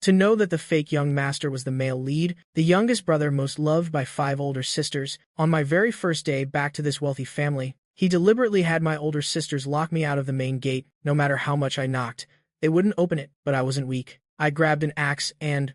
To know that the fake young master was the male lead, the youngest brother most loved by 5 older sisters, on my very first day back to this wealthy family, he deliberately had my older sisters lock me out of the main gate. No matter how much I knocked, they wouldn't open it, but I wasn't weak. I grabbed an axe and,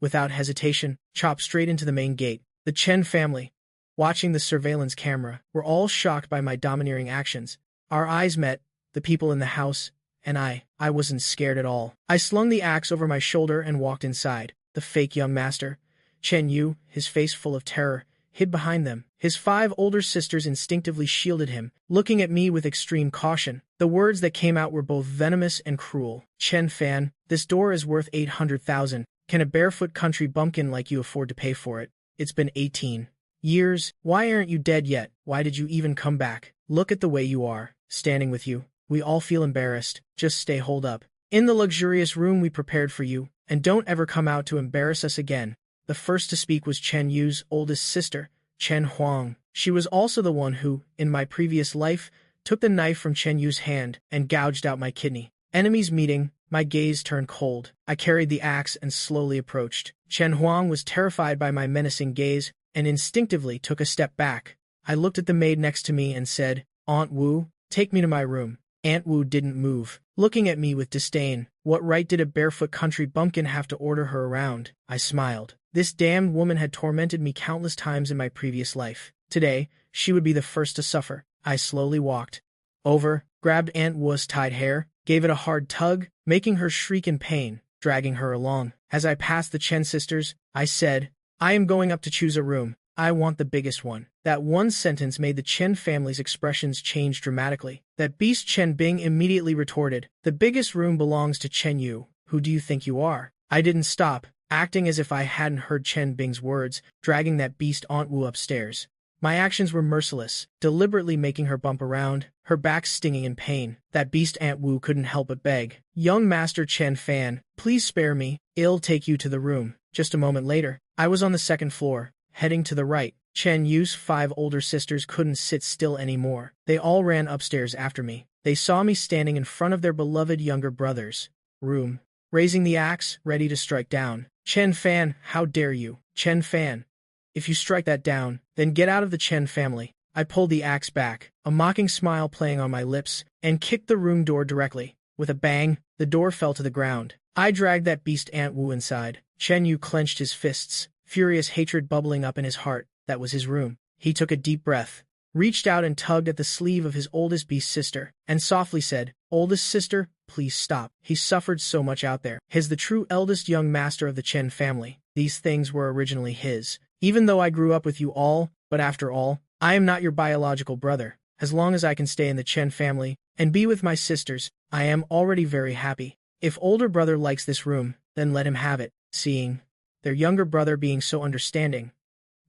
without hesitation, chopped straight into the main gate. The Chen family, watching the surveillance camera, were all shocked by my domineering actions. Our eyes met, the people in the house, and I wasn't scared at all. I slung the axe over my shoulder and walked inside. The fake young master, Chen Yu, his face full of terror, hid behind them. His 5 older sisters instinctively shielded him, looking at me with extreme caution. The words that came out were both venomous and cruel. Chen Fan, this door is worth 800,000. Can a barefoot country bumpkin like you afford to pay for it? It's been 18 years. Why aren't you dead yet? Why did you even come back? Look at the way you are, standing with you. We all feel embarrassed. Just stay holed up in the luxurious room we prepared for you, and don't ever come out to embarrass us again. The first to speak was Chen Yu's oldest sister, Chen Huang. She was also the one who, in my previous life, took the knife from Chen Yu's hand and gouged out my kidney. Enemies meeting, my gaze turned cold. I carried the axe and slowly approached. Chen Huang was terrified by my menacing gaze and instinctively took a step back. I looked at the maid next to me and said, "Aunt Wu, take me to my room." Aunt Wu didn't move, looking at me with disdain. What right did a barefoot country bumpkin have to order her around? I smiled. This damned woman had tormented me countless times in my previous life. Today, she would be the first to suffer. I slowly walked over, grabbed Aunt Wu's tied hair, gave it a hard tug, making her shriek in pain, dragging her along. As I passed the Chen sisters, I said, "I am going up to choose a room. I want the biggest one." That one sentence made the Chen family's expressions change dramatically. That beast Chen Bing immediately retorted, "The biggest room belongs to Chen Yu. Who do you think you are?" I didn't stop, acting as if I hadn't heard Chen Bing's words, dragging that beast Aunt Wu upstairs. My actions were merciless, deliberately making her bump around, her back stinging in pain. That beast Aunt Wu couldn't help but beg, "Young Master Chen Fan, please spare me. I'll take you to the room." Just a moment later, I was on the second floor, heading to the right. Chen Yu's 5 older sisters couldn't sit still anymore. They all ran upstairs after me. They saw me standing in front of their beloved younger brother's room, raising the axe, ready to strike down. "Chen Fan, how dare you? Chen Fan, if you strike that down, then get out of the Chen family." I pulled the axe back, a mocking smile playing on my lips, and kicked the room door directly. With a bang, the door fell to the ground. I dragged that beast Aunt Wu inside. Chen Yu clenched his fists, furious hatred bubbling up in his heart. That was his room. He took a deep breath, reached out and tugged at the sleeve of his oldest beast sister, and softly said, "Oldest sister, please stop. He suffered so much out there. He's the true eldest young master of the Chen family. These things were originally his. Even though I grew up with you all, but after all, I am not your biological brother. As long as I can stay in the Chen family and be with my sisters, I am already very happy. If older brother likes this room, then let him have it." Seeing their younger brother being so understanding,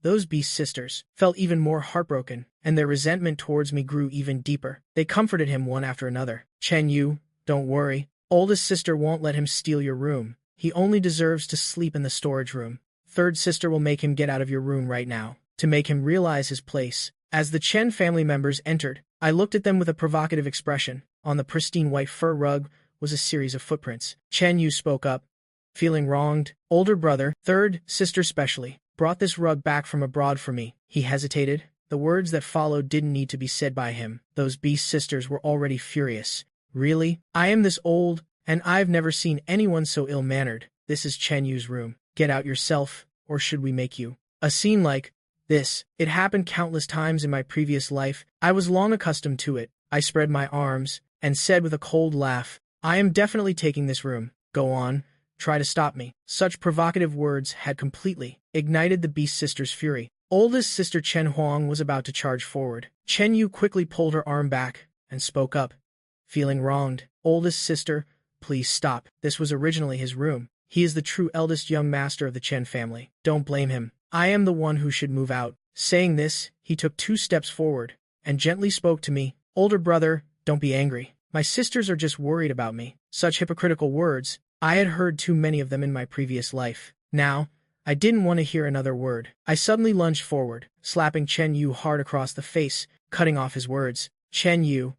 those beast sisters felt even more heartbroken, and their resentment towards me grew even deeper. They comforted him one after another. "Chen Yu, don't worry. Oldest sister won't let him steal your room. He only deserves to sleep in the storage room. Third sister will make him get out of your room right now, to make him realize his place." As the Chen family members entered, I looked at them with a provocative expression. On the pristine white fur rug was a series of footprints. Chen Yu spoke up, feeling wronged. "Older brother, third sister specially, brought this rug back from abroad for me." He hesitated. The words that followed didn't need to be said by him. Those beast sisters were already furious. "Really? I am this old, and I've never seen anyone so ill-mannered. This is Chen Yu's room. Get out yourself, or should we make you?" A scene like this, it happened countless times in my previous life. I was long accustomed to it. I spread my arms and said with a cold laugh, "I am definitely taking this room. Go on. Try to stop me." Such provocative words had completely ignited the beast sister's fury. Oldest sister Chen Huang was about to charge forward. Chen Yu quickly pulled her arm back and spoke up, feeling wronged. "Oldest sister, please stop. This was originally his room. He is the true eldest young master of the Chen family. Don't blame him. I am the one who should move out." Saying this, he took 2 steps forward and gently spoke to me. "Older brother, don't be angry. My sisters are just worried about me." Such hypocritical words. I had heard too many of them in my previous life. Now, I didn't want to hear another word. I suddenly lunged forward, slapping Chen Yu hard across the face, cutting off his words. Chen Yu,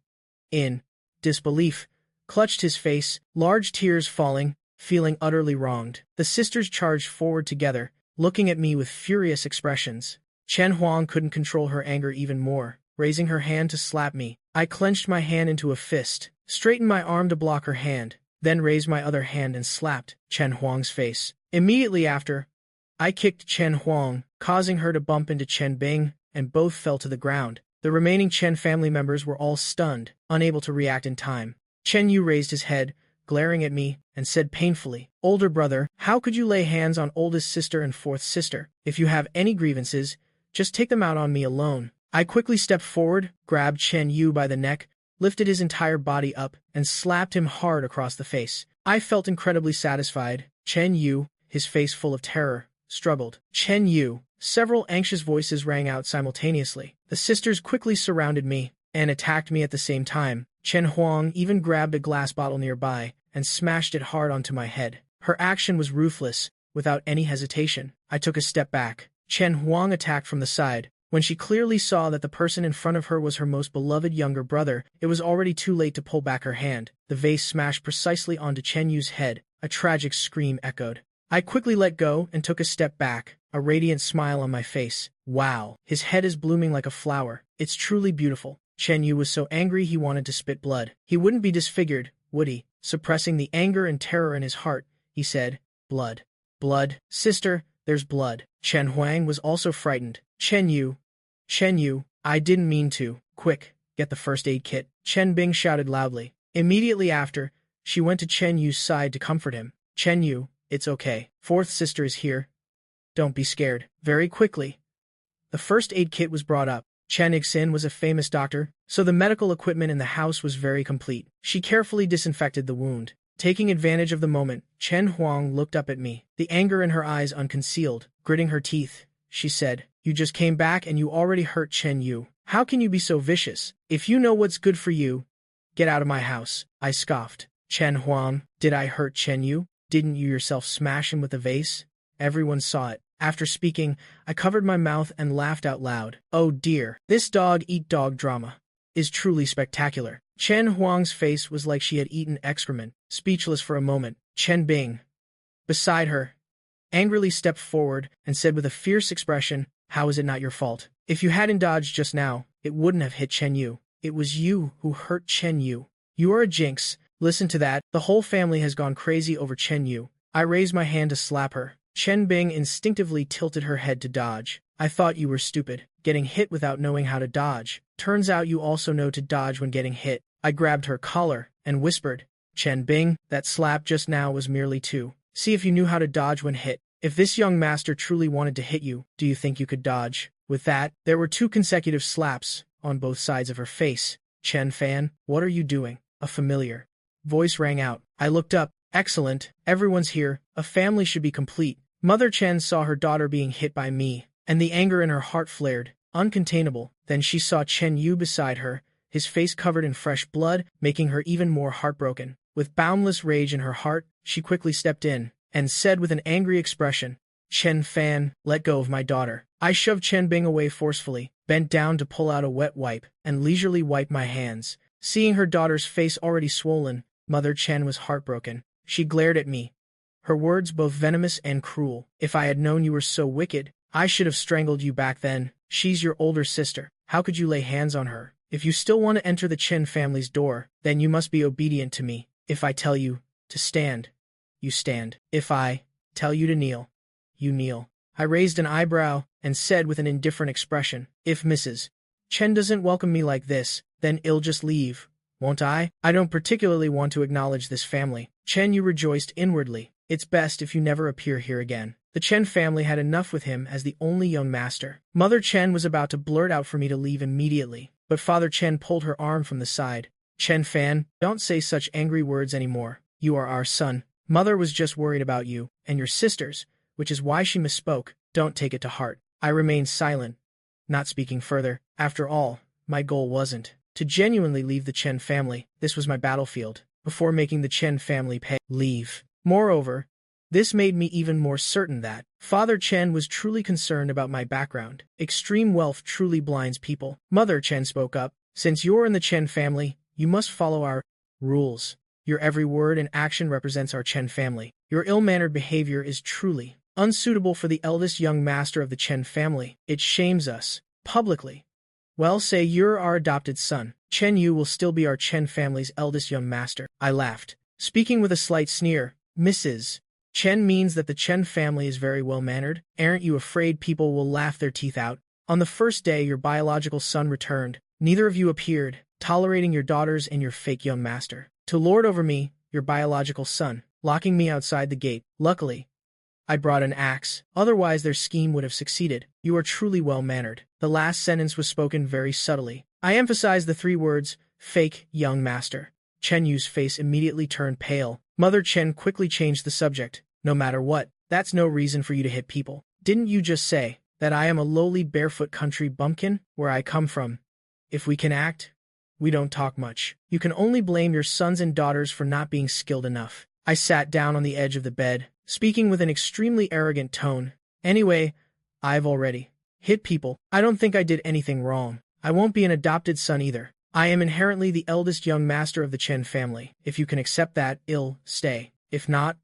in disbelief, clutched his face, large tears falling, feeling utterly wronged. The sisters charged forward together, looking at me with furious expressions. Chen Huang couldn't control her anger even more, raising her hand to slap me. I clenched my hand into a fist, straightened my arm to block her hand, then raised my other hand and slapped Chen Huang's face. Immediately after, I kicked Chen Huang, causing her to bump into Chen Bing, and both fell to the ground. The remaining Chen family members were all stunned, unable to react in time. Chen Yu raised his head, glaring at me, and said painfully, "Older brother, how could you lay hands on oldest sister and fourth sister? If you have any grievances, just take them out on me alone." I quickly stepped forward, grabbed Chen Yu by the neck, lifted his entire body up, and slapped him hard across the face. I felt incredibly satisfied. Chen Yu, his face full of terror, struggled. "Chen Yu." Several anxious voices rang out simultaneously. The sisters quickly surrounded me and attacked me at the same time. Chen Huang even grabbed a glass bottle nearby and smashed it hard onto my head. Her action was ruthless, without any hesitation. I took a step back. Chen Huang attacked from the side. When she clearly saw that the person in front of her was her most beloved younger brother, it was already too late to pull back her hand. The vase smashed precisely onto Chen Yu's head. A tragic scream echoed. I quickly let go and took a step back, a radiant smile on my face. Wow, his head is blooming like a flower. It's truly beautiful. Chen Yu was so angry he wanted to spit blood. He wouldn't be disfigured, would he? Suppressing the anger and terror in his heart, he said, "Blood. Blood. Sister, there's blood." Chen Huang was also frightened. Chen Yu, I didn't mean to. Quick, get the first aid kit." Chen Bing shouted loudly. Immediately after, she went to Chen Yu's side to comfort him. "Chen Yu, it's okay. Fourth sister is here. Don't be scared." Very quickly, the first aid kit was brought up. Chen Ixin was a famous doctor, so the medical equipment in the house was very complete. She carefully disinfected the wound. Taking advantage of the moment, Chen Huang looked up at me, the anger in her eyes unconcealed. Gritting her teeth, she said, "You just came back and you already hurt Chen Yu. How can you be so vicious? If you know what's good for you, get out of my house." I scoffed. "Chen Huang, did I hurt Chen Yu? Didn't you yourself smash him with a vase?" Everyone saw it. After speaking, I covered my mouth and laughed out loud. Oh dear, this dog-eat-dog drama is truly spectacular. Chen Huang's face was like she had eaten excrement. Speechless for a moment, Chen Bing, beside her, angrily stepped forward and said with a fierce expression, "How is it not your fault? If you hadn't dodged just now, it wouldn't have hit Chen Yu. It was you who hurt Chen Yu. You are a jinx. Listen to that. The whole family has gone crazy over Chen Yu." I raised my hand to slap her. Chen Bing instinctively tilted her head to dodge. "I thought you were stupid, getting hit without knowing how to dodge. Turns out you also know to dodge when getting hit." I grabbed her collar and whispered, "Chen Bing, that slap just now was merely to see if you knew how to dodge when hit. If this young master truly wanted to hit you, do you think you could dodge?" With that, there were 2 consecutive slaps on both sides of her face. "Chen Fan, what are you doing?" A familiar voice rang out. I looked up. "Excellent, everyone's here. A family should be complete." Mother Chen saw her daughter being hit by me, and the anger in her heart flared, uncontainable. Then she saw Chen Yu beside her, his face covered in fresh blood, making her even more heartbroken. With boundless rage in her heart, she quickly stepped in and said with an angry expression, "Chen Fan, let go of my daughter." I shoved Chen Bing away forcefully, bent down to pull out a wet wipe, and leisurely wiped my hands. Seeing her daughter's face already swollen, Mother Chen was heartbroken. She glared at me, her words both venomous and cruel. "If I had known you were so wicked, I should have strangled you back then. She's your older sister. How could you lay hands on her? If you still want to enter the Chen family's door, then you must be obedient to me. If I tell you to stand, you stand. If I tell you to kneel, you kneel." I raised an eyebrow and said with an indifferent expression, "If Mrs. Chen doesn't welcome me like this, then I'll just leave, won't I? I don't particularly want to acknowledge this family." Chen Yu rejoiced inwardly. "It's best if you never appear here again." The Chen family had enough with him as the only young master. Mother Chen was about to blurt out for me to leave immediately, but Father Chen pulled her arm from the side. "Chen Fan, don't say such angry words anymore. You are our son. Mother was just worried about you and your sisters, which is why she misspoke. Don't take it to heart." I remained silent, not speaking further. After all, my goal wasn't to genuinely leave the Chen family. This was my battlefield, before making the Chen family leave. Moreover, this made me even more certain that Father Chen was truly concerned about my background. Extreme wealth truly blinds people. Mother Chen spoke up. "Since you're in the Chen family, you must follow our rules. Your every word and action represents our Chen family. Your ill-mannered behavior is truly unsuitable for the eldest young master of the Chen family. It shames us publicly. Well, say you're our adopted son. Chen Yu will still be our Chen family's eldest young master. I laughed, speaking with a slight sneer. Mrs. Chen means that the Chen family is very well-mannered. Aren't you afraid people will laugh their teeth out? On the first day your biological son returned, neither of you appeared, tolerating your daughters and your fake young master to lord over me, your biological son, locking me outside the gate. Luckily, I brought an axe, otherwise their scheme would have succeeded. You are truly well-mannered. The last sentence was spoken very subtly. I emphasized the 3 words, fake young master. Chen Yu's face immediately turned pale. Mother Chen quickly changed the subject. No matter what, that's no reason for you to hit people. Didn't you just say that I am a lowly barefoot country bumpkin where I come from? If we can act, we don't talk much. You can only blame your sons and daughters for not being skilled enough. I sat down on the edge of the bed, speaking with an extremely arrogant tone. Anyway, I've already hit people. I don't think I did anything wrong. I won't be an adopted son either. I am inherently the eldest young master of the Chen family. If you can accept that, I'll stay. If not,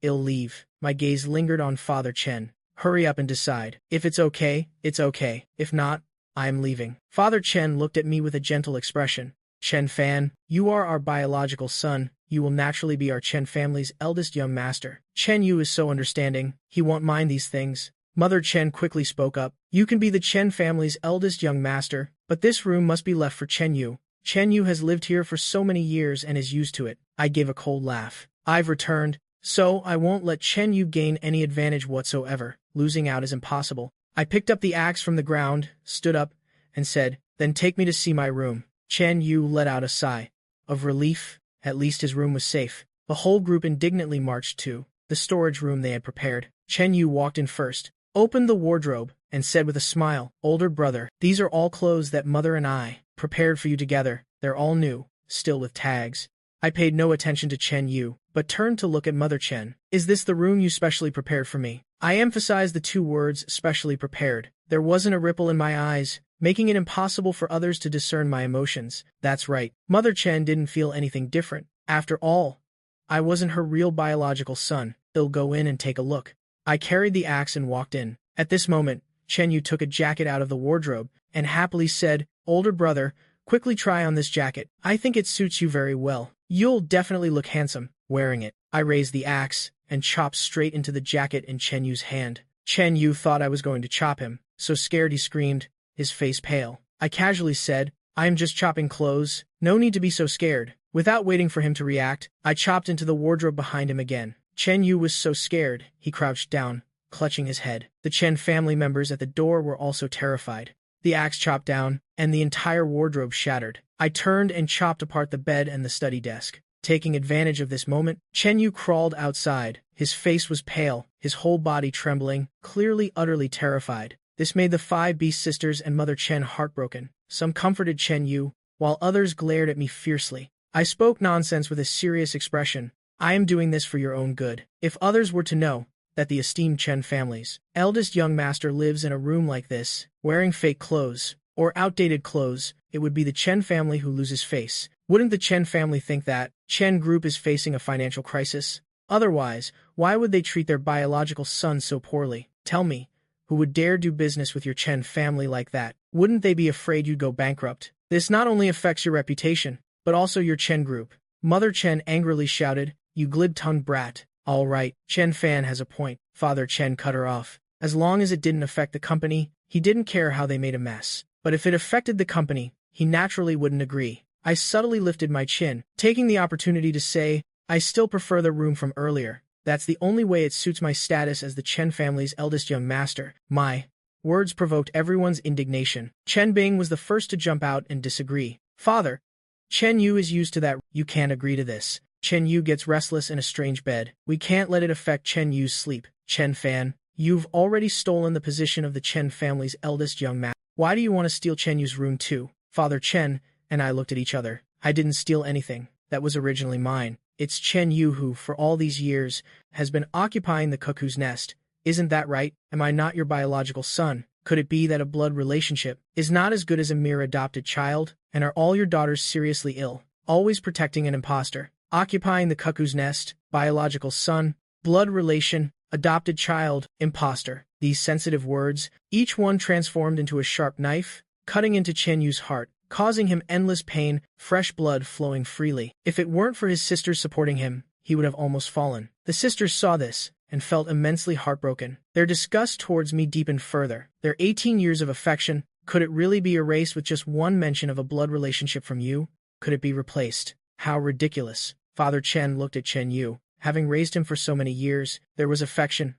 I'll leave. My gaze lingered on Father Chen. Hurry up and decide. If it's okay, it's okay. If not, I am leaving. Father Chen looked at me with a gentle expression. Chen Fan, you are our biological son. You will naturally be our Chen family's eldest young master. Chen Yu is so understanding. He won't mind these things. Mother Chen quickly spoke up. You can be the Chen family's eldest young master, but this room must be left for Chen Yu. Chen Yu has lived here for so many years and is used to it. I gave a cold laugh. I've returned, so I won't let Chen Yu gain any advantage whatsoever. Losing out is impossible. I picked up the axe from the ground, stood up, and said, then take me to see my room. Chen Yu let out a sigh of relief. At least his room was safe. The whole group indignantly marched to the storage room they had prepared. Chen Yu walked in first, opened the wardrobe, and said with a smile, older brother, these are all clothes that Mother and I prepared for you together. They're all new, still with tags. I paid no attention to Chen Yu, but turned to look at Mother Chen. Is this the room you specially prepared for me? I emphasized the 2 words, specially prepared. There wasn't a ripple in my eyes, making it impossible for others to discern my emotions. That's right. Mother Chen didn't feel anything different. After all, I wasn't her real biological son. They'll go in and take a look. I carried the axe and walked in. At this moment, Chen Yu took a jacket out of the wardrobe and happily said, older brother, quickly try on this jacket. I think it suits you very well. You'll definitely look handsome wearing it. I raised the axe and chopped straight into the jacket in Chen Yu's hand. Chen Yu thought I was going to chop him, so scared he screamed, his face pale. I casually said, I am just chopping clothes. No need to be so scared. Without waiting for him to react, I chopped into the wardrobe behind him again. Chen Yu was so scared, he crouched down, clutching his head. The Chen family members at the door were also terrified. The axe chopped down, and the entire wardrobe shattered. I turned and chopped apart the bed and the study desk. Taking advantage of this moment, Chen Yu crawled outside. His face was pale, his whole body trembling, clearly utterly terrified. This made the 5 Beast sisters and Mother Chen heartbroken. Some comforted Chen Yu, while others glared at me fiercely. I spoke nonsense with a serious expression. I am doing this for your own good. If others were to know that the esteemed Chen family's eldest young master lives in a room like this, wearing fake clothes, or outdated clothes, it would be the Chen family who loses face. Wouldn't the Chen family think that Chen Group is facing a financial crisis? Otherwise, why would they treat their biological son so poorly? Tell me, who would dare do business with your Chen family like that? Wouldn't they be afraid you'd go bankrupt? This not only affects your reputation, but also your Chen Group. Mother Chen angrily shouted, you glib-tongued brat. All right, Chen Fan has a point. Father Chen cut her off. As long as it didn't affect the company, he didn't care how they made a mess. But if it affected the company, he naturally wouldn't agree. I subtly lifted my chin, taking the opportunity to say, I still prefer the room from earlier. That's the only way it suits my status as the Chen family's eldest young master. My words provoked everyone's indignation. Chen Bing was the first to jump out and disagree. Father, Chen Yu is used to that. You can't agree to this. Chen Yu gets restless in a strange bed. We can't let it affect Chen Yu's sleep. Chen Fan, you've already stolen the position of the Chen family's eldest young master. Why do you want to steal Chen Yu's room too? Father Chen and I looked at each other. I didn't steal anything that was originally mine. It's Chen Yu who, for all these years, has been occupying the cuckoo's nest. Isn't that right? Am I not your biological son? Could it be that a blood relationship is not as good as a mere adopted child? And are all your daughters seriously ill, always protecting an imposter? occupying the cuckoo's nest, biological son, blood relation, adopted child, imposter. These sensitive words, each one transformed into a sharp knife, cutting into Chen Yu's heart, causing him endless pain, fresh blood flowing freely. If it weren't for his sisters supporting him, he would have almost fallen. The sisters saw this and felt immensely heartbroken. Their disgust towards me deepened further. Their 18 years of affection, could it really be erased with just one mention of a blood relationship from you? Could it be replaced? How ridiculous. Father Chen looked at Chen Yu. Having raised him for so many years, there was affection.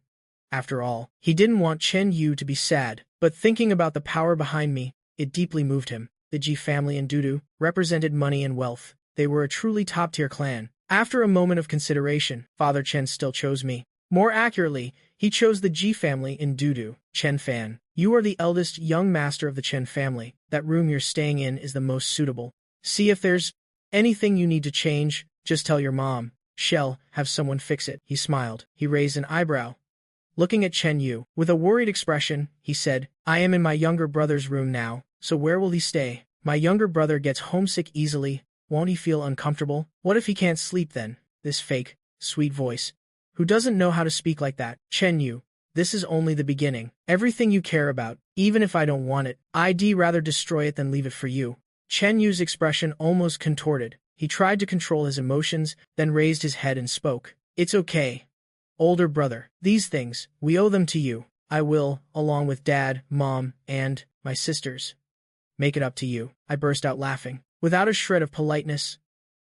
After all, he didn't want Chen Yu to be sad, but thinking about the power behind me, it deeply moved him. The Ji family in Dudu represented money and wealth. They were a truly top-tier clan. After a moment of consideration, Father Chen still chose me. More accurately, he chose the Ji family in Dudu. Chen Fan, you are the eldest young master of the Chen family. That room you're staying in is the most suitable. See if there's anything you need to change, just tell your mom. Shall have someone fix it. He smiled. He raised an eyebrow. Looking at Chen Yu, with a worried expression, he said, I am in my younger brother's room now, so where will he stay? My younger brother gets homesick easily. Won't he feel uncomfortable? What if he can't sleep then? This fake, sweet voice. Who doesn't know how to speak like that? Chen Yu, this is only the beginning. Everything you care about, even if I don't want it, I'd rather destroy it than leave it for you. Chen Yu's expression almost contorted. He tried to control his emotions, then raised his head and spoke. It's okay. Older brother, these things, we owe them to you. I will, along with Dad, Mom, and my sisters, make it up to you. I burst out laughing. Without a shred of politeness,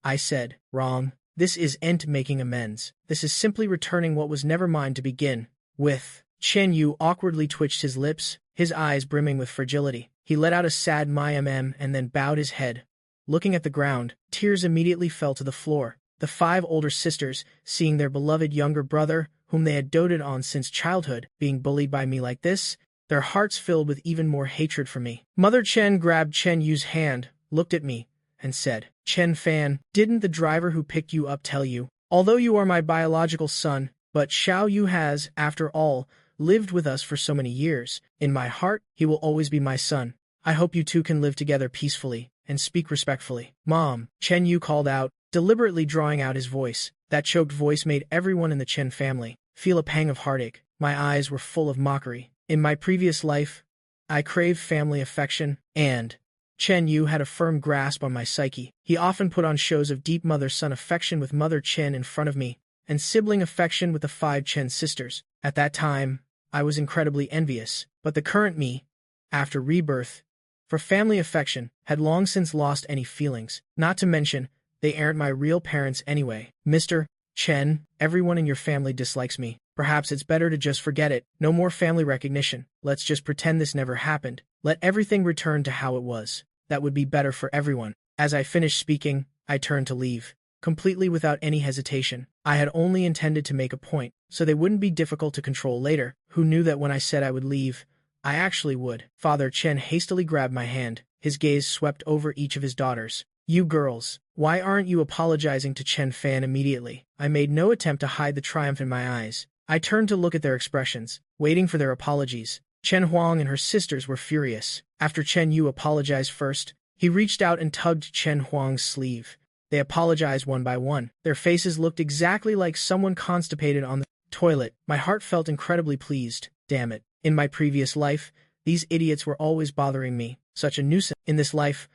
I said, wrong. This isn't making amends. This is simply returning what was never mine to begin with. Chen Yu awkwardly twitched his lips, his eyes brimming with fragility. He let out a sad mm and then bowed his head. Looking at the ground, tears immediately fell to the floor. The 5 older sisters, seeing their beloved younger brother, whom they had doted on since childhood, being bullied by me like this, their hearts filled with even more hatred for me. Mother Chen grabbed Chen Yu's hand, looked at me, and said, Chen Fan, didn't the driver who picked you up tell you? Although you are my biological son, but Xiao Yu has, after all, lived with us for so many years. In my heart, he will always be my son. I hope you two can live together peacefully and speak respectfully. Mom, Chen Yu called out, deliberately drawing out his voice. That choked voice made everyone in the Chen family feel a pang of heartache. My eyes were full of mockery. In my previous life, I craved family affection, and Chen Yu had a firm grasp on my psyche. He often put on shows of deep mother-son affection with Mother Chen in front of me, and sibling affection with the 5 Chen sisters. At that time, I was incredibly envious, but the current me, after rebirth, for family affection, had long since lost any feelings. Not to mention, they aren't my real parents anyway. Mr. Chen, everyone in your family dislikes me. Perhaps it's better to just forget it. No more family recognition. Let's just pretend this never happened. Let everything return to how it was. That would be better for everyone. As I finished speaking, I turned to leave, completely without any hesitation. I had only intended to make a point, so they wouldn't be difficult to control later. Who knew that when I said I would leave, I actually would. Father Chen hastily grabbed my hand. His gaze swept over each of his daughters. You girls, why aren't you apologizing to Chen Fan immediately? I made no attempt to hide the triumph in my eyes. I turned to look at their expressions, waiting for their apologies. Chen Huang and her sisters were furious. After Chen Yu apologized first, he reached out and tugged Chen Huang's sleeve. They apologized one by one. Their faces looked exactly like someone constipated on the toilet. My heart felt incredibly pleased. Damn it. In my previous life, these idiots were always bothering me. Such a nuisance. In this life,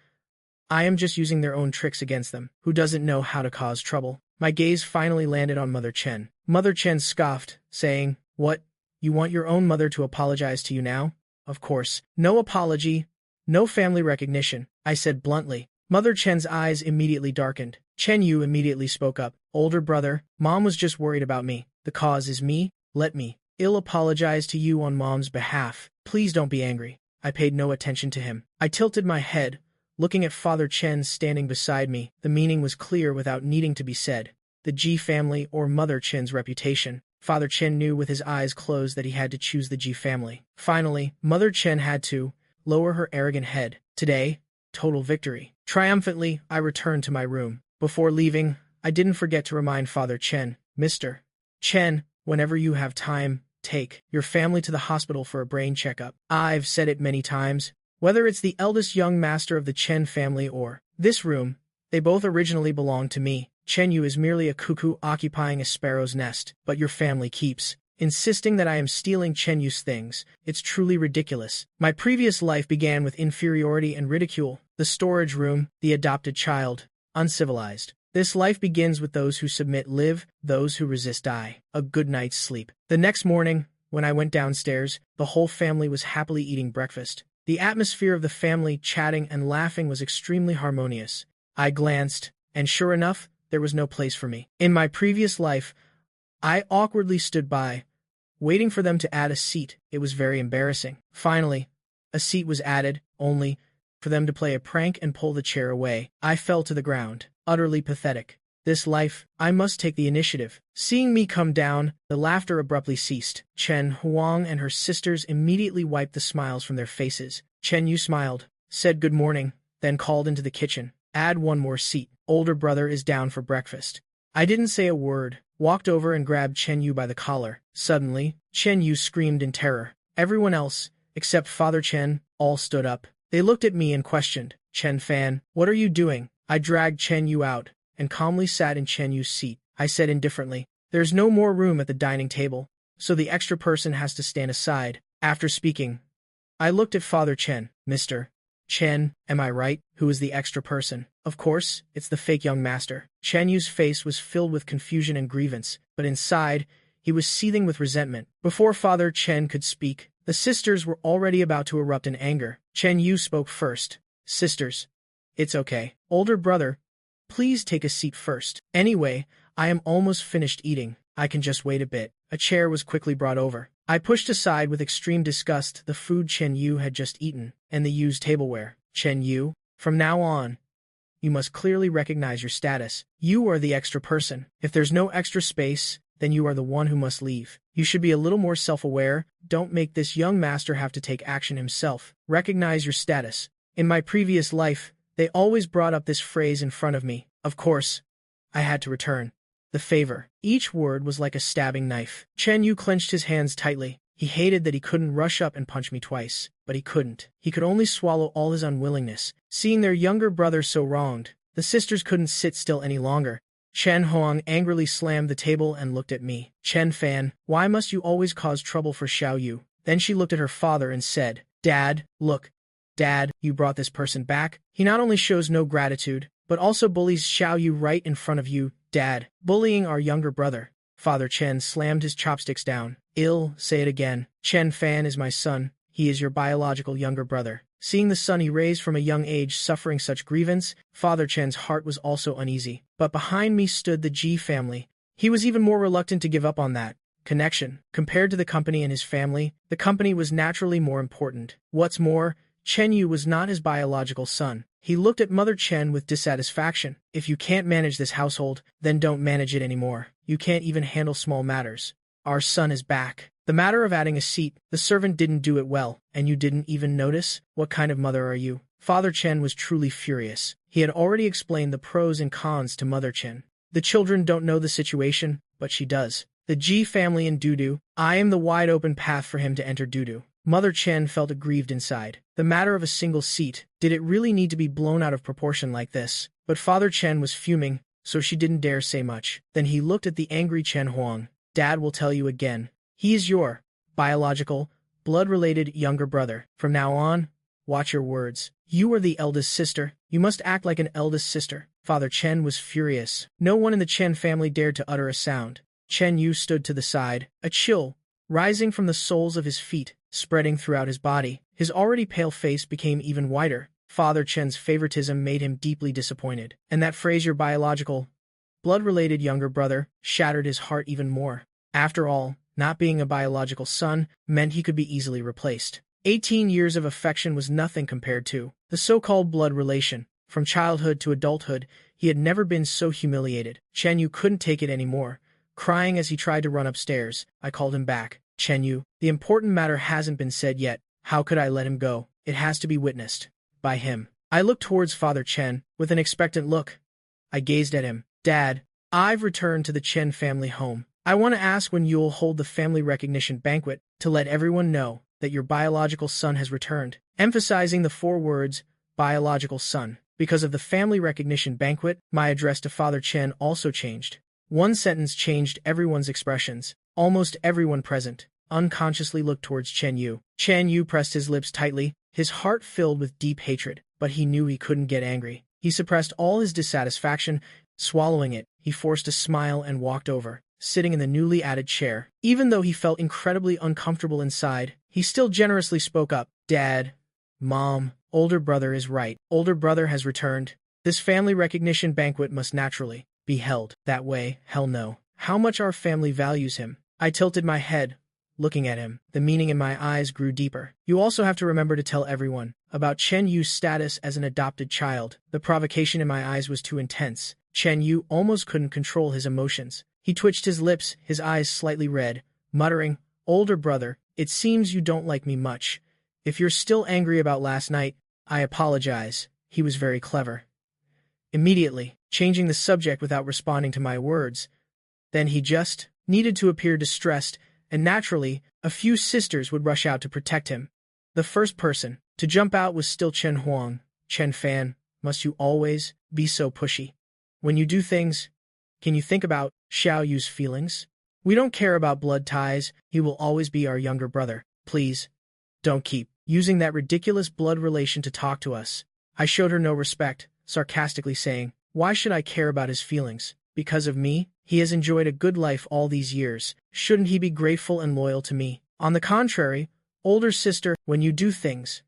I am just using their own tricks against them. Who doesn't know how to cause trouble? My gaze finally landed on Mother Chen. Mother Chen scoffed, saying, What? You want your own mother to apologize to you now? Of course. No apology. No family recognition, I said bluntly. Mother Chen's eyes immediately darkened. Chen Yu immediately spoke up. Older brother, Mom was just worried about me. The cause is me. Let me. I'll apologize to you on Mom's behalf. Please don't be angry. I paid no attention to him. I tilted my head, looking at Father Chen standing beside me. The meaning was clear without needing to be said. The Ji family or Mother Chen's reputation. Father Chen knew with his eyes closed that he had to choose the Ji family. Finally, Mother Chen had to lower her arrogant head. Today, total victory. Triumphantly, I returned to my room. Before leaving, I didn't forget to remind Father Chen, Mr. Chen, whenever you have time, take your family to the hospital for a brain checkup. I've said it many times. Whether it's the eldest young master of the Chen family or this room, they both originally belonged to me. Chen Yu is merely a cuckoo occupying a sparrow's nest, but your family keeps insisting that I am stealing Chen Yu's things. It's truly ridiculous. My previous life began with inferiority and ridicule. The storage room, the adopted child, uncivilized. This life begins with those who submit live, those who resist die. A good night's sleep. The next morning, when I went downstairs, the whole family was happily eating breakfast. The atmosphere of the family chatting and laughing was extremely harmonious. I glanced, and sure enough, there was no place for me. In my previous life, I awkwardly stood by, waiting for them to add a seat. It was very embarrassing. Finally, a seat was added, only for them to play a prank and pull the chair away. I fell to the ground, utterly pathetic. This life, I must take the initiative. Seeing me come down, the laughter abruptly ceased. Chen Huang and her sisters immediately wiped the smiles from their faces. Chen Yu smiled, said good morning, then called into the kitchen. Add one more seat. Older brother is down for breakfast. I didn't say a word, walked over and grabbed Chen Yu by the collar. Suddenly, Chen Yu screamed in terror. Everyone else, except Father Chen, all stood up. They looked at me and questioned, Chen Fan, what are you doing? I dragged Chen Yu out, and calmly sat in Chen Yu's seat. I said indifferently, there's no more room at the dining table, so the extra person has to stand aside. After speaking, I looked at Father Chen. Mr. Chen, am I right? Who is the extra person? Of course, it's the fake young master. Chen Yu's face was filled with confusion and grievance, but inside, he was seething with resentment. Before Father Chen could speak, the sisters were already about to erupt in anger. Chen Yu spoke first. Sisters, it's okay. Older brother, please take a seat first. Anyway, I am almost finished eating. I can just wait a bit. A chair was quickly brought over. I pushed aside with extreme disgust the food Chen Yu had just eaten, and the used tableware. Chen Yu, from now on, you must clearly recognize your status. You are the extra person. If there's no extra space, then you are the one who must leave. You should be a little more self-aware. Don't make this young master have to take action himself. Recognize your status. In my previous life, they always brought up this phrase in front of me. Of course, I had to return the favor. Each word was like a stabbing knife. Chen Yu clenched his hands tightly. He hated that he couldn't rush up and punch me twice, but he couldn't. He could only swallow all his unwillingness. Seeing their younger brother so wronged, the sisters couldn't sit still any longer. Chen Huang angrily slammed the table and looked at me. Chen Fan, why must you always cause trouble for Xiao Yu? Then she looked at her father and said, Dad, look. Dad, you brought this person back. He not only shows no gratitude, but also bullies Xiao Yu right in front of you. Dad, bullying our younger brother. Father Chen slammed his chopsticks down. Say it again. Chen Fan is my son. He is your biological younger brother. Seeing the son he raised from a young age suffering such grievance, Father Chen's heart was also uneasy. But behind me stood the Ji family. He was even more reluctant to give up on that connection. Compared to the company and his family, the company was naturally more important. What's more, Chen Yu was not his biological son. He looked at Mother Chen with dissatisfaction. If you can't manage this household, then don't manage it anymore. You can't even handle small matters. Our son is back. The matter of adding a seat, the servant didn't do it well, and you didn't even notice? What kind of mother are you? Father Chen was truly furious. He had already explained the pros and cons to Mother Chen. The children don't know the situation, but she does. The Ji family in Dudu, I am the wide-open path for him to enter Dudu. Mother Chen felt aggrieved inside. The matter of a single seat, did it really need to be blown out of proportion like this? But Father Chen was fuming, so she didn't dare say much. Then he looked at the angry Chen Huang. Dad will tell you again. He is your biological, blood-related younger brother. From now on, watch your words. You are the eldest sister. You must act like an eldest sister. Father Chen was furious. No one in the Chen family dared to utter a sound. Chen Yu stood to the side, a chill rising from the soles of his feet, spreading throughout his body. His already pale face became even whiter. Father Chen's favoritism made him deeply disappointed. And that phrase, your biological, blood-related younger brother, shattered his heart even more. After all, not being a biological son meant he could be easily replaced. 18 years of affection was nothing compared to the so-called blood relation. From childhood to adulthood, he had never been so humiliated. Chen Yu couldn't take it anymore. Crying as he tried to run upstairs, I called him back. Chen Yu, the important matter hasn't been said yet. How could I let him go? It has to be witnessed by him. I looked towards Father Chen with an expectant look. I gazed at him. Dad, I've returned to the Chen family home. I want to ask when you'll hold the family recognition banquet to let everyone know that your biological son has returned. Emphasizing the 4 words, biological son, Because of the family recognition banquet, my address to Father Chen also changed. One sentence changed everyone's expressions. Almost everyone present unconsciously looked towards Chen Yu. Chen Yu pressed his lips tightly, his heart filled with deep hatred, but he knew he couldn't get angry. He suppressed all his dissatisfaction. Swallowing it, he forced a smile and walked over, sitting in the newly added chair. Even though he felt incredibly uncomfortable inside, he still generously spoke up. Dad, Mom, older brother is right. Older brother has returned. This family recognition banquet must naturally be held that way. Hell no. How much our family values him. I tilted my head, looking at him. The meaning in my eyes grew deeper. You also have to remember to tell everyone about Chen Yu's status as an adopted child. The provocation in my eyes was too intense. Chen Yu almost couldn't control his emotions. He twitched his lips, his eyes slightly red, muttering, "Older brother, it seems you don't like me much. If you're still angry about last night, I apologize." He was very clever. Immediately, changing the subject without responding to my words. Then he just needed to appear distressed, and naturally, a few sisters would rush out to protect him. The first person to jump out was still Chen Huang. "Chen Fan, must you always be so pushy? When you do things, can you think about Xiao Yu's feelings? We don't care about blood ties, he will always be our younger brother. Please, don't keep using that ridiculous blood relation to talk to us." I showed her no respect, sarcastically saying, "Why should I care about his feelings? Because of me? He has enjoyed a good life all these years. Shouldn't he be grateful and loyal to me? On the contrary, older sister, when you do things,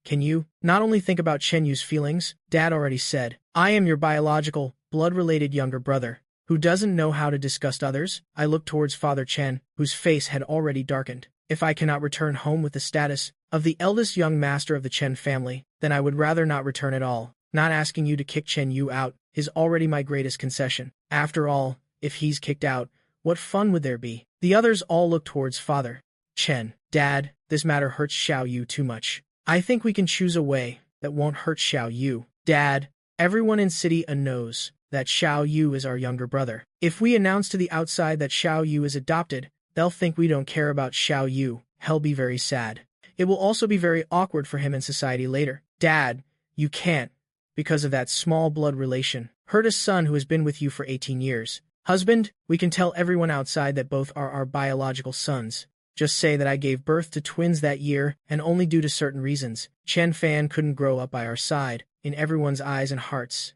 can you not only think about Chen Yu's feelings?" Dad already said, "I am your biological, blood-related younger brother, who doesn't know how to disgust others." I looked towards Father Chen, whose face had already darkened. "If I cannot return home with the status of the eldest young master of the Chen family, then I would rather not return at all. Not asking you to kick Chen Yu out is already my greatest concession. After all, if he's kicked out, what fun would there be?" The others all looked towards Father Chen. "Dad, this matter hurts Xiao Yu too much. I think we can choose a way that won't hurt Xiao Yu." "Dad, everyone in City A knows that Xiao Yu is our younger brother. If we announce to the outside that Xiao Yu is adopted, they'll think we don't care about Xiao Yu. He'll be very sad. It will also be very awkward for him in society later." "Dad, you can't, because of that small blood relation, hurt a son who has been with you for 18 years. Husband, we can tell everyone outside that both are our biological sons. Just say that I gave birth to twins that year, and only due to certain reasons. Chen Fan couldn't grow up by our side, in everyone's eyes and hearts.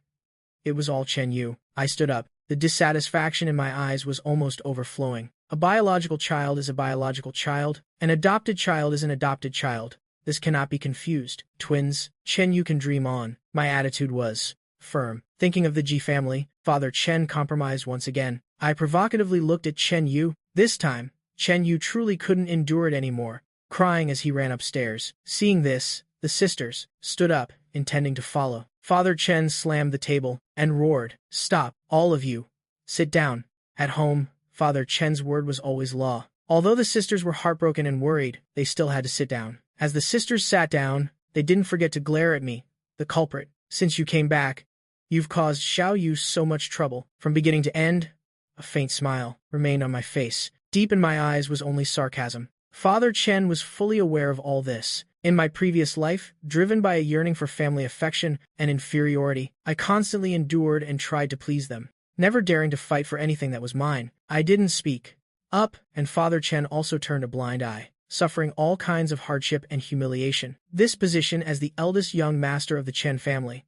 It was all Chen Yu." I stood up. The dissatisfaction in my eyes was almost overflowing. A biological child is a biological child. An adopted child is an adopted child. This cannot be confused. Twins, Chen Yu can dream on. My attitude was firm. Thinking of the Ji family, Father Chen compromised once again. I provocatively looked at Chen Yu. This time, Chen Yu truly couldn't endure it anymore, crying as he ran upstairs. Seeing this, the sisters stood up, intending to follow. Father Chen slammed the table and roared, "Stop, all of you. Sit down." At home, Father Chen's word was always law. Although the sisters were heartbroken and worried, they still had to sit down. As the sisters sat down, they didn't forget to glare at me. "The culprit. Since you came back, you've caused Xiao Yu so much trouble, from beginning to end." A faint smile remained on my face. Deep in my eyes was only sarcasm. Father Chen was fully aware of all this. In my previous life, driven by a yearning for family affection and inferiority, I constantly endured and tried to please them, never daring to fight for anything that was mine. I didn't speak up, and Father Chen also turned a blind eye, suffering all kinds of hardship and humiliation. This position as the eldest young master of the Chen family,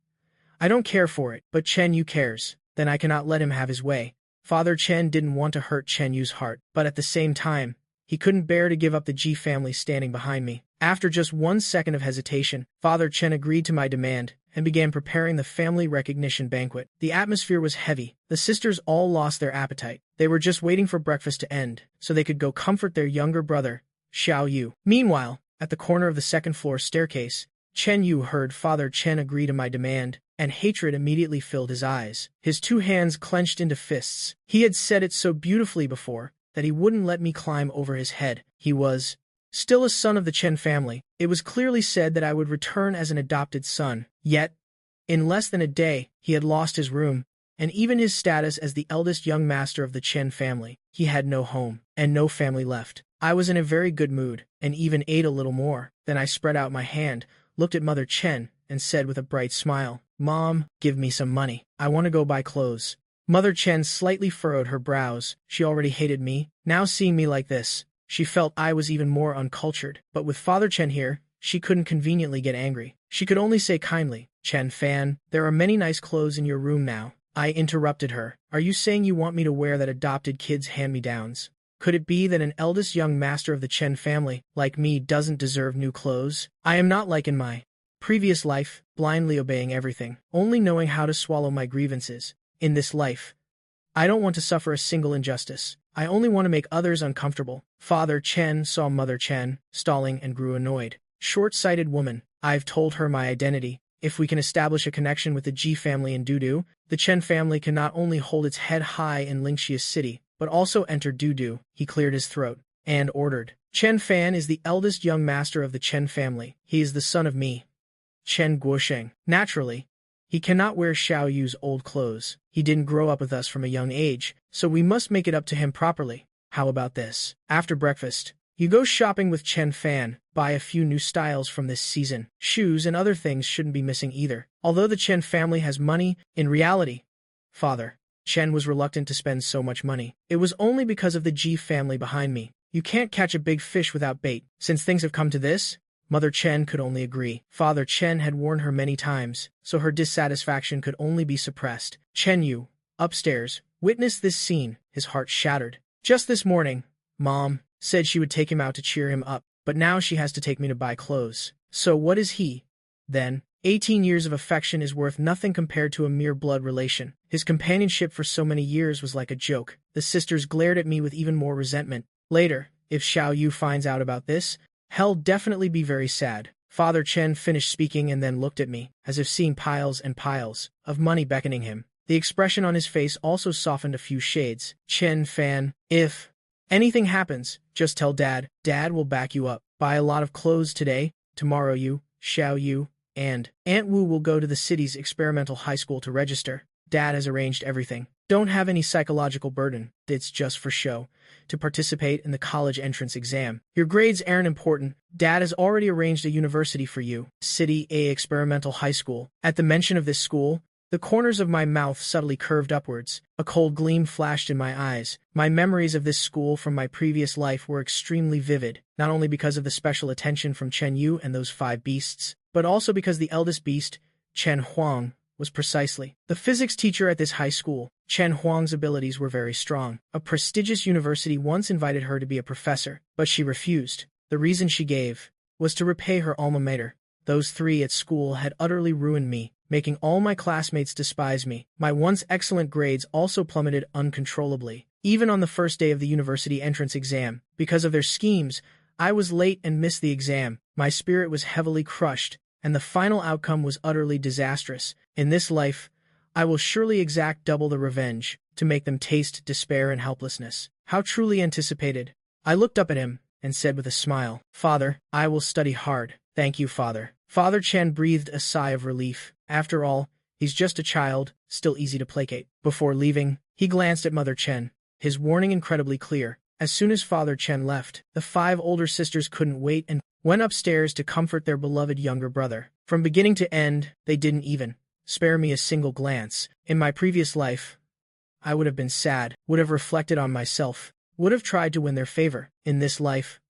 I don't care for it, but Chen Yu cares. Then I cannot let him have his way. Father Chen didn't want to hurt Chen Yu's heart, but at the same time, he couldn't bear to give up the Ji family standing behind me. After just 1 second of hesitation, Father Chen agreed to my demand and began preparing the family recognition banquet. The atmosphere was heavy. The sisters all lost their appetite. They were just waiting for breakfast to end, so they could go comfort their younger brother, Xiao Yu. Meanwhile, at the corner of the second-floor staircase, Chen Yu heard Father Chen agree to my demand, and hatred immediately filled his eyes. His 2 hands clenched into fists. He had said it so beautifully before, that he wouldn't let me climb over his head. He was still a son of the Chen family. It was clearly said that I would return as an adopted son. Yet, in less than a day, he had lost his room, and even his status as the eldest young master of the Chen family. He had no home, and no family left. I was in a very good mood, and even ate a little more. Then I spread out my hand, looked at Mother Chen, and said with a bright smile, Mom, give me some money. I want to go buy clothes. Mother Chen slightly furrowed her brows. She already hated me. Now seeing me like this, she felt I was even more uncultured. But with Father Chen here, she couldn't conveniently get angry. She could only say kindly, Chen Fan, there are many nice clothes in your room now. I interrupted her. Are you saying you want me to wear that adopted kid's hand-me-downs? Could it be that an eldest young master of the Chen family, like me, doesn't deserve new clothes? I am not like in my previous life, blindly obeying everything, only knowing how to swallow my grievances. In this life, I don't want to suffer a single injustice. I only want to make others uncomfortable. Father Chen saw Mother Chen, stalling, and grew annoyed. Short-sighted woman, I've told her my identity. If we can establish a connection with the Ji family in Dudu, the Chen family can not only hold its head high in Lingxia City, but also enter Dudu. He cleared his throat and ordered. Chen Fan is the eldest young master of the Chen family. He is the son of me, Chen Guosheng. Naturally, he cannot wear Xiao Yu's old clothes. He didn't grow up with us from a young age, so we must make it up to him properly. How about this? After breakfast, you go shopping with Chen Fan, buy a few new styles from this season. Shoes and other things shouldn't be missing either. Although the Chen family has money, in reality, Father Chen was reluctant to spend so much money. It was only because of the Ji family behind me. You can't catch a big fish without bait. Since things have come to this, Mother Chen could only agree. Father Chen had warned her many times, so her dissatisfaction could only be suppressed. Chen Yu, upstairs, witnessed this scene, his heart shattered. Just this morning, Mom said she would take him out to cheer him up, but now she has to take me to buy clothes. So what is he, then? 18 years of affection is worth nothing compared to a mere blood relation. His companionship for so many years was like a joke. The sisters glared at me with even more resentment. Later, if Xiao Yu finds out about this, he'll definitely be very sad. Father Chen finished speaking and then looked at me, as if seeing piles and piles of money beckoning him. The expression on his face also softened a few shades. Chen Fan, if anything happens, just tell Dad. Dad will back you up. Buy a lot of clothes today. Tomorrow you, Xiao Yu, and Aunt Wu will go to the city's experimental high school to register. Dad has arranged everything. Don't have any psychological burden. It's just for show, to participate in the college entrance exam. Your grades aren't important. Dad has already arranged a university for you. City A Experimental High School. At the mention of this school, the corners of my mouth subtly curved upwards. A cold gleam flashed in my eyes. My memories of this school from my previous life were extremely vivid, not only because of the special attention from Chen Yu and those 5 beasts, but also because the eldest beast, Chen Huang, was precisely the physics teacher at this high school. Chen Huang's abilities were very strong. A prestigious university once invited her to be a professor, but she refused. The reason she gave was to repay her alma mater. Those 3 at school had utterly ruined me, making all my classmates despise me. My once excellent grades also plummeted uncontrollably. Even on the first day of the university entrance exam, because of their schemes, I was late and missed the exam. My spirit was heavily crushed, and the final outcome was utterly disastrous. In this life, I will surely exact double the revenge, to make them taste despair and helplessness. How truly anticipated. I looked up at him, and said with a smile, Father, I will study hard. Thank you, Father. Father Chen breathed a sigh of relief. After all, he's just a child, still easy to placate. Before leaving, he glanced at Mother Chen, his warning incredibly clear. As soon as Father Chen left, the 5 older sisters couldn't wait and went upstairs to comfort their beloved younger brother. From beginning to end, they didn't even spare me a single glance. In my previous life, I would have been sad, would have reflected on myself, would have tried to win their favor. In this life,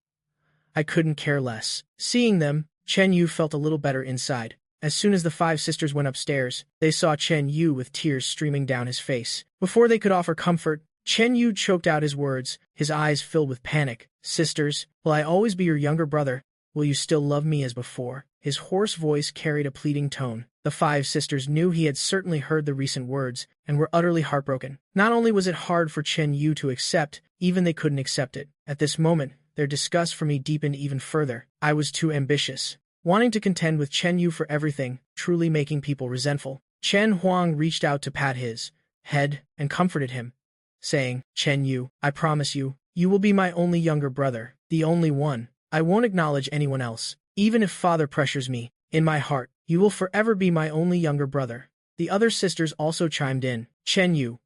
I couldn't care less. Seeing them, Chen Yu felt a little better inside. As soon as the 5 sisters went upstairs, they saw Chen Yu with tears streaming down his face. Before they could offer comfort, Chen Yu choked out his words, his eyes filled with panic. Sisters, will I always be your younger brother? Will you still love me as before? His hoarse voice carried a pleading tone. The 5 sisters knew he had certainly heard the recent words, and were utterly heartbroken. Not only was it hard for Chen Yu to accept, even they couldn't accept it. At this moment, their disgust for me deepened even further. I was too ambitious, wanting to contend with Chen Yu for everything, truly making people resentful. Chen Huang reached out to pat his head and comforted him, saying, Chen Yu, I promise you, you will be my only younger brother, the only one. I won't acknowledge anyone else, even if Father pressures me. In my heart, you will forever be my only younger brother. The other sisters also chimed in. Chen Yu,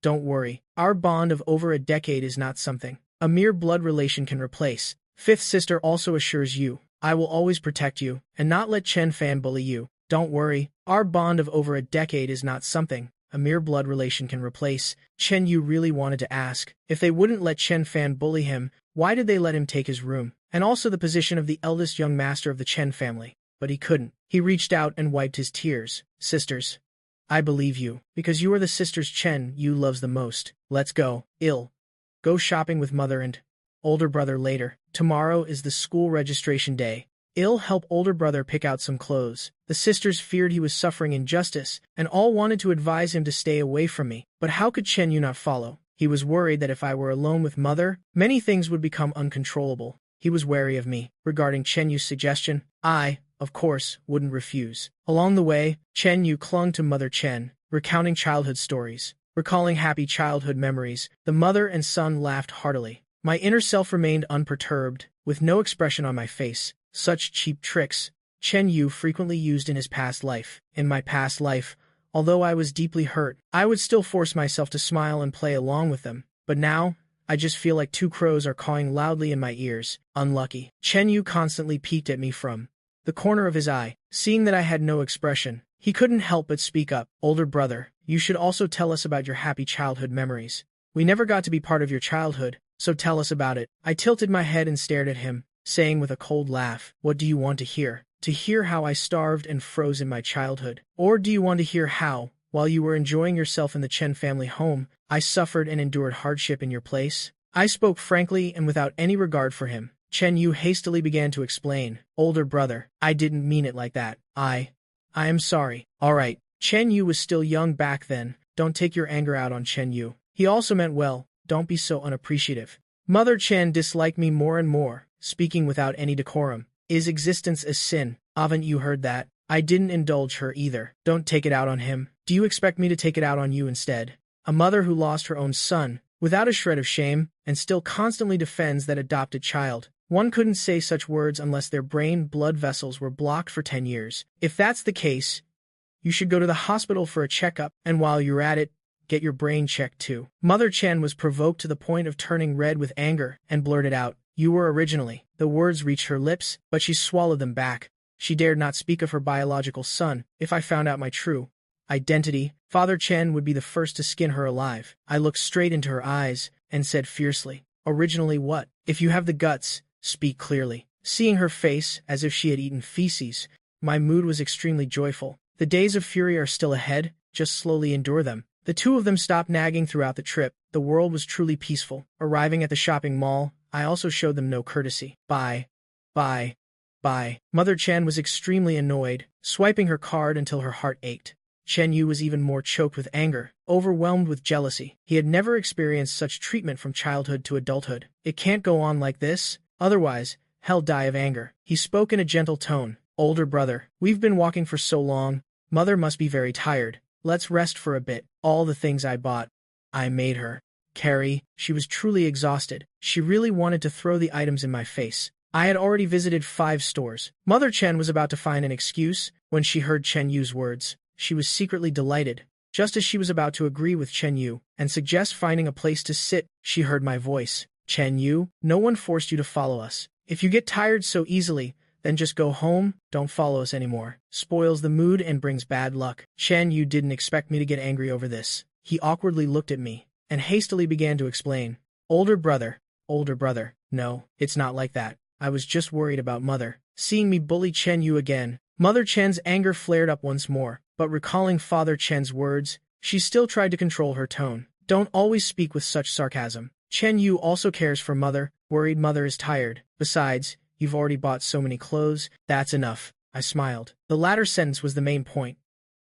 don't worry, our bond of over a decade is not something a mere blood relation can replace. 5th sister also assures you, I will always protect you, and not let Chen Fan bully you. Don't worry, our bond of over a decade is not something a mere blood relation can replace. Chen Yu really wanted to ask, if they wouldn't let Chen Fan bully him, why did they let him take his room, and also the position of the eldest young master of the Chen family? But he couldn't. He reached out and wiped his tears. Sisters, I believe you, because you are the sisters Chen Yu loves the most. Let's go. Go shopping with mother and older brother later. Tomorrow is the school registration day. Help older brother pick out some clothes. The sisters feared he was suffering injustice, and all wanted to advise him to stay away from me. But how could Chen Yu not follow? He was worried that if I were alone with mother, many things would become uncontrollable. He was wary of me. Regarding Chen Yu's suggestion, I, of course, wouldn't refuse. Along the way, Chen Yu clung to Mother Chen, recounting childhood stories. Recalling happy childhood memories, the mother and son laughed heartily. My inner self remained unperturbed, with no expression on my face. Such cheap tricks Chen Yu frequently used in his past life. In my past life, although I was deeply hurt, I would still force myself to smile and play along with them. But now, I just feel like two crows are cawing loudly in my ears. Unlucky. Chen Yu constantly peeked at me from the corner of his eye. Seeing that I had no expression, he couldn't help but speak up. Older brother, you should also tell us about your happy childhood memories. We never got to be part of your childhood, so tell us about it. I tilted my head and stared at him, saying with a cold laugh, what do you want to hear? To hear how I starved and froze in my childhood? Or do you want to hear how, while you were enjoying yourself in the Chen family home, I suffered and endured hardship in your place? I spoke frankly and without any regard for him. Chen Yu hastily began to explain. Older brother, I didn't mean it like that. I am sorry. All right. Chen Yu was still young back then. Don't take your anger out on Chen Yu. He also meant well. Don't be so unappreciative. Mother Chen disliked me more and more, speaking without any decorum. Is existence a sin? Haven't you heard that? I didn't indulge her either. Don't take it out on him. Do you expect me to take it out on you instead? A mother who lost her own son, without a shred of shame, and still constantly defends that adopted child. One couldn't say such words unless their brain blood vessels were blocked for 10 years. If that's the case, you should go to the hospital for a checkup, and while you're at it, get your brain checked too. Mother Chen was provoked to the point of turning red with anger, and blurted out, you were originally. The words reached her lips, but she swallowed them back. She dared not speak of her biological son. If I found out my true identity, Father Chen would be the first to skin her alive. I looked straight into her eyes, and said fiercely, originally what? If you have the guts, speak clearly. Seeing her face, as if she had eaten feces, my mood was extremely joyful. The days of fury are still ahead, just slowly endure them. The two of them stopped nagging throughout the trip. The world was truly peaceful. Arriving at the shopping mall, I also showed them no courtesy. Bye. Mother Chen was extremely annoyed, swiping her card until her heart ached. Chen Yu was even more choked with anger, overwhelmed with jealousy. He had never experienced such treatment from childhood to adulthood. It can't go on like this, otherwise, he'll die of anger. He spoke in a gentle tone. Older brother, we've been walking for so long, mother must be very tired. Let's rest for a bit. All the things I bought, I made her carry. She was truly exhausted. She really wanted to throw the items in my face. I had already visited 5 stores. Mother Chen was about to find an excuse when she heard Chen Yu's words. She was secretly delighted. Just as she was about to agree with Chen Yu and suggest finding a place to sit, she heard my voice. Chen Yu, no one forced you to follow us. If you get tired so easily, then just go home, don't follow us anymore. Spoils the mood and brings bad luck. Chen Yu didn't expect me to get angry over this. He awkwardly looked at me and hastily began to explain. Older brother, no, it's not like that. I was just worried about mother. Seeing me bully Chen Yu again, Mother Chen's anger flared up once more, but recalling Father Chen's words, she still tried to control her tone. Don't always speak with such sarcasm. Chen Yu also cares for mother, worried mother is tired. Besides, you've already bought so many clothes, that's enough. I smiled. The latter sentence was the main point,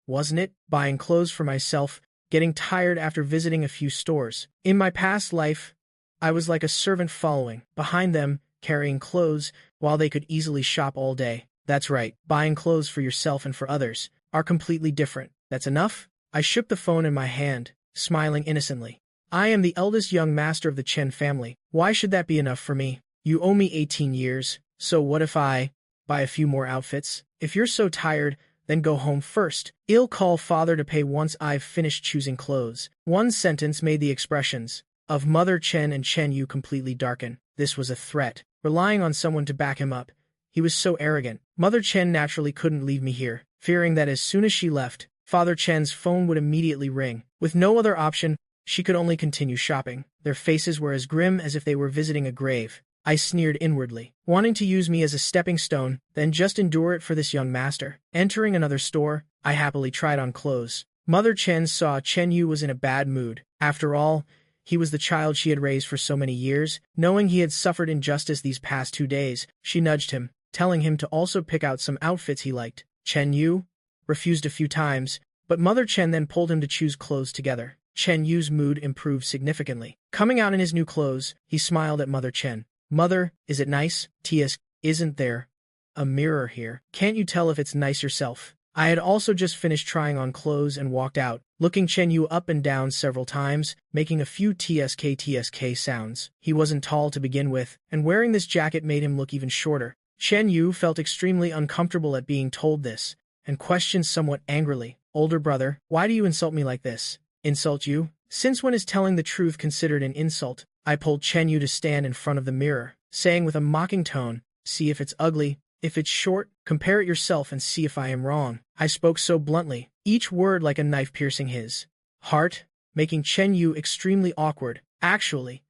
wasn't it? Buying clothes for myself, getting tired after visiting a few stores. In my past life, I was like a servant following behind them, carrying clothes, while they could easily shop all day. That's right, buying clothes for yourself and for others are completely different. That's enough? I shook the phone in my hand, smiling innocently. I am the eldest young master of the Chen family. Why should that be enough for me? You owe me 18 years, so what if I buy a few more outfits? If you're so tired, then go home first. I'll call father to pay once I've finished choosing clothes. One sentence made the expressions of Mother Chen and Chen Yu completely darken. This was a threat. Relying on someone to back him up. He was so arrogant. Mother Chen naturally couldn't leave me here. fearing that as soon as she left, Father Chen's phone would immediately ring. With no other option, she could only continue shopping. Their faces were as grim as if they were visiting a grave. I sneered inwardly, wanting to use me as a stepping stone, then just endure it for this young master. Entering another store, I happily tried on clothes. Mother Chen saw Chen Yu was in a bad mood. After all, he was the child she had raised for so many years. Knowing he had suffered injustice these past 2 days, she nudged him, telling him to also pick out some outfits he liked. Chen Yu refused a few times, but Mother Chen then pulled him to choose clothes together. Chen Yu's mood improved significantly. Coming out in his new clothes, he smiled at Mother Chen. "Mother, is it nice? T.S. Isn't there a mirror here? Can't you tell if it's nice yourself?" I had also just finished trying on clothes and walked out, looking Chen Yu up and down several times, making a few tsk sounds. He wasn't tall to begin with, and wearing this jacket made him look even shorter. Chen Yu felt extremely uncomfortable at being told this, and questioned somewhat angrily, "Older brother, why do you insult me like this?" "Insult you? Since when is telling the truth considered an insult?" I pulled Chen Yu to stand in front of the mirror, saying with a mocking tone, "See if it's ugly. If it's short, compare it yourself and see if I am wrong." I spoke so bluntly, each word like a knife piercing his heart, making Chen Yu extremely awkward. Actually,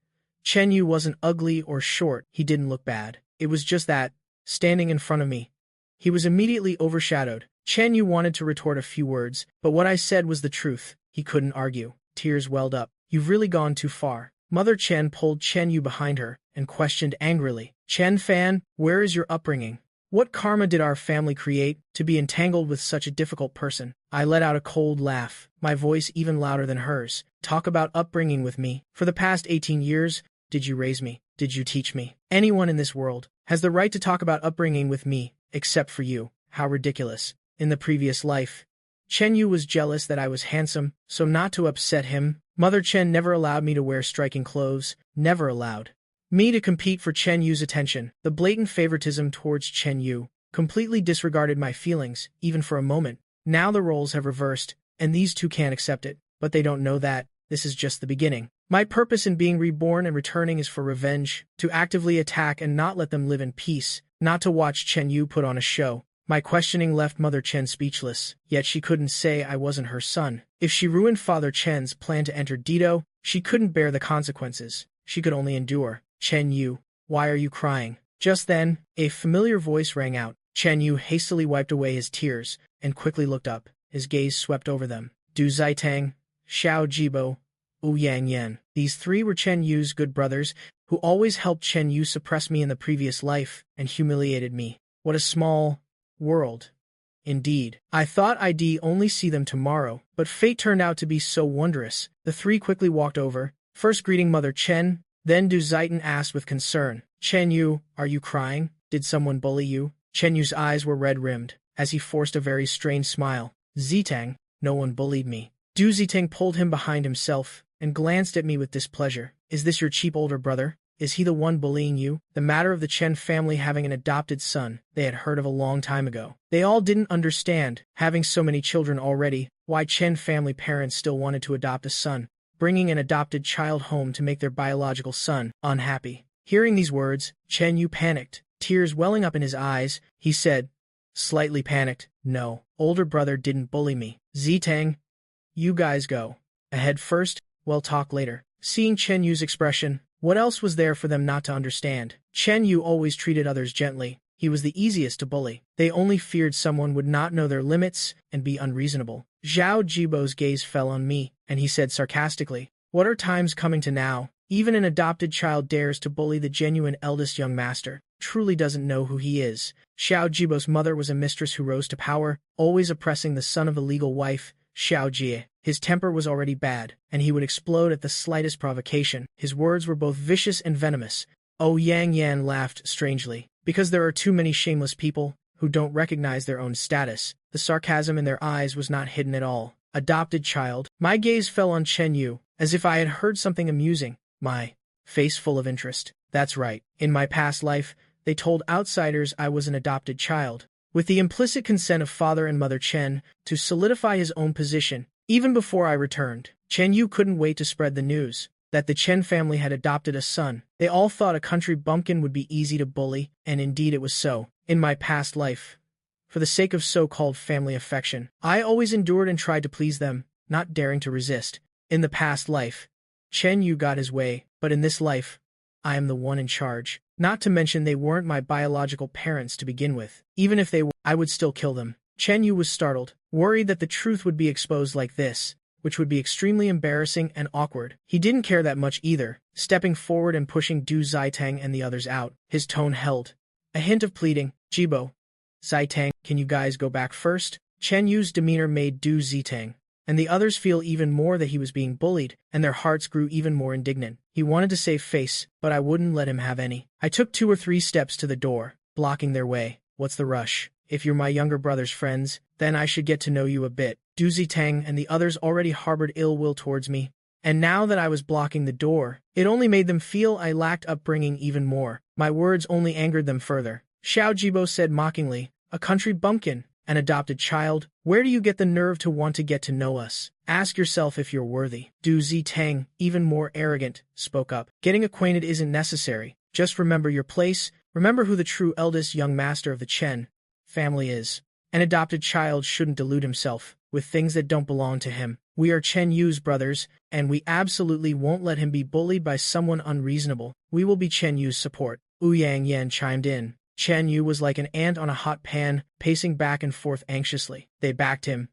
Chen Yu wasn't ugly or short, he didn't look bad. It was just that, standing in front of me, he was immediately overshadowed. Chen Yu wanted to retort a few words, but what I said was the truth. He couldn't argue. Tears welled up. "You've really gone too far." Mother Chen pulled Chen Yu behind her and questioned angrily, "Chen Fan, where is your upbringing? What karma did our family create to be entangled with such a difficult person?" I let out a cold laugh, my voice even louder than hers. "Talk about upbringing with me. For the past 18 years, did you raise me? Did you teach me? Anyone in this world has the right to talk about upbringing with me, except for you. How ridiculous." In the previous life, Chen Yu was jealous that I was handsome, so not to upset him, Mother Chen never allowed me to wear striking clothes, never allowed me to compete for Chen Yu's attention. The blatant favoritism towards Chen Yu completely disregarded my feelings, even for a moment. Now the roles have reversed, and these two can't accept it, but they don't know that this is just the beginning. My purpose in being reborn and returning is for revenge, to actively attack and not let them live in peace, not to watch Chen Yu put on a show. My questioning left Mother Chen speechless, yet she couldn't say I wasn't her son. If she ruined Father Chen's plan to enter Dido, she couldn't bear the consequences. She could only endure. "Chen Yu, why are you crying?" Just then, a familiar voice rang out. Chen Yu hastily wiped away his tears and quickly looked up. His gaze swept over them. Du Zitang, Xiao Jibo, Wu Yang Yan. These three were Chen Yu's good brothers, who always helped Chen Yu suppress me in the previous life and humiliated me. What a small world. Indeed. I thought I'd only see them tomorrow, but fate turned out to be so wondrous. The three quickly walked over, first greeting Mother Chen, then Du Zaitan asked with concern, "Chen Yu, are you crying? Did someone bully you?" Chen Yu's eyes were red-rimmed, as he forced a very strange smile. "Zitang, no one bullied me." Du Zitang pulled him behind himself, and glanced at me with displeasure. "Is this your cheap older brother? Is he the one bullying you?" The matter of the Chen family having an adopted son they had heard of a long time ago. They all didn't understand, having so many children already, why Chen family parents still wanted to adopt a son, bringing an adopted child home to make their biological son unhappy. Hearing these words, Chen Yu panicked, tears welling up in his eyes. He said, slightly panicked, "No, older brother didn't bully me. Zitang, you guys go ahead first, we'll talk later." Seeing Chen Yu's expression, what else was there for them not to understand? Chen Yu always treated others gently. He was the easiest to bully. They only feared someone would not know their limits and be unreasonable. Zhao Jibo's gaze fell on me, and he said sarcastically, "What are times coming to now? Even an adopted child dares to bully the genuine eldest young master. Truly doesn't know who he is." Xiao Jibo's mother was a mistress who rose to power, always oppressing the son of a legal wife, Xiao Jie. His temper was already bad, and he would explode at the slightest provocation. His words were both vicious and venomous. Oh, Yang Yan laughed strangely. Because there are too many shameless people who don't recognize their own status. The sarcasm in their eyes was not hidden at all. Adopted child. My gaze fell on Chen Yu, as if I had heard something amusing. My face full of interest. That's right. In my past life, they told outsiders I was an adopted child, with the implicit consent of Father and Mother Chen, to solidify his own position. Even before I returned, Chen Yu couldn't wait to spread the news that the Chen family had adopted a son. They all thought a country bumpkin would be easy to bully, and indeed it was so. In my past life, for the sake of so-called family affection. I always endured and tried to please them, not daring to resist. In the past life, Chen Yu got his way, but in this life, I am the one in charge. Not to mention they weren't my biological parents to begin with. Even if they were, I would still kill them. Chen Yu was startled, worried that the truth would be exposed like this, which would be extremely embarrassing and awkward. He didn't care that much either, stepping forward and pushing Du Zitang and the others out. His tone held a hint of pleading. Jibo, Zitang, can you guys go back first? Chen Yu's demeanor made Du Zitang and the others feel even more that he was being bullied, and their hearts grew even more indignant. He wanted to save face, but I wouldn't let him have any. I took 2 or 3 steps to the door, blocking their way. What's the rush? If you're my younger brother's friends, then I should get to know you a bit. Du Zitang and the others already harbored ill will towards me, and now that I was blocking the door, it only made them feel I lacked upbringing even more. My words only angered them further. Xiao Jibo said mockingly, a country bumpkin, an adopted child, where do you get the nerve to want to get to know us? Ask yourself if you're worthy. Du Zitang, even more arrogant, spoke up. Getting acquainted isn't necessary. Just remember your place, remember who the true eldest young master of the Chen family is. An adopted child shouldn't delude himself with things that don't belong to him. We are Chen Yu's brothers, and we absolutely won't let him be bullied by someone unreasonable. We will be Chen Yu's support. Wu Yang Yan chimed in. Chen Yu was like an ant on a hot pan, pacing back and forth anxiously. They backed him,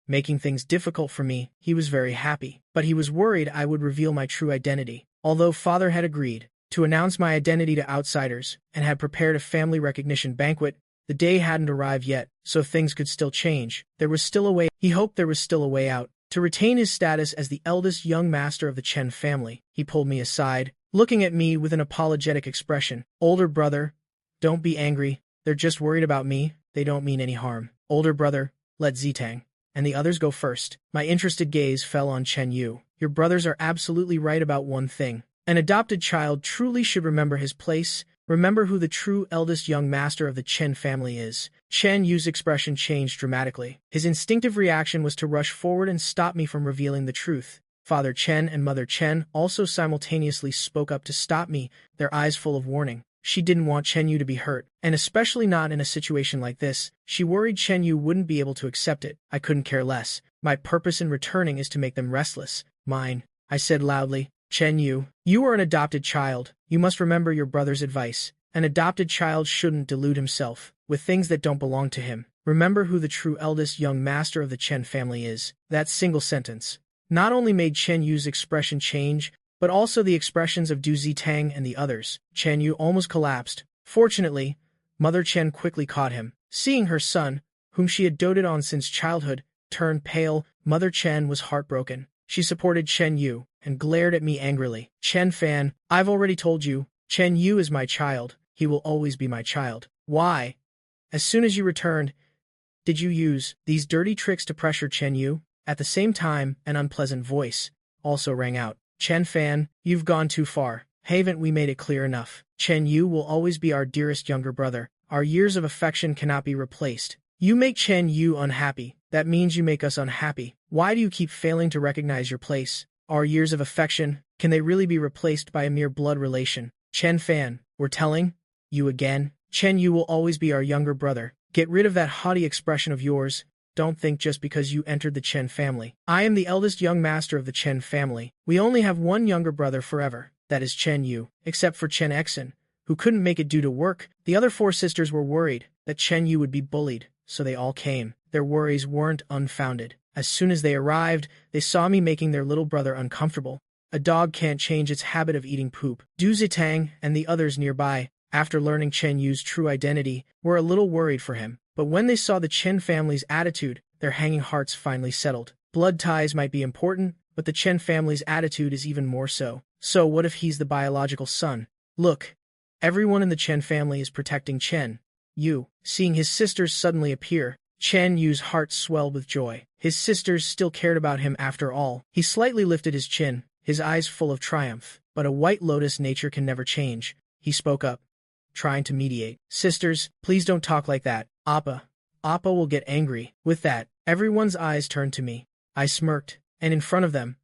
making things difficult for me. He was very happy, but he was worried I would reveal my true identity. Although father had agreed to announce my identity to outsiders and had prepared a family recognition banquet, the day hadn't arrived yet, so things could still change. There was still a way. He hoped there was still a way out. To retain his status as the eldest young master of the Chen family, he pulled me aside, looking at me with an apologetic expression. Older brother, don't be angry. They're just worried about me. They don't mean any harm. Older brother, let Zitang and the others go first. My interested gaze fell on Chen Yu. Your brothers are absolutely right about one thing. An adopted child truly should remember his place, remember who the true eldest young master of the Chen family is. Chen Yu's expression changed dramatically. His instinctive reaction was to rush forward and stop me from revealing the truth. Father Chen and Mother Chen also simultaneously spoke up to stop me, their eyes full of warning. She didn't want Chen Yu to be hurt, and especially not in a situation like this. She worried Chen Yu wouldn't be able to accept it. I couldn't care less. My purpose in returning is to make them restless. Mine, I said loudly. Chen Yu, you are an adopted child. You must remember your brother's advice. An adopted child shouldn't delude himself with things that don't belong to him. Remember who the true eldest young master of the Chen family is. That single sentence not only made Chen Yu's expression change, but also the expressions of Du Zitang and the others. Chen Yu almost collapsed. Fortunately, Mother Chen quickly caught him. Seeing her son, whom she had doted on since childhood, turn pale, Mother Chen was heartbroken. She supported Chen Yu and glared at me angrily. Chen Fan, I've already told you, Chen Yu is my child. He will always be my child. Why? As soon as you returned, did you use these dirty tricks to pressure Chen Yu? At the same time, an unpleasant voice also rang out. Chen Fan, you've gone too far. Haven't we made it clear enough? Chen Yu will always be our dearest younger brother. Our years of affection cannot be replaced. You make Chen Yu unhappy. That means you make us unhappy. Why do you keep failing to recognize your place? Our years of affection, can they really be replaced by a mere blood relation? Chen Fan, we're telling you again. Chen Yu will always be our younger brother. Get rid of that haughty expression of yours. Don't think just because you entered the Chen family. I am the eldest young master of the Chen family. We only have one younger brother forever. That is Chen Yu. Except for Chen Exen, who couldn't make it due to work. The other 4 sisters were worried that Chen Yu would be bullied, so they all came. Their worries weren't unfounded. As soon as they arrived, they saw me making their little brother uncomfortable. A dog can't change its habit of eating poop. Du Zitang and the others nearby, after learning Chen Yu's true identity, were a little worried for him. But when they saw the Chen family's attitude, their hanging hearts finally settled. Blood ties might be important, but the Chen family's attitude is even more so. So what if he's the biological son? Look, everyone in the Chen family is protecting Chen Yu. Seeing his sisters suddenly appear, Chen Yu's heart swelled with joy. His sisters still cared about him after all. He slightly lifted his chin, his eyes full of triumph. But a white lotus nature can never change. He spoke up, trying to mediate. Sisters, please don't talk like that. Appa will get angry. With that, everyone's eyes turned to me. I smirked, and in front of them,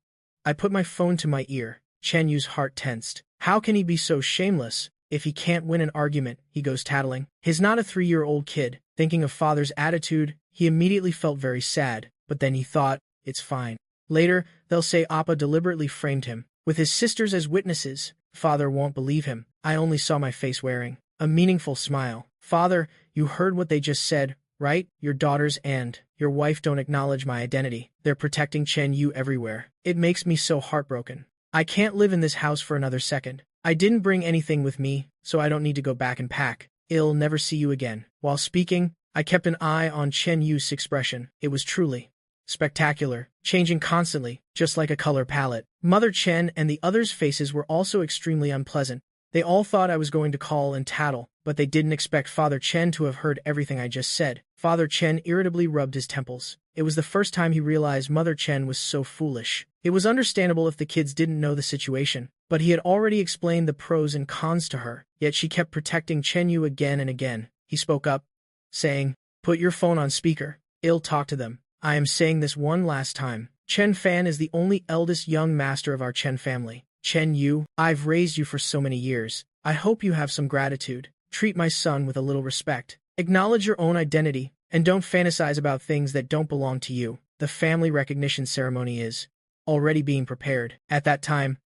I put my phone to my ear. Chen Yu's heart tensed. How can he be so shameless? If he can't win an argument, he goes tattling. He's not a 3-year-old kid. Thinking of father's attitude, he immediately felt very sad, but then he thought, it's fine. Later, they'll say Appa deliberately framed him. With his sisters as witnesses, father won't believe him. I only saw my face wearing a meaningful smile. Father, you heard what they just said, right? Your daughters and your wife don't acknowledge my identity. They're protecting Chen Yu everywhere. It makes me so heartbroken. I can't live in this house for another second. I didn't bring anything with me, so I don't need to go back and pack. I'll never see you again. While speaking, I kept an eye on Chen Yu's expression. It was truly spectacular, changing constantly, just like a color palette. Mother Chen and the others' faces were also extremely unpleasant. They all thought I was going to call and tattle, but they didn't expect Father Chen to have heard everything I just said. Father Chen irritably rubbed his temples. It was the first time he realized Mother Chen was so foolish. It was understandable if the kids didn't know the situation, but he had already explained the pros and cons to her, yet she kept protecting Chen Yu again and again. He spoke up, saying, "Put your phone on speaker. I'll talk to them. I am saying this one last time. Chen Fan is the only eldest young master of our Chen family. Chen Yu, I've raised you for so many years. I hope you have some gratitude. Treat my son with a little respect. Acknowledge your own identity, and don't fantasize about things that don't belong to you." The family recognition ceremony is already being prepared. At that time,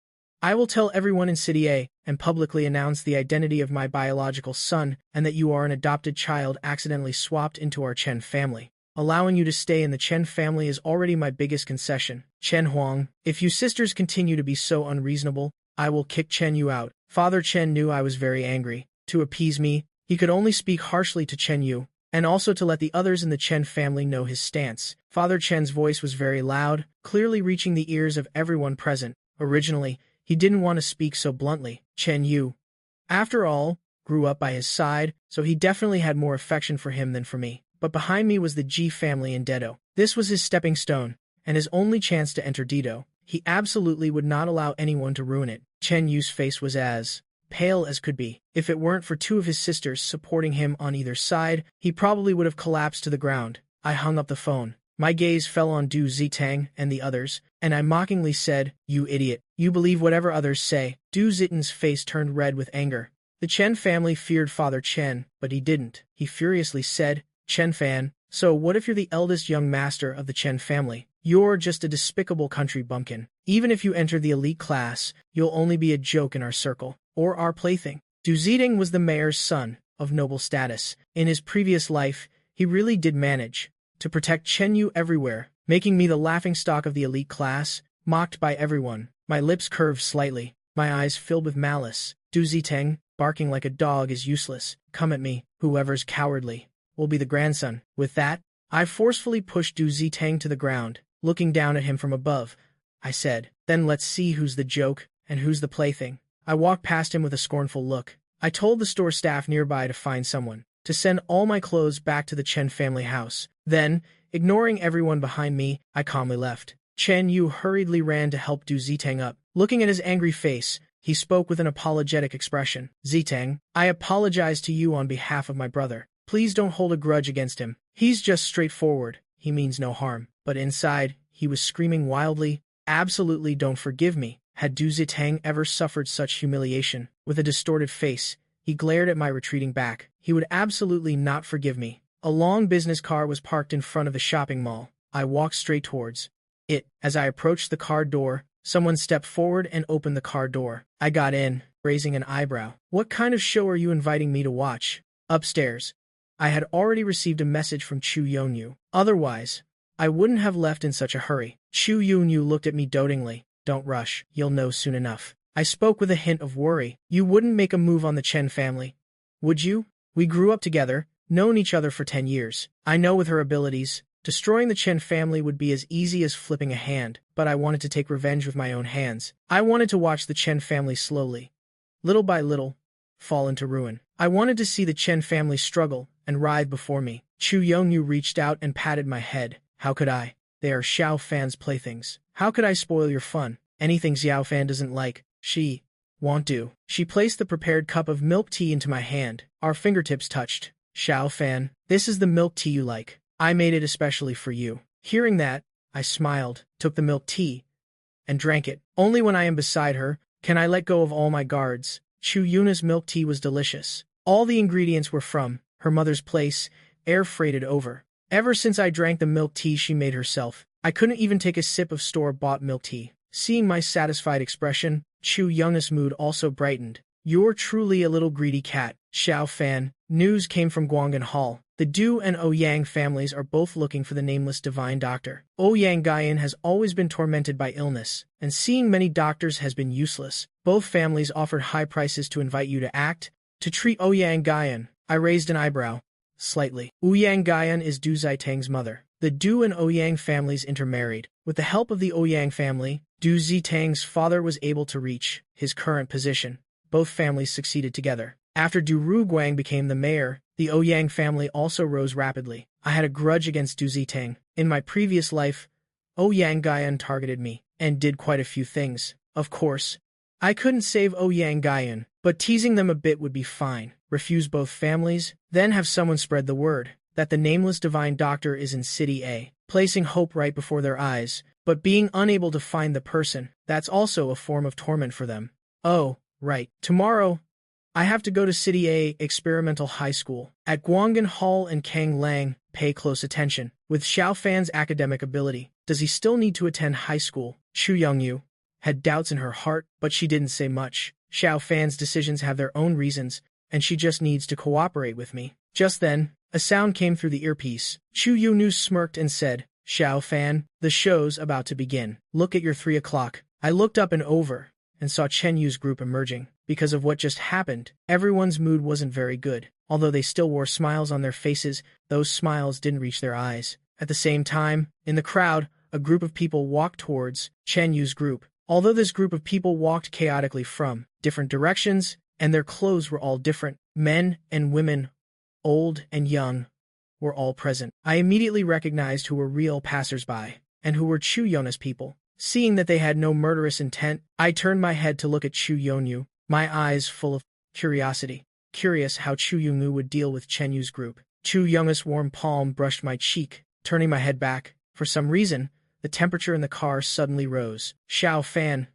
I will tell everyone in City A and publicly announce the identity of my biological son and that you are an adopted child accidentally swapped into our Chen family. Allowing you to stay in the Chen family is already my biggest concession. Chen Huang, if you sisters continue to be so unreasonable, I will kick Chen Yu out. Father Chen knew I was very angry. To appease me, he could only speak harshly to Chen Yu, and also to let the others in the Chen family know his stance. Father Chen's voice was very loud, clearly reaching the ears of everyone present. Originally, he didn't want to speak so bluntly. Chen Yu, after all, grew up by his side, so he definitely had more affection for him than for me. But behind me was the Ji family in Dedo. This was his stepping stone, and his only chance to enter Dedo. He absolutely would not allow anyone to ruin it. Chen Yu's face was as pale as could be. If it weren't for two of his sisters supporting him on either side, he probably would have collapsed to the ground. I hung up the phone. My gaze fell on Du Zitang and the others, and I mockingly said, "You idiot. You believe whatever others say." Du Zitang's face turned red with anger. The Chen family feared Father Chen, but he didn't. He furiously said, "Chen Fan, so what if you're the eldest young master of the Chen family? You're just a despicable country bumpkin. Even if you enter the elite class, you'll only be a joke in our circle, or our plaything." Du Zitang was the mayor's son, of noble status. In his previous life, he really did manage to protect Chen Yu everywhere, making me the laughingstock of the elite class, mocked by everyone. My lips curved slightly, my eyes filled with malice. Du Zitang, barking like a dog is useless. Come at me, whoever's cowardly will be the grandson. With that, I forcefully pushed Du Zitang to the ground. Looking down at him from above, I said, "Then let's see who's the joke and who's the plaything." I walked past him with a scornful look. I told the store staff nearby to find someone, to send all my clothes back to the Chen family house. Then, ignoring everyone behind me, I calmly left. Chen Yu hurriedly ran to help Du Zitang up. Looking at his angry face, he spoke with an apologetic expression. "Zitang, I apologize to you on behalf of my brother. Please don't hold a grudge against him. He's just straightforward. He means no harm." But inside, he was screaming wildly, "Absolutely don't forgive me." Had Du Zitang ever suffered such humiliation? With a distorted face, he glared at my retreating back. He would absolutely not forgive me. A long business car was parked in front of the shopping mall. I walked straight towards it. As I approached the car door, someone stepped forward and opened the car door. I got in, raising an eyebrow. "What kind of show are you inviting me to watch?" Upstairs, I had already received a message from Chu Yonyu. Otherwise, I wouldn't have left in such a hurry. Chu Yonyu looked at me dotingly. "Don't rush, you'll know soon enough." I spoke with a hint of worry. "You wouldn't make a move on the Chen family, would you? We grew up together, known each other for 10 years. I know with her abilities, destroying the Chen family would be as easy as flipping a hand, but I wanted to take revenge with my own hands. I wanted to watch the Chen family slowly, little by little, fall into ruin. I wanted to see the Chen family struggle and writhe before me." Chu Yonyu reached out and patted my head. "How could I? They are Xiao Fan's playthings. How could I spoil your fun? Anything Xiao Fan doesn't like, she won't do." She placed the prepared cup of milk tea into my hand. Our fingertips touched. "Xiao Fan, this is the milk tea you like. I made it especially for you." Hearing that, I smiled, took the milk tea, and drank it. Only when I am beside her can I let go of all my guards. Chu Yuna's milk tea was delicious. All the ingredients were from her mother's place, air freighted over. Ever since I drank the milk tea she made herself, I couldn't even take a sip of store-bought milk tea. Seeing my satisfied expression, Chu Yuna's mood also brightened. You're truly a little greedy cat, Xiao Fan. News came from Guanggan Hall. The Du and Ouyang families are both looking for the nameless divine doctor. Ouyang Gaian has always been tormented by illness, and seeing many doctors has been useless. Both families offered high prices to invite you to act, to treat Ouyang Gaian. I raised an eyebrow. Slightly. Ouyang Gaian is Du Zitang's mother. The Du and Ouyang families intermarried. With the help of the Ouyang family, Du Zitang's father was able to reach his current position. Both families succeeded together. After Du Ruguang became the mayor, the Ouyang family also rose rapidly. I had a grudge against Du Zitang. In my previous life, Ouyang Gaian targeted me, and did quite a few things. Of course, I couldn't save Ouyang Gaian, but teasing them a bit would be fine. Refuse both families, then have someone spread the word that the nameless divine doctor is in City A, placing hope right before their eyes, but being unable to find the person. That's also a form of torment for them. Oh, right. Tomorrow, I have to go to City A Experimental High School. At Guanggan Hall and Kang Lang, pay close attention. With Xiao Fan's academic ability, does he still need to attend high school? Chu Yongyu had doubts in her heart, but she didn't say much. Xiao Fan's decisions have their own reasons, and she just needs to cooperate with me. Just then, a sound came through the earpiece. Chu Yunu smirked and said, Xiao Fan, the show's about to begin. Look at your 3 o'clock. I looked up and over, and saw Chen Yu's group emerging. Because of what just happened, everyone's mood wasn't very good. Although they still wore smiles on their faces, those smiles didn't reach their eyes. At the same time, in the crowd, a group of people walked towards Chen Yu's group. Although this group of people walked chaotically from different directions, and their clothes were all different, men and women, old and young, were all present. I immediately recognized who were real passers-by, and who were Chu Yona's people. Seeing that they had no murderous intent, I turned my head to look at Chu Yonyu, my eyes full of curiosity. Curious how Chu Yongyu would deal with Chen Yu's group. Chu Young's warm palm brushed my cheek, turning my head back. For some reason, the temperature in the car suddenly rose. Xiao Fan,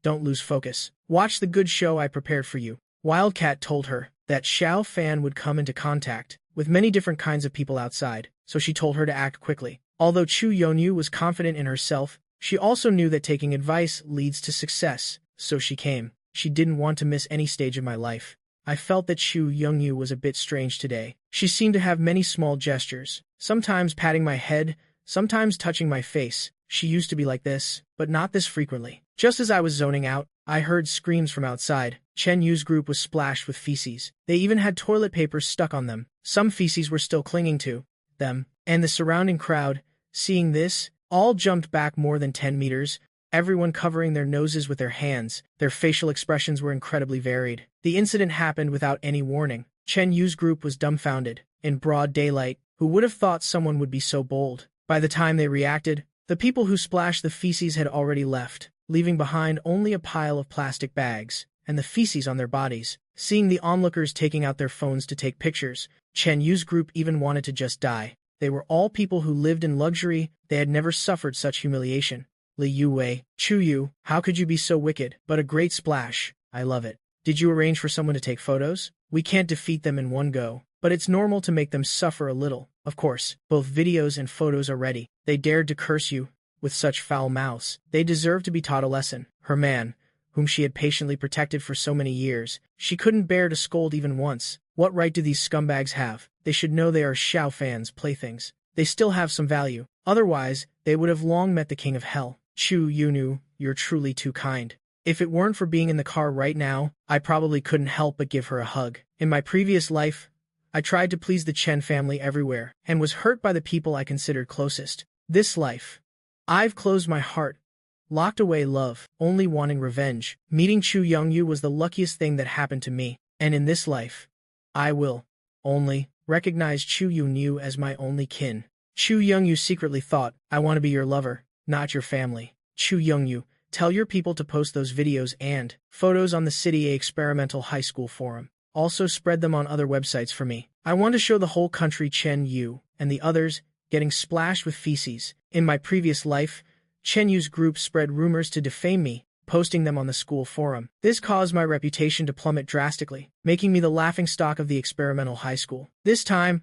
don't lose focus. Watch the good show I prepared for you. Wildcat told her that Xiao Fan would come into contact with many different kinds of people outside, so she told her to act quickly. Although Chu Yonyu was confident in herself, she also knew that taking advice leads to success, so she came. She didn't want to miss any stage of my life. I felt that Chu Yongyu was a bit strange today. She seemed to have many small gestures, sometimes patting my head, sometimes touching my face. She used to be like this, but not this frequently. Just as I was zoning out, I heard screams from outside. Chen Yu's group was splashed with feces. They even had toilet paper stuck on them. Some feces were still clinging to them, and the surrounding crowd, seeing this, all jumped back more than 10 meters, everyone covering their noses with their hands. Their facial expressions were incredibly varied. The incident happened without any warning. Chen Yu's group was dumbfounded. In broad daylight, who would have thought someone would be so bold? By the time they reacted, the people who splashed the feces had already left, leaving behind only a pile of plastic bags, and the feces on their bodies. Seeing the onlookers taking out their phones to take pictures, Chen Yu's group even wanted to just die. They were all people who lived in luxury. They had never suffered such humiliation. Li Yuwei, Chu Yu, how could you be so wicked? But a great splash. I love it. Did you arrange for someone to take photos? We can't defeat them in one go, but it's normal to make them suffer a little. Of course, both videos and photos are ready. They dared to curse you with such foul mouths. They deserve to be taught a lesson. Her man, whom she had patiently protected for so many years, she couldn't bear to scold even once. What right do these scumbags have? They should know they are Xiao Fan's playthings. They still have some value. Otherwise, they would have long met the king of hell. Chu Yunu, you're truly too kind. If it weren't for being in the car right now, I probably couldn't help but give her a hug. In my previous life, I tried to please the Chen family everywhere, and was hurt by the people I considered closest. This life, I've closed my heart, locked away love, only wanting revenge. Meeting Chu Yongyu was the luckiest thing that happened to me, and in this life, I will only recognize Chu Yunyu as my only kin. Chu Yongyu secretly thought, I want to be your lover, not your family. Chu Yongyu, tell your people to post those videos and photos on the City A Experimental High School forum. Also spread them on other websites for me. I want to show the whole country Chen Yu and the others getting splashed with feces. In my previous life, Chen Yu's group spread rumors to defame me, posting them on the school forum. This caused my reputation to plummet drastically, making me the laughingstock of the experimental high school. This time,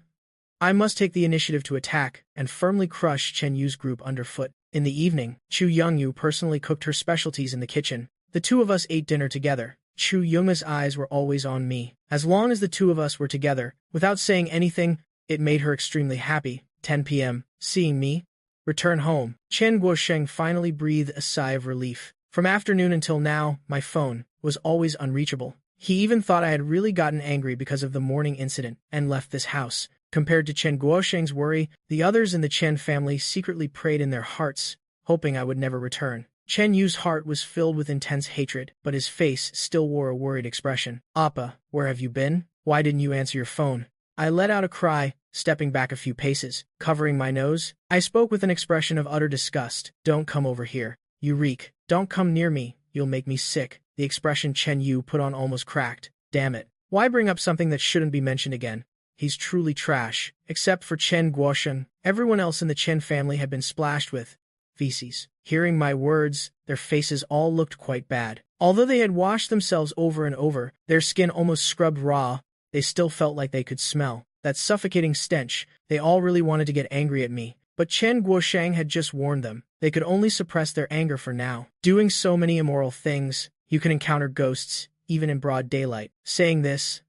I must take the initiative to attack and firmly crush Chen Yu's group underfoot. In the evening, Chu Youngyu personally cooked her specialties in the kitchen. The two of us ate dinner together. Chu Youngma's eyes were always on me. As long as the two of us were together, without saying anything, it made her extremely happy. 10 p.m. Seeing me return home, Chen Guosheng finally breathed a sigh of relief. From afternoon until now, my phone was always unreachable. He even thought I had really gotten angry because of the morning incident and left this house. Compared to Chen Guosheng's worry, the others in the Chen family secretly prayed in their hearts, hoping I would never return. Chen Yu's heart was filled with intense hatred, but his face still wore a worried expression. "Appa, where have you been? Why didn't you answer your phone?" I let out a cry, stepping back a few paces, covering my nose. I spoke with an expression of utter disgust. "Don't come over here. You reek. Don't come near me. You'll make me sick." The expression Chen Yu put on almost cracked. Damn it. Why bring up something that shouldn't be mentioned again? He's truly trash. Except for Chen Guosheng, everyone else in the Chen family had been splashed with feces. Hearing my words, their faces all looked quite bad. Although they had washed themselves over and over, their skin almost scrubbed raw, they still felt like they could smell that suffocating stench. They all really wanted to get angry at me, but Chen Guosheng had just warned them. They could only suppress their anger for now. Doing so many immoral things, you can encounter ghosts, even in broad daylight. Saying this,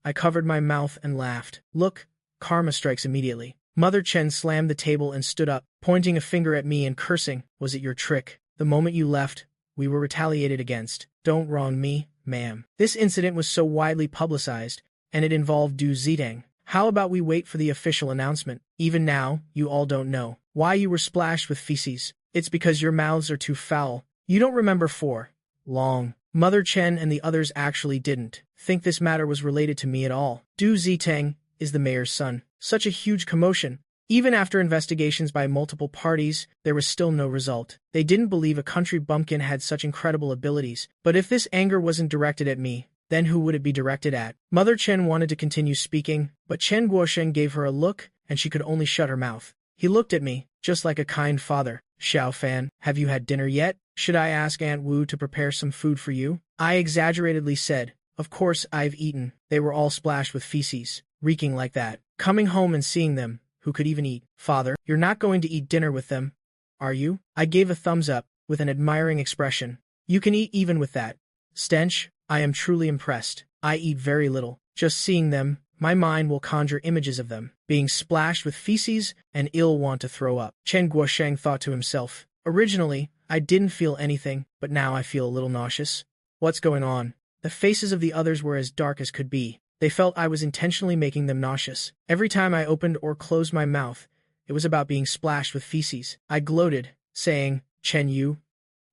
I covered my mouth and laughed. Look, karma strikes immediately. Mother Chen slammed the table and stood up, pointing a finger at me and cursing. "Was it your trick? The moment you left, we were retaliated against. Don't wrong me, ma'am." This incident was so widely publicized, and it involved Du Zitang. How about we wait for the official announcement? Even now, you all don't know why you were splashed with feces. It's because your mouths are too foul. You don't remember for long. Mother Chen and the others actually didn't think this matter was related to me at all. Du Zitang is the mayor's son. Such a huge commotion. Even after investigations by multiple parties, there was still no result. They didn't believe a country bumpkin had such incredible abilities. But if this anger wasn't directed at me, then who would it be directed at? Mother Chen wanted to continue speaking, but Chen Guosheng gave her a look, and she could only shut her mouth. He looked at me, just like a kind father. "Xiao Fan, have you had dinner yet? Should I ask Aunt Wu to prepare some food for you?" I exaggeratedly said, "Of course I've eaten." They were all splashed with feces, reeking like that. Coming home and seeing them, who could even eat? "Father, you're not going to eat dinner with them, are you?" I gave a thumbs up, with an admiring expression. "You can eat even with that stench." I am truly impressed. I eat very little. Just seeing them, my mind will conjure images of them being splashed with feces and ill want to throw up. Chen Guosheng thought to himself. Originally, I didn't feel anything, but now I feel a little nauseous. What's going on? The faces of the others were as dark as could be. They felt I was intentionally making them nauseous. Every time I opened or closed my mouth, it was about being splashed with feces. I gloated, saying, "Chen Yu,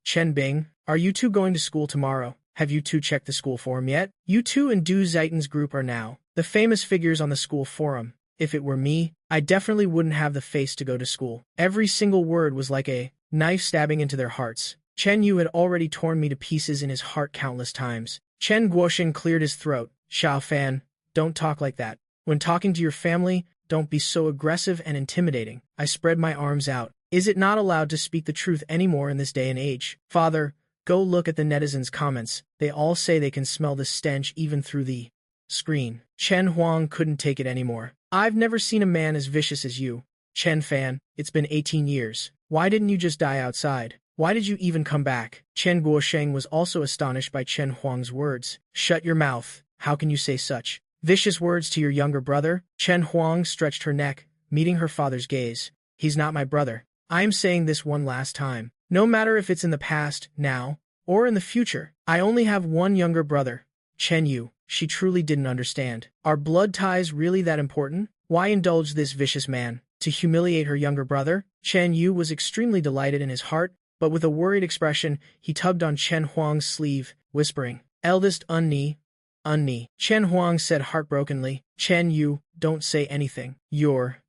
Chen Bing, are you two going to school tomorrow? Have you two checked the school forum yet? You two and Du Zaitan's group are now the famous figures on the school forum. If it were me, I definitely wouldn't have the face to go to school." Every single word was like a knife stabbing into their hearts. Chen Yu had already torn me to pieces in his heart countless times. Chen Guosheng cleared his throat. "Xiao Fan, don't talk like that. When talking to your family, don't be so aggressive and intimidating." I spread my arms out. Is it not allowed to speak the truth anymore in this day and age? "Father, go look at the netizens' comments. They all say they can smell the stench even through the screen." Chen Huang couldn't take it anymore. "I've never seen a man as vicious as you. Chen Fan, it's been 18 years. Why didn't you just die outside? Why did you even come back?" Chen Guosheng was also astonished by Chen Huang's words. "Shut your mouth. How can you say such vicious words to your younger brother?" Chen Huang stretched her neck, meeting her father's gaze. "He's not my brother. I'm saying this one last time. No matter if it's in the past, now, or in the future, I only have one younger brother, Chen Yu." She truly didn't understand. Are blood ties really that important? Why indulge this vicious man? To humiliate her younger brother? Chen Yu was extremely delighted in his heart, but with a worried expression, he tugged on Chen Huang's sleeve, whispering, "Eldest Unni, Unni." Chen Huang said heartbrokenly, "Chen Yu, don't say anything. You're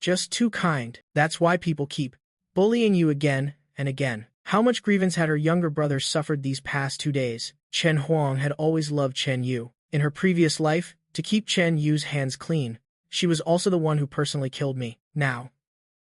just too kind. That's why people keep bullying you again and again." How much grievance had her younger brother suffered these past 2 days? Chen Huang had always loved Chen Yu. In her previous life, to keep Chen Yu's hands clean, she was also the one who personally killed me. Now,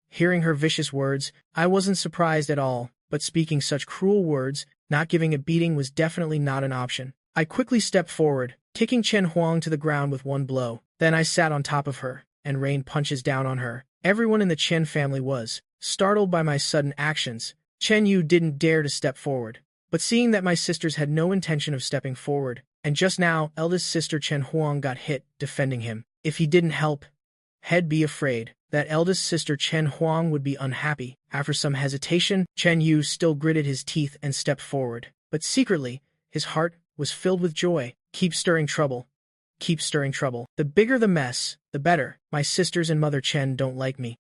hearing her vicious words, I wasn't surprised at all, but speaking such cruel words, Not giving a beating was definitely not an option. I quickly stepped forward, kicking Chen Huang to the ground with one blow. Then I sat on top of her and rained punches down on her. Everyone in the Chen family was startled by my sudden actions. Chen Yu didn't dare to step forward. But seeing that my sisters had no intention of stepping forward, and just now, eldest sister Chen Huang got hit, defending him. If he didn't help, he'd be afraid that eldest sister Chen Huang would be unhappy. After some hesitation, Chen Yu still gritted his teeth and stepped forward. But secretly, his heart was filled with joy. Keep stirring trouble. Keep stirring trouble. The bigger the mess, the better. My sisters and Mother Chen don't like me.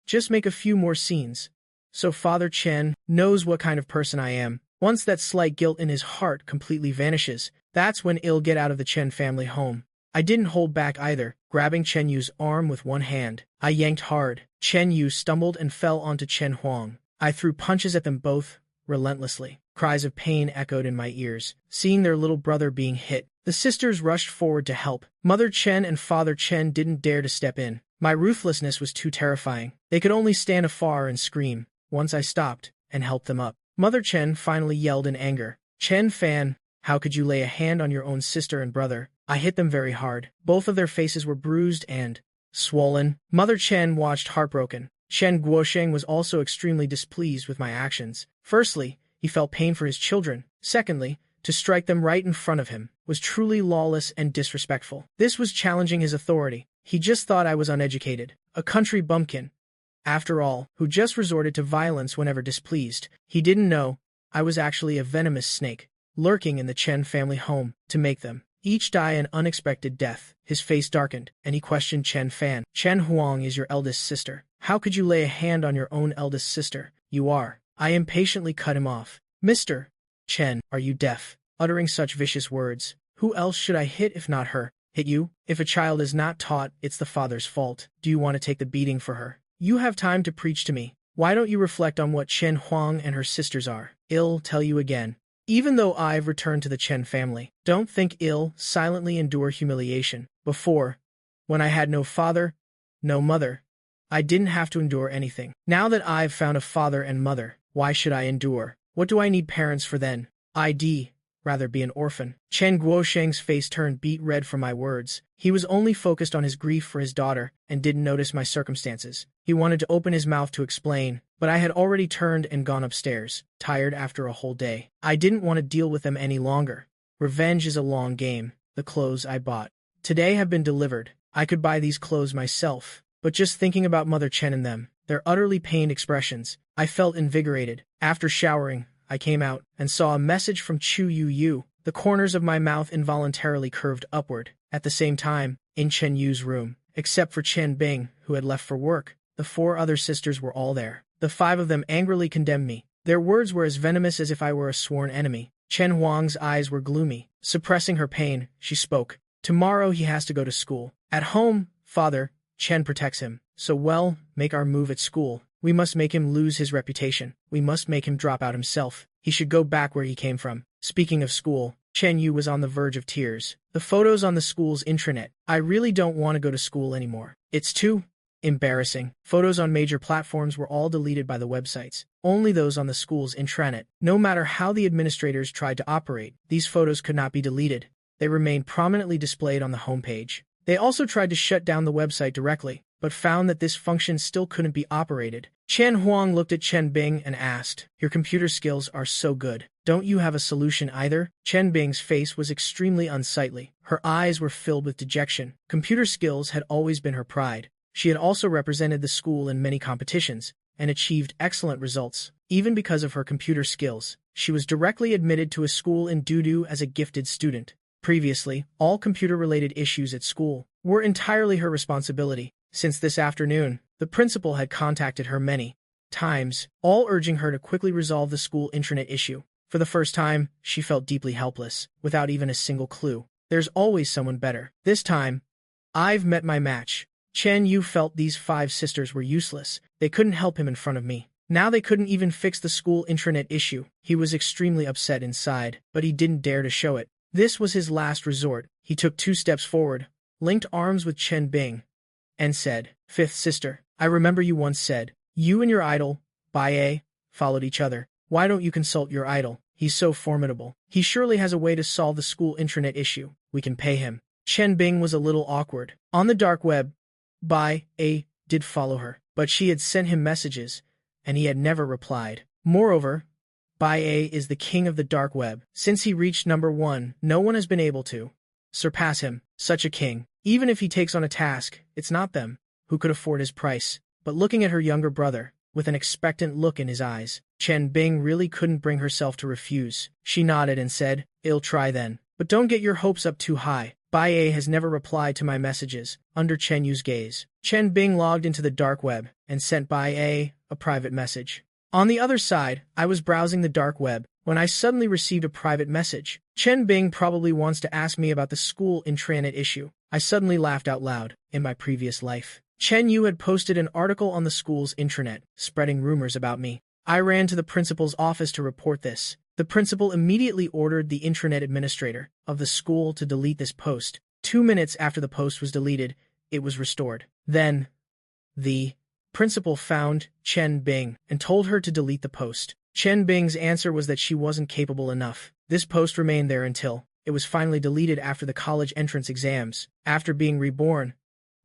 Just make a few more scenes. So Father Chen knows what kind of person I am. Once that slight guilt in his heart completely vanishes, that's when he'll get out of the Chen family home. I didn't hold back either, grabbing Chen Yu's arm with one hand. I yanked hard. Chen Yu stumbled and fell onto Chen Huang. I threw punches at them both, relentlessly. Cries of pain echoed in my ears, seeing their little brother being hit. The sisters rushed forward to help. Mother Chen and Father Chen didn't dare to step in. My ruthlessness was too terrifying. They could only stand afar and scream. Once I stopped and helped them up, Mother Chen finally yelled in anger. Chen Fan, how could you lay a hand on your own sister and brother? I hit them very hard. Both of their faces were bruised and swollen. Mother Chen watched heartbroken. Chen Guosheng was also extremely displeased with my actions. Firstly, he felt pain for his children. Secondly, to strike them right in front of him was truly lawless and disrespectful. This was challenging his authority. He just thought I was uneducated, a country bumpkin, after all, who just resorted to violence whenever displeased. He didn't know I was actually a venomous snake, lurking in the Chen family home, to make them each die an unexpected death. His face darkened, and he questioned Chen Fan. Chen Huang is your eldest sister. How could you lay a hand on your own eldest sister? You are. I impatiently cut him off. Mr. Chen, are you deaf? Uttering such vicious words. Who else should I hit if not her? Hit you? If a child is not taught, it's the father's fault. Do you want to take the beating for her? You have time to preach to me. Why don't you reflect on what Chen Huang and her sisters are? I'll tell you again. Even though I've returned to the Chen family, don't think I'll silently endure humiliation. Before, when I had no father, no mother, I didn't have to endure anything. Now that I've found a father and mother, why should I endure? What do I need parents for then? I'd rather be an orphan. Chen Guosheng's face turned beet red from my words. He was only focused on his grief for his daughter and didn't notice my circumstances. He wanted to open his mouth to explain, but I had already turned and gone upstairs, tired after a whole day. I didn't want to deal with them any longer. Revenge is a long game. The clothes I bought today have been delivered. I could buy these clothes myself, but just thinking about Mother Chen and them, their utterly pained expressions, I felt invigorated. After showering, I came out and saw a message from Chu Yu Yu. The corners of my mouth involuntarily curved upward. At the same time, in Chen Yu's room, except for Chen Bing, who had left for work, the 4 other sisters were all there. The 5 of them angrily condemned me. Their words were as venomous as if I were a sworn enemy. Chen Huang's eyes were gloomy. Suppressing her pain, she spoke. Tomorrow he has to go to school. At home, Father Chen protects him. So make our move at school. We must make him lose his reputation. We must make him drop out himself. He should go back where he came from. Speaking of school, Chen Yu was on the verge of tears. The photos on the school's intranet. I really don't want to go to school anymore. It's too embarrassing. Photos on major platforms were all deleted by the websites. Only those on the school's intranet. No matter how the administrators tried to operate, these photos could not be deleted. They remained prominently displayed on the homepage. They also tried to shut down the website directly, but found that this function still couldn't be operated. Chen Huang looked at Chen Bing and asked, "Your computer skills are so good. Don't you have a solution either?" Chen Bing's face was extremely unsightly. Her eyes were filled with dejection. Computer skills had always been her pride. She had also represented the school in many competitions and achieved excellent results. Even because of her computer skills, she was directly admitted to a school in Dudu as a gifted student. Previously, all computer-related issues at school were entirely her responsibility. Since this afternoon, the principal had contacted her many times, all urging her to quickly resolve the school intranet issue. For the first time, she felt deeply helpless, without even a single clue. There's always someone better. This time, I've met my match. Chen Yu felt these 5 sisters were useless. They couldn't help him in front of me. Now they couldn't even fix the school intranet issue. He was extremely upset inside, but he didn't dare to show it. This was his last resort. He took 2 steps forward, linked arms with Chen Bing, and said, "Fifth sister, I remember you once said, you and your idol, Bai, followed each other. Why don't you consult your idol? He's so formidable. He surely has a way to solve the school intranet issue. We can pay him. Chen Bing was a little awkward. On the dark web, Bai A did follow her, but she had sent him messages, and he had never replied. Moreover, Bai A is the king of the dark web. Since he reached number 1, no one has been able to surpass him. Such a king. Even if he takes on a task, it's not them who could afford his price. But looking at her younger brother, with an expectant look in his eyes, Chen Bing really couldn't bring herself to refuse. She nodded and said, "I'll try then. But don't get your hopes up too high. Bai A has never replied to my messages." Under Chen Yu's gaze, Chen Bing logged into the dark web and sent Bai a private message. On the other side, I was browsing the dark web when I suddenly received a private message. Chen Bing probably wants to ask me about the school intranet issue. I suddenly laughed out loud. In my previous life, Chen Yu had posted an article on the school's intranet, spreading rumors about me. I ran to the principal's office to report this. The principal immediately ordered the intranet administrator of the school to delete this post. 2 minutes after the post was deleted, it was restored. Then, the principal found Chen Bing and told her to delete the post. Chen Bing's answer was that she wasn't capable enough. This post remained there until it was finally deleted after the college entrance exams. After being reborn,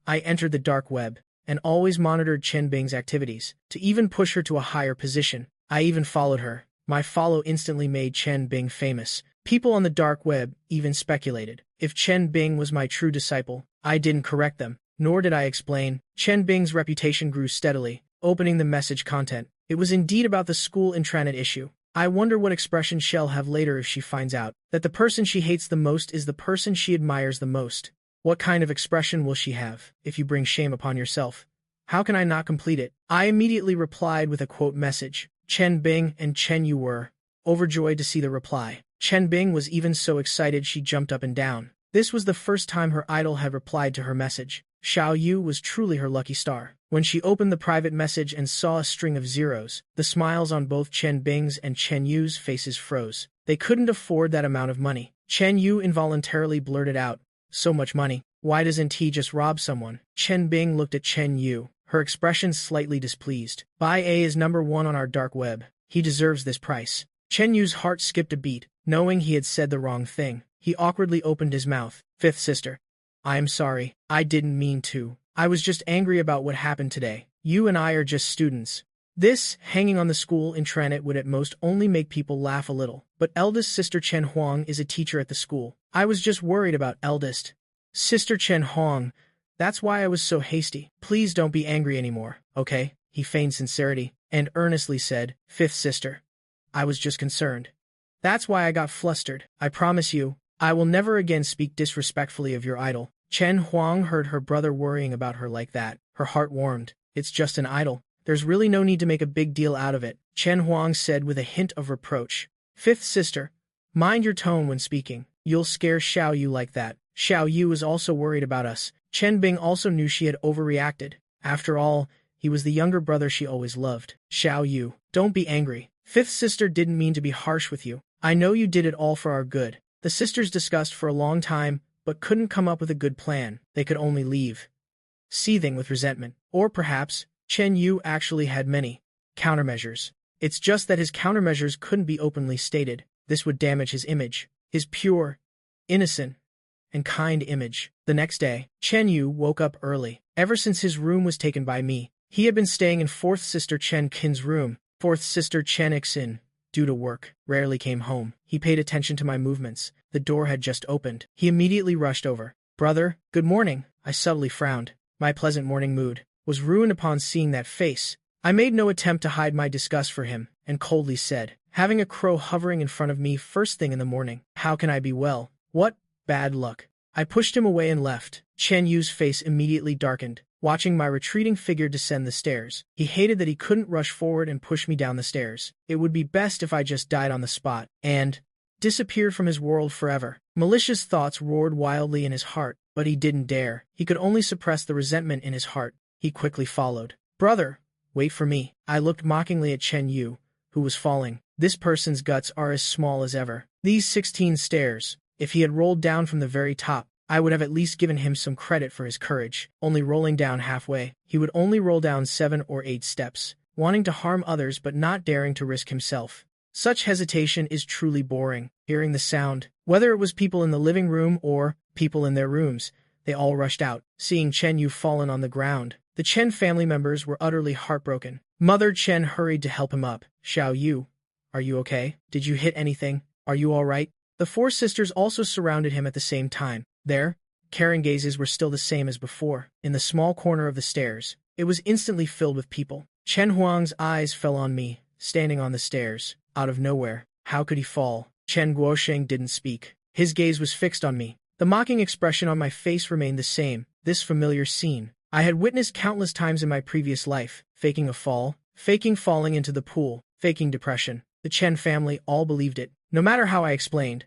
I entered the dark web and always monitored Chen Bing's activities to even push her to a higher position. I even followed her. My follow instantly made Chen Bing famous. People on the dark web even speculated if Chen Bing was my true disciple. I didn't correct them, nor did I explain. Chen Bing's reputation grew steadily. Opening the message content, it was indeed about the school intranet issue. I wonder what expression she'll have later if she finds out that the person she hates the most is the person she admires the most. What kind of expression will she have? If you bring shame upon yourself, how can I not complete it? I immediately replied with a quote message. Chen Bing and Chen Yu were overjoyed to see the reply. Chen Bing was even so excited she jumped up and down. This was the first time her idol had replied to her message. Xiao Yu was truly her lucky star. When she opened the private message and saw a string of zeros, the smiles on both Chen Bing's and Chen Yu's faces froze. They couldn't afford that amount of money. Chen Yu involuntarily blurted out, "So much money. Why doesn't he just rob someone?" Chen Bing looked at Chen Yu, her expression slightly displeased. Bai A is number 1 on our dark web. He deserves this price. Chen Yu's heart skipped a beat, knowing he had said the wrong thing. He awkwardly opened his mouth. "Fifth sister, I am sorry. I didn't mean to. I was just angry about what happened today. You and I are just students." This, hanging on the school intranet, would at most only make people laugh a little. But eldest sister Chen Huang is a teacher at the school. I was just worried about eldest sister Chen Huang. That's why I was so hasty. Please don't be angry anymore, okay? He feigned sincerity and earnestly said, "Fifth sister, I was just concerned. That's why I got flustered. I promise you, I will never again speak disrespectfully of your idol." Chen Huang heard her brother worrying about her like that. Her heart warmed. It's just an idol. There's really no need to make a big deal out of it, Chen Huang said with a hint of reproach. "Fifth sister, mind your tone when speaking. You'll scare Xiao Yu like that." Xiao Yu was also worried about us. Chen Bing also knew she had overreacted. After all, he was the younger brother she always loved. "Xiao Yu, don't be angry. Fifth sister didn't mean to be harsh with you. I know you did it all for our good." The sisters discussed for a long time, but couldn't come up with a good plan. They could only leave, seething with resentment. Or perhaps, Chen Yu actually had many countermeasures. It's just that his countermeasures couldn't be openly stated. This would damage his image, his pure, innocent, and kind image. The next day, Chen Yu woke up early. Ever since his room was taken by me, he had been staying in fourth sister Chen Qin's room. Fourth sister Chen Xin, due to work, rarely came home. He paid attention to my movements. The door had just opened. He immediately rushed over. "Brother, good morning." I subtly frowned. My pleasant morning mood was ruined upon seeing that face. I made no attempt to hide my disgust for him, and coldly said, "Having a crow hovering in front of me first thing in the morning. How can I be well? What bad luck." I pushed him away and left. Chen Yu's face immediately darkened, watching my retreating figure descend the stairs. He hated that he couldn't rush forward and push me down the stairs. It would be best if I just died on the spot, and disappeared from his world forever. Malicious thoughts roared wildly in his heart, but he didn't dare. He could only suppress the resentment in his heart. He quickly followed. "Brother, wait for me." I looked mockingly at Chen Yu, who was falling. This person's guts are as small as ever. These 16 stairs. If he had rolled down from the very top, I would have at least given him some credit for his courage. Only rolling down halfway, he would only roll down 7 or 8 steps, wanting to harm others but not daring to risk himself. Such hesitation is truly boring. Hearing the sound, whether it was people in the living room or people in their rooms, they all rushed out, seeing Chen Yu fallen on the ground. The Chen family members were utterly heartbroken. Mother Chen hurried to help him up. Xiao Yu, are you okay? Did you hit anything? Are you all right? The four sisters also surrounded him at the same time. Their caring gazes were still the same as before. In the small corner of the stairs, it was instantly filled with people. Chen Huang's eyes fell on me, standing on the stairs. Out of nowhere. How could he fall? Chen Guosheng didn't speak. His gaze was fixed on me. The mocking expression on my face remained the same. This familiar scene I had witnessed countless times in my previous life. Faking a fall, faking falling into the pool, faking depression. The Chen family all believed it. No matter how I explained,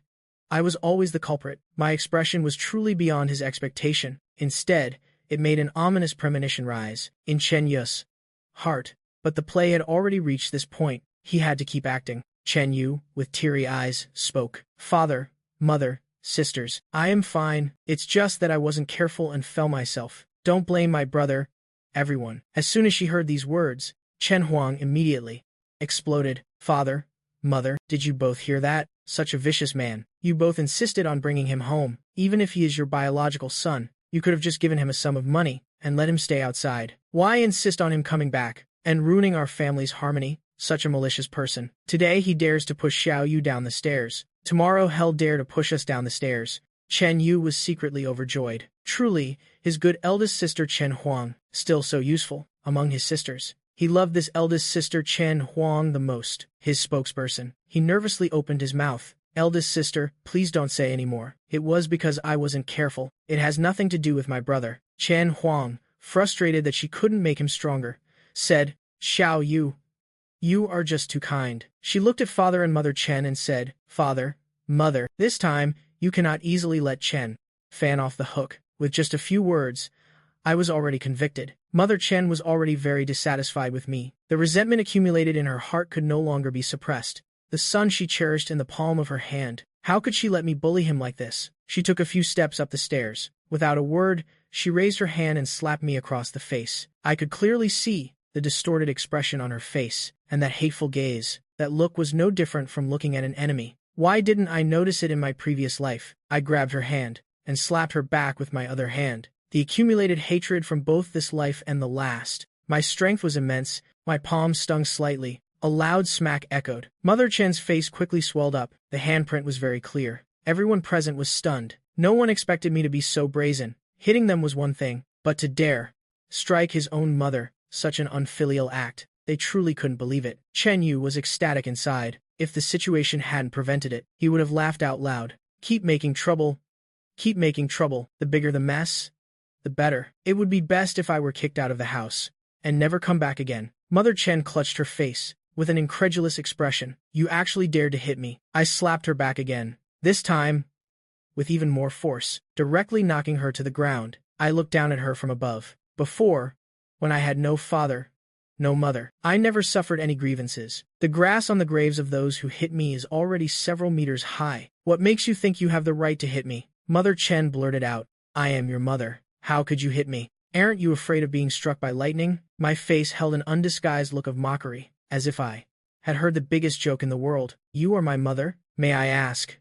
I was always the culprit. My expression was truly beyond his expectation. Instead, it made an ominous premonition rise in Chen Yu's heart. But the play had already reached this point. He had to keep acting. Chen Yu, with teary eyes, spoke. Father, mother, sisters, I am fine. It's just that I wasn't careful and fell myself. Don't blame my brother. Everyone. As soon as she heard these words, Chen Huang immediately exploded. Father, mother, did you both hear that? Such a vicious man. You both insisted on bringing him home. Even if he is your biological son, you could have just given him a sum of money and let him stay outside. Why insist on him coming back and ruining our family's harmony? Such a malicious person. Today he dares to push Xiao Yu down the stairs. Tomorrow he'll dare to push us down the stairs. Chen Yu was secretly overjoyed. Truly, his good eldest sister Chen Huang, still so useful among his sisters. He loved this eldest sister Chen Huang the most. His spokesperson. He nervously opened his mouth. Eldest sister, please don't say any more. It was because I wasn't careful. It has nothing to do with my brother. Chen Huang, frustrated that she couldn't make him stronger, said, Xiao Yu, you are just too kind. She looked at father and mother Chen and said, Father, mother, this time, you cannot easily let Chen fan off the hook. With just a few words, I was already convicted. Mother Chen was already very dissatisfied with me. The resentment accumulated in her heart could no longer be suppressed. The son she cherished in the palm of her hand. How could she let me bully him like this? She took a few steps up the stairs. Without a word, she raised her hand and slapped me across the face. I could clearly see the distorted expression on her face, and that hateful gaze. That look was no different from looking at an enemy. Why didn't I notice it in my previous life? I grabbed her hand, and slapped her back with my other hand. The accumulated hatred from both this life and the last. My strength was immense, my palm stung slightly. A loud smack echoed. Mother Chen's face quickly swelled up. The handprint was very clear. Everyone present was stunned. No one expected me to be so brazen. Hitting them was one thing, but to dare strike his own mother, such an unfilial act. They truly couldn't believe it. Chen Yu was ecstatic inside. If the situation hadn't prevented it, he would have laughed out loud. Keep making trouble. Keep making trouble. The bigger the mess, the better. It would be best if I were kicked out of the house and never come back again. Mother Chen clutched her face with an incredulous expression. You actually dared to hit me. I slapped her back again. This time, with even more force, directly knocking her to the ground. I looked down at her from above. Before, when I had no father, no mother, I never suffered any grievances. The grass on the graves of those who hit me is already several meters high. What makes you think you have the right to hit me? Mother Chen blurted out. I am your mother. How could you hit me? Aren't you afraid of being struck by lightning? My face held an undisguised look of mockery, as if I had heard the biggest joke in the world. You are my mother? May I ask,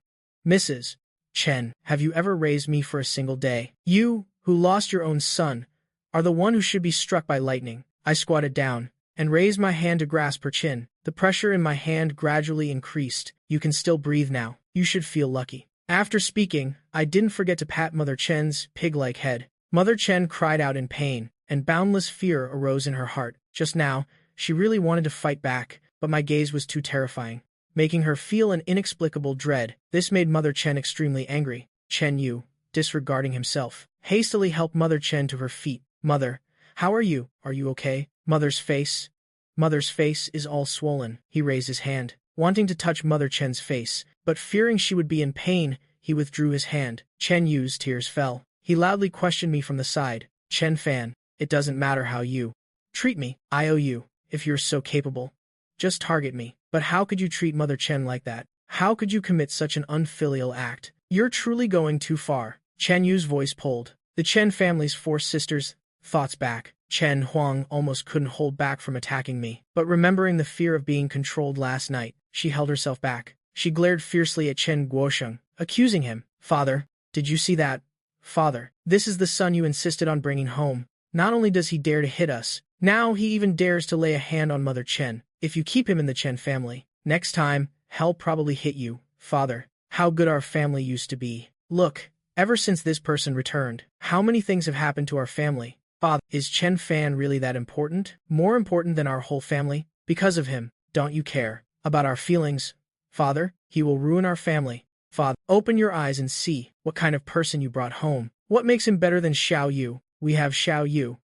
Mrs. Chen, have you ever raised me for a single day? You, who lost your own son, are the one who should be struck by lightning. I squatted down and raised my hand to grasp her chin. The pressure in my hand gradually increased. You can still breathe now. You should feel lucky. After speaking, I didn't forget to pat Mother Chen's pig-like head. Mother Chen cried out in pain, and boundless fear arose in her heart. Just now, she really wanted to fight back, but my gaze was too terrifying, making her feel an inexplicable dread. This made Mother Chen extremely angry. Chen Yu, disregarding himself, hastily helped Mother Chen to her feet. Mother, how are you? Are you okay? Mother's face is all swollen. He raised his hand, wanting to touch Mother Chen's face, but fearing she would be in pain, he withdrew his hand. Chen Yu's tears fell. He loudly questioned me from the side. Chen Fan, it doesn't matter how you treat me. I owe you, if you're so capable. Just target me. But how could you treat Mother Chen like that? How could you commit such an unfilial act? You're truly going too far. Chen Yu's voice pulled. The Chen family's four sisters thoughts back. Chen Huang almost couldn't hold back from attacking me, but remembering the fear of being controlled last night, she held herself back. She glared fiercely at Chen Guosheng, accusing him. Father, did you see that? Father, this is the son you insisted on bringing home. Not only does he dare to hit us, now he even dares to lay a hand on Mother Chen. If you keep him in the Chen family, next time, hell probably hit you. Father, how good our family used to be. Look, ever since this person returned, how many things have happened to our family. Father, is Chen Fan really that important? More important than our whole family? Because of him, don't you care about our feelings? Father, he will ruin our family. Father, open your eyes and see what kind of person you brought home. What makes him better than Xiao Yu? We have Xiao Yu.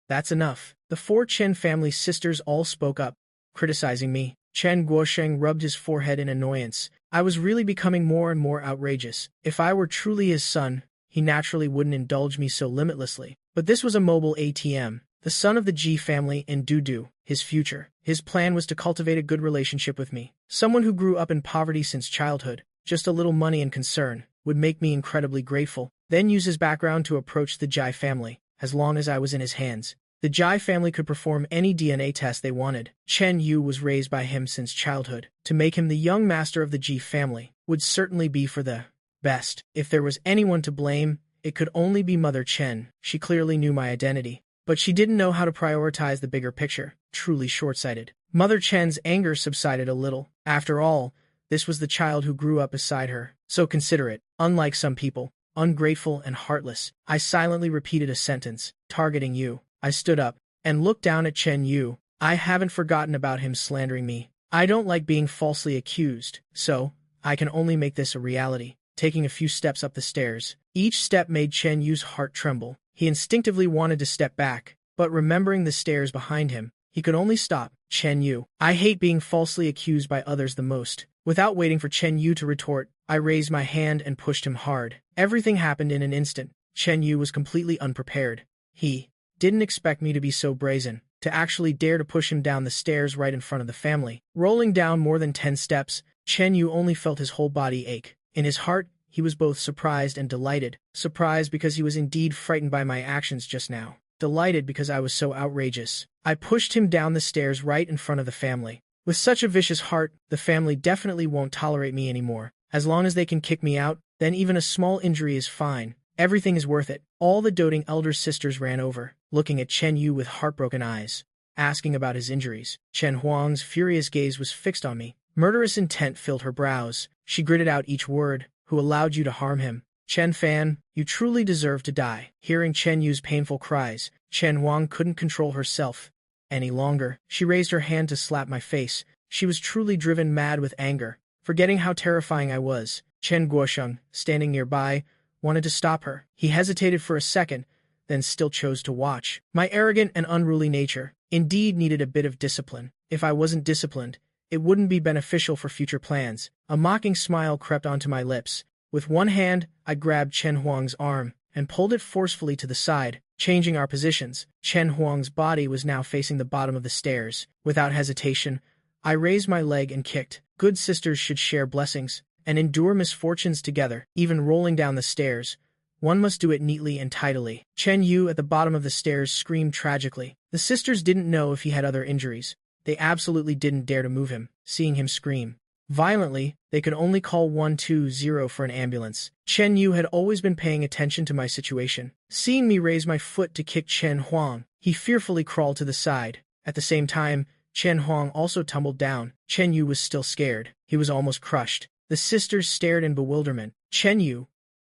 That's enough. The 4 Chen family sisters all spoke up, criticizing me. Chen Guosheng rubbed his forehead in annoyance. I was really becoming more and more outrageous. If I were truly his son, he naturally wouldn't indulge me so limitlessly. But this was a mobile ATM, the son of the Ji family and Dudu, his future. His plan was to cultivate a good relationship with me. Someone who grew up in poverty since childhood, just a little money and concern, would make me incredibly grateful, then use his background to approach the Jai family, as long as I was in his hands. The Jai family could perform any DNA test they wanted. Chen Yu was raised by him since childhood. To make him the young master of the Ji family would certainly be for the best. If there was anyone to blame, it could only be Mother Chen. She clearly knew my identity, but she didn't know how to prioritize the bigger picture. Truly short-sighted. Mother Chen's anger subsided a little. After all, this was the child who grew up beside her, so considerate, unlike some people, ungrateful and heartless. I silently repeated a sentence, targeting you. I stood up and looked down at Chen Yu. I haven't forgotten about him slandering me. I don't like being falsely accused, so I can only make this a reality. Taking a few steps up the stairs, each step made Chen Yu's heart tremble. He instinctively wanted to step back, but remembering the stairs behind him, he could only stop. Chen Yu, I hate being falsely accused by others the most. Without waiting for Chen Yu to retort, I raised my hand and pushed him hard. Everything happened in an instant. Chen Yu was completely unprepared. He didn't expect me to be so brazen, to actually dare to push him down the stairs right in front of the family. Rolling down more than 10 steps, Chen Yu only felt his whole body ache. In his heart, he was both surprised and delighted. Surprised because he was indeed frightened by my actions just now. Delighted because I was so outrageous. I pushed him down the stairs right in front of the family. With such a vicious heart, the family definitely won't tolerate me anymore. As long as they can kick me out, then even a small injury is fine. Everything is worth it. All the doting elder sisters ran over, looking at Chen Yu with heartbroken eyes, asking about his injuries. Chen Huang's furious gaze was fixed on me. Murderous intent filled her brows. She gritted out each word. Who allowed you to harm him? Chen Fan, you truly deserve to die. Hearing Chen Yu's painful cries, Chen Huang couldn't control herself any longer. She raised her hand to slap my face. She was truly driven mad with anger. Forgetting how terrifying I was, Chen Guosheng, standing nearby, wanted to stop her. He hesitated for a second, then still chose to watch. My arrogant and unruly nature indeed needed a bit of discipline. If I wasn't disciplined, it wouldn't be beneficial for future plans. A mocking smile crept onto my lips. With one hand, I grabbed Chen Huang's arm and pulled it forcefully to the side, changing our positions. Chen Huang's body was now facing the bottom of the stairs. Without hesitation, I raised my leg and kicked. Good sisters should share blessings and endure misfortunes together. Even rolling down the stairs, one must do it neatly and tidily. Chen Yu at the bottom of the stairs screamed tragically. The sisters didn't know if he had other injuries. They absolutely didn't dare to move him. Seeing him scream violently, they could only call 120 for an ambulance. Chen Yu had always been paying attention to my situation. Seeing me raise my foot to kick Chen Huang, he fearfully crawled to the side. At the same time, Chen Huang also tumbled down. Chen Yu was still scared. He was almost crushed. The sisters stared in bewilderment. Chen Yu,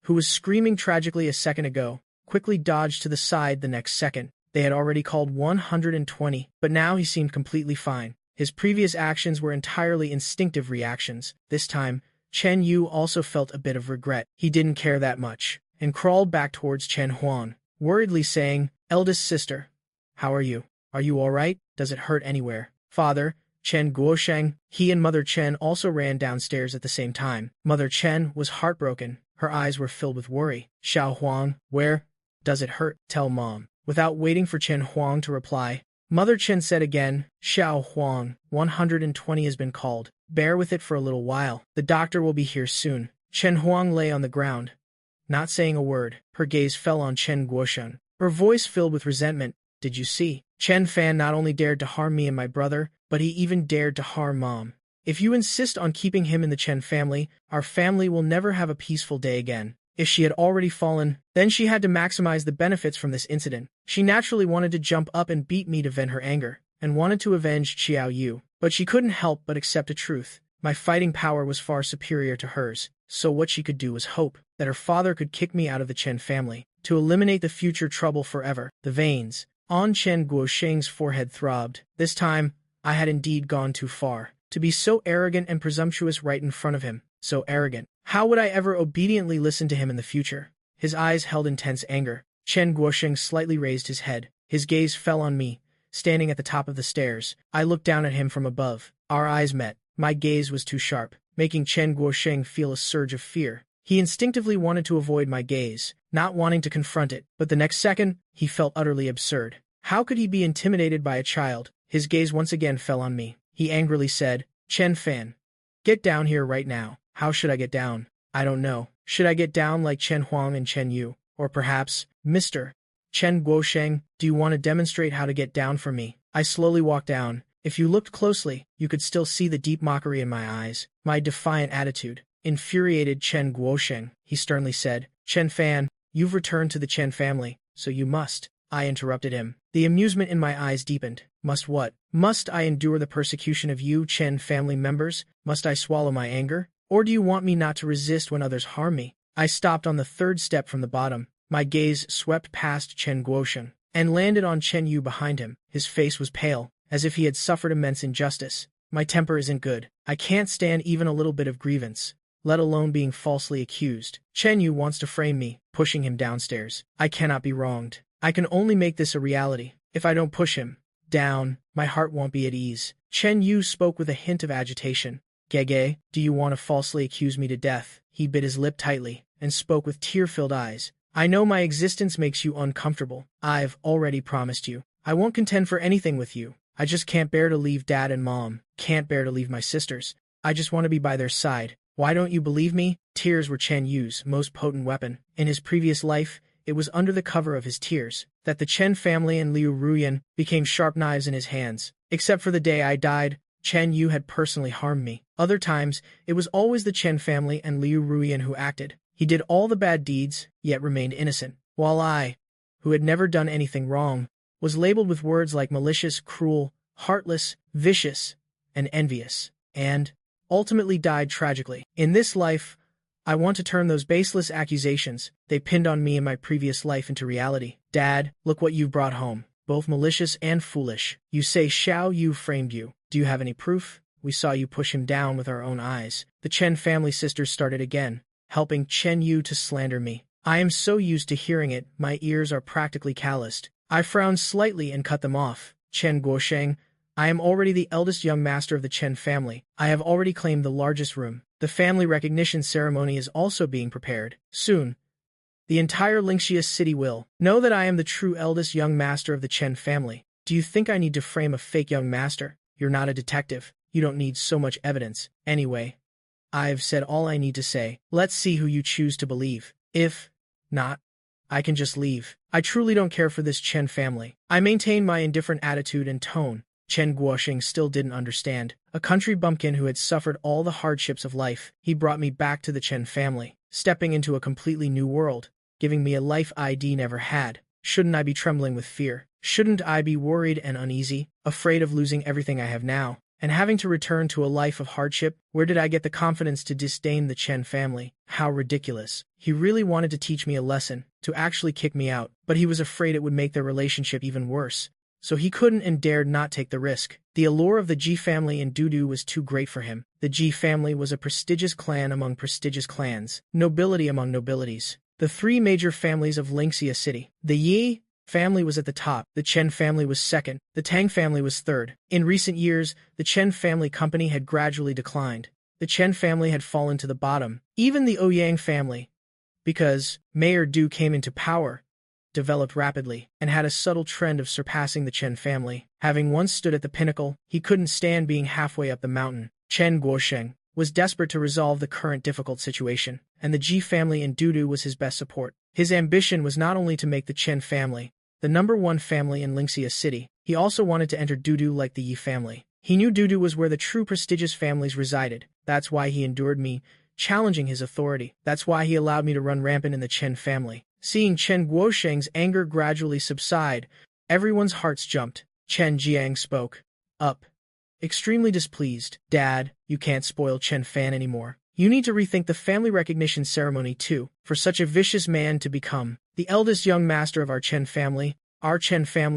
who was screaming tragically a second ago, quickly dodged to the side the next second. They had already called 120, but now he seemed completely fine. His previous actions were entirely instinctive reactions. This time, Chen Yu also felt a bit of regret. He didn't care that much, and crawled back towards Chen Huang, worriedly saying, "Eldest sister, how are you? Are you all right? Does it hurt anywhere?" Father, Chen Guosheng, he and Mother Chen also ran downstairs at the same time. Mother Chen was heartbroken. Her eyes were filled with worry. "Xiao Huang, where does it hurt? Tell Mom." Without waiting for Chen Huang to reply, Mother Chen said again, "Xiao Huang, 120 has been called. Bear with it for a little while. The doctor will be here soon." Chen Huang lay on the ground, not saying a word. Her gaze fell on Chen Guosheng. her voice filled with resentment. Did you see? Chen Fan not only dared to harm me and my brother, but he even dared to harm Mom. If you insist on keeping him in the Chen family, our family will never have a peaceful day again. If she had already fallen, then she had to maximize the benefits from this incident. She naturally wanted to jump up and beat me to vent her anger, and wanted to avenge Xiao Yu. But she couldn't help but accept a truth. My fighting power was far superior to hers, so what she could do was hope that her father could kick me out of the Chen family, to eliminate the future trouble forever. The veins on Chen Guosheng's forehead throbbed. This time, I had indeed gone too far. To be so arrogant and presumptuous right in front of him. So arrogant. How would I ever obediently listen to him in the future? His eyes held intense anger. Chen Guosheng slightly raised his head. His gaze fell on me, standing at the top of the stairs. I looked down at him from above. Our eyes met. My gaze was too sharp, making Chen Guosheng feel a surge of fear. He instinctively wanted to avoid my gaze, not wanting to confront it, but the next second, he felt utterly absurd. How could he be intimidated by a child? His gaze once again fell on me. He angrily said, Chen Fan, get down here right now. How should I get down? I don't know. Should I get down like Chen Huang and Chen Yu? Or perhaps, Mr. Chen Guosheng, do you want to demonstrate how to get down for me? I slowly walked down. If you looked closely, you could still see the deep mockery in my eyes. My defiant attitude infuriated Chen Guosheng. He sternly said, Chen Fan, you've returned to the Chen family, so you must. I interrupted him. The amusement in my eyes deepened. Must what? Must I endure the persecution of you Chen family members? Must I swallow my anger? Or do you want me not to resist when others harm me? I stopped on the third step from the bottom. My gaze swept past Chen Guosheng and landed on Chen Yu behind him. His face was pale, as if he had suffered immense injustice. My temper isn't good. I can't stand even a little bit of grievance, let alone being falsely accused. Chen Yu wants to frame me, pushing him downstairs. I cannot be wronged. I can only make this a reality. If I don't push him down, my heart won't be at ease. Chen Yu spoke with a hint of agitation. Gege, do you want to falsely accuse me to death? He bit his lip tightly and spoke with tear-filled eyes. I know my existence makes you uncomfortable. I've already promised you. I won't contend for anything with you. I just can't bear to leave Dad and Mom. Can't bear to leave my sisters. I just want to be by their side. Why don't you believe me? Tears were Chen Yu's most potent weapon. In his previous life, it was under the cover of his tears that the Chen family and Liu Ruyan became sharp knives in his hands. Except for the day I died, Chen Yu had personally harmed me. Other times, it was always the Chen family and Liu Ruyan who acted. He did all the bad deeds, yet remained innocent. While I, who had never done anything wrong, was labeled with words like malicious, cruel, heartless, vicious, and envious, and ultimately died tragically. In this life, I want to turn those baseless accusations they pinned on me in my previous life into reality. Dad, look what you've brought home. Both malicious and foolish. You say Xiao Yu framed you. Do you have any proof? We saw you push him down with our own eyes. The Chen family sisters started again, helping Chen Yu to slander me. I am so used to hearing it, my ears are practically calloused. I frowned slightly and cut them off. Chen Guosheng, I am already the eldest young master of the Chen family. I have already claimed the largest room. The family recognition ceremony is also being prepared. Soon, the entire Lingxia city will know that I am the true eldest young master of the Chen family. Do you think I need to frame a fake young master? You're not a detective. You don't need so much evidence. Anyway, I've said all I need to say. Let's see who you choose to believe. If not, I can just leave. I truly don't care for this Chen family. I maintained my indifferent attitude and tone. Chen Guosheng still didn't understand. A country bumpkin who had suffered all the hardships of life. He brought me back to the Chen family, stepping into a completely new world, giving me a life ID never had. Shouldn't I be trembling with fear? Shouldn't I be worried and uneasy, afraid of losing everything I have now, and having to return to a life of hardship? Where did I get the confidence to disdain the Chen family? How ridiculous. He really wanted to teach me a lesson, to actually kick me out, but he was afraid it would make their relationship even worse. So he couldn't and dared not take the risk. The allure of the Ji family in Dudu was too great for him. The Ji family was a prestigious clan among prestigious clans, nobility among nobilities. The three major families of Lingxia City. The Yi family was at the top, the Chen family was second, the Tang family was third. In recent years, the Chen family company had gradually declined. The Chen family had fallen to the bottom. Even the Ouyang family, because Mayor Du came into power, developed rapidly, and had a subtle trend of surpassing the Chen family. Having once stood at the pinnacle, he couldn't stand being halfway up the mountain. Chen Guosheng was desperate to resolve the current difficult situation, and the Ji family in Dudu was his best support. His ambition was not only to make the Chen family the #1 family in Lingxia City, he also wanted to enter Dudu like the Yi family. He knew Dudu was where the true prestigious families resided. That's why he endured me, challenging his authority. That's why he allowed me to run rampant in the Chen family. Seeing Chen Guosheng's anger gradually subside, everyone's hearts jumped. Chen Jiang spoke up, extremely displeased. Dad, you can't spoil Chen Fan anymore. You need to rethink the family recognition ceremony too. For such a vicious man to become the eldest young master of our Chen family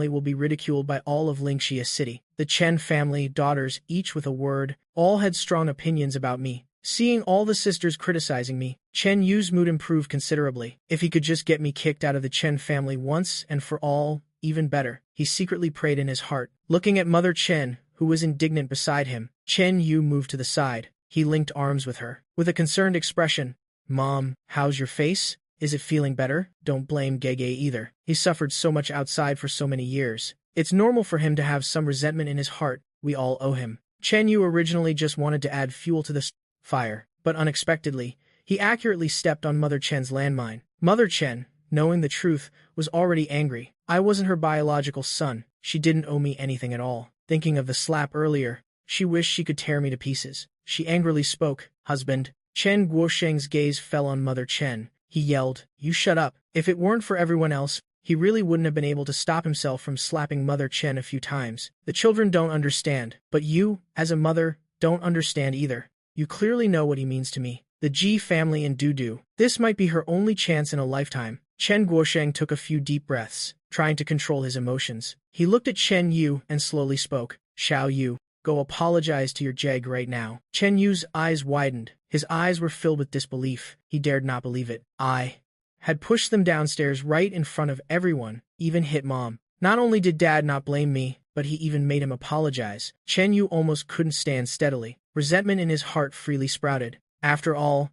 will be ridiculed by all of Lingxia City. The Chen family daughters, each with a word, all had strong opinions about me. Seeing all the sisters criticizing me, Chen Yu's mood improved considerably. If he could just get me kicked out of the Chen family once and for all, even better, he secretly prayed in his heart. Looking at Mother Chen, who was indignant beside him, Chen Yu moved to the side. He linked arms with her. With a concerned expression, "Mom, how's your face? Is it feeling better? Don't blame Gege either. He suffered so much outside for so many years. It's normal for him to have some resentment in his heart. We all owe him." Chen Yu originally just wanted to add fuel to the fire, but unexpectedly, he accurately stepped on Mother Chen's landmine. Mother Chen, knowing the truth, was already angry. I wasn't her biological son. She didn't owe me anything at all. Thinking of the slap earlier, she wished she could tear me to pieces. She angrily spoke. "Husband." Chen Guosheng's gaze fell on Mother Chen. He yelled, "You shut up." If it weren't for everyone else, he really wouldn't have been able to stop himself from slapping Mother Chen a few times. The children don't understand, but you, as a mother, don't understand either. You clearly know what he means to me. The Ji family in Dudu. This might be her only chance in a lifetime. Chen Guosheng took a few deep breaths, trying to control his emotions. He looked at Chen Yu and slowly spoke. "Xiao Yu, go apologize to your Jeg right now." Chen Yu's eyes widened. His eyes were filled with disbelief. He dared not believe it. I had pushed them downstairs right in front of everyone, even hit Mom. Not only did Dad not blame me, but he even made him apologize. Chen Yu almost couldn't stand steadily. Resentment in his heart freely sprouted. After all,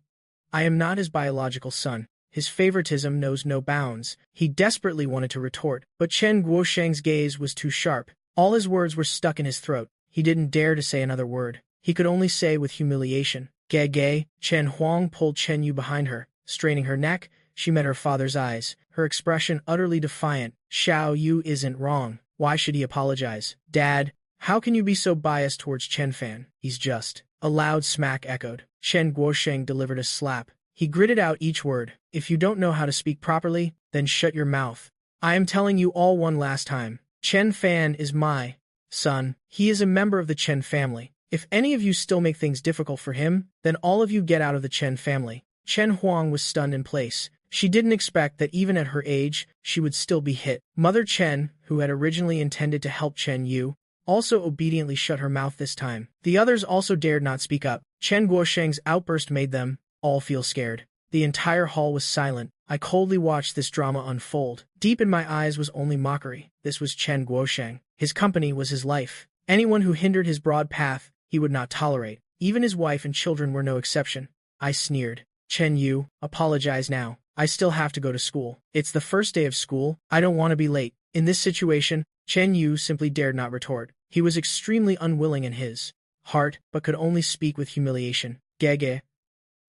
I am not his biological son. His favoritism knows no bounds. He desperately wanted to retort, but Chen Guosheng's gaze was too sharp. All his words were stuck in his throat. He didn't dare to say another word. He could only say with humiliation, "Gege." Chen Huang pulled Chen Yu behind her. Straining her neck, she met her father's eyes, her expression utterly defiant. "Xiao Yu isn't wrong. Why should he apologize? Dad, how can you be so biased towards Chen Fan? He's just..." A loud smack echoed. Chen Guosheng delivered a slap. He gritted out each word. "If you don't know how to speak properly, then shut your mouth. I am telling you all one last time. Chen Fan is my son. He is a member of the Chen family. If any of you still make things difficult for him, then all of you get out of the Chen family." Chen Huang was stunned in place. She didn't expect that even at her age, she would still be hit. Mother Chen, who had originally intended to help Chen Yu, also obediently shut her mouth this time. The others also dared not speak up. Chen Guosheng's outburst made them all feel scared. The entire hall was silent. I coldly watched this drama unfold. Deep in my eyes was only mockery. This was Chen Guosheng. His company was his life. Anyone who hindered his broad path, he would not tolerate. Even his wife and children were no exception. I sneered. "Chen Yu, apologize now. I still have to go to school. It's the first day of school. I don't want to be late." In this situation, Chen Yu simply dared not retort. He was extremely unwilling in his heart, but could only speak with humiliation. "Gege,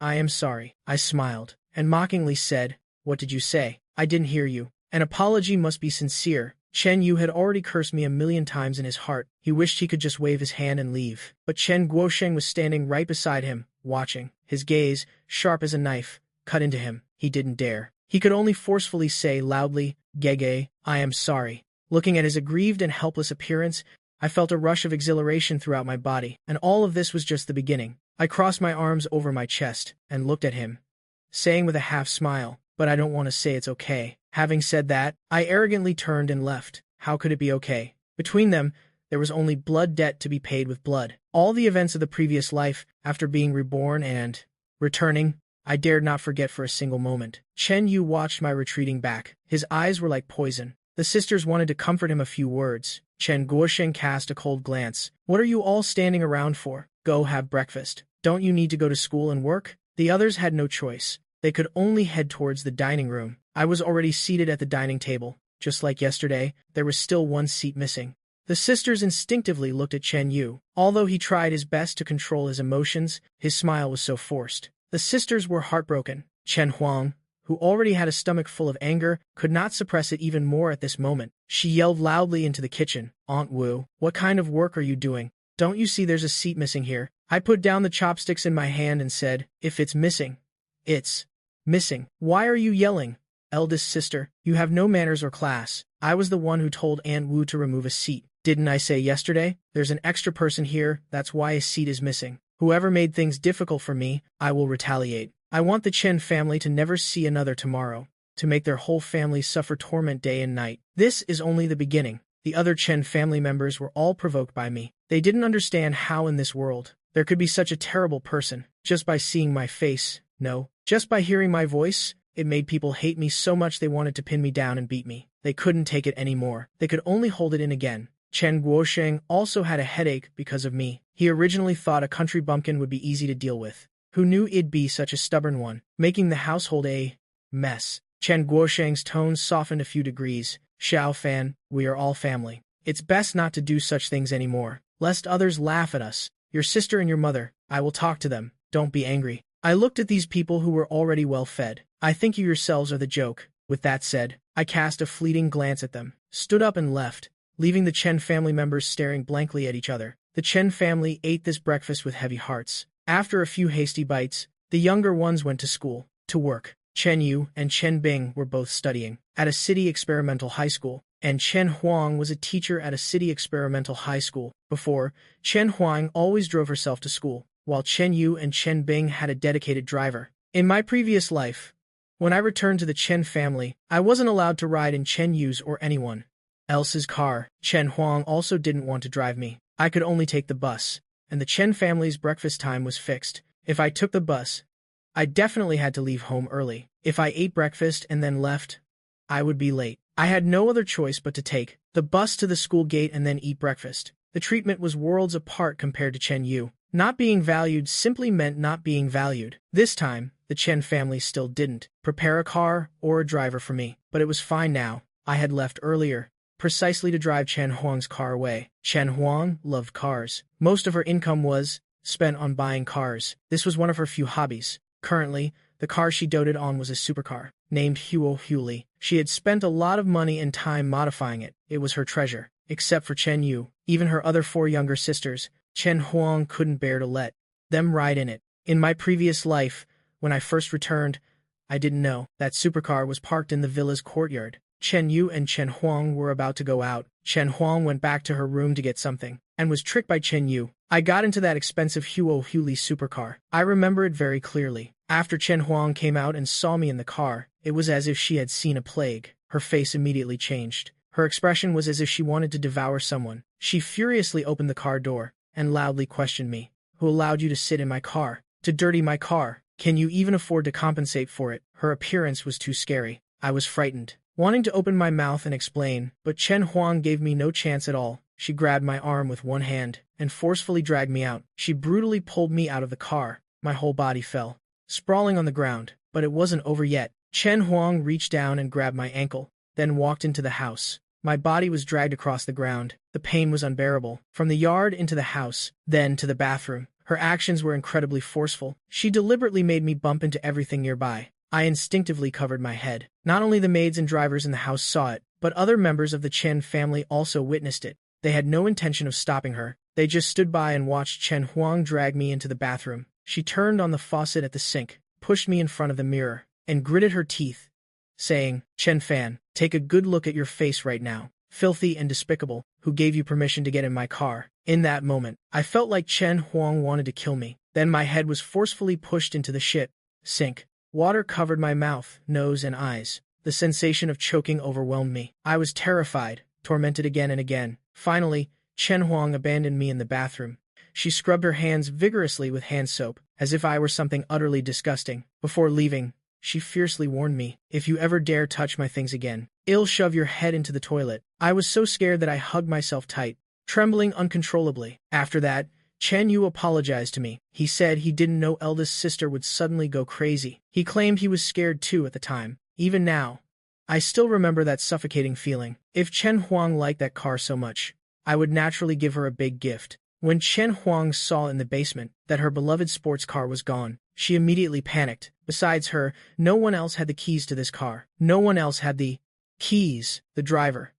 I am sorry." I smiled, and mockingly said, "What did you say? I didn't hear you." An apology must be sincere. Chen Yu had already cursed me a million times in his heart. He wished he could just wave his hand and leave. But Chen Guosheng was standing right beside him, watching. His gaze, sharp as a knife, cut into him. He didn't dare. He could only forcefully say loudly, "Gege, I am sorry." Looking at his aggrieved and helpless appearance, I felt a rush of exhilaration throughout my body, and all of this was just the beginning. I crossed my arms over my chest and looked at him, saying with a half smile, "But I don't want to say it's okay." Having said that, I arrogantly turned and left. How could it be okay? Between them, there was only blood debt to be paid with blood. All the events of the previous life, after being reborn and returning, I dared not forget for a single moment. Chen Yu watched my retreating back. His eyes were like poison. The sisters wanted to comfort him a few words. Chen Guosheng cast a cold glance. "What are you all standing around for? Go have breakfast. Don't you need to go to school and work?" The others had no choice. They could only head towards the dining room. I was already seated at the dining table. Just like yesterday, there was still one seat missing. The sisters instinctively looked at Chen Yu. Although he tried his best to control his emotions, his smile was so forced. The sisters were heartbroken. Chen Huang, who already had a stomach full of anger, could not suppress it even more at this moment. She yelled loudly into the kitchen, "Aunt Wu, what kind of work are you doing? Don't you see there's a seat missing here?" I put down the chopsticks in my hand and said, "If it's missing, it's missing. Why are you yelling? Eldest sister, you have no manners or class. I was the one who told Aunt Wu to remove a seat. Didn't I say yesterday? There's an extra person here, that's why a seat is missing. Whoever made things difficult for me, I will retaliate. I want the Chen family to never see another tomorrow, to make their whole family suffer torment day and night. This is only the beginning." The other Chen family members were all provoked by me. They didn't understand how in this world there could be such a terrible person. Just by seeing my face, no, just by hearing my voice, it made people hate me so much they wanted to pin me down and beat me. They couldn't take it anymore. They could only hold it in again. Chen Guosheng also had a headache because of me. He originally thought a country bumpkin would be easy to deal with. Who knew it'd be such a stubborn one, making the household a mess. Chen Guosheng's tone softened a few degrees. "Xiao Fan, we are all family. It's best not to do such things anymore, lest others laugh at us. Your sister and your mother, I will talk to them. Don't be angry." I looked at these people who were already well fed. "I think you yourselves are the joke." With that said, I cast a fleeting glance at them, stood up and left, leaving the Chen family members staring blankly at each other. The Chen family ate this breakfast with heavy hearts. After a few hasty bites, the younger ones went to school, to work. Chen Yu and Chen Bing were both studying at a city experimental high school, and Chen Huang was a teacher at a city experimental high school. Before, Chen Huang always drove herself to school, while Chen Yu and Chen Bing had a dedicated driver. In my previous life, when I returned to the Chen family, I wasn't allowed to ride in Chen Yu's or anyone else's car. Chen Huang also didn't want to drive me. I could only take the bus, and the Chen family's breakfast time was fixed. If I took the bus, I definitely had to leave home early. If I ate breakfast and then left, I would be late. I had no other choice but to take the bus to the school gate and then eat breakfast. The treatment was worlds apart compared to Chen Yu. Not being valued simply meant not being valued. This time, the Chen family still didn't prepare a car or a driver for me, but it was fine now. I had left earlier, precisely to drive Chen Huang's car away. Chen Huang loved cars. Most of her income was spent on buying cars. This was one of her few hobbies. Currently, the car she doted on was a supercar, named Huo Huli. She had spent a lot of money and time modifying it. It was her treasure. Except for Chen Yu, even her other 4 younger sisters, Chen Huang couldn't bear to let them ride in it. In my previous life, when I first returned, I didn't know that supercar was parked in the villa's courtyard. Chen Yu and Chen Huang were about to go out. Chen Huang went back to her room to get something, and was tricked by Chen Yu. I got into that expensive Huo Huli supercar. I remember it very clearly. After Chen Huang came out and saw me in the car, it was as if she had seen a plague. Her face immediately changed. Her expression was as if she wanted to devour someone. She furiously opened the car door, and loudly questioned me. "Who allowed you to sit in my car? To dirty my car? Can you even afford to compensate for it?" Her appearance was too scary. I was frightened, wanting to open my mouth and explain, but Chen Huang gave me no chance at all. She grabbed my arm with one hand, and forcefully dragged me out. She brutally pulled me out of the car. My whole body fell, sprawling on the ground. But it wasn't over yet. Chen Huang reached down and grabbed my ankle, then walked into the house. My body was dragged across the ground. The pain was unbearable. From the yard into the house, then to the bathroom. Her actions were incredibly forceful. She deliberately made me bump into everything nearby. I instinctively covered my head. Not only the maids and drivers in the house saw it, but other members of the Chen family also witnessed it. They had no intention of stopping her. They just stood by and watched Chen Huang drag me into the bathroom. She turned on the faucet at the sink, pushed me in front of the mirror, and gritted her teeth, saying, "Chen Fan, take a good look at your face right now. Filthy and despicable. Who gave you permission to get in my car?" In that moment, I felt like Chen Huang wanted to kill me. Then my head was forcefully pushed into the sink. Water covered my mouth, nose, and eyes. The sensation of choking overwhelmed me. I was terrified, tormented again and again. Finally, Chen Huang abandoned me in the bathroom. She scrubbed her hands vigorously with hand soap, as if I were something utterly disgusting. Before leaving, she fiercely warned me, "If you ever dare touch my things again, I'll shove your head into the toilet." I was so scared that I hugged myself tight, trembling uncontrollably. After that, Chen Yu apologized to me. He said he didn't know eldest sister would suddenly go crazy. He claimed he was scared too at the time. Even now, I still remember that suffocating feeling. If Chen Huang liked that car so much, I would naturally give her a big gift. When Chen Huang saw in the basement that her beloved sports car was gone, she immediately panicked. Besides her, no one else had the keys to this car. No one else had the keys. The driver,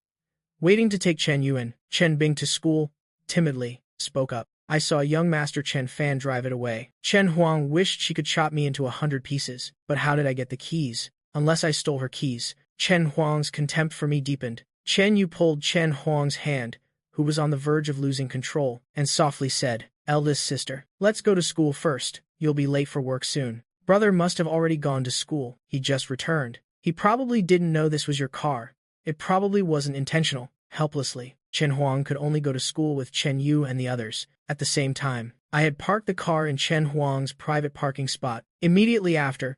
waiting to take Chen Yuan, Chen Bing to school, timidly spoke up. I saw young Master Chen Fan drive it away. Chen Huang wished she could chop me into 100 pieces. But how did I get the keys? Unless I stole her keys. Chen Huang's contempt for me deepened. Chen Yu pulled Chen Huang's hand, who was on the verge of losing control, and softly said, "Eldest sister, let's go to school first. You'll be late for work soon." Brother must have already gone to school. He just returned. He probably didn't know this was your car. It probably wasn't intentional. Helplessly, Chen Huang could only go to school with Chen Yu and the others. At the same time, I had parked the car in Chen Huang's private parking spot. Immediately after,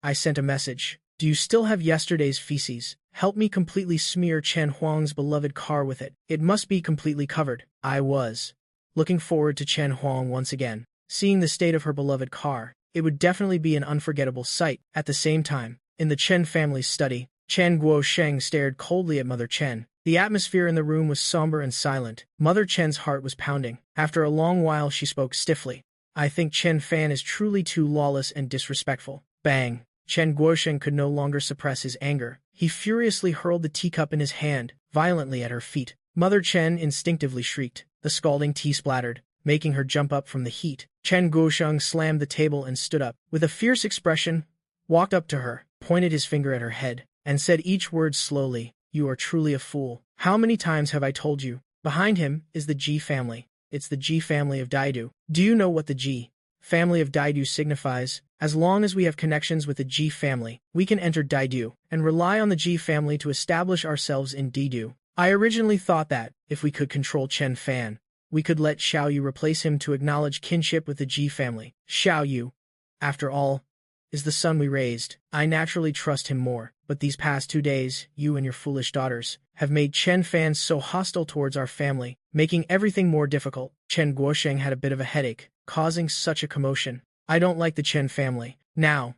I sent a message. Do you still have yesterday's feces? Help me completely smear Chen Huang's beloved car with it. It must be completely covered. I was looking forward to Chen Huang once again. Seeing the state of her beloved car, it would definitely be an unforgettable sight. At the same time, in the Chen family's study, Chen Guosheng stared coldly at Mother Chen. The atmosphere in the room was somber and silent. Mother Chen's heart was pounding. After a long while she spoke stiffly. I think Chen Fan is truly too lawless and disrespectful. Bang! Chen Guosheng could no longer suppress his anger. He furiously hurled the teacup in his hand, violently at her feet. Mother Chen instinctively shrieked. The scalding tea splattered, making her jump up from the heat. Chen Guosheng slammed the table and stood up. With a fierce expression, walked up to her, pointed his finger at her head, and said each word slowly. You are truly a fool. How many times have I told you? Behind him is the Ji family. It's the Ji family of Daidu. Do you know what the Ji family of Daidu signifies? As long as we have connections with the Ji family, we can enter Daidu and rely on the Ji family to establish ourselves in Daidu. I originally thought that, if we could control Chen Fan, we could let Xiao Yu replace him to acknowledge kinship with the Ji family. Xiao Yu, after all, is the son we raised. I naturally trust him more. But these past 2 days, you and your foolish daughters have made Chen Fan so hostile towards our family, making everything more difficult. Chen Guosheng had a bit of a headache, causing such a commotion. I don't like the Chen family. Now,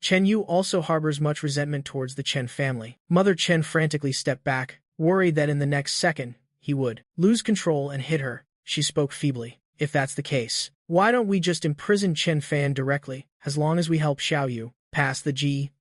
Chen Yu also harbors much resentment towards the Chen family. Mother Chen frantically stepped back, worried that in the next second, he would lose control and hit her. She spoke feebly. If that's the case, why don't we just imprison Chen Fan directly, as long as we help Xiao Yu pass the Ji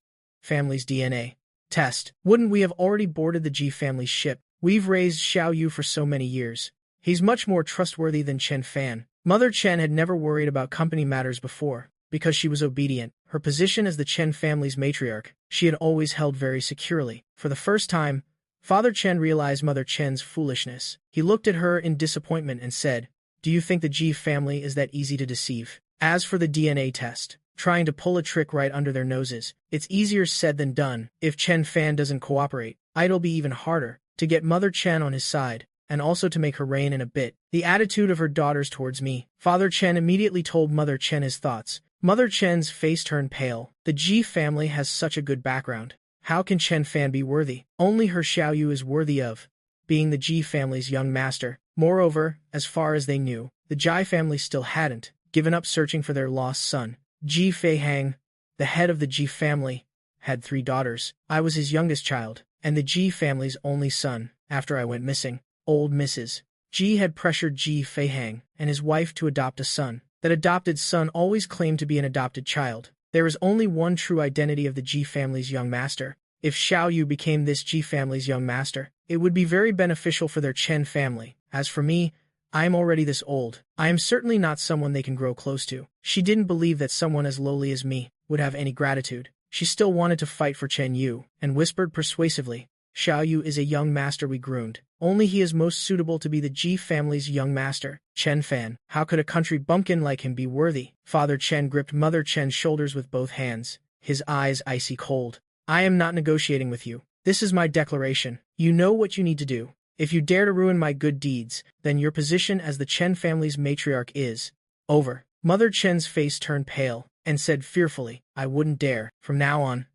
family's DNA test? Wouldn't we have already boarded the Ji family's ship? We've raised Xiao Yu for so many years. He's much more trustworthy than Chen Fan. Mother Chen had never worried about company matters before, because she was obedient. Her position as the Chen family's matriarch, she had always held very securely. For the first time, Father Chen realized Mother Chen's foolishness. He looked at her in disappointment and said, Do you think the Ji family is that easy to deceive? As for the DNA test, trying to pull a trick right under their noses, it's easier said than done. If Chen Fan doesn't cooperate, it'll be even harder to get Mother Chen on his side, and also to make her rein in a bit. The attitude of her daughters towards me. Father Chen immediately told Mother Chen his thoughts. Mother Chen's face turned pale. The Ji family has such a good background. How can Chen Fan be worthy? Only her Xiao Yu is worthy of being the Ji family's young master. Moreover, as far as they knew, the Ji family still hadn't given up searching for their lost son. Ji Feihang, the head of the Ji family, had 3 daughters. I was his youngest child, and the Ji family's only son, after I went missing. Old Mrs. Ji had pressured Ji Feihang and his wife to adopt a son. That adopted son always claimed to be an adopted child. There is only one true identity of the Ji family's young master. If Xiao Yu became this Ji family's young master, it would be very beneficial for their Chen family. As for me, I am already this old. I am certainly not someone they can grow close to. She didn't believe that someone as lowly as me would have any gratitude. She still wanted to fight for Chen Yu, and whispered persuasively, Xiao Yu is a young master we groomed. Only he is most suitable to be the Ji family's young master. Chen Fan, how could a country bumpkin like him be worthy? Father Chen gripped Mother Chen's shoulders with both hands, his eyes icy cold. I am not negotiating with you. This is my declaration. You know what you need to do. If you dare to ruin my good deeds, then your position as the Chen family's matriarch is over. Mother Chen's face turned pale, and said fearfully, I wouldn't dare. From now on,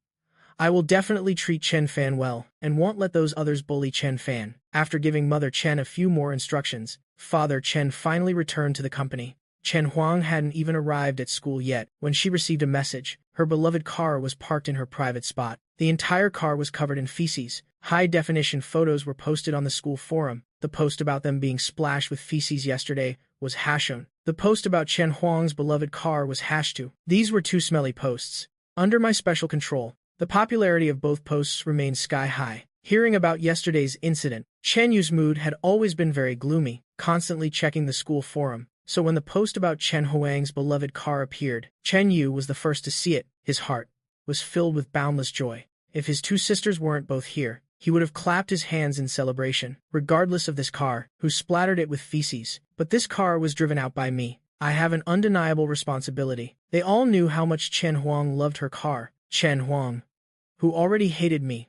I will definitely treat Chen Fan well, and won't let those others bully Chen Fan. After giving Mother Chen a few more instructions, Father Chen finally returned to the company. Chen Huang hadn't even arrived at school yet when she received a message. Her beloved car was parked in her private spot. The entire car was covered in feces. High-definition photos were posted on the school forum. The post about them being splashed with feces yesterday was hashed. The post about Chen Huang's beloved car was hashed too. These were 2 smelly posts. under my special control. The popularity of both posts remained sky-high. Hearing about yesterday's incident, Chen Yu's mood had always been very gloomy, constantly checking the school forum. So when the post about Chen Huang's beloved car appeared, Chen Yu was the first to see it. His heart was filled with boundless joy. If his two sisters weren't both here, he would have clapped his hands in celebration, regardless of this car, who splattered it with feces. But this car was driven out by me. I have an undeniable responsibility. They all knew how much Chen Huang loved her car. Chen Huang, who already hated me,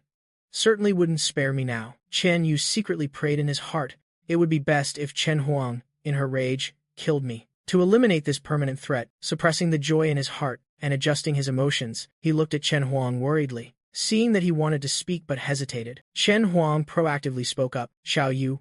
certainly wouldn't spare me now. Chen Yu secretly prayed in his heart. It would be best if Chen Huang, in her rage, killed me. To eliminate this permanent threat, suppressing the joy in his heart, and adjusting his emotions, he looked at Chen Huang worriedly. Seeing that he wanted to speak but hesitated, Chen Huang proactively spoke up. Xiao Yu,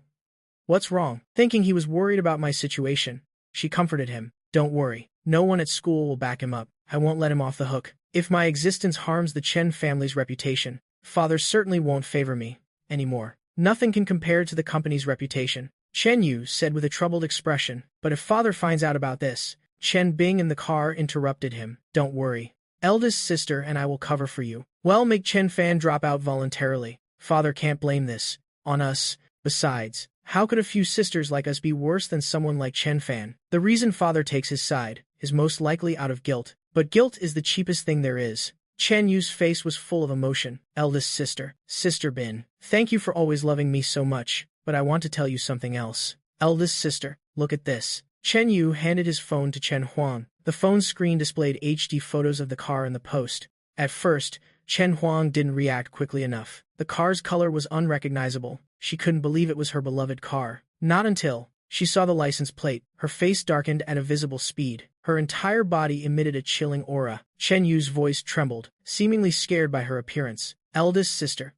what's wrong? Thinking he was worried about my situation, she comforted him. Don't worry, no one at school will back him up. I won't let him off the hook. If my existence harms the Chen family's reputation, father certainly won't favor me anymore. Nothing can compare to the company's reputation, Chen Yu said with a troubled expression. But if father finds out about this, Chen Bing in the car interrupted him. Don't worry. Eldest sister and I will cover for you. Well, make Chen Fan drop out voluntarily. Father can't blame this on us. Besides, how could a few sisters like us be worse than someone like Chen Fan? The reason father takes his side is most likely out of guilt. But guilt is the cheapest thing there is. Chen Yu's face was full of emotion. Eldest sister, Sister Bin, thank you for always loving me so much, but I want to tell you something else. Eldest sister, look at this. Chen Yu handed his phone to Chen Huang. The phone's screen displayed HD photos of the car and the post. At first, Chen Huang didn't react quickly enough. The car's color was unrecognizable. She couldn't believe it was her beloved car. Not until she saw the license plate. Her face darkened at a visible speed. Her entire body emitted a chilling aura. Chen Yu's voice trembled, seemingly scared by her appearance. Eldest sister,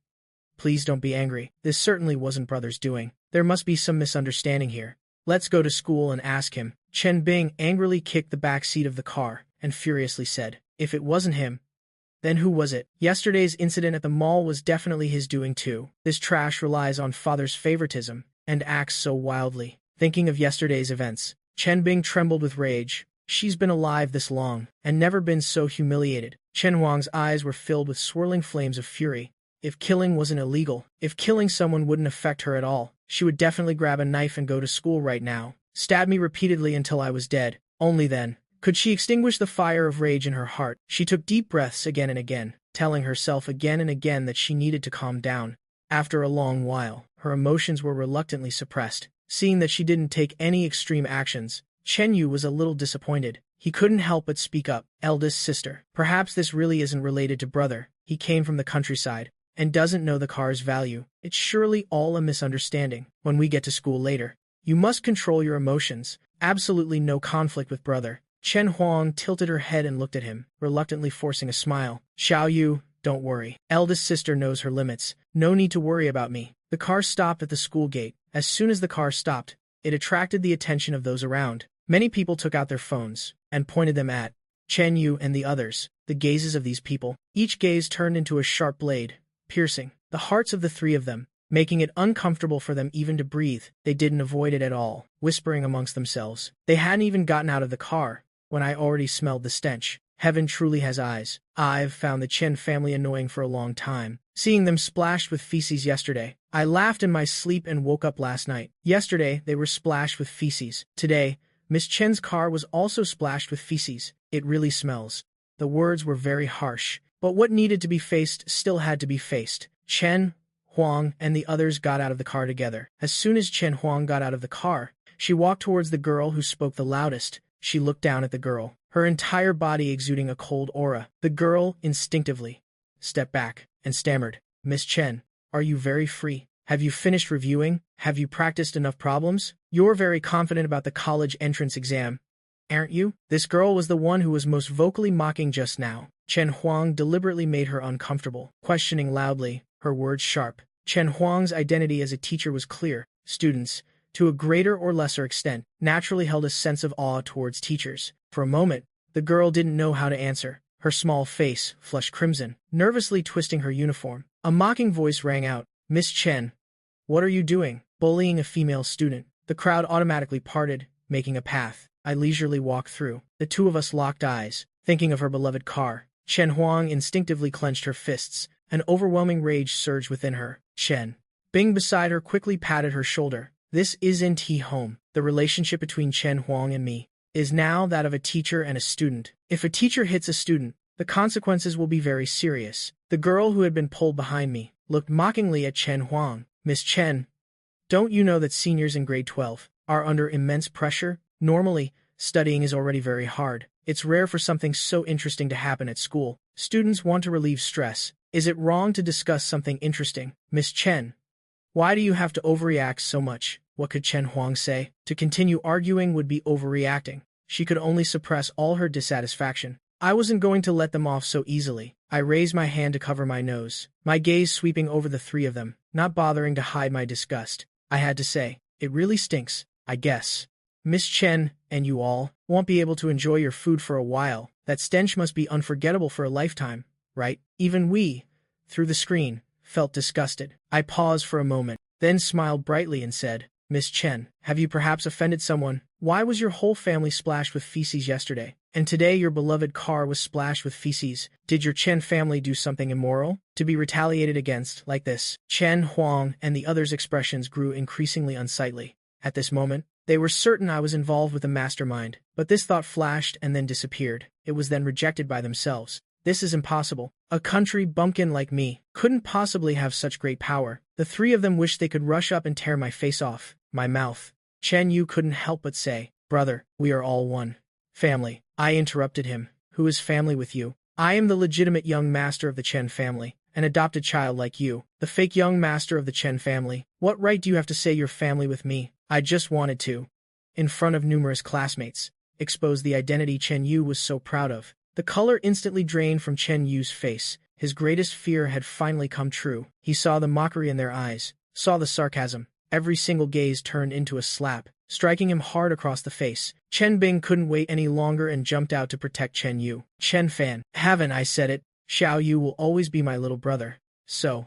please don't be angry. This certainly wasn't brother's doing. There must be some misunderstanding here. Let's go to school and ask him. Chen Bing angrily kicked the back seat of the car and furiously said, if it wasn't him, then who was it? Yesterday's incident at the mall was definitely his doing too. This trash relies on father's favoritism and acts so wildly. Thinking of yesterday's events, Chen Bing trembled with rage. She's been alive this long and never been so humiliated. Chen Huang's eyes were filled with swirling flames of fury. If killing wasn't illegal, if killing someone wouldn't affect her at all, she would definitely grab a knife and go to school right now. Stab me repeatedly until I was dead. Only then could she extinguish the fire of rage in her heart. She took deep breaths again and again, telling herself again and again that she needed to calm down. After a long while, her emotions were reluctantly suppressed. Seeing that she didn't take any extreme actions, Chen Yu was a little disappointed. He couldn't help but speak up. Eldest sister, perhaps this really isn't related to brother. He came from the countryside and doesn't know the car's value. It's surely all a misunderstanding. When we get to school later, you must control your emotions. Absolutely no conflict with brother. Chen Huang tilted her head and looked at him, reluctantly forcing a smile. Xiao Yu, don't worry. Eldest sister knows her limits. No need to worry about me. The car stopped at the school gate. As soon as the car stopped, it attracted the attention of those around. Many people took out their phones and pointed them at Chen Yu and the others. The gazes of these people, each gaze turned into a sharp blade, piercing the hearts of the three of them, making it uncomfortable for them even to breathe. They didn't avoid it at all, whispering amongst themselves. They hadn't even gotten out of the car when I already smelled the stench. Heaven truly has eyes. I've found the Chen family annoying for a long time. Seeing them splashed with feces yesterday, I laughed in my sleep and woke up last night. Yesterday, they were splashed with feces. Today, Miss Chen's car was also splashed with feces. It really smells. The words were very harsh, but what needed to be faced still had to be faced. Chen Huang and the others got out of the car together. As soon as Chen Huang got out of the car, she walked towards the girl who spoke the loudest. She looked down at the girl, her entire body exuding a cold aura. The girl, instinctively, stepped back and stammered, Miss Chen, are you very free? Have you finished reviewing? Have you practiced enough problems? You're very confident about the college entrance exam, aren't you? This girl was the one who was most vocally mocking just now. Chen Huang deliberately made her uncomfortable, questioning loudly, her words sharp. Chen Huang's identity as a teacher was clear. Students, to a greater or lesser extent, naturally held a sense of awe towards teachers. For a moment, the girl didn't know how to answer. Her small face flushed crimson, nervously twisting her uniform. A mocking voice rang out, Miss Chen, what are you doing? Bullying a female student. The crowd automatically parted, making a path. I leisurely walked through. The two of us locked eyes, thinking of her beloved car. Chen Huang instinctively clenched her fists. An overwhelming rage surged within her. Chen Bing beside her quickly patted her shoulder. This isn't home. The relationship between Chen Huang and me is now that of a teacher and a student. If a teacher hits a student, the consequences will be very serious. The girl who had been pulled behind me looked mockingly at Chen Huang. Miss Chen, don't you know that seniors in grade 12 are under immense pressure? Normally, studying is already very hard. It's rare for something so interesting to happen at school. Students want to relieve stress. Is it wrong to discuss something interesting? Miss Chen, why do you have to overreact so much? What could Chen Huang say? To continue arguing would be overreacting. She could only suppress all her dissatisfaction. I wasn't going to let them off so easily. I raised my hand to cover my nose, my gaze sweeping over the three of them, not bothering to hide my disgust. I had to say, it really stinks, I guess. Miss Chen, and you all, won't be able to enjoy your food for a while. That stench must be unforgettable for a lifetime, right? Even we, through the screen, felt disgusted. I paused for a moment, then smiled brightly and said, Miss Chen, have you perhaps offended someone? Why was your whole family splashed with feces yesterday? And today your beloved car was splashed with feces. Did your Chen family do something immoral? To be retaliated against like this? Chen Huang and the others' expressions grew increasingly unsightly. At this moment, they were certain I was involved with a mastermind, but this thought flashed and then disappeared. It was then rejected by themselves. This is impossible. A country bumpkin like me couldn't possibly have such great power. The three of them wished they could rush up and tear my face off, my mouth. Chen Yu couldn't help but say, Brother, we are all one. Family. I interrupted him. Who is family with you? I am the legitimate young master of the Chen family, an adopted child like you, the fake young master of the Chen family. What right do you have to say you're family with me? I just wanted to, in front of numerous classmates, expose the identity Chen Yu was so proud of. The color instantly drained from Chen Yu's face. His greatest fear had finally come true. He saw the mockery in their eyes, saw the sarcasm. Every single gaze turned into a slap, striking him hard across the face. Chen Bing couldn't wait any longer and jumped out to protect Chen Yu. Chen Fan, haven't I said it? Xiao Yu will always be my little brother. So,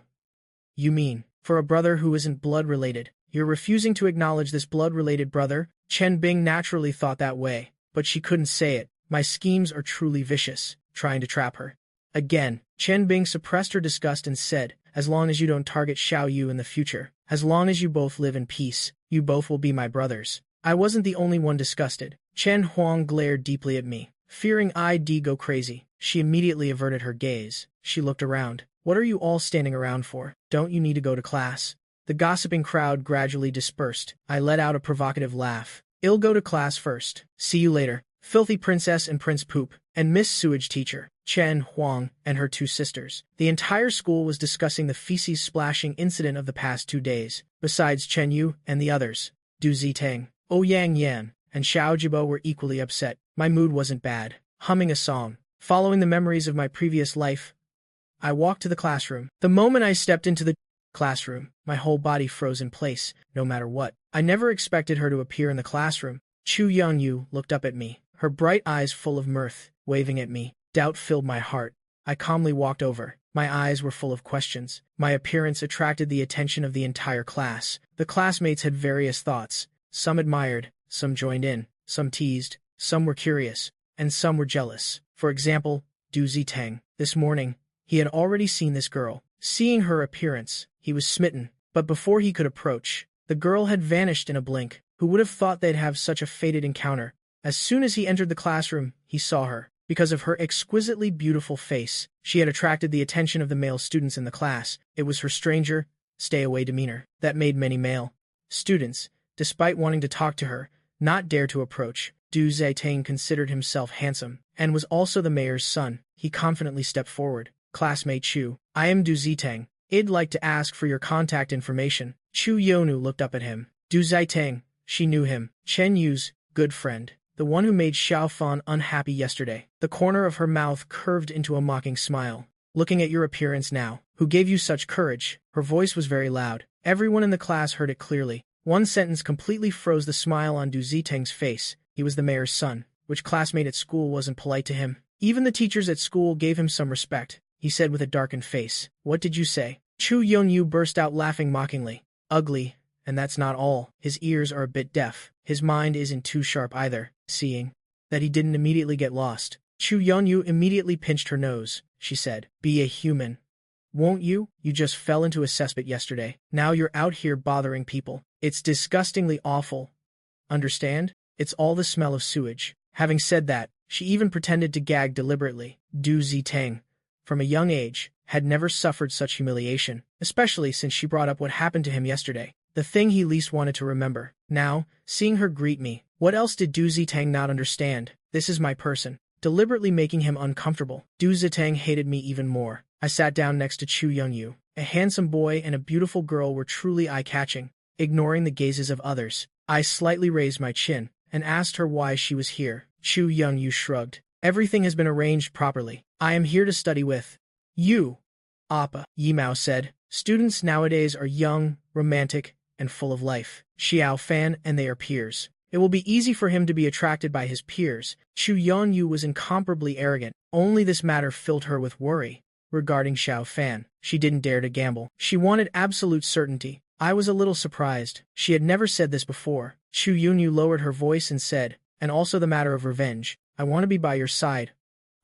you mean, for a brother who isn't blood-related, you're refusing to acknowledge this blood-related brother? Chen Bing naturally thought that way, but she couldn't say it. My schemes are truly vicious, trying to trap her. Again, Chen Bing suppressed her disgust and said, as long as you don't target Xiao Yu in the future, as long as you both live in peace, you both will be my brothers. I wasn't the only one disgusted. Chen Huang glared deeply at me, fearing I'd go crazy. She immediately averted her gaze. She looked around. What are you all standing around for? Don't you need to go to class? The gossiping crowd gradually dispersed. I let out a provocative laugh. I'll go to class first. See you later. Filthy Princess and Prince Poop, and Miss Sewage Teacher, Chen Huang, and her two sisters. The entire school was discussing the feces splashing incident of the past 2 days. Besides Chen Yu and the others, Du Zitang, Ouyang Yan, and Xiao Jibo were equally upset. My mood wasn't bad. Humming a song, following the memories of my previous life, I walked to the classroom. The moment I stepped into the classroom, my whole body froze in place, no matter what. I never expected her to appear in the classroom. Chu Yongyu looked up at me, her bright eyes full of mirth, waving at me. Doubt filled my heart. I calmly walked over. My eyes were full of questions. My appearance attracted the attention of the entire class. The classmates had various thoughts. Some admired, some joined in, some teased, some were curious, and some were jealous. For example, Du Zitang. This morning, he had already seen this girl. Seeing her appearance, he was smitten. But before he could approach, the girl had vanished in a blink. Who would have thought they'd have such a fated encounter? As soon as he entered the classroom, he saw her. Because of her exquisitely beautiful face, she had attracted the attention of the male students in the class. It was her stranger, stay-away demeanor that made many male students, despite wanting to talk to her, not dare to approach. Du Zitang considered himself handsome, and was also the mayor's son. He confidently stepped forward. Classmate Chu, I am Du Zitang. I'd like to ask for your contact information. Chu Yonu looked up at him. Du Zitang, she knew him. Chen Yu's good friend. The one who made Xiao Fan unhappy yesterday. The corner of her mouth curved into a mocking smile. Looking at your appearance now, who gave you such courage? Her voice was very loud. Everyone in the class heard it clearly. One sentence completely froze the smile on Du Zitang's face. He was the mayor's son. Which classmate at school wasn't polite to him? Even the teachers at school gave him some respect. He said with a darkened face. What did you say? Chu Yonyu burst out laughing mockingly. Ugly. And that's not all. His ears are a bit deaf. His mind isn't too sharp either. Seeing that he didn't immediately get lost, Chu Yunyu immediately pinched her nose. She said, "Be a human. Won't you? You just fell into a cesspit yesterday. Now you're out here bothering people. It's disgustingly awful. Understand? It's all the smell of sewage." Having said that, she even pretended to gag deliberately. Du Zitang, from a young age, had never suffered such humiliation, especially since she brought up what happened to him yesterday, the thing he least wanted to remember. Now, seeing her greet me, what else did Du Zitang not understand? This is my person, deliberately making him uncomfortable. Du Zitang hated me even more. I sat down next to Chu Yunyu. A handsome boy and a beautiful girl were truly eye-catching. Ignoring the gazes of others, I slightly raised my chin and asked her why she was here. Chu Yunyu shrugged. "Everything has been arranged properly. I am here to study with you, Appa," Yimao said. "Students nowadays are young, romantic, and full of life. Xiao Fan and they are peers. It will be easy for him to be attracted by his peers." Chu Yunyu was incomparably arrogant. Only this matter filled her with worry. Regarding Xiao Fan, she didn't dare to gamble. She wanted absolute certainty. I was a little surprised. She had never said this before. Chu Yunyu lowered her voice and said, "And also the matter of revenge. I want to be by your side,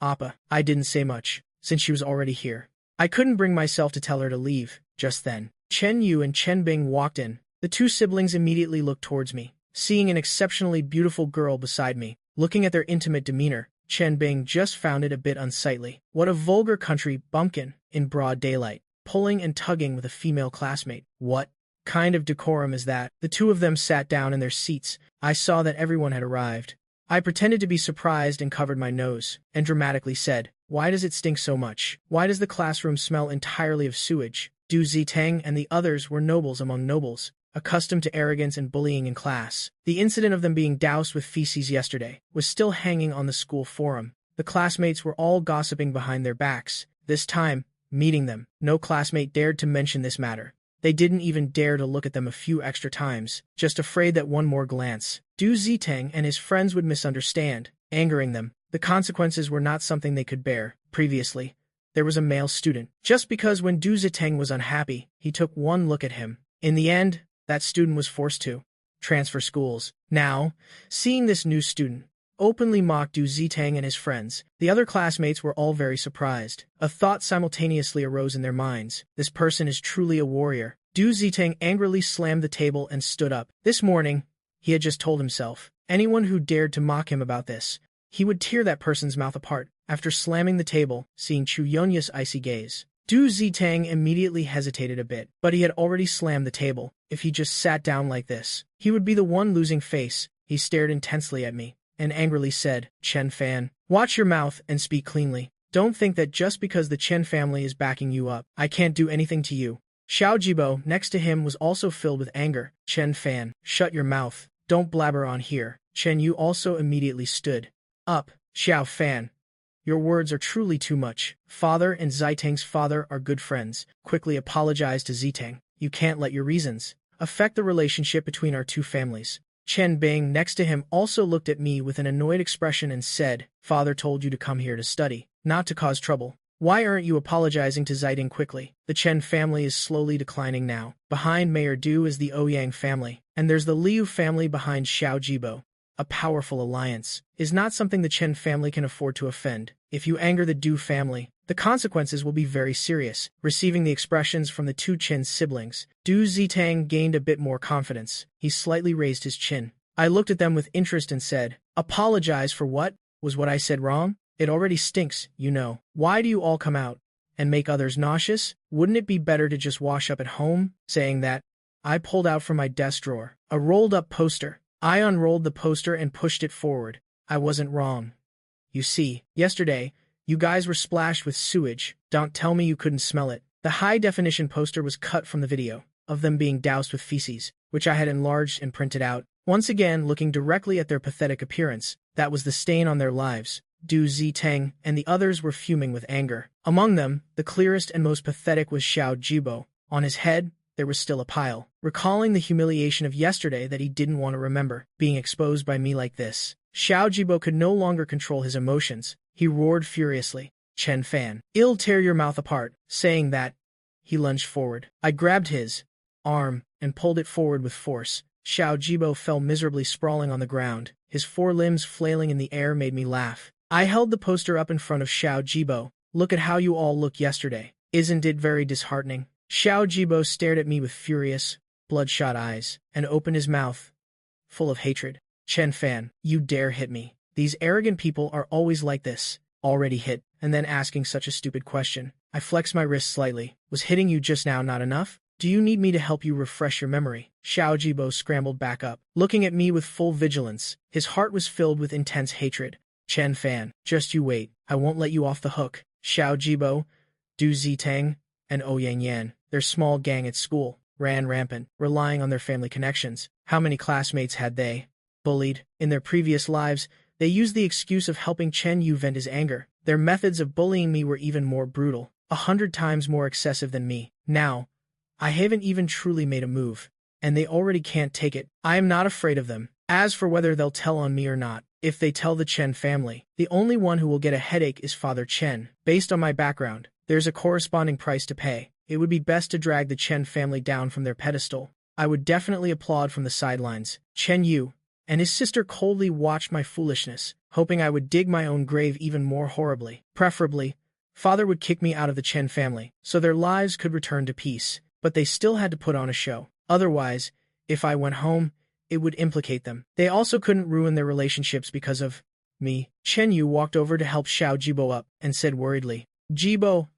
Appa." I didn't say much, since she was already here. I couldn't bring myself to tell her to leave. Just then, Chen Yu and Chen Bing walked in. The two siblings immediately looked towards me, seeing an exceptionally beautiful girl beside me. Looking at their intimate demeanor, Chen Bing just found it a bit unsightly. What a vulgar country bumpkin, in broad daylight, pulling and tugging with a female classmate. What kind of decorum is that? The two of them sat down in their seats. I saw that everyone had arrived. I pretended to be surprised and covered my nose, and dramatically said, "Why does it stink so much? Why does the classroom smell entirely of sewage?" Du Zitang and the others were nobles among nobles, accustomed to arrogance and bullying in class. The incident of them being doused with feces yesterday was still hanging on the school forum. The classmates were all gossiping behind their backs. This time, meeting them, no classmate dared to mention this matter. They didn't even dare to look at them a few extra times, just afraid that one more glance, Du Zitang and his friends would misunderstand, angering them. The consequences were not something they could bear. Previously, there was a male student. Just because when Du Zitang was unhappy, he took one look at him. In the end, that student was forced to transfer schools. Now, seeing this new student openly mock Du Zitang and his friends, the other classmates were all very surprised. A thought simultaneously arose in their minds. This person is truly a warrior. Du Zitang angrily slammed the table and stood up. This morning, he had just told himself, anyone who dared to mock him about this, he would tear that person's mouth apart. After slamming the table, seeing Chu Yunyu's icy gaze, Du Zitang immediately hesitated a bit, but he had already slammed the table. If he just sat down like this, he would be the one losing face. He stared intensely at me and angrily said, "Chen Fan, watch your mouth and speak cleanly. Don't think that just because the Chen family is backing you up, I can't do anything to you." Xiao Jibo, next to him, was also filled with anger. "Chen Fan, shut your mouth. Don't blabber on here." Chen Yu also immediately stood up. "Xiao Fan, your words are truly too much. Father and Zitang's father are good friends." Quickly apologized to Zitang. "You can't let your reasons affect the relationship between our two families." Chen Bing, next to him, also looked at me with an annoyed expression and said, "Father told you to come here to study, not to cause trouble. Why aren't you apologizing to Zitang quickly?" The Chen family is slowly declining now. Behind Mayor Du is the Ouyang family, and there's the Liu family behind Xiao Jibo. A powerful alliance is not something the Chen family can afford to offend. If you anger the Du family, the consequences will be very serious. Receiving the expressions from the two Chen siblings, Du Zitang gained a bit more confidence. He slightly raised his chin. I looked at them with interest and said, "Apologize for what? Was what I said wrong? It already stinks, you know. Why do you all come out and make others nauseous? Wouldn't it be better to just wash up at home?" Saying that, I pulled out from my desk drawer a rolled-up poster. I unrolled the poster and pushed it forward. I wasn't wrong. You see, yesterday, you guys were splashed with sewage. Don't tell me you couldn't smell it. The high-definition poster was cut from the video of them being doused with feces, which I had enlarged and printed out. Once again, looking directly at their pathetic appearance, that was the stain on their lives. Du Zitang and the others were fuming with anger. Among them, the clearest and most pathetic was Xiao Jibo. On his head, there was still a pile, recalling the humiliation of yesterday that he didn't want to remember, being exposed by me like this. Xiao Jibo could no longer control his emotions. He roared furiously, "Chen Fan, I'll tear your mouth apart." Saying that, he lunged forward. I grabbed his arm and pulled it forward with force. Xiao Jibo fell miserably sprawling on the ground. His forelimbs flailing in the air made me laugh. I held the poster up in front of Xiao Jibo. Look at how you all look yesterday. Isn't it very disheartening? Xiao Jibo stared at me with furious, bloodshot eyes, and opened his mouth, full of hatred. Chen Fan, you dare hit me. These arrogant people are always like this. Already hit, and then asking such a stupid question. I flexed my wrist slightly. Was hitting you just now not enough? Do you need me to help you refresh your memory? Xiao Jibo scrambled back up, looking at me with full vigilance. His heart was filled with intense hatred. Chen Fan, just you wait. I won't let you off the hook. Xiao Jibo, Du Zitang, and Ouyang Yan, their small gang at school, ran rampant, relying on their family connections. How many classmates had they bullied? In their previous lives, they used the excuse of helping Chen Yu vent his anger. Their methods of bullying me were even more brutal, 100 times more excessive than me. Now, I haven't even truly made a move, and they already can't take it. I am not afraid of them. As for whether they'll tell on me or not, if they tell the Chen family, the only one who will get a headache is Father Chen. Based on my background, there's a corresponding price to pay. It would be best to drag the Chen family down from their pedestal. I would definitely applaud from the sidelines. Chen Yu and his sister coldly watched my foolishness, hoping I would dig my own grave even more horribly. Preferably, Father would kick me out of the Chen family, so their lives could return to peace. But they still had to put on a show. Otherwise, if I went home, it would implicate them. They also couldn't ruin their relationships because of me. Chen Yu walked over to help Xiao Jibo up and said worriedly, Jibo,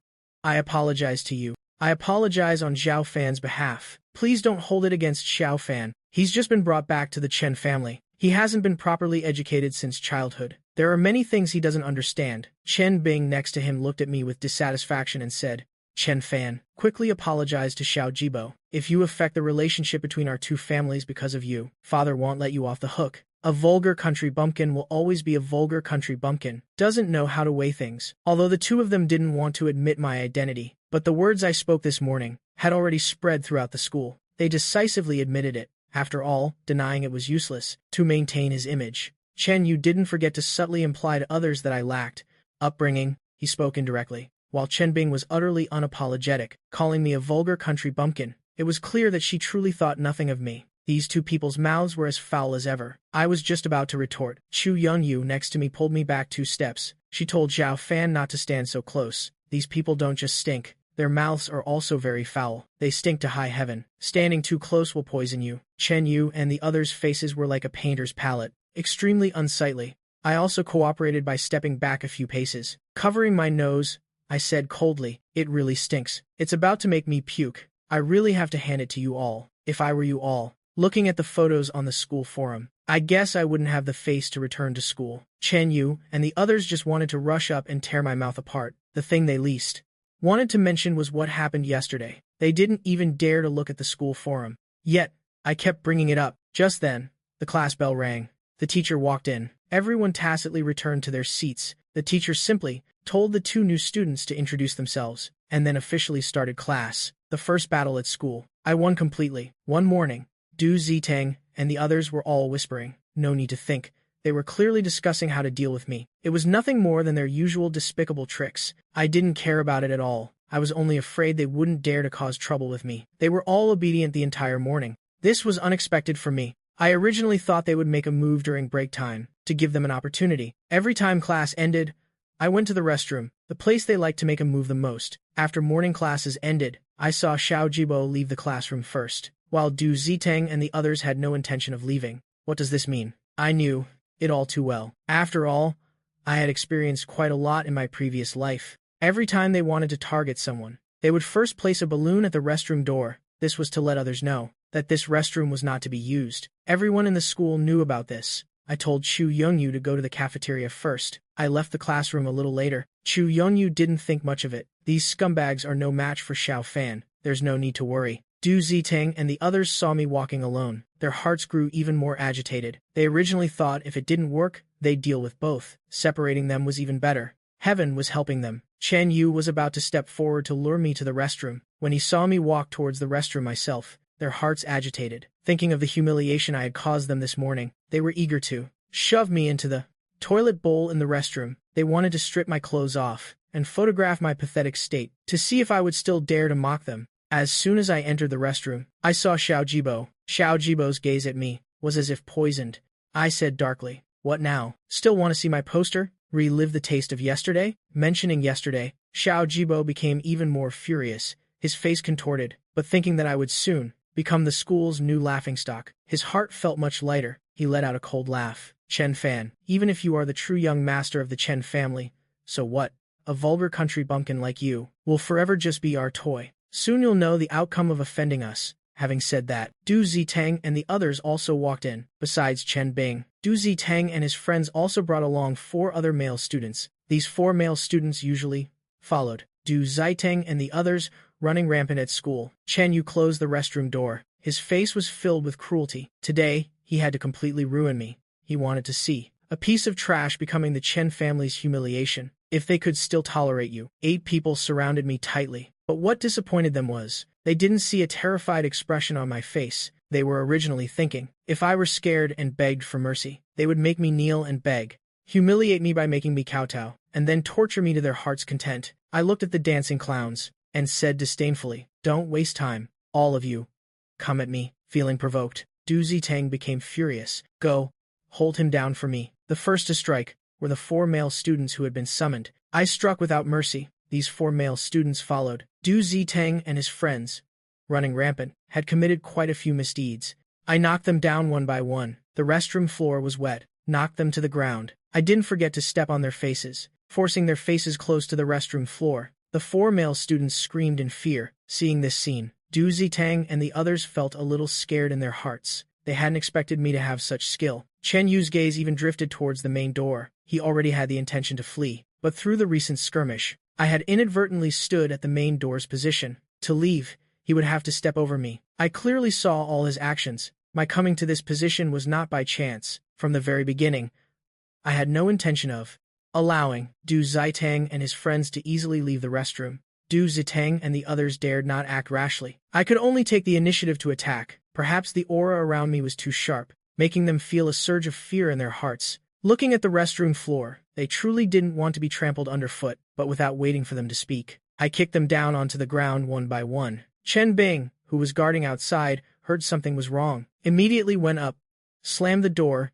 I apologize to you. I apologize on Xiao Fan's behalf. Please don't hold it against Xiao Fan. He's just been brought back to the Chen family. He hasn't been properly educated since childhood. There are many things he doesn't understand. Chen Bing next to him looked at me with dissatisfaction and said, Chen Fan quickly apologized to Xiao Jibo. If you affect the relationship between our two families because of you, Father won't let you off the hook. A vulgar country bumpkin will always be a vulgar country bumpkin. Doesn't know how to weigh things. Although the two of them didn't want to admit my identity, but the words I spoke this morning had already spread throughout the school. They decisively admitted it. After all, denying it was useless to maintain his image. Chen Yu didn't forget to subtly imply to others that I lacked upbringing. He spoke indirectly, while Chen Bing was utterly unapologetic, calling me a vulgar country bumpkin. It was clear that she truly thought nothing of me. These two people's mouths were as foul as ever. I was just about to retort. Chu Yongyu next to me pulled me back 2 steps. She told Xiao Fan not to stand so close. These people don't just stink. Their mouths are also very foul. They stink to high heaven. Standing too close will poison you. Chen Yu and the others' faces were like a painter's palette, extremely unsightly. I also cooperated by stepping back a few paces. Covering my nose, I said coldly, it really stinks. It's about to make me puke. I really have to hand it to you all. If I were you all, looking at the photos on the school forum, I guess I wouldn't have the face to return to school. Chen Yu and the others just wanted to rush up and tear my mouth apart. The thing they least wanted to mention was what happened yesterday. They didn't even dare to look at the school forum. Yet, I kept bringing it up. Just then, the class bell rang. The teacher walked in. Everyone tacitly returned to their seats. The teacher simply told the 2 new students to introduce themselves, and then officially started class. The first battle at school. I won completely. One morning, Du Zitang and the others were all whispering. No need to think. They were clearly discussing how to deal with me. It was nothing more than their usual despicable tricks. I didn't care about it at all. I was only afraid they wouldn't dare to cause trouble with me. They were all obedient the entire morning. This was unexpected for me. I originally thought they would make a move during break time, to give them an opportunity. Every time class ended, I went to the restroom, the place they liked to make a move the most. After morning classes ended, I saw Xiao Jibo leave the classroom first, while Du Zitang and the others had no intention of leaving. What does this mean? I knew it all too well. After all, I had experienced quite a lot in my previous life. Every time they wanted to target someone, they would first place a balloon at the restroom door. This was to let others know that this restroom was not to be used. Everyone in the school knew about this. I told Chu Yongyu to go to the cafeteria first. I left the classroom a little later. Chu Yongyu didn't think much of it. These scumbags are no match for Xiao Fan. There's no need to worry. Du Zitang and the others saw me walking alone. Their hearts grew even more agitated. They originally thought if it didn't work, they'd deal with both. Separating them was even better. Heaven was helping them. Chen Yu was about to step forward to lure me to the restroom. When he saw me walk towards the restroom myself, their hearts agitated. Thinking of the humiliation I had caused them this morning, they were eager to shove me into the toilet bowl in the restroom. They wanted to strip my clothes off and photograph my pathetic state to see if I would still dare to mock them. As soon as I entered the restroom, I saw Xiao Jibo. Xiao Jibo's gaze at me was as if poisoned. I said darkly, "What now? Still want to see my poster?" Relive the taste of yesterday? Mentioning yesterday, Xiao Jibo became even more furious, his face contorted, but thinking that I would soon become the school's new laughingstock. His heart felt much lighter. He let out a cold laugh. Chen fan, even if you are the true young master of the Chen family, so what? A vulgar country bumpkin like you will forever just be our toy. Soon you'll know the outcome of offending us. Having said that, Du Zitang and the others also walked in. Besides Chen Bing, Du Zitang and his friends also brought along 4 other male students. These 4 male students usually followed Du Zitang and the others, running rampant at school. Chen Yu closed the restroom door. His face was filled with cruelty. Today, he had to completely ruin me. He wanted to see a piece of trash becoming the Chen family's humiliation. If they could still tolerate you. 8 people surrounded me tightly. But what disappointed them was, they didn't see a terrified expression on my face. They were originally thinking, if I were scared and begged for mercy, they would make me kneel and beg, humiliate me by making me kowtow, and then torture me to their heart's content. I looked at the dancing clowns, and said disdainfully, don't waste time, all of you. Come at me. Feeling provoked, Du Zitang became furious. Go. Hold him down for me. The first to strike were the 4 male students who had been summoned. I struck without mercy. These 4 male students followed. Du Zitang and his friends, running rampant, had committed quite a few misdeeds. I knocked them down one by one. The restroom floor was wet. Knocked them to the ground. I didn't forget to step on their faces, forcing their faces close to the restroom floor. The 4 male students screamed in fear. Seeing this scene, Du Zitang and the others felt a little scared in their hearts. They hadn't expected me to have such skill. Chen Yu's gaze even drifted towards the main door. He already had the intention to flee, but through the recent skirmish, I had inadvertently stood at the main door's position. To leave, he would have to step over me. I clearly saw all his actions. My coming to this position was not by chance. From the very beginning, I had no intention of allowing Du Zitang and his friends to easily leave the restroom. Du Zitang and the others dared not act rashly. I could only take the initiative to attack. Perhaps the aura around me was too sharp, making them feel a surge of fear in their hearts. Looking at the restroom floor, they truly didn't want to be trampled underfoot, but without waiting for them to speak, I kicked them down onto the ground one by one. Chen Bing, who was guarding outside, heard something was wrong, immediately went up, slammed the door,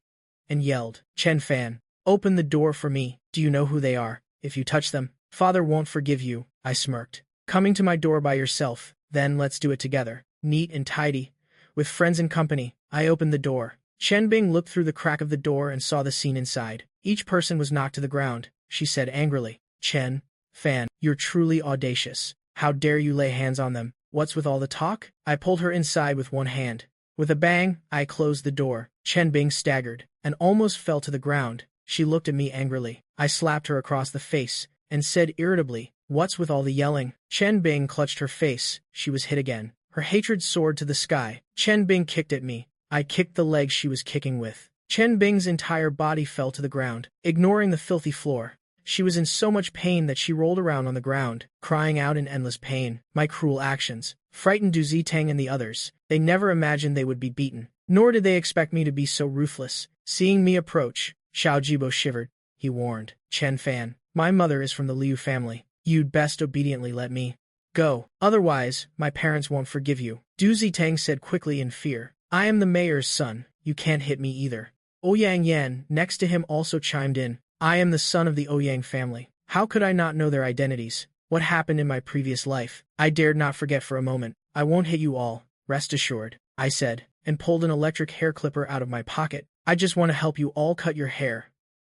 and yelled, Chen Fan, open the door for me. Do you know who they are? If you touch them, Father won't forgive you. I smirked. Coming to my door by yourself, then let's do it together. Neat and tidy. With friends and company, I opened the door. Chen Bing looked through the crack of the door and saw the scene inside. Each person was knocked to the ground. She said angrily, Chen Fan, you're truly audacious. How dare you lay hands on them? What's with all the talk? I pulled her inside with one hand. With a bang, I closed the door. Chen Bing staggered and almost fell to the ground. She looked at me angrily. I slapped her across the face and said irritably, what's with all the yelling? Chen Bing clutched her face. She was hit again. Her hatred soared to the sky. Chen Bing kicked at me. I kicked the leg she was kicking with. Chen Bing's entire body fell to the ground, ignoring the filthy floor. She was in so much pain that she rolled around on the ground, crying out in endless pain. My cruel actions frightened Du Zitang and the others. They never imagined they would be beaten, nor did they expect me to be so ruthless. Seeing me approach, Xiao Jibo shivered. He warned, Chen Fan, my mother is from the Liu family. You'd best obediently let me go. Otherwise, my parents won't forgive you. Du Zitang said quickly in fear. I am the mayor's son. You can't hit me either. Ouyang Yan, next to him, also chimed in. I am the son of the Ouyang family. How could I not know their identities? What happened in my previous life? I dared not forget for a moment. I won't hit you all, rest assured, I said, and pulled an electric hair clipper out of my pocket. I just want to help you all cut your hair.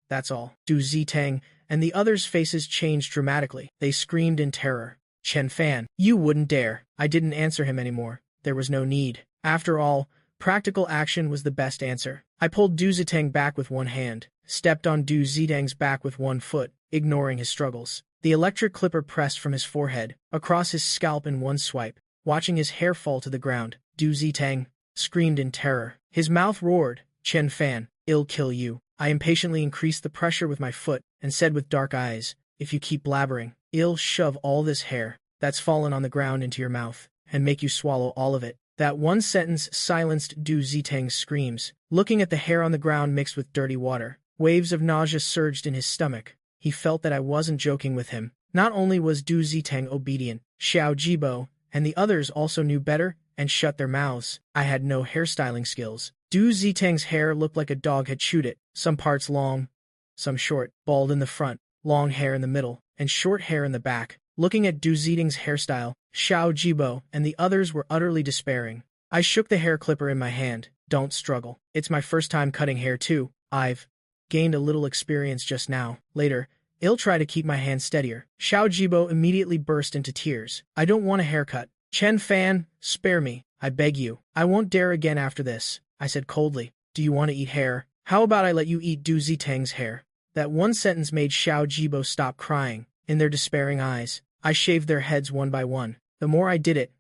That's all. Du Zitang and the others' faces changed dramatically. They screamed in terror. Chen Fan, you wouldn't dare. I didn't answer him anymore. There was no need. After all, practical action was the best answer. I pulled Du Zitang back with one hand, stepped on Du Zitang's back with one foot, ignoring his struggles. The electric clipper pressed from his forehead, across his scalp in one swipe, watching his hair fall to the ground. Du Zitang screamed in terror. His mouth roared, Chen Fan, I'll kill you. I impatiently increased the pressure with my foot, and said with dark eyes, if you keep blabbering, I'll shove all this hair that's fallen on the ground into your mouth, and make you swallow all of it. That one sentence silenced Du Zitang's screams. Looking at the hair on the ground mixed with dirty water, waves of nausea surged in his stomach. He felt that I wasn't joking with him. Not only was Du Zitang obedient, Xiao Jibo and the others also knew better and shut their mouths. I had no hairstyling skills. Du Zitang's hair looked like a dog had chewed it, some parts long, some short, bald in the front, long hair in the middle, and short hair in the back. Looking at Du Ziding's hairstyle, Xiao Jibo and the others were utterly despairing. I shook the hair clipper in my hand. Don't struggle. It's my first time cutting hair too. I've gained a little experience just now. Later, I'll try to keep my hand steadier. Xiao Jibo immediately burst into tears. I don't want a haircut. Chen Fan, spare me. I beg you. I won't dare again after this, I said coldly. Do you want to eat hair? How about I let you eat Du Zitang's hair? That one sentence made Xiao Jibo stop crying. In their despairing eyes, I shaved their heads one by one. The more I did it,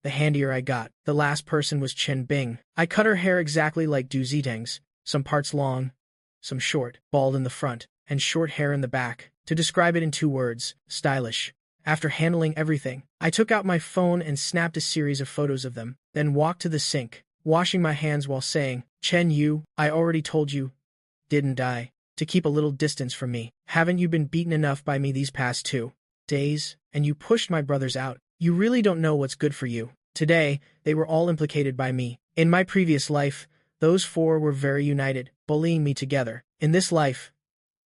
the handier I got. The last person was Chen Bing. I cut her hair exactly like Du Zitang's, some parts long, some short, bald in the front, and short hair in the back. To describe it in 2 words, stylish. After handling everything, I took out my phone and snapped a series of photos of them, then walked to the sink, washing my hands while saying, Chen Yu, I already told you, didn't I, to keep a little distance from me. Haven't you been beaten enough by me these past 2 days? And you pushed my brothers out. You really don't know what's good for you. Today, they were all implicated by me. In my previous life, those 4 were very united, bullying me together. In this life,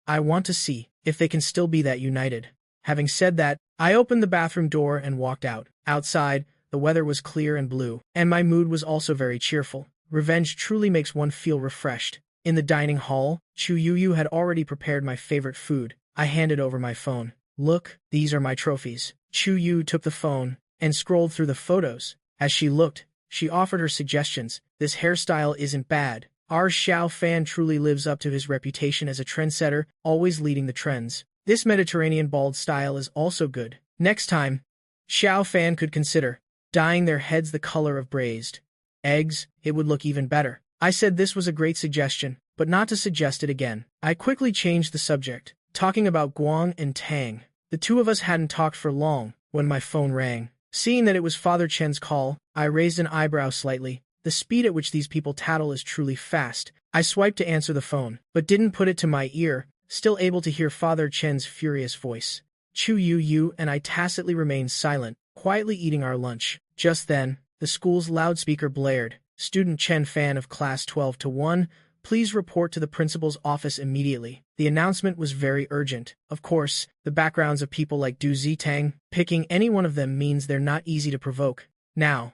I want to see if they can still be that united. Having said that, I opened the bathroom door and walked out. Outside, the weather was clear and blue, and my mood was also very cheerful. Revenge truly makes one feel refreshed. In the dining hall, Chu Yu had already prepared my favorite food. I handed over my phone. Look, these are my trophies. Chu Yu took the phone and scrolled through the photos. As she looked, she offered her suggestions. This hairstyle isn't bad. Our Xiao Fan truly lives up to his reputation as a trendsetter, always leading the trends. This Mediterranean bald style is also good. Next time, Xiao Fan could consider dyeing their heads the color of braised eggs. It would look even better. I said this was a great suggestion, but not to suggest it again. I quickly changed the subject, talking about Guang and Tang. The 2 of us hadn't talked for long when my phone rang. Seeing that it was Father Chen's call, I raised an eyebrow slightly. The speed at which these people tattle is truly fast. I swiped to answer the phone, but didn't put it to my ear, still able to hear Father Chen's furious voice. Chu Yu and I tacitly remained silent, quietly eating our lunch. Just then, the school's loudspeaker blared. Student Chen Fan of class 12-1, please report to the principal's office immediately. The announcement was very urgent. Of course, the backgrounds of people like Du Zitang, picking any one of them means they're not easy to provoke. Now,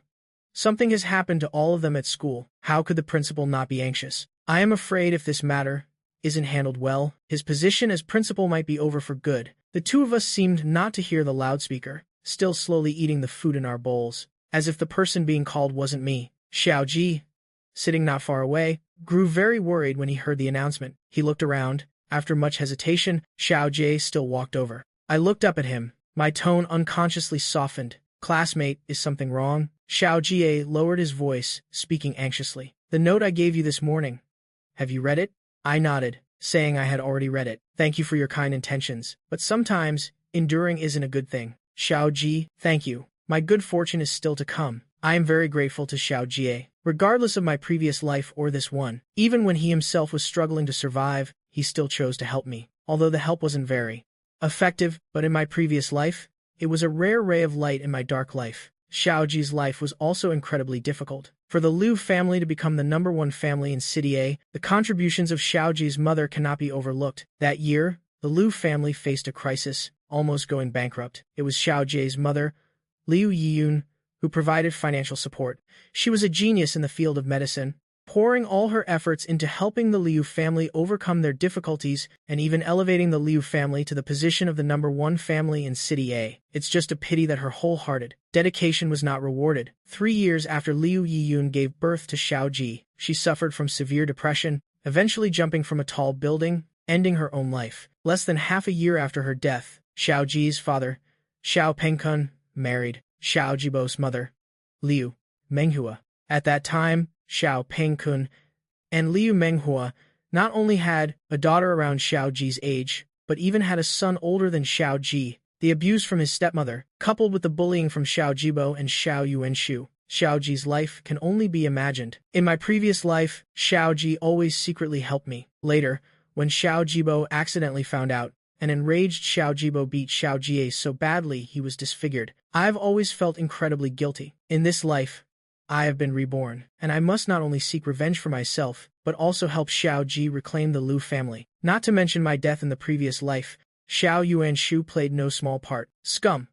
something has happened to all of them at school. How could the principal not be anxious? I am afraid if this matter isn't handled well, his position as principal might be over for good. The 2 of us seemed not to hear the loudspeaker, still slowly eating the food in our bowls, as if the person being called wasn't me. Xiao Ji, sitting not far away, grew very worried when he heard the announcement. He looked around. After much hesitation, Xiao Jie still walked over. I looked up at him. My tone unconsciously softened. Classmate, is something wrong? Xiao Jie lowered his voice, speaking anxiously. The note I gave you this morning. Have you read it? I nodded, saying I had already read it. Thank you for your kind intentions, but sometimes, enduring isn't a good thing. Xiao Ji, thank you. My good fortune is still to come. I am very grateful to Xiao Jie, regardless of my previous life or this one. Even when he himself was struggling to survive, he still chose to help me, although the help wasn't very effective, but in my previous life, it was a rare ray of light in my dark life. Xiao Ji's life was also incredibly difficult. For the Liu family to become the #1 family in City A, the contributions of Xiao Ji's mother cannot be overlooked. That year, the Liu family faced a crisis, almost going bankrupt. It was Xiao Ji's mother, Liu Yiyun, who provided financial support. She was a genius in the field of medicine, pouring all her efforts into helping the Liu family overcome their difficulties and even elevating the Liu family to the position of the #1 family in City A. It's just a pity that her wholehearted dedication was not rewarded. 3 years after Liu Yiyun gave birth to Xiao Ji, she suffered from severe depression, eventually jumping from a tall building, ending her own life. Less than half a year after her death, Xiao Ji's father, Xiao Pengkun, married Xiao Jibo's mother, Liu Menghua. At that time, Xiao Pengkun and Liu Menghua not only had a daughter around Xiao Ji's age, but even had a son older than Xiao Ji. The abuse from his stepmother, coupled with the bullying from Xiao Jibo and Xiao Yuanshu, Xiao Ji's life can only be imagined. In my previous life, Xiao Ji always secretly helped me. Later, when Xiao Jibo accidentally found out, an enraged Xiao Jibo beat Xiao Jie so badly he was disfigured. I've always felt incredibly guilty. In this life, I have been reborn, and I must not only seek revenge for myself, but also help Xiao Ji reclaim the Liu family. Not to mention my death in the previous life, Xiao Yuanshu played no small part. Scum,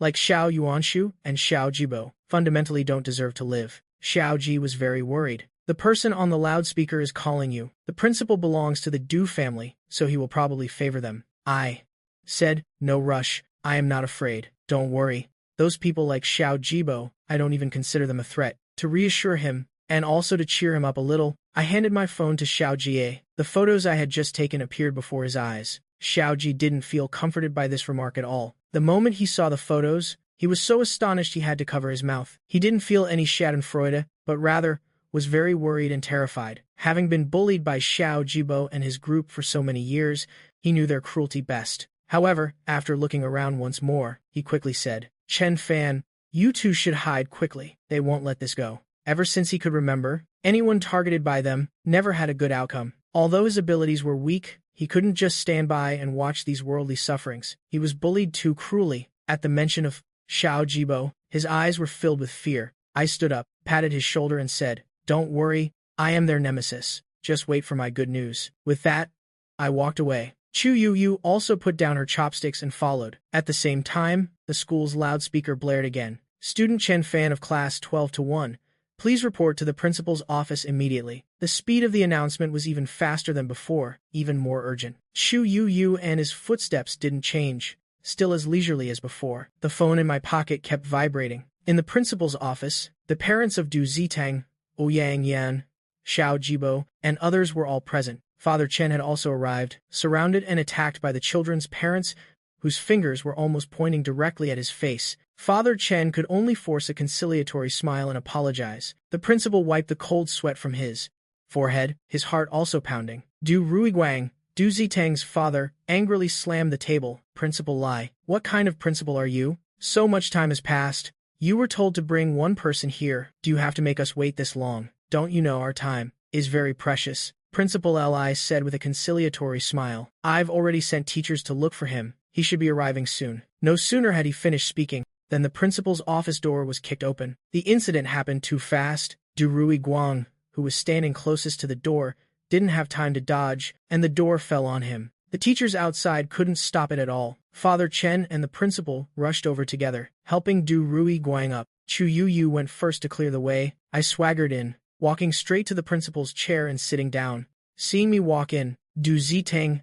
like Xiao Yuanshu and Xiao Jibo, fundamentally don't deserve to live. Xiao Ji was very worried. The person on the loudspeaker is calling you. The principal belongs to the Du family, so he will probably favor them. I said, no rush, I am not afraid. Don't worry. Those people like Xiao Jibo, I don't even consider them a threat. To reassure him, and also to cheer him up a little, I handed my phone to Xiao Jie. The photos I had just taken appeared before his eyes. Xiao Ji didn't feel comforted by this remark at all. The moment he saw the photos, he was so astonished he had to cover his mouth. He didn't feel any schadenfreude, but rather was very worried and terrified. Having been bullied by Xiao Jibo and his group for so many years, he knew their cruelty best. However, after looking around once more, he quickly said, Chen Fan, you two should hide quickly. They won't let this go. Ever since he could remember, anyone targeted by them never had a good outcome. Although his abilities were weak, he couldn't just stand by and watch these worldly sufferings. He was bullied too cruelly. At the mention of Xiao Jibo, his eyes were filled with fear. I stood up, patted his shoulder and said, don't worry, I am their nemesis. Just wait for my good news. With that, I walked away. Chu Yu also put down her chopsticks and followed. At the same time, the school's loudspeaker blared again. Student Chen Fan of class 12-1, please report to the principal's office immediately. The speed of the announcement was even faster than before, even more urgent. Chu Yu and his footsteps didn't change, still as leisurely as before. The phone in my pocket kept vibrating. In the principal's office, the parents of Du Zitang, Ouyang Yan, Xiao Jibo, and others were all present. Father Chen had also arrived, surrounded and attacked by the children's parents, whose fingers were almost pointing directly at his face. Father Chen could only force a conciliatory smile and apologize. The principal wiped the cold sweat from his forehead, his heart also pounding. Du Ruiguang, Du Zitang's father, angrily slammed the table. Principal Lai, what kind of principal are you? So much time has passed. You were told to bring one person here. Do you have to make us wait this long? Don't you know our time is very precious? Principal Li said with a conciliatory smile. I've already sent teachers to look for him. He should be arriving soon. No sooner had he finished speaking than the principal's office door was kicked open. The incident happened too fast. Du Rui Guang, who was standing closest to the door, didn't have time to dodge, and the door fell on him. The teachers outside couldn't stop it at all. Father Chen and the principal rushed over together, helping Du Rui Guang up. Chu Yu went first to clear the way. I swaggered in, walking straight to the principal's chair and sitting down. Seeing me walk in, Du Zitang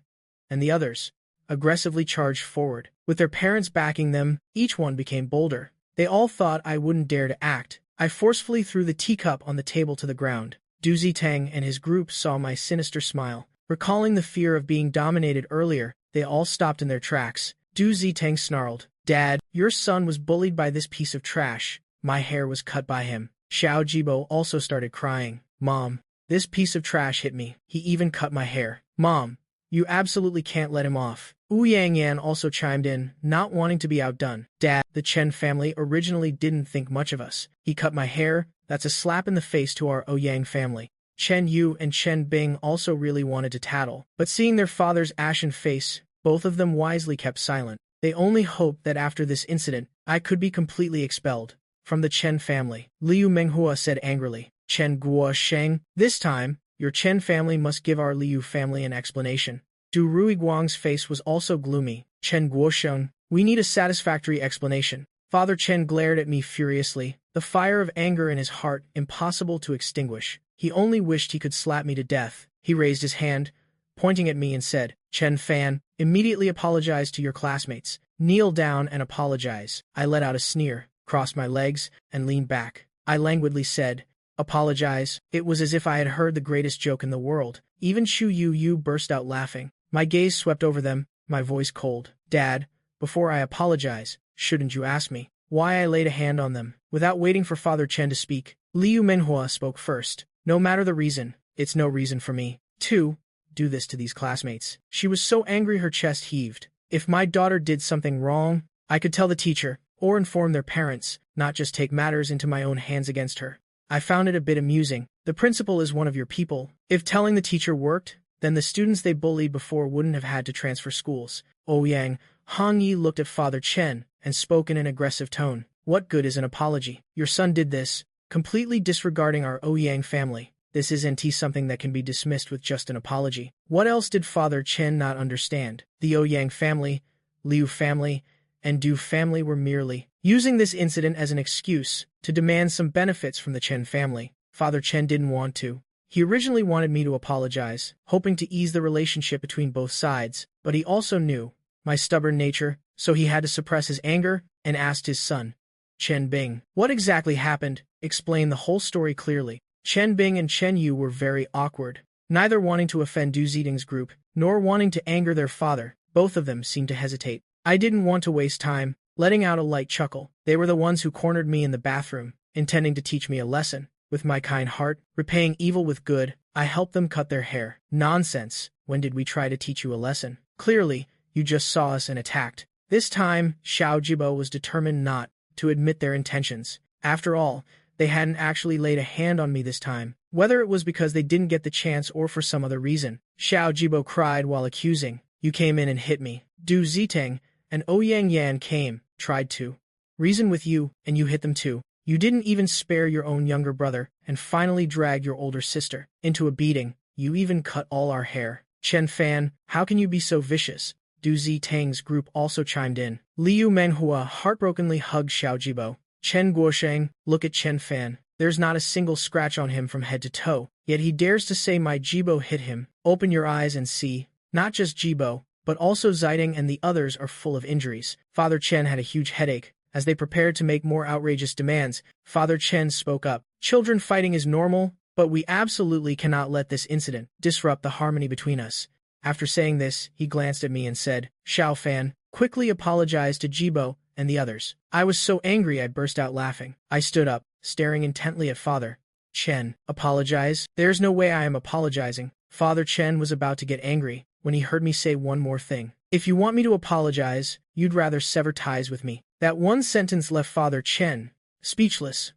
and the others aggressively charged forward. With their parents backing them, each one became bolder. They all thought I wouldn't dare to act. I forcefully threw the teacup on the table to the ground. Du Zitang and his group saw my sinister smile. Recalling the fear of being dominated earlier, they all stopped in their tracks. Du Zitang snarled, Dad, your son was bullied by this piece of trash. My hair was cut by him. Xiao Jibo also started crying. Mom, this piece of trash hit me. He even cut my hair. Mom, you absolutely can't let him off. Ouyang Yan also chimed in, not wanting to be outdone. Dad, the Chen family originally didn't think much of us. He cut my hair. That's a slap in the face to our Ouyang family. Chen Yu and Chen Bing also really wanted to tattle, but seeing their father's ashen face, both of them wisely kept silent. They only hoped that after this incident, I could be completely expelled from the Chen family. Liu Menghua said angrily. Chen Guo Sheng, this time, your Chen family must give our Liu family an explanation. Du Ruiguang's face was also gloomy. Chen Guosheng, we need a satisfactory explanation. Father Chen glared at me furiously, the fire of anger in his heart impossible to extinguish. He only wished he could slap me to death. He raised his hand, pointing at me and said, Chen Fan, immediately apologize to your classmates. Kneel down and apologize. I let out a sneer, crossed my legs, and leaned back. I languidly said, apologize. It was as if I had heard the greatest joke in the world. Even Chu Yu burst out laughing. My gaze swept over them, my voice cold. Dad, before I apologize, shouldn't you ask me why I laid a hand on them? Without waiting for Father Chen to speak, Liu Menhua spoke first. No matter the reason, it's no reason for me to do this to these classmates. She was so angry her chest heaved. If my daughter did something wrong, I could tell the teacher, or inform their parents, not just take matters into my own hands against her. I found it a bit amusing. The principal is one of your people. If telling the teacher worked, then the students they bullied before wouldn't have had to transfer schools. Ouyang, Hong Yi looked at Father Chen and spoke in an aggressive tone. What good is an apology? Your son did this. completely disregarding our Ouyang family. This isn't something that can be dismissed with just an apology. What else did Father Chen not understand? The Ouyang family, Liu family, and Du family were merely using this incident as an excuse to demand some benefits from the Chen family. Father Chen didn't want to. He originally wanted me to apologize, hoping to ease the relationship between both sides, but he also knew my stubborn nature, so he had to suppress his anger and asked his son, Chen Bing, what exactly happened. Explain the whole story clearly. Chen Bing and Chen Yu were very awkward, neither wanting to offend Du Ziding's group, nor wanting to anger their father. Both of them seemed to hesitate. I didn't want to waste time, letting out a light chuckle. They were the ones who cornered me in the bathroom, intending to teach me a lesson. With my kind heart, repaying evil with good, I helped them cut their hair. Nonsense. When did we try to teach you a lesson? Clearly, you just saw us and attacked. This time, Xiao Jibo was determined not to admit their intentions. After all, they hadn't actually laid a hand on me this time, whether it was because they didn't get the chance or for some other reason. Xiao Jibo cried while accusing, you came in and hit me. Du Ziteng and Ouyang Yan tried to reason with you, and you hit them too. You didn't even spare your own younger brother, and finally dragged your older sister into a beating. You even cut all our hair. Chen Fan, how can you be so vicious? Du Ziteng's group also chimed in. Liu Menghua heartbrokenly hugged Xiao Jibo. Chen Guosheng, look at Chen Fan. There's not a single scratch on him from head to toe, yet he dares to say my Jibo hit him. Open your eyes and see. Not just Jibo, but also Ziding and the others are full of injuries. Father Chen had a huge headache. As they prepared to make more outrageous demands, Father Chen spoke up. Children fighting is normal, but we absolutely cannot let this incident disrupt the harmony between us. After saying this, he glanced at me and said, Xiao Fan, quickly apologize to Jibo and the others. I was so angry I burst out laughing. I stood up, staring intently at Father Chen. Apologize? There's no way I am apologizing. Father Chen was about to get angry when he heard me say one more thing. If you want me to apologize, you'd rather sever ties with me. That one sentence left Father Chen speechless,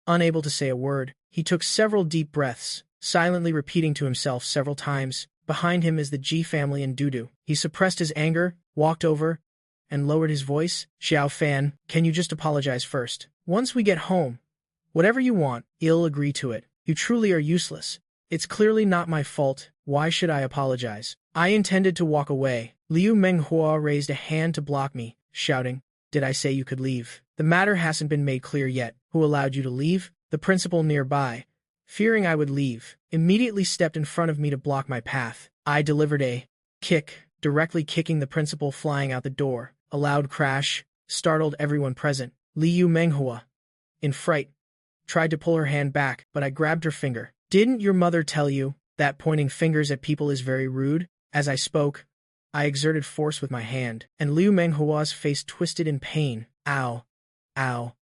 unable to say a word. He took several deep breaths, silently repeating to himself several times, behind him is the Ji family and Dudu. He suppressed his anger, walked over, and lowered his voice. Xiao Fan, can you just apologize first? Once we get home, whatever you want, I'll agree to it. You truly are useless. It's clearly not my fault. Why should I apologize? I intended to walk away. Liu Menghua raised a hand to block me, shouting, did I say you could leave? The matter hasn't been made clear yet. Who allowed you to leave? The principal nearby, fearing I would leave, immediately stepped in front of me to block my path. I delivered a kick, directly kicking the principal flying out the door. A loud crash startled everyone present. Liu Menghua, in fright, tried to pull her hand back, but I grabbed her finger. Didn't your mother tell you that pointing fingers at people is very rude? As I spoke, I exerted force with my hand, and Liu Menghua's face twisted in pain. Ow. Ow.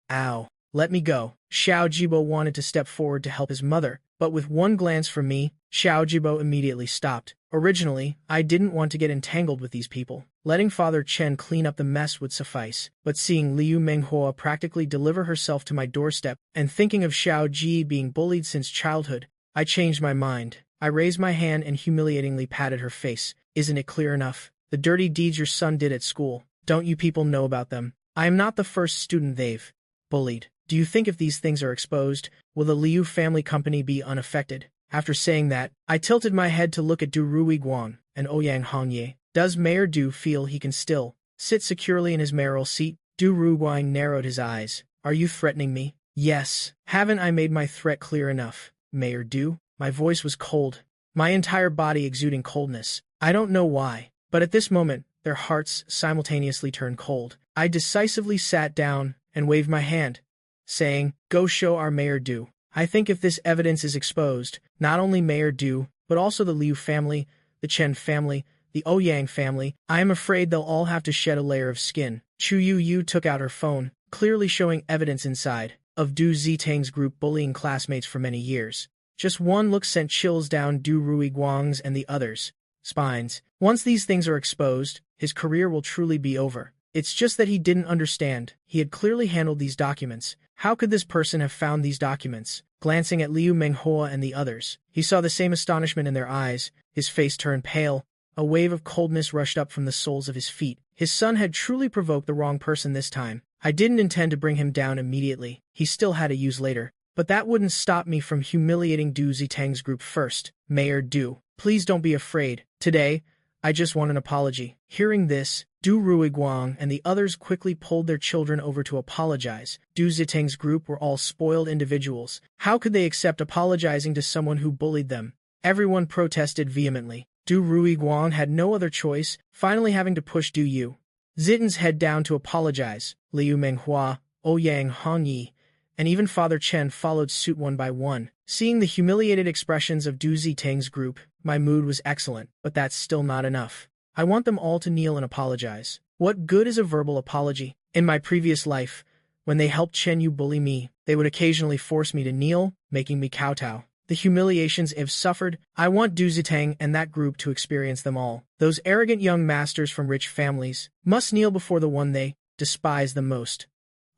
Ow. Let me go. Xiao Jibo wanted to step forward to help his mother, but with one glance from me, Xiao Jibo immediately stopped. Originally, I didn't want to get entangled with these people. Letting Father Chen clean up the mess would suffice, but seeing Liu Menghua practically deliver herself to my doorstep, and thinking of Xiao Ji being bullied since childhood, I changed my mind. I raised my hand and humiliatingly patted her face. Isn't it clear enough? The dirty deeds your son did at school, don't you people know about them? I am not the first student they've bullied. Do you think if these things are exposed, will the Liu family company be unaffected? After saying that, I tilted my head to look at Du Ruiguang and Ouyang Hongye. Does Mayor Du feel he can still sit securely in his mayoral seat? Du Ruiguang narrowed his eyes. Are you threatening me? Yes. Haven't I made my threat clear enough, Mayor Du? My voice was cold, my entire body exuding coldness. I don't know why, but at this moment, their hearts simultaneously turned cold. I decisively sat down and waved my hand, saying, go show our Mayor Du. I think if this evidence is exposed, not only Mayor Du, but also the Liu family, the Chen family, the Ouyang family, I am afraid they'll all have to shed a layer of skin. Chu Yu took out her phone, clearly showing evidence inside of Du Ziteng's group bullying classmates for many years. Just one look sent chills down Du Ruiguang's and the others' spines. Once these things are exposed, his career will truly be over. It's just that he didn't understand. He had clearly handled these documents. How could this person have found these documents? Glancing at Liu Menghua and the others, he saw the same astonishment in their eyes. His face turned pale. A wave of coldness rushed up from the soles of his feet. His son had truly provoked the wrong person this time. I didn't intend to bring him down immediately. He still had to use later. But that wouldn't stop me from humiliating Du Zitang's group first. Mayor Du, please don't be afraid. Today, I just want an apology. Hearing this, Du Ruiguang and the others quickly pulled their children over to apologize. Du Zitang's group were all spoiled individuals. How could they accept apologizing to someone who bullied them? Everyone protested vehemently. Du Ruiguang had no other choice, finally having to push Du Yu Zitan's head down to apologize. Liu Menghua, Ouyang Hongyi, and even Father Chen followed suit one by one. Seeing the humiliated expressions of Du Zitang's group, my mood was excellent, but that's still not enough. I want them all to kneel and apologize. What good is a verbal apology? In my previous life, when they helped Chen Yu bully me, they would occasionally force me to kneel, making me kowtow. The humiliations I've suffered, I want Du Zitang and that group to experience them all. Those arrogant young masters from rich families must kneel before the one they despise the most.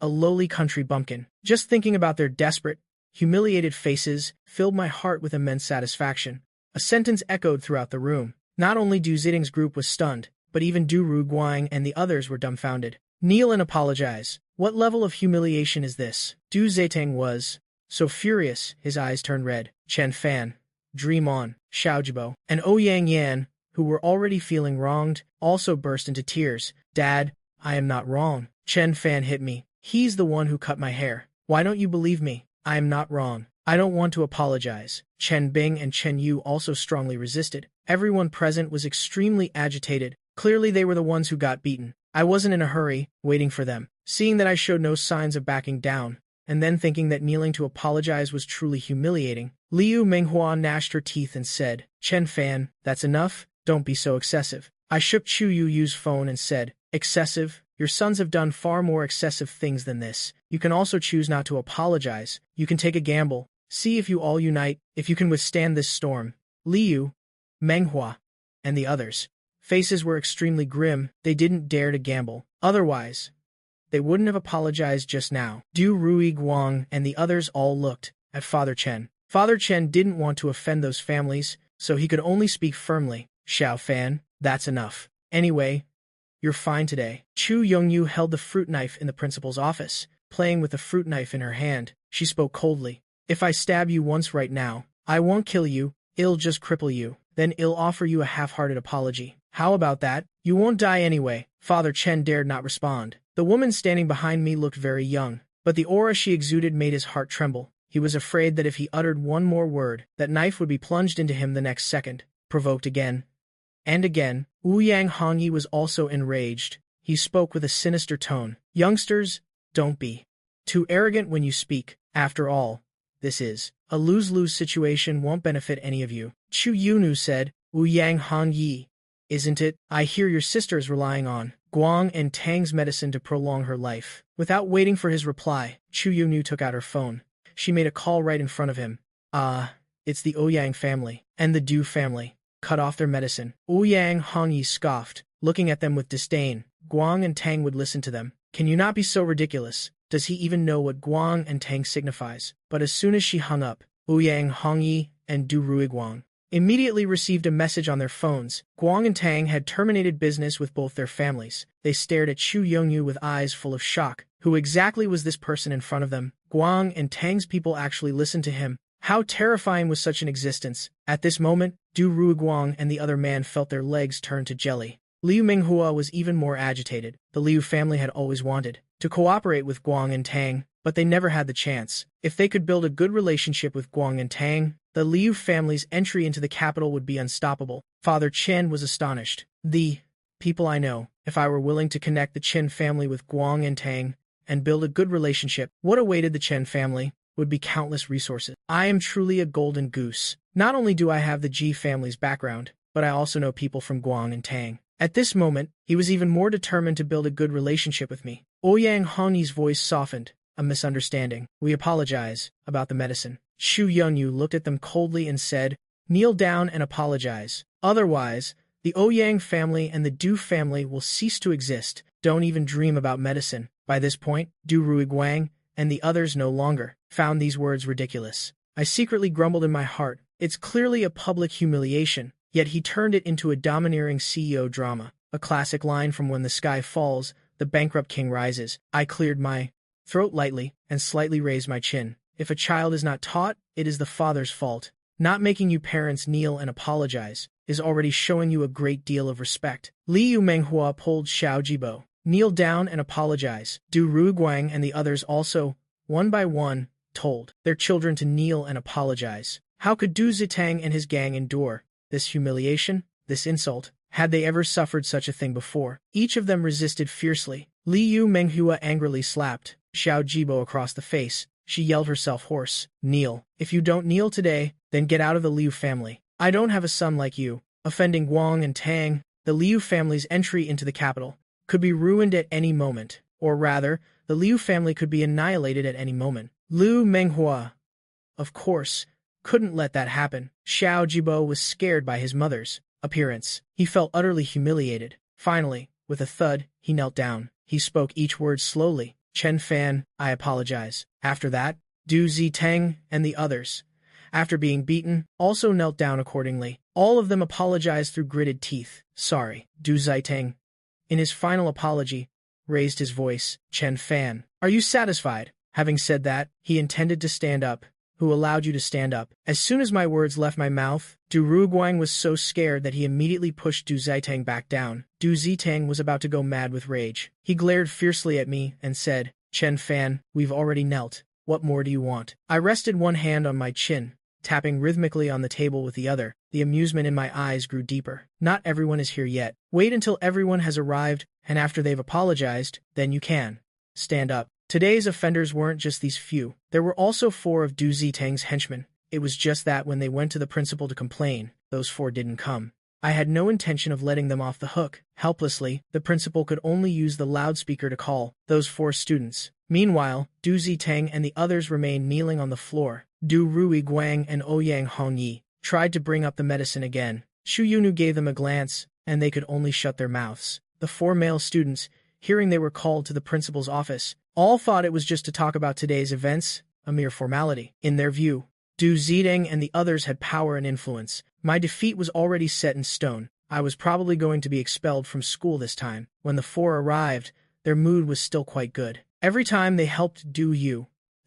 A lowly country bumpkin. Just thinking about their desperate, humiliated faces filled my heart with immense satisfaction. A sentence echoed throughout the room. Not only Du Zitang's group was stunned, but even Du Ruiguang and the others were dumbfounded. Kneel and apologize. What level of humiliation is this? Du Zitang was so furious, his eyes turned red. Chen Fan, Dream On, Xiaojibo, and Ouyang Yan, who were already feeling wronged, also burst into tears. Dad, I am not wrong. Chen Fan hit me. He's the one who cut my hair. Why don't you believe me? I am not wrong. I don't want to apologize. Chen Bing and Chen Yu also strongly resisted. Everyone present was extremely agitated. Clearly they were the ones who got beaten. I wasn't in a hurry, waiting for them. Seeing that I showed no signs of backing down, and then thinking that kneeling to apologize was truly humiliating, Liu Menghua gnashed her teeth and said, Chen Fan, that's enough, don't be so excessive. I shook Chu Yu's phone and said, excessive? Your sons have done far more excessive things than this. You can also choose not to apologize. You can take a gamble. See if you all unite, if you can withstand this storm. Liu, Menghua, and the others' faces were extremely grim. They didn't dare to gamble. Otherwise, they wouldn't have apologized just now. Du Ruiguang and the others all looked at Father Chen. Father Chen didn't want to offend those families, so he could only speak firmly. Xiao Fan, that's enough. Anyway, you're fine today. Chu Yongyu held the fruit knife in the principal's office, playing with the fruit knife in her hand. She spoke coldly. If I stab you once right now, I won't kill you, I'll just cripple you. Then I'll offer you a half-hearted apology. How about that? You won't die anyway. Father Chen dared not respond. The woman standing behind me looked very young, but the aura she exuded made his heart tremble. He was afraid that if he uttered one more word, that knife would be plunged into him the next second. Provoked again and again, Ouyang Hongyi was also enraged. He spoke with a sinister tone. Youngsters, don't be too arrogant when you speak. After all, this is a lose-lose situation, won't benefit any of you. Chu Yunu said, Ouyang Hongyi, isn't it? I hear your sister is relying on Guang and Tang's medicine to prolong her life. Without waiting for his reply, Chu Yunu took out her phone. She made a call right in front of him. It's the Ouyang family and the Du family. Cut off their medicine. Ouyang Hongyi scoffed, looking at them with disdain. Guang and Tang would listen to them. Can you not be so ridiculous? Does he even know what Guang and Tang signifies? But as soon as she hung up, Ouyang Hongyi and Du Ruiguang immediately received a message on their phones. Guang and Tang had terminated business with both their families. They stared at Chu Yongyu with eyes full of shock. Who exactly was this person in front of them? Guang and Tang's people actually listened to him. How terrifying was such an existence? At this moment, Du Ruiguang and the other man felt their legs turn to jelly. Liu Menghua was even more agitated. The Liu family had always wanted to cooperate with Guang and Tang, but they never had the chance. If they could build a good relationship with Guang and Tang, the Liu family's entry into the capital would be unstoppable. Father Chen was astonished. The people I know, if I were willing to connect the Chen family with Guang and Tang and build a good relationship, what awaited the Chen family would be countless resources. I am truly a golden goose. Not only do I have the Ji family's background, but I also know people from Guang and Tang. At this moment, he was even more determined to build a good relationship with me. Ouyang Hongyi's voice softened. A misunderstanding. We apologize about the medicine. Chu Yunyu looked at them coldly and said, kneel down and apologize. Otherwise, the Ouyang family and the Du family will cease to exist. Don't even dream about medicine. By this point, Du Ruiguang and the others no longer found these words ridiculous. I secretly grumbled in my heart. It's clearly a public humiliation, yet he turned it into a domineering CEO drama. A classic line from When the Sky Falls, the bankrupt king rises. I cleared my throat lightly and slightly raised my chin. If a child is not taught, it is the father's fault. Not making you parents kneel and apologize is already showing you a great deal of respect. Liu Menghua pulled Xiao Jibo. Kneel down and apologize. Du Ruguang and the others also, one by one, told their children to kneel and apologize. How could Du Zitang and his gang endure this humiliation, this insult? Had they ever suffered such a thing before? Each of them resisted fiercely. Liu Menghua angrily slapped Xiao Jibo across the face. She yelled herself hoarse. Kneel. If you don't kneel today, then get out of the Liu family. I don't have a son like you. Offending Guang and Tang, the Liu family's entry into the capital could be ruined at any moment. Or rather, the Liu family could be annihilated at any moment. Liu Menghua, of course, couldn't let that happen. Xiao Jibo was scared by his mother's appearance. He felt utterly humiliated. Finally, with a thud, he knelt down. He spoke each word slowly. Chen Fan, I apologize. After that, Du Zitang and the others, after being beaten, also knelt down accordingly. All of them apologized through gritted teeth. Sorry. Du Zitang, in his final apology, raised his voice. Chen Fan, are you satisfied? Having said that, he intended to stand up. Who allowed you to stand up? As soon as my words left my mouth, Du Ruguang was so scared that he immediately pushed Du Zitang back down. Du Zitang was about to go mad with rage. He glared fiercely at me and said, Chen Fan, we've already knelt. What more do you want? I rested one hand on my chin, tapping rhythmically on the table with the other. The amusement in my eyes grew deeper. Not everyone is here yet. Wait until everyone has arrived, and after they've apologized, then you can stand up. Today's offenders weren't just these few. There were also 4 of Du Zitang's henchmen. It was just that when they went to the principal to complain, those 4 didn't come. I had no intention of letting them off the hook. Helplessly, the principal could only use the loudspeaker to call those 4 students. Meanwhile, Du Zitang and the others remained kneeling on the floor. Du Ruiguang and Ouyang Hongyi tried to bring up the medicine again. Xu Yunu gave them a glance, and they could only shut their mouths. The 4 male students, hearing they were called to the principal's office, all thought it was just to talk about today's events, a mere formality. In their view, Du Zitang and the others had power and influence. My defeat was already set in stone. I was probably going to be expelled from school this time. When the 4 arrived, their mood was still quite good. Every time they helped Du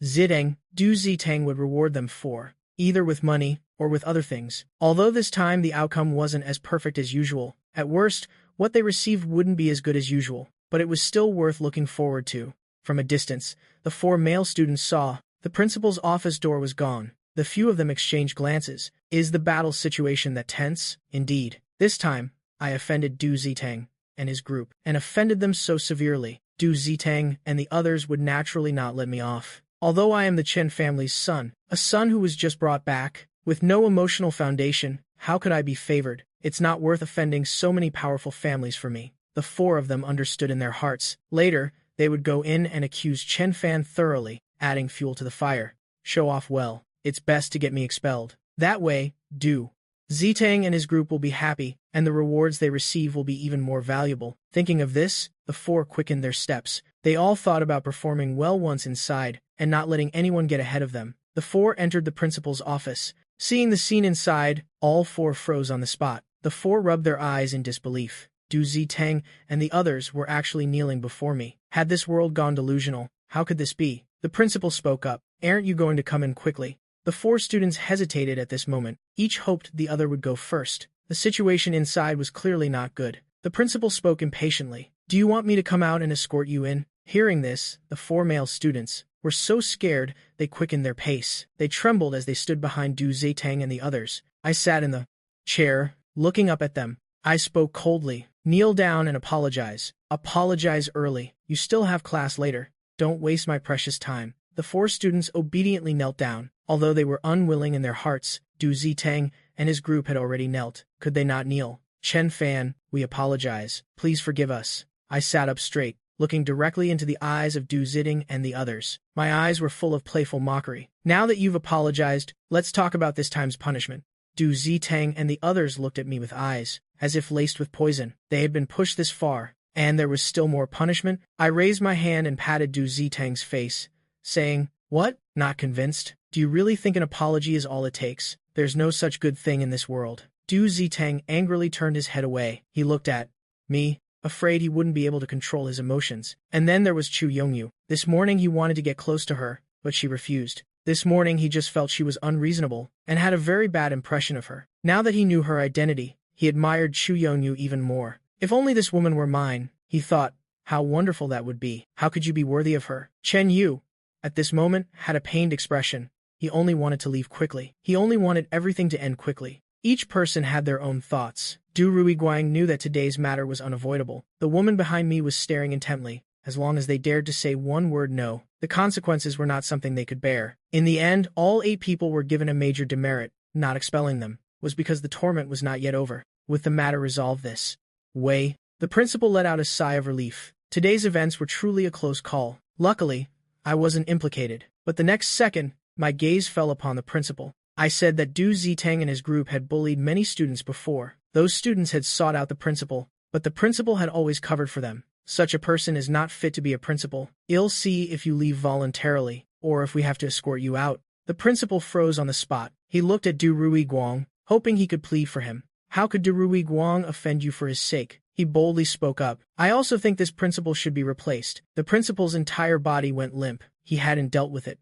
Zitang would reward them for, either with money or with other things. Although this time the outcome wasn't as perfect as usual. At worst, what they received wouldn't be as good as usual, but it was still worth looking forward to. From a distance, the 4 male students saw the principal's office door was gone. The few of them exchanged glances. Is the battle situation that tense? Indeed. This time, I offended Du Zitang and his group, and offended them so severely. Du Zitang and the others would naturally not let me off. Although I am the Chen family's son, a son who was just brought back, with no emotional foundation, how could I be favored? It's not worth offending so many powerful families for me. The 4 of them understood in their hearts. Later, they would go in and accuse Chen Fan thoroughly, adding fuel to the fire. Show off well. It's best to get me expelled. That way, Du Zitang and his group will be happy, and the rewards they receive will be even more valuable. Thinking of this, the 4 quickened their steps. They all thought about performing well once inside, and not letting anyone get ahead of them. The 4 entered the principal's office. Seeing the scene inside, all 4 froze on the spot. The 4 rubbed their eyes in disbelief. Du Zitang and the others were actually kneeling before me. Had this world gone delusional? How could this be? The principal spoke up. Aren't you going to come in quickly? The 4 students hesitated at this moment. Each hoped the other would go first. The situation inside was clearly not good. The principal spoke impatiently. Do you want me to come out and escort you in? Hearing this, the 4 male students were so scared they quickened their pace. They trembled as they stood behind Du Zitang and the others. I sat in the chair, looking up at them. I spoke coldly. Kneel down and apologize. Apologize early. You still have class later. Don't waste my precious time. The 4 students obediently knelt down. Although they were unwilling in their hearts, Du Zitang and his group had already knelt. Could they not kneel? Chen Fan, we apologize. Please forgive us. I sat up straight, looking directly into the eyes of Du Zitang and the others. My eyes were full of playful mockery. Now that you've apologized, let's talk about this time's punishment. Du Zitang and the others looked at me with eyes, as if laced with poison. They had been pushed this far, and there was still more punishment. I raised my hand and patted Du Zitang's face, saying, What? Not convinced? Do you really think an apology is all it takes? There's no such good thing in this world. Du Zitang angrily turned his head away. He looked at me, afraid he wouldn't be able to control his emotions. And then there was Chu Yongyu. This morning he wanted to get close to her, but she refused. This morning he just felt she was unreasonable, and had a very bad impression of her. Now that he knew her identity, he admired Chu Yonyu even more. If only this woman were mine, he thought, how wonderful that would be. How could you be worthy of her? Chen Yu, at this moment, had a pained expression. He only wanted to leave quickly. He only wanted everything to end quickly. Each person had their own thoughts. Du Ruiguang knew that today's matter was unavoidable. The woman behind me was staring intently. As long as they dared to say one word no, the consequences were not something they could bear. In the end, all 8 people were given a major demerit. Not expelling them was because the torment was not yet over. With the matter resolved this way, the principal let out a sigh of relief. Today's events were truly a close call. Luckily, I wasn't implicated. But the next second, my gaze fell upon the principal. I said that Du Zitang and his group had bullied many students before. Those students had sought out the principal, but the principal had always covered for them. Such a person is not fit to be a principal. I'll see if you leave voluntarily, or if we have to escort you out. The principal froze on the spot. He looked at Du Ruiguang, hoping he could plead for him. How could Du Ruiguang offend you for his sake? He boldly spoke up. I also think this principal should be replaced. The principal's entire body went limp. He hadn't dealt with it.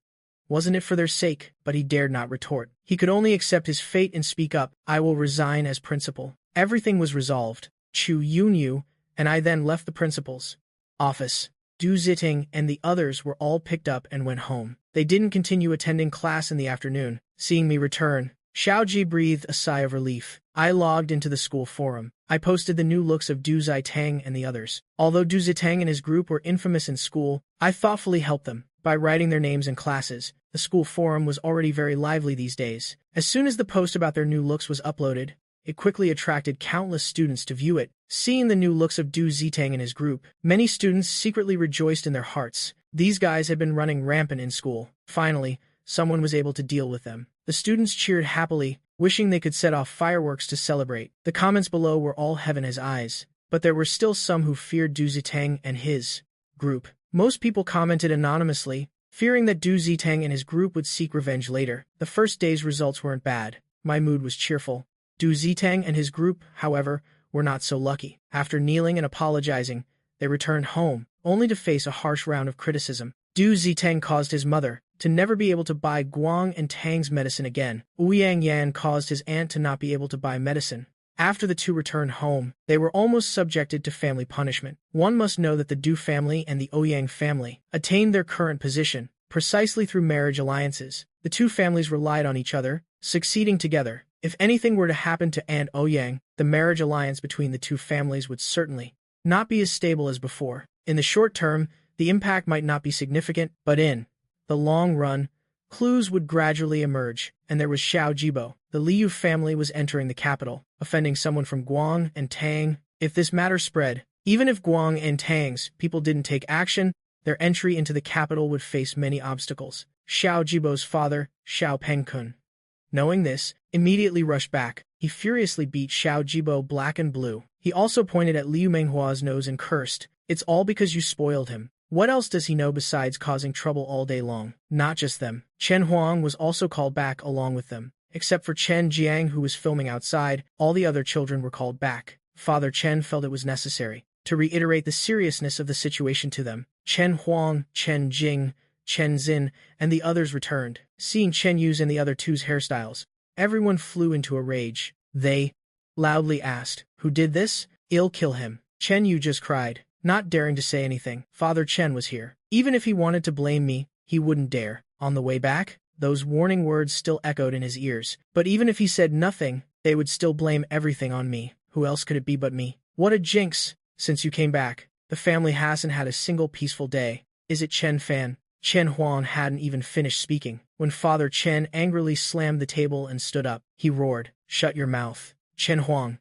Wasn't it for their sake? But he dared not retort. He could only accept his fate and speak up. I will resign as principal. Everything was resolved. Chu Yunyu and I then left the principal's office. Du Ziting and the others were all picked up and went home. They didn't continue attending class in the afternoon. Seeing me return, Xiaoji breathed a sigh of relief. I logged into the school forum. I posted the new looks of Du Zitang and the others. Although Du Zitang and his group were infamous in school, I thoughtfully helped them by writing their names in classes. The school forum was already very lively these days. As soon as the post about their new looks was uploaded, it quickly attracted countless students to view it. Seeing the new looks of Du Zitang and his group, many students secretly rejoiced in their hearts. These guys had been running rampant in school. Finally, someone was able to deal with them. The students cheered happily, wishing they could set off fireworks to celebrate. The comments below were all heaven as eyes, but there were still some who feared Du Zitang and his group. Most people commented anonymously, fearing that Du Zitang and his group would seek revenge later. The first day's results weren't bad. My mood was cheerful. Du Zitang and his group, however, were not so lucky. After kneeling and apologizing, they returned home, only to face a harsh round of criticism. Du Zitang caused his mother to never be able to buy Guang and Tang's medicine again. Ouyang Yan caused his aunt to not be able to buy medicine. After the two returned home, they were almost subjected to family punishment. One must know that the Du family and the Ouyang family attained their current position precisely through marriage alliances. The two families relied on each other, succeeding together. If anything were to happen to Aunt Ouyang, the marriage alliance between the two families would certainly not be as stable as before. In the short term, the impact might not be significant, but in the long run, clues would gradually emerge, and there was Xiao Jibo. The Liu family was entering the capital, offending someone from Guang and Tang. If this matter spread, even if Guang and Tang's people didn't take action, their entry into the capital would face many obstacles. Xiao Jibo's father, Xiao Pengkun, knowing this, immediately rushed back. He furiously beat Xiao Jibo black and blue. He also pointed at Liu Menghua's nose and cursed, "It's all because you spoiled him. What else does he know besides causing trouble all day long?" Not just them. Chen Huang was also called back along with them. Except for Chen Jiang, who was filming outside, all the other children were called back. Father Chen felt it was necessary to reiterate the seriousness of the situation to them. Chen Huang, Chen Jing, Chen Xin, and the others returned. Seeing Chen Yu's and the other two's hairstyles, everyone flew into a rage. They loudly asked, "Who did this? I'll kill him." Chen Yu just cried, not daring to say anything. Father Chen was here. Even if he wanted to blame me, he wouldn't dare. On the way back, those warning words still echoed in his ears. But even if he said nothing, they would still blame everything on me. Who else could it be but me? What a jinx! Since you came back, the family hasn't had a single peaceful day. Is it Chen Fan? Chen Huan hadn't even finished speaking when Father Chen angrily slammed the table and stood up. He roared, "Shut your mouth. Chen Huang,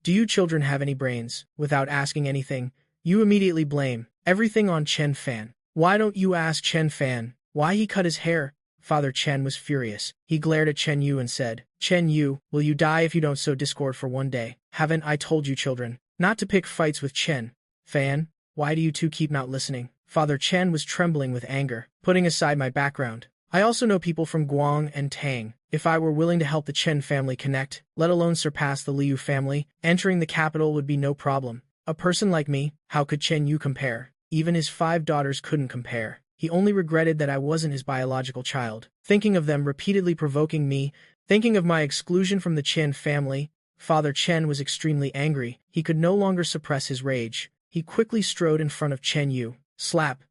do you children have any brains?" Without asking anything, you immediately blame everything on Chen Fan. Why don't you ask Chen Fan why he cut his hair? Father Chen was furious. He glared at Chen Yu and said, "Chen Yu, will you die if you don't sow discord for one day? Haven't I told you children not to pick fights with Chen Fan? Why do you two keep not listening?" Father Chen was trembling with anger. Putting aside my background, I also know people from Guang and Tang. If I were willing to help the Chen family connect, let alone surpass the Liu family, entering the capital would be no problem. A person like me, how could Chen Yu compare? Even his 5 daughters couldn't compare. He only regretted that I wasn't his biological child. Thinking of them repeatedly provoking me, thinking of my exclusion from the Chen family, Father Chen was extremely angry. He could no longer suppress his rage. He quickly strode in front of Chen Yu. Slap.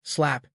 Slap.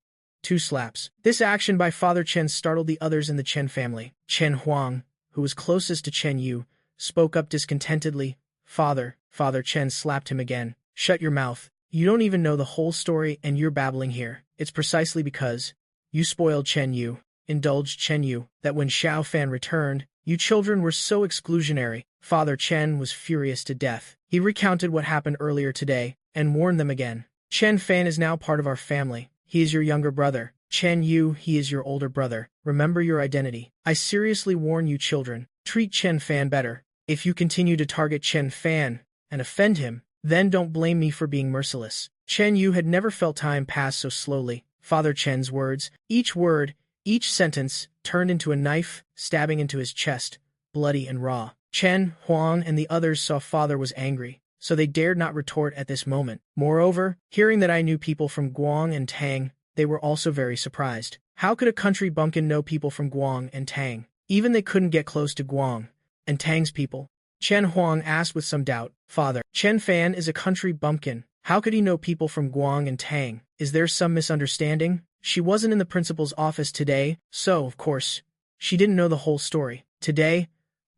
2 slaps. This action by Father Chen startled the others in the Chen family. Chen Huang, who was closest to Chen Yu, spoke up discontentedly. Father Chen slapped him again. Shut your mouth. You don't even know the whole story and you're babbling here. It's precisely because you spoiled Chen Yu, indulged Chen Yu, that when Xiao Fan returned, you children were so exclusionary. Father Chen was furious to death. He recounted what happened earlier today and warned them again. Chen Fan is now part of our family. He is your younger brother. Chen Yu, he is your older brother. Remember your identity. I seriously warn you children, treat Chen Fan better. If you continue to target Chen Fan and offend him, then don't blame me for being merciless. Chen Yu had never felt time pass so slowly. Father Chen's words, word, each sentence, turned into a knife, stabbing into his chest, bloody and raw. Chen, Huang, and the others saw Father was angry, so they dared not retort at this moment. Moreover, hearing that I knew people from Guang and Tang, they were also very surprised. How could a country bumpkin know people from Guang and Tang? Even they couldn't get close to Guang and Tang's people. Chen Huang asked with some doubt. Father, Chen Fan is a country bumpkin. How could he know people from Guang and Tang? Is there some misunderstanding? She wasn't in the principal's office today, so, of course, she didn't know the whole story. Today,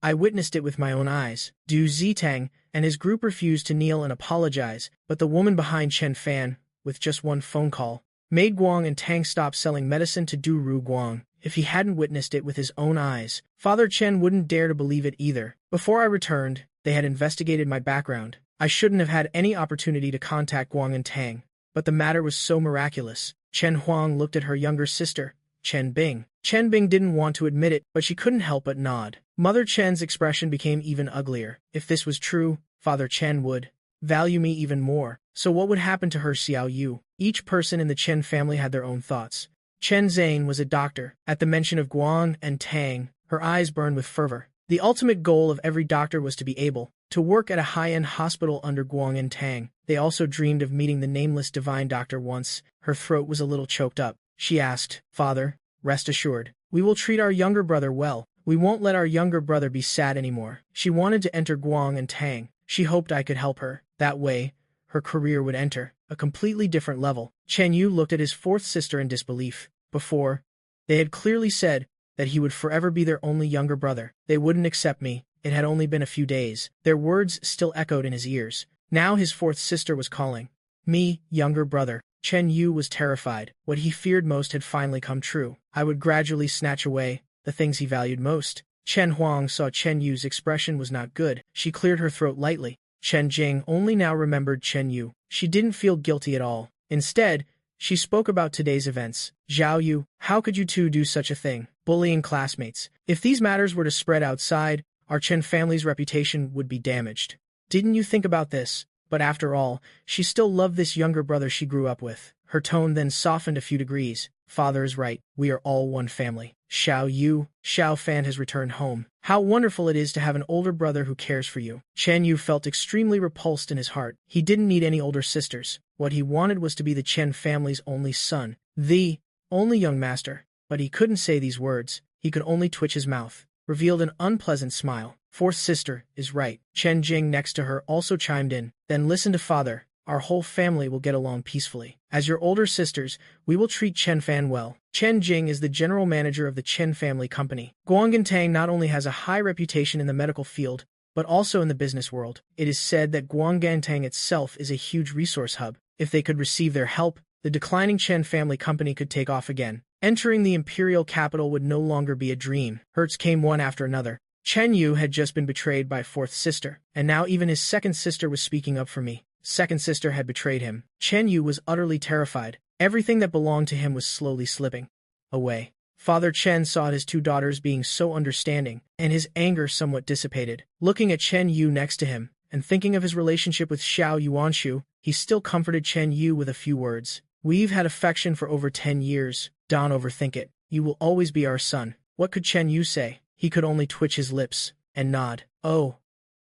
I witnessed it with my own eyes. Du Zitang and his group refused to kneel and apologize, but the woman behind Chen Fan, with just one phone call, made Guang and Tang stop selling medicine to Du Ru Guang. If he hadn't witnessed it with his own eyes, Father Chen wouldn't dare to believe it either. Before I returned, they had investigated my background. I shouldn't have had any opportunity to contact Guang and Tang, but the matter was so miraculous. Chen Huang looked at her younger sister, Chen Bing. Chen Bing didn't want to admit it, but she couldn't help but nod. Mother Chen's expression became even uglier. If this was true, Father Chen would value me even more. So what would happen to her Xiao Yu? Each person in the Chen family had their own thoughts. Chen Zhang was a doctor. At the mention of Guang and Tang, her eyes burned with fervor. The ultimate goal of every doctor was to be able to work at a high-end hospital under Guang and Tang. They also dreamed of meeting the nameless divine doctor once. Her throat was a little choked up. She asked, Father, rest assured, we will treat our younger brother well. We won't let our younger brother be sad anymore. She wanted to enter Guang and Tang. She hoped I could help her. That way, her career would enter a completely different level. Chen Yu looked at his fourth sister in disbelief. Before, they had clearly said that he would forever be their only younger brother. They wouldn't accept me. It had only been a few days. Their words still echoed in his ears. Now his fourth sister was calling. Me, younger brother. Chen Yu was terrified. What he feared most had finally come true. I would gradually snatch away the things he valued most. Chen Huang saw Chen Yu's expression was not good. She cleared her throat lightly. Chen Jing only now remembered Chen Yu. She didn't feel guilty at all. Instead, she spoke about today's events. Zhao Yu, how could you two do such a thing? Bullying classmates. If these matters were to spread outside, our Chen family's reputation would be damaged. Didn't you think about this? But after all, she still loved this younger brother she grew up with. Her tone then softened a few degrees. Father is right. We are all one family. Xiao Fan has returned home. How wonderful it is to have an older brother who cares for you. Chen Yu felt extremely repulsed in his heart. He didn't need any older sisters. What he wanted was to be the Chen family's only son, the only young master. But he couldn't say these words. He could only twitch his mouth, revealed an unpleasant smile. Fourth sister is right. Chen Jing next to her also chimed in. Then listen to father. Our whole family will get along peacefully. As your older sisters, we will treat Chen Fan well. Chen Jing is the general manager of the Chen family company. Guangantang not only has a high reputation in the medical field, but also in the business world. It is said that Guangantang itself is a huge resource hub. If they could receive their help, the declining Chen family company could take off again. Entering the imperial capital would no longer be a dream. Hurts came one after another. Chen Yu had just been betrayed by fourth sister, and now even his second sister was speaking up for me. Second sister had betrayed him. Chen Yu was utterly terrified. Everything that belonged to him was slowly slipping away. Father Chen saw his two daughters being so understanding, and his anger somewhat dissipated. Looking at Chen Yu next to him, and thinking of his relationship with Xiao Yuanshu, he still comforted Chen Yu with a few words. We've had affection for over 10 years. Don't overthink it. You will always be our son. What could Chen Yu say? He could only twitch his lips and nod. Oh,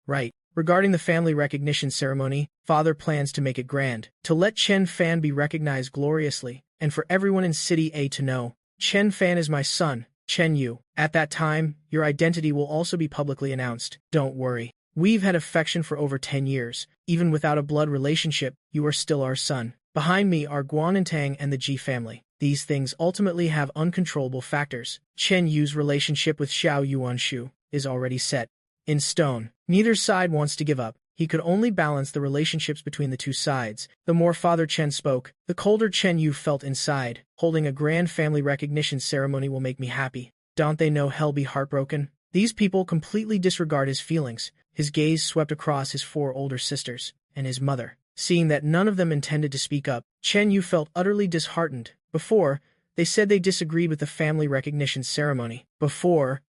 right. Regarding the family recognition ceremony, father plans to make it grand, to let Chen Fan be recognized gloriously, and for everyone in City A to know, Chen Fan is my son, Chen Yu. At that time, your identity will also be publicly announced. Don't worry. We've had affection for over 10 years. Even without a blood relationship, you are still our son. Behind me are Guanintang and the Ji family. These things ultimately have uncontrollable factors. Chen Yu's relationship with Xiao Yuanshu is already set in stone. Neither side wants to give up. He could only balance the relationships between the two sides. The more Father Chen spoke, the colder Chen Yu felt inside. Holding a grand family recognition ceremony will make me happy. Don't they know he'll be heartbroken? These people completely disregard his feelings. His gaze swept across his 4 older sisters and his mother. Seeing that none of them intended to speak up, Chen Yu felt utterly disheartened. Before, they said they disagreed with the family recognition ceremony. Before,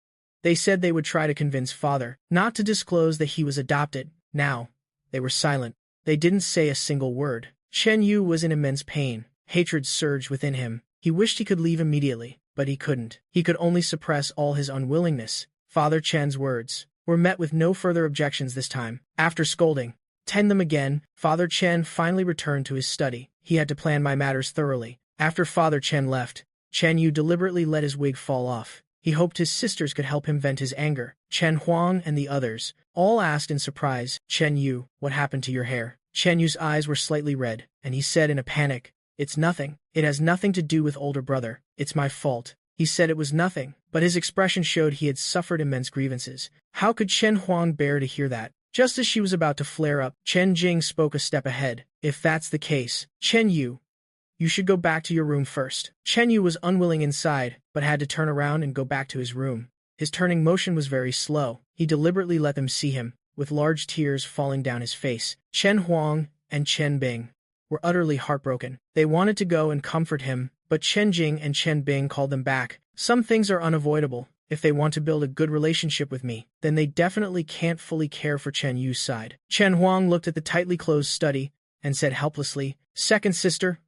they said they would try to convince father not to disclose that he was adopted. Now, they were silent. They didn't say a single word. Chen Yu was in immense pain. Hatred surged within him. He wished he could leave immediately, but he couldn't. He could only suppress all his unwillingness. Father Chen's words were met with no further objections this time. After scolding, "Tend them again," Father Chen finally returned to his study. He had to plan my matters thoroughly. After Father Chen left, Chen Yu deliberately let his wig fall off. He hoped his sisters could help him vent his anger. Chen Huang and the others all asked in surprise, "Chen Yu, what happened to your hair?" Chen Yu's eyes were slightly red, and he said in a panic, "It's nothing. It has nothing to do with older brother. It's my fault." He said it was nothing, but his expression showed he had suffered immense grievances. How could Chen Huang bear to hear that? Just as she was about to flare up, Chen Jing spoke a step ahead. "If that's the case, Chen Yu, you should go back to your room first." Chen Yu was unwilling inside, but had to turn around and go back to his room. His turning motion was very slow. He deliberately let them see him, with large tears falling down his face. Chen Huang and Chen Bing were utterly heartbroken. They wanted to go and comfort him, but Chen Jing and Chen Bing called them back. "Some things are unavoidable. If they want to build a good relationship with me, then they definitely can't fully care for Chen Yu's side." Chen Huang looked at the tightly closed study and said helplessly, "Second sister,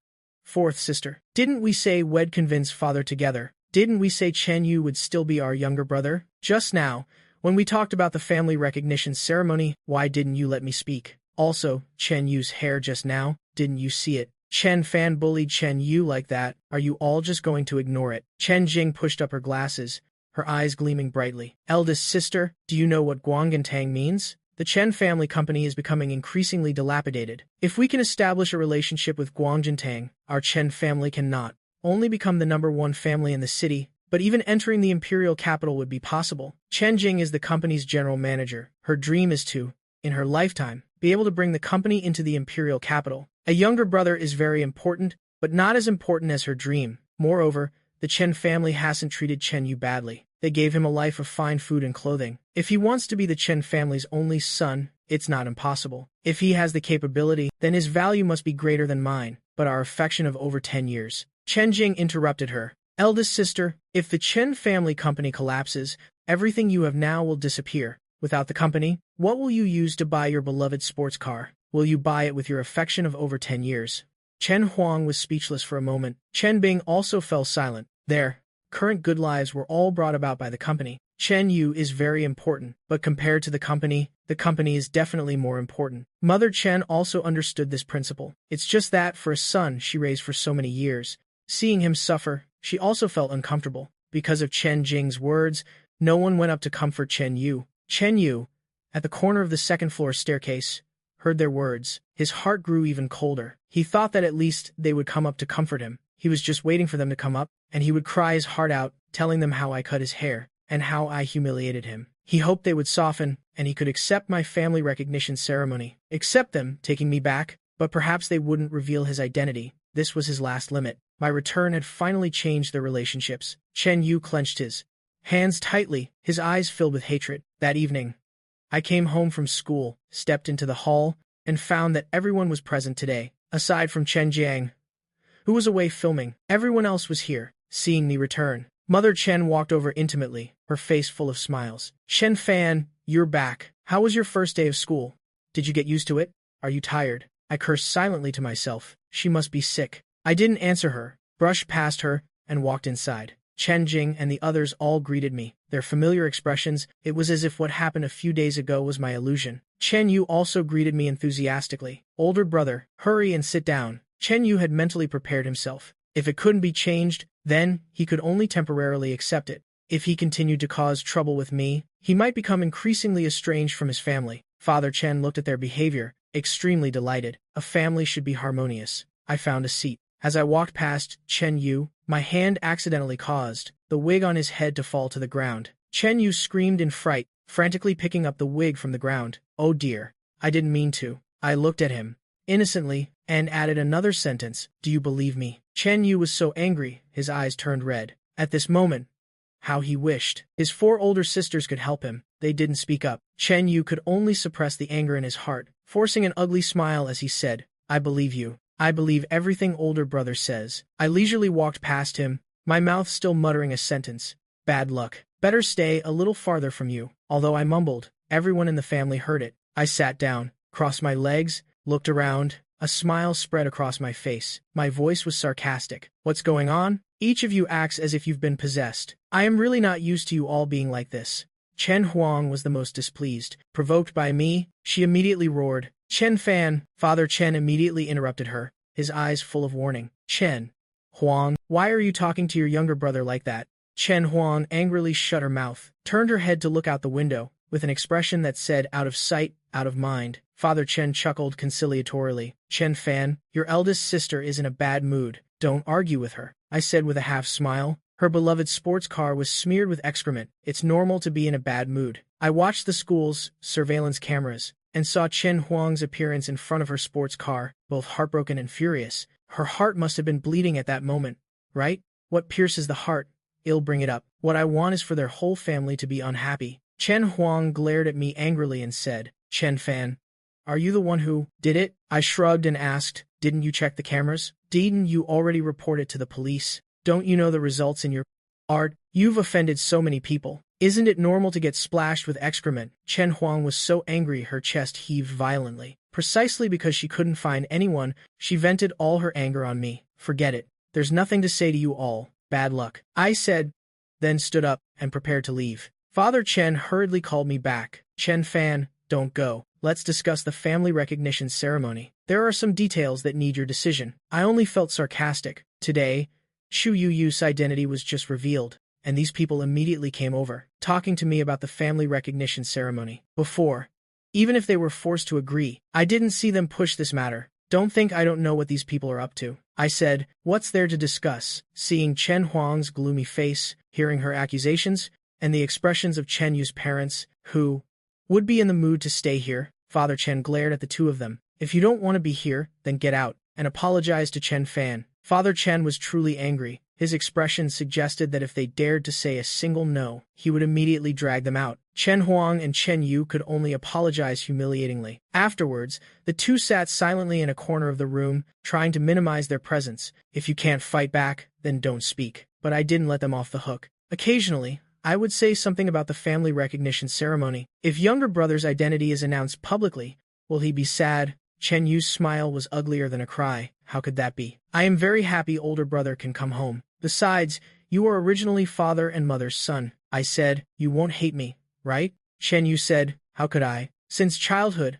fourth sister, didn't we say we'd convince father together? Didn't we say Chen Yu would still be our younger brother? Just now, when we talked about the family recognition ceremony, why didn't you let me speak? Also, Chen Yu's hair just now, didn't you see it? Chen Fan bullied Chen Yu like that. Are you all just going to ignore it?" Chen Jing pushed up her glasses, her eyes gleaming brightly. "Eldest sister, do you know what Guangantang means? The Chen family company is becoming increasingly dilapidated. If we can establish a relationship with Guangantang, our Chen family can not only become the #1 family in the city, but even entering the imperial capital would be possible." Chen Jing is the company's general manager. Her dream is to, in her lifetime, be able to bring the company into the imperial capital. A younger brother is very important, but not as important as her dream. Moreover, the Chen family hasn't treated Chen Yu badly. They gave him a life of fine food and clothing. If he wants to be the Chen family's only son, it's not impossible. If he has the capability, then his value must be greater than mine, but our affection of over 10 years. Chen Jing interrupted her. "Eldest sister, if the Chen family company collapses, everything you have now will disappear. Without the company, what will you use to buy your beloved sports car? Will you buy it with your affection of over 10 years? Chen Huang was speechless for a moment. Chen Bing also fell silent. Their current good lives were all brought about by the company. Chen Yu is very important, but compared to the company is definitely more important. Mother Chen also understood this principle. It's just that for a son she raised for so many years, seeing him suffer, she also felt uncomfortable. Because of Chen Jing's words, no one went up to comfort Chen Yu. Chen Yu, at the corner of the second-floor staircase, heard their words. His heart grew even colder. He thought that at least they would come up to comfort him. He was just waiting for them to come up, and he would cry his heart out, telling them how I cut his hair, and how I humiliated him. He hoped they would soften, and he could accept my family recognition ceremony. Accept them, taking me back, but perhaps they wouldn't reveal his identity. This was his last limit. My return had finally changed their relationships. Chen Yu clenched his hands tightly, his eyes filled with hatred. That evening, I came home from school, stepped into the hall, and found that everyone was present today, aside from Chen Jiang, who was away filming. Everyone else was here. Seeing me return, Mother Chen walked over intimately, her face full of smiles. "Chen Fan, you're back. How was your first day of school? Did you get used to it? Are you tired?" I cursed silently to myself. She must be sick. I didn't answer her, brushed past her, and walked inside. Chen Jing and the others all greeted me. their familiar expressions. It was as if what happened a few days ago was my illusion. Chen Yu also greeted me enthusiastically. Older brother, hurry and sit down. Chen Yu had mentally prepared himself. If it couldn't be changed, then he could only temporarily accept it. If he continued to cause trouble with me, he might become increasingly estranged from his family. Father Chen looked at their behavior, extremely delighted. A family should be harmonious. I found a seat. As I walked past Chen Yu, my hand accidentally caused the wig on his head to fall to the ground. Chen Yu screamed in fright, frantically picking up the wig from the ground. Oh dear, I didn't mean to. I looked at him innocently and added another sentence. Do you believe me? Chen Yu was so angry, his eyes turned red. At this moment, how he wished his 4 older sisters could help him. They didn't speak up. Chen Yu could only suppress the anger in his heart, forcing an ugly smile as he said, I believe you. I believe everything older brother says. I leisurely walked past him, my mouth still muttering a sentence. Bad luck. Better stay a little farther from you. Although I mumbled, everyone in the family heard it. I sat down, crossed my legs, looked around. A smile spread across my face. My voice was sarcastic. What's going on? Each of you acts as if you've been possessed. I am really not used to you all being like this. Chen Huang was the most displeased. Provoked by me, she immediately roared. Chen Fan. Father Chen immediately interrupted her, his eyes full of warning. Chen Huang, why are you talking to your younger brother like that? Chen Huang angrily shut her mouth, turned her head to look out the window, with an expression that said out of sight, out of mind. Father Chen chuckled conciliatorily. Chen Fan, your eldest sister is in a bad mood. Don't argue with her, I said with a half smile. Her beloved sports car was smeared with excrement. It's normal to be in a bad mood. I watched the school's surveillance cameras and saw Chen Huang's appearance in front of her sports car, both heartbroken and furious. Her heart must have been bleeding at that moment, right? What pierces the heart, it'll bring it up. What I want is for their whole family to be unhappy. Chen Huang glared at me angrily and said, Chen Fan, are you the one who did it? I shrugged and asked, didn't you check the cameras? Didn't you already report it to the police? Don't you know the results in your art? You've offended so many people. Isn't it normal to get splashed with excrement? Chen Huang was so angry her chest heaved violently. Precisely because she couldn't find anyone, she vented all her anger on me. Forget it. There's nothing to say to you all. Bad luck, I said, then stood up and prepared to leave. Father Chen hurriedly called me back. Chen Fan, don't go. Let's discuss the family recognition ceremony. There are some details that need your decision. I only felt sarcastic. Today, Shu Yu's identity was just revealed, and these people immediately came over, talking to me about the family recognition ceremony. Before, even if they were forced to agree, I didn't see them push this matter. Don't think I don't know what these people are up to. I said, what's there to discuss? Seeing Chen Huang's gloomy face, hearing her accusations, and the expressions of Chen Yu's parents, who would be in the mood to stay here, Father Chen glared at the two of them. If you don't want to be here, then get out, and apologize to Chen Fan. Father Chen was truly angry. His expression suggested that if they dared to say a single no, he would immediately drag them out. Chen Huang and Chen Yu could only apologize humiliatingly. Afterwards, the two sat silently in a corner of the room, trying to minimize their presence. If you can't fight back, then don't speak. But I didn't let them off the hook. Occasionally, I would say something about the family recognition ceremony. If younger brother's identity is announced publicly, will he be sad? Chen Yu's smile was uglier than a cry. How could that be? I am very happy older brother can come home. Besides, you are originally father and mother's son. I said, you won't hate me, right? Chen Yu said, how could I? Since childhood,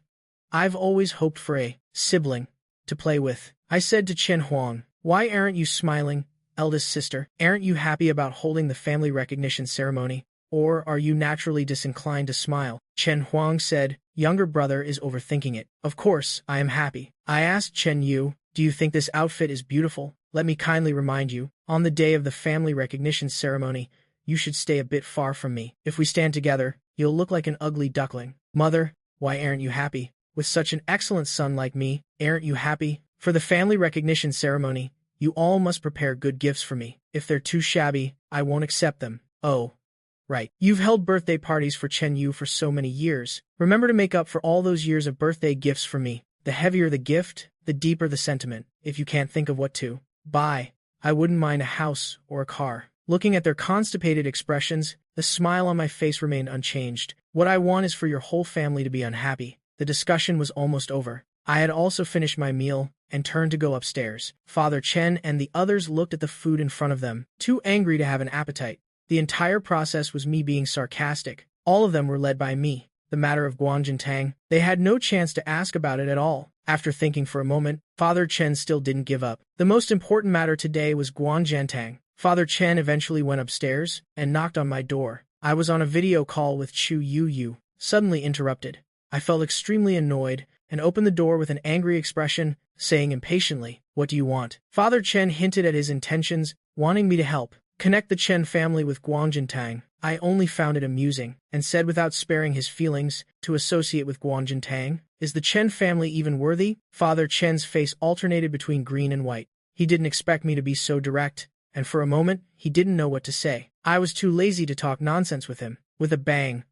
I've always hoped for a sibling to play with. I said to Chen Huang, why aren't you smiling, eldest sister? Aren't you happy about holding the family recognition ceremony? Or are you naturally disinclined to smile? Chen Huang said, younger brother is overthinking it. Of course, I am happy. I asked Chen Yu, do you think this outfit is beautiful? Let me kindly remind you, on the day of the family recognition ceremony, you should stay a bit far from me. If we stand together, you'll look like an ugly duckling. Mother, why aren't you happy? With such an excellent son like me, aren't you happy? For the family recognition ceremony, you all must prepare good gifts for me. If they're too shabby, I won't accept them. Oh, right. You've held birthday parties for Chen Yu for so many years. Remember to make up for all those years of birthday gifts for me. The heavier the gift, the deeper the sentiment. If you can't think of what to buy, I wouldn't mind a house or a car. Looking at their constipated expressions, the smile on my face remained unchanged. What I want is for your whole family to be unhappy. The discussion was almost over. I had also finished my meal and turned to go upstairs. Father Chen and the others looked at the food in front of them, too angry to have an appetite. The entire process was me being sarcastic. All of them were led by me. The matter of Guanjintang, they had no chance to ask about it at all. After thinking for a moment, Father Chen still didn't give up. The most important matter today was Guanjintang. Father Chen eventually went upstairs and knocked on my door. I was on a video call with Chu Yu, suddenly interrupted. I felt extremely annoyed and opened the door with an angry expression, saying impatiently, "What do you want?" Father Chen hinted at his intentions, wanting me to help connect the Chen family with Guanjintang. I only found it amusing, and said without sparing his feelings, to associate with Guanjintang? Is the Chen family even worthy? Father Chen's face alternated between green and white. He didn't expect me to be so direct, and for a moment, he didn't know what to say. I was too lazy to talk nonsense with him. With a bang,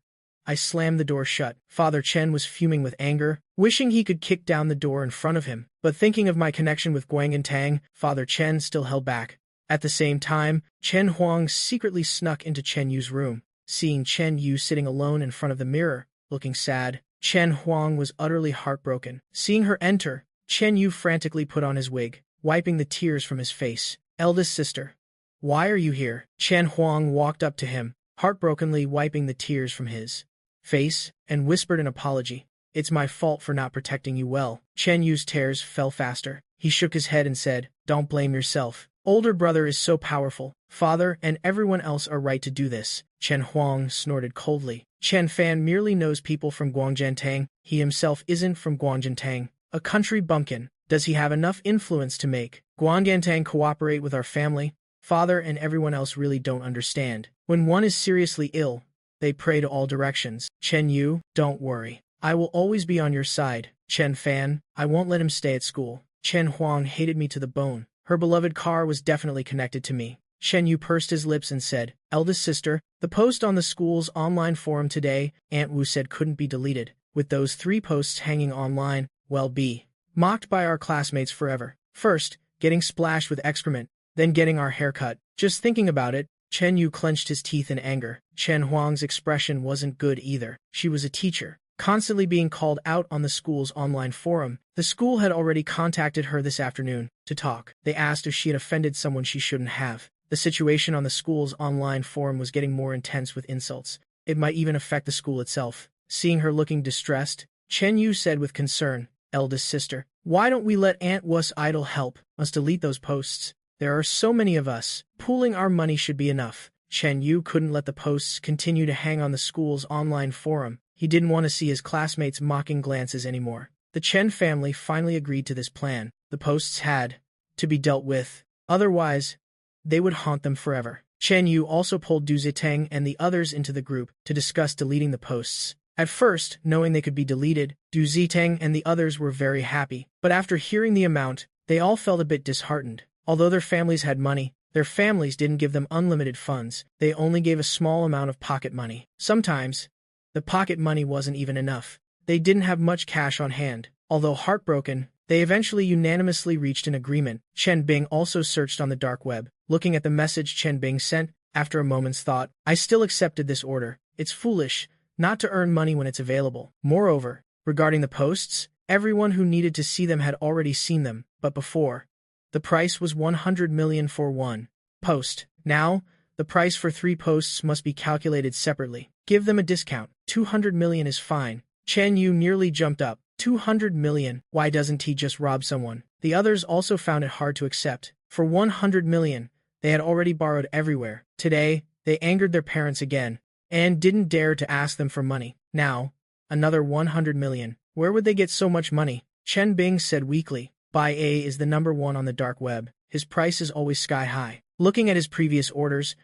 I slammed the door shut. Father Chen was fuming with anger, wishing he could kick down the door in front of him. But thinking of my connection with Guanjintang, Father Chen still held back. At the same time, Chen Huang secretly snuck into Chen Yu's room. Seeing Chen Yu sitting alone in front of the mirror, looking sad, Chen Huang was utterly heartbroken. Seeing her enter, Chen Yu frantically put on his wig, wiping the tears from his face. "Eldest sister, why are you here?" Chen Huang walked up to him, heartbrokenly wiping the tears from his face, and whispered an apology. "It's my fault for not protecting you well." Chen Yu's tears fell faster. He shook his head and said, "Don't blame yourself. Older brother is so powerful. Father and everyone else are right to do this." Chen Huang snorted coldly. Chen Fan merely knows people from Guanjintang. He himself isn't from Guanjintang. A country bumpkin. Does he have enough influence to make Guanjintang cooperate with our family? Father and everyone else really don't understand. When one is seriously ill, they pray to all directions. Chen Yu, don't worry. I will always be on your side. Chen Fan, I won't let him stay at school. Chen Huang hated me to the bone. Her beloved car was definitely connected to me. Chen Yu pursed his lips and said, "Eldest sister, the post on the school's online forum today, Aunt Wu said couldn't be deleted. With those 3 posts hanging online, we'll be mocked by our classmates forever. First, getting splashed with excrement, then getting our hair cut." Just thinking about it, Chen Yu clenched his teeth in anger. Chen Huang's expression wasn't good either. She was a teacher, constantly being called out on the school's online forum. The school had already contacted her this afternoon to talk. They asked if she had offended someone she shouldn't have. The situation on the school's online forum was getting more intense with insults. It might even affect the school itself. Seeing her looking distressed, Chen Yu said with concern, "Eldest sister, why don't we let Aunt Wu's idol help us delete those posts? There are so many of us. Pooling our money should be enough." Chen Yu couldn't let the posts continue to hang on the school's online forum. He didn't want to see his classmates' mocking glances anymore. The Chen family finally agreed to this plan. The posts had to be dealt with. Otherwise, they would haunt them forever. Chen Yu also pulled Du Ziteng and the others into the group to discuss deleting the posts. At first, knowing they could be deleted, Du Ziteng and the others were very happy. But after hearing the amount, they all felt a bit disheartened. Although their families had money, their families didn't give them unlimited funds. They only gave a small amount of pocket money. Sometimes, the pocket money wasn't even enough. They didn't have much cash on hand. Although heartbroken, they eventually unanimously reached an agreement. Chen Bing also searched on the dark web. Looking at the message Chen Bing sent, after a moment's thought, "I still accepted this order. It's foolish not to earn money when it's available." Moreover, regarding the posts, everyone who needed to see them had already seen them, but before, the price was 100 million for one post. Now, the price for 3 posts must be calculated separately. Give them a discount. 200 million is fine. Chen Yu nearly jumped up. 200 million? Why doesn't he just rob someone? The others also found it hard to accept. For 100 million, they had already borrowed everywhere. Today, they angered their parents again, and didn't dare to ask them for money. Now, another 100 million. Where would they get so much money? Chen Bing said weakly. Bai A is the #1 on the dark web. His price is always sky high. Looking at his previous orders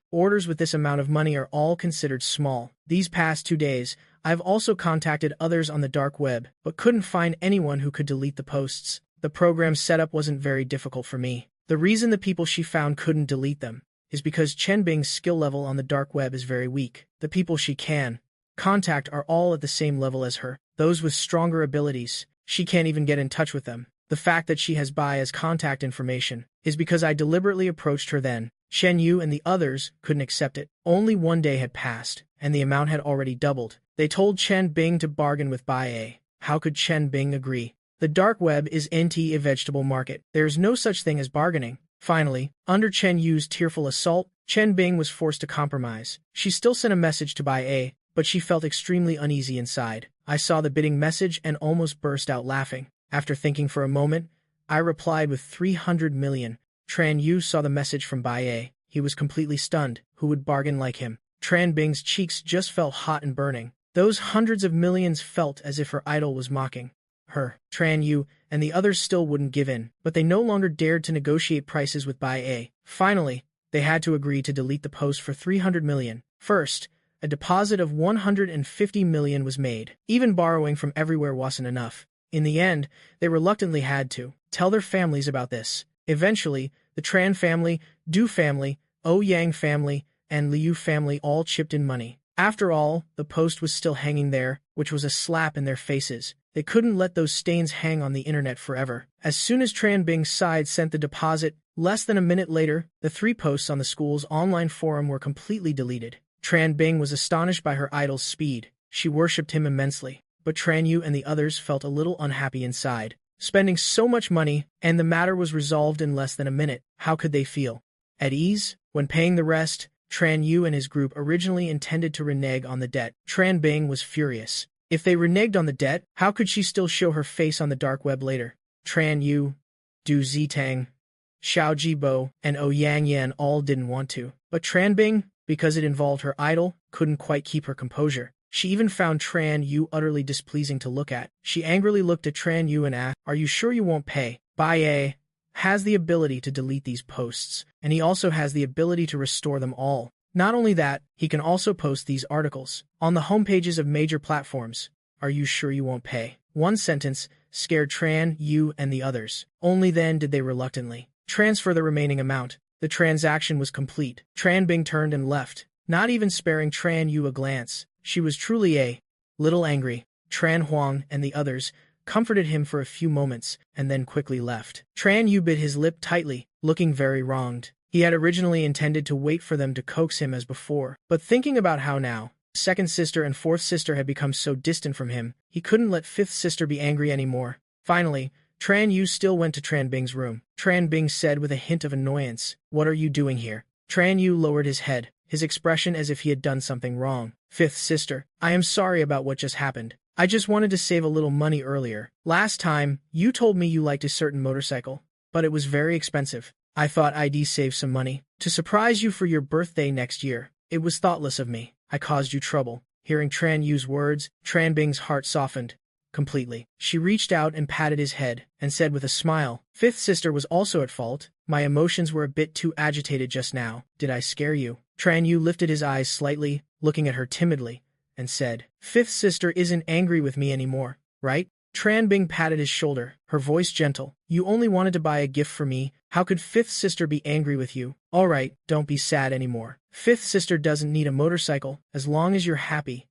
with this amount of money are all considered small. These past 2 days, I've also contacted others on the dark web, but couldn't find anyone who could delete the posts. The program's setup wasn't very difficult for me. The reason the people she found couldn't delete them is because Chen Bing's skill level on the dark web is very weak. The people she can contact are all at the same level as her. Those with stronger abilities, she can't even get in touch with them. The fact that she has Bai as contact information is because I deliberately approached her then. Chen Yu and the others couldn't accept it. Only 1 day had passed, and the amount had already doubled. They told Chen Bing to bargain with Bai A. How could Chen Bing agree? The dark web is a vegetable market. There is no such thing as bargaining. Finally, under Chen Yu's tearful assault, Chen Bing was forced to compromise. She still sent a message to Bai A, but she felt extremely uneasy inside. I saw the bidding message and almost burst out laughing. After thinking for a moment, I replied with 300 million. Tran Yu saw the message from Bai A. He was completely stunned. Who would bargain like him? Tran Bing's cheeks just felt hot and burning. Those hundreds of millions felt as if her idol was mocking her. Tran Yu and the others still wouldn't give in, but they no longer dared to negotiate prices with Bai A. Finally, they had to agree to delete the post for 300 million. First, a deposit of 150 million was made. Even borrowing from everywhere wasn't enough. In the end, they reluctantly had to tell their families about this. Eventually, the Tran family, Du family, Yang family, and Liu family all chipped in money. After all, the post was still hanging there, which was a slap in their faces. They couldn't let those stains hang on the internet forever. As soon as Tran Bing's side sent the deposit, less than a minute later, the 3 posts on the school's online forum were completely deleted. Tran Bing was astonished by her idol's speed. She worshipped him immensely. But Tran Yu and the others felt a little unhappy inside. Spending so much money, and the matter was resolved in less than a minute. How could they feel at ease when paying the rest? Tran Yu and his group originally intended to renege on the debt. Tran Bing was furious. If they reneged on the debt, how could she still show her face on the dark web later? Tran Yu, Du Zitang, Xiao Jibo, and Yang Yan all didn't want to. But Tran Bing, because it involved her idol, couldn't quite keep her composure. She even found Tran Yu utterly displeasing to look at. She angrily looked at Tran Yu and asked, "Are you sure you won't pay?" Bai A has the ability to delete these posts, and he also has the ability to restore them all. Not only that, he can also post these articles on the homepages of major platforms. Are you sure you won't pay? One sentence scared Tran Yu and the others. Only then did they reluctantly transfer the remaining amount. The transaction was complete. Tran Bing turned and left, not even sparing Tran Yu a glance. She was truly a little angry. Tran Huang and the others comforted him for a few moments and then quickly left. Tran Yu bit his lip tightly, looking very wronged. He had originally intended to wait for them to coax him as before, but thinking about how now second sister and fourth sister had become so distant from him, he couldn't let fifth sister be angry anymore. Finally, Tran Yu still went to Tran Bing's room. Tran Bing said with a hint of annoyance, "What are you doing here?" Tran Yu lowered his head, his expression as if he had done something wrong. "Fifth sister, I am sorry about what just happened. I just wanted to save a little money earlier. Last time, you told me you liked a certain motorcycle, but it was very expensive. I thought I'd save some money to surprise you for your birthday next year. It was thoughtless of me. I caused you trouble." Hearing Tran Yu's words, Tran Bing's heart softened completely. She reached out and patted his head, and said with a smile, "Fifth sister was also at fault. My emotions were a bit too agitated just now. Did I scare you?" Tran Yu lifted his eyes slightly, looking at her timidly, and said, "Fifth sister isn't angry with me anymore, right?" Tran Bing patted his shoulder, her voice gentle. "You only wanted to buy a gift for me. How could fifth sister be angry with you? All right, don't be sad anymore. Fifth sister doesn't need a motorcycle. As long as you're happy,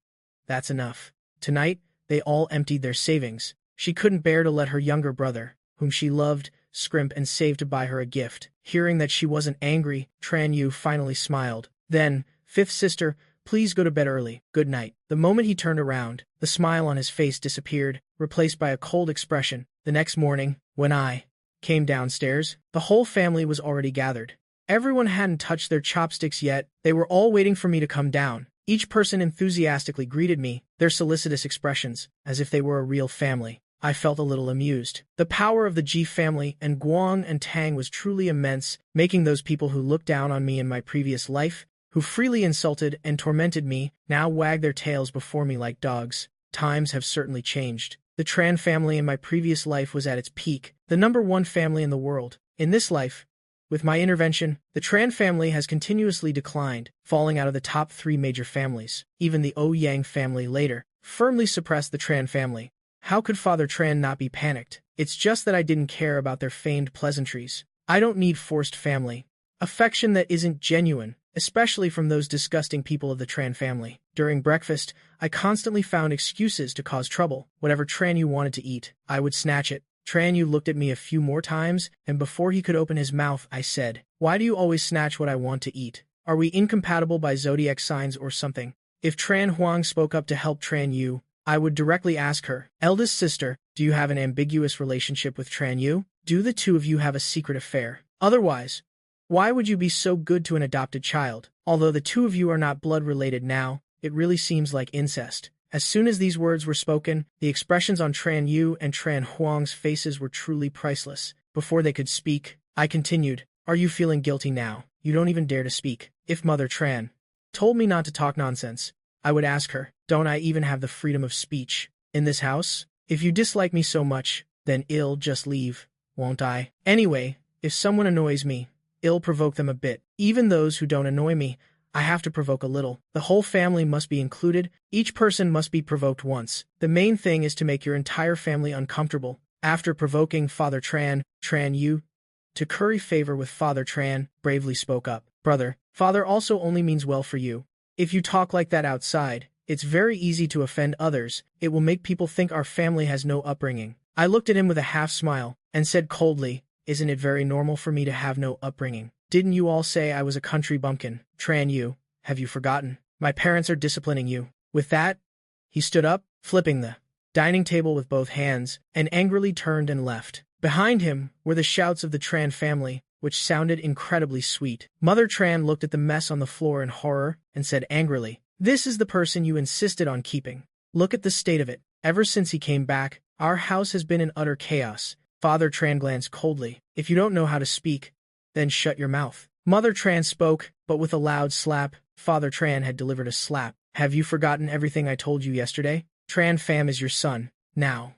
that's enough." Tonight, they all emptied their savings. She couldn't bear to let her younger brother, whom she loved, scrimp and save to buy her a gift. Hearing that she wasn't angry, Tran Yu finally smiled. Then, "Fifth sister, please go to bed early. Good night." The moment he turned around, the smile on his face disappeared, replaced by a cold expression. The next morning, when I came downstairs, the whole family was already gathered. Everyone hadn't touched their chopsticks yet. They were all waiting for me to come down. Each person enthusiastically greeted me, their solicitous expressions, as if they were a real family. I felt a little amused. The power of the Ji family and Guang and Tang was truly immense, making those people who looked down on me in my previous life, who freely insulted and tormented me, now wag their tails before me like dogs. Times have certainly changed. The Tran family in my previous life was at its peak, the #1 family in the world. In this life, with my intervention, the Tran family has continuously declined, falling out of the top 3 major families. Even the Yang family later firmly suppressed the Tran family. How could Father Tran not be panicked? It's just that I didn't care about their feigned pleasantries. I don't need forced family affection that isn't genuine, especially from those disgusting people of the Tran family. During breakfast, I constantly found excuses to cause trouble. Whatever Tran Yu wanted to eat, I would snatch it. Tran Yu looked at me a few more times, and before he could open his mouth, I said, "Why do you always snatch what I want to eat? Are we incompatible by zodiac signs or something?" If Tran Huang spoke up to help Tran Yu, I would directly ask her, "Eldest sister, do you have an ambiguous relationship with Tran Yu? Do the two of you have a secret affair?" Otherwise, why would you be so good to an adopted child? Although the two of you are not blood-related now, it really seems like incest. As soon as these words were spoken, the expressions on Tran Yu and Tran Huang's faces were truly priceless. Before they could speak, I continued, "Are you feeling guilty now? You don't even dare to speak. If Mother Tran told me not to talk nonsense, I would ask her, don't I even have the freedom of speech in this house? If you dislike me so much, then I'll just leave, won't I? Anyway, if someone annoys me, I'll provoke them a bit. Even those who don't annoy me, I have to provoke a little. The whole family must be included. Each person must be provoked once. The main thing is to make your entire family uncomfortable." After provoking Father Tran Yu to curry favor with Father Tran, bravely spoke up, "Brother, Father also only means well for you. If you talk like that outside, it's very easy to offend others. It will make people think our family has no upbringing." I looked at him with a half-smile and said coldly, "Isn't it very normal for me to have no upbringing? Didn't you all say I was a country bumpkin? Tran Yu, have you forgotten? My parents are disciplining you." With that, he stood up, flipping the dining table with both hands, and angrily turned and left. Behind him were the shouts of the Tran family, which sounded incredibly sweet. Mother Tran looked at the mess on the floor in horror and said angrily, "This is the person you insisted on keeping. Look at the state of it. Ever since he came back, our house has been in utter chaos." Father Tran glanced coldly. "If you don't know how to speak, then shut your mouth." Mother Tran spoke, but with a loud slap. Father Tran had delivered a slap. "Have you forgotten everything I told you yesterday? Tran Pham is your son. Now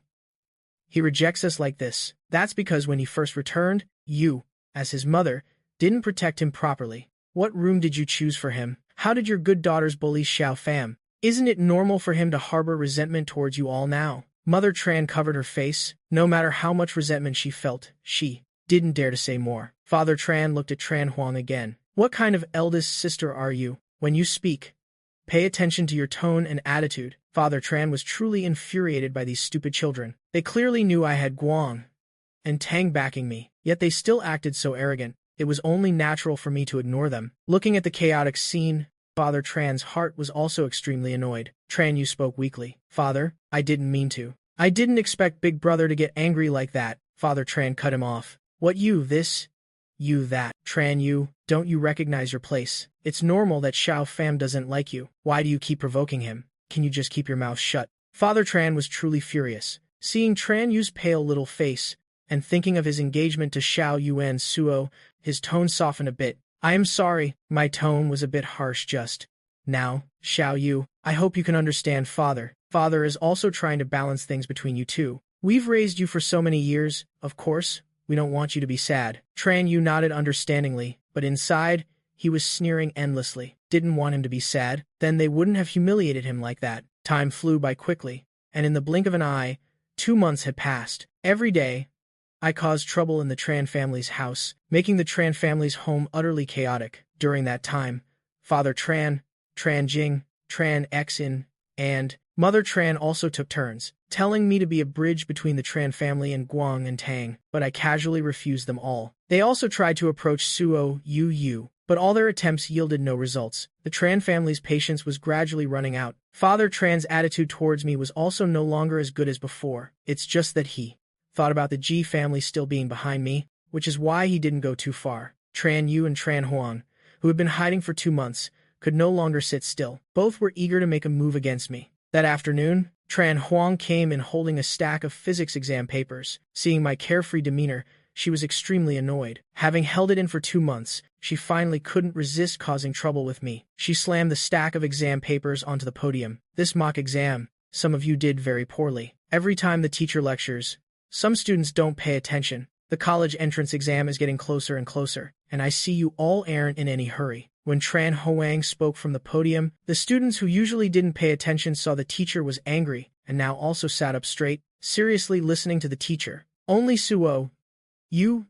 he rejects us like this. That's because when he first returned, you, as his mother, didn't protect him properly. What room did you choose for him? How did your good daughters bully Xiao Pham? Isn't it normal for him to harbor resentment towards you all now?" Mother Tran covered her face. No matter how much resentment she felt, she didn't dare to say more. Father Tran looked at Tran Huang again. "What kind of eldest sister are you? When you speak, pay attention to your tone and attitude." Father Tran was truly infuriated by these stupid children. They clearly knew I had Guang and Tang backing me, yet they still acted so arrogant. It was only natural for me to ignore them. Looking at the chaotic scene, Father Tran's heart was also extremely annoyed. Tran Yu spoke weakly. "Father, I didn't mean to. I didn't expect Big Brother to get angry like that." Father Tran cut him off. "What you this? You that? Tran Yu, don't you recognize your place? It's normal that Xiao Pham doesn't like you. Why do you keep provoking him? Can you just keep your mouth shut?" Father Tran was truly furious. Seeing Tran Yu's pale little face, and thinking of his engagement to Xiao Yuan Suo, his tone softened a bit. "I am sorry, my tone was a bit harsh just now, Xiao Yu. I hope you can understand Father. Father is also trying to balance things between you two. We've raised you for so many years, of course, we don't want you to be sad." Tran Yu nodded understandingly, but inside, he was sneering endlessly. Didn't want him to be sad, then they wouldn't have humiliated him like that. Time flew by quickly, and in the blink of an eye, 2 months had passed. Every day, I caused trouble in the Tran family's house, making the Tran family's home utterly chaotic. During that time, Father Tran, Tran Jing, Tran Xin, and Mother Tran also took turns, telling me to be a bridge between the Tran family and Guang and Tang, but I casually refused them all. They also tried to approach Suo Yu, but all their attempts yielded no results. The Tran family's patience was gradually running out. Father Tran's attitude towards me was also no longer as good as before. It's just that he thought about the Ji family still being behind me, which is why he didn't go too far. Tran Yu and Tran Huang, who had been hiding for 2 months, could no longer sit still. Both were eager to make a move against me. That afternoon, Tran Huang came in holding a stack of physics exam papers. Seeing my carefree demeanor, she was extremely annoyed. Having held it in for 2 months, she finally couldn't resist causing trouble with me. She slammed the stack of exam papers onto the podium. "This mock exam, some of you did very poorly. Every time the teacher lectures, some students don't pay attention. The college entrance exam is getting closer and closer, and I see you all aren't in any hurry." When Tran Huang spoke from the podium, the students who usually didn't pay attention saw the teacher was angry, and now also sat up straight, seriously listening to the teacher. Only Suo You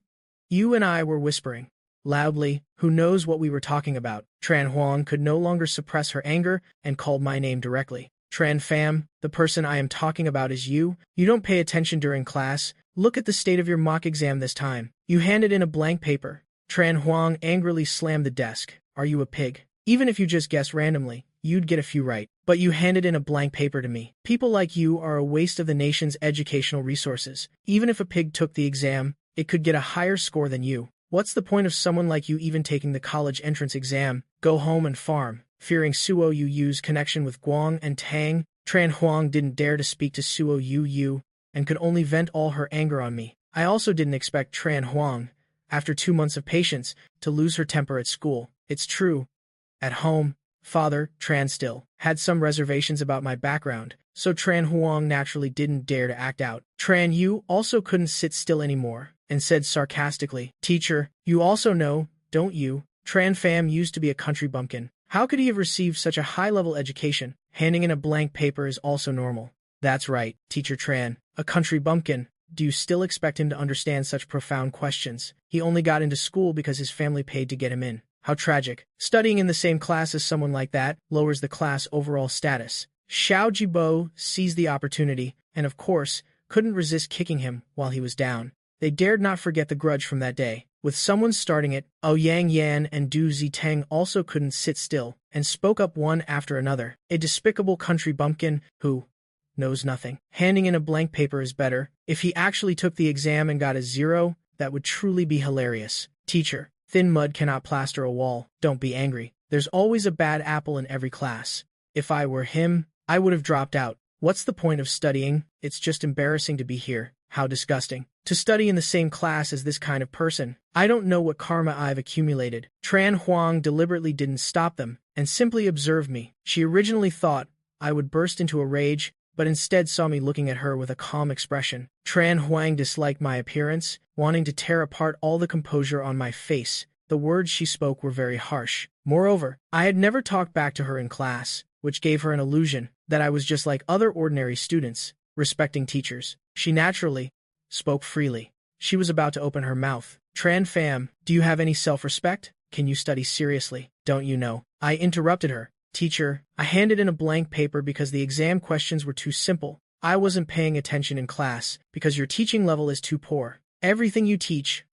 and I were whispering loudly, who knows what we were talking about. Tran Huang could no longer suppress her anger and called my name directly. "Tran Pham, the person I am talking about is you. You don't pay attention during class. Look at the state of your mock exam this time. You handed in a blank paper." Tran Huang angrily slammed the desk. "Are you a pig? Even if you just guessed randomly, you'd get a few right. But you handed in a blank paper to me. People like you are a waste of the nation's educational resources. Even if a pig took the exam, it could get a higher score than you." What's the point of someone like you even taking the college entrance exam? Go home and farm. Fearing Suo Yu's connection with Guang and Tang, Tran Huang didn't dare to speak to Suo Yu and could only vent all her anger on me. I also didn't expect Tran Huang, after 2 months of patience, to lose her temper at school. It's true. At home, Father, Tran still had some reservations about my background, so Tran Huang naturally didn't dare to act out. Tran Yu also couldn't sit still anymore, and said sarcastically, "Teacher, you also know, don't you? Tran Pham used to be a country bumpkin. How could he have received such a high-level education? Handing in a blank paper is also normal." "That's right, Teacher Tran. A country bumpkin. Do you still expect him to understand such profound questions? He only got into school because his family paid to get him in. How tragic. Studying in the same class as someone like that lowers the class overall status." Xiao Jibo seized the opportunity, and of course, couldn't resist kicking him while he was down. They dared not forget the grudge from that day. With someone starting it, Yang Yan and Du Ziteng also couldn't sit still, and spoke up one after another. "A despicable country bumpkin who knows nothing. Handing in a blank paper is better. If he actually took the exam and got a 0, that would truly be hilarious. Teacher, thin mud cannot plaster a wall. Don't be angry. There's always a bad apple in every class. If I were him, I would have dropped out. What's the point of studying? It's just embarrassing to be here. How disgusting. To study in the same class as this kind of person. I don't know what karma I've accumulated." Tran Huang deliberately didn't stop them, and simply observed me. She originally thought I would burst into a rage, but instead saw me looking at her with a calm expression. Tran Huang disliked my appearance, wanting to tear apart all the composure on my face. The words she spoke were very harsh. Moreover, I had never talked back to her in class, which gave her an illusion that I was just like other ordinary students, respecting teachers. She naturally spoke freely. She was about to open her mouth. "Tran Pham, do you have any self-respect? Can you study seriously? Don't you know?" I interrupted her. "Teacher, I handed in a blank paper because the exam questions were too simple. I wasn't paying attention in class because your teaching level is too poor. Everything you teach,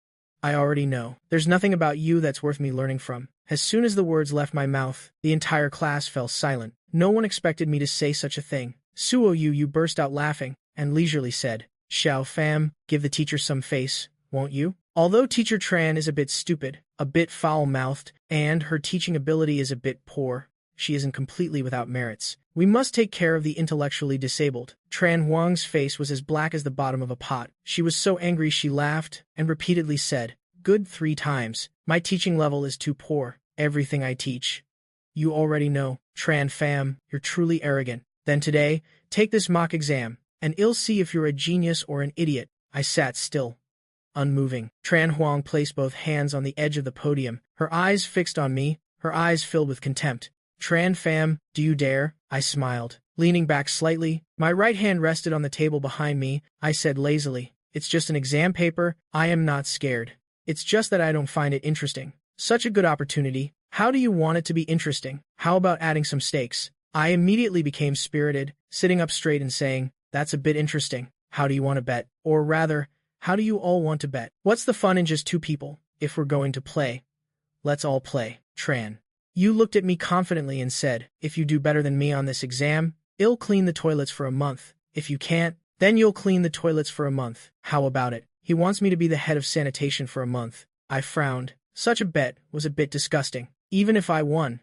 I already know. There's nothing about you that's worth me learning from." As soon as the words left my mouth, the entire class fell silent. No one expected me to say such a thing. Suo Yu burst out laughing, and leisurely said, "Xiao Pham, give the teacher some face, won't you?" Although Teacher Tran is a bit stupid, a bit foul-mouthed, and her teaching ability is a bit poor, she isn't completely without merits. We must take care of the intellectually disabled. Tran Huang's face was as black as the bottom of a pot. She was so angry she laughed, and repeatedly said, "Good 3 times. My teaching level is too poor. Everything I teach, you already know. Tran Pham, you're truly arrogant. Then today, take this mock exam, and I'll see if you're a genius or an idiot." I sat still, unmoving. Tran Huang placed both hands on the edge of the podium, her eyes fixed on me, her eyes filled with contempt. "Tran Pham, do you dare?" I smiled. Leaning back slightly, my right hand rested on the table behind me, I said lazily, "It's just an exam paper. I am not scared. It's just that I don't find it interesting." "Such a good opportunity. How do you want it to be interesting? How about adding some stakes?" I immediately became spirited, sitting up straight and saying, "That's a bit interesting. How do you want to bet? Or rather, how do you all want to bet? What's the fun in just 2 people? If we're going to play, let's all play." Tran Yu looked at me confidently and said, "If you do better than me on this exam, I'll clean the toilets for a month. If you can't, then you'll clean the toilets for a month. How about it? He wants me to be the head of sanitation for a month." I frowned. Such a bet was a bit disgusting. Even if I won,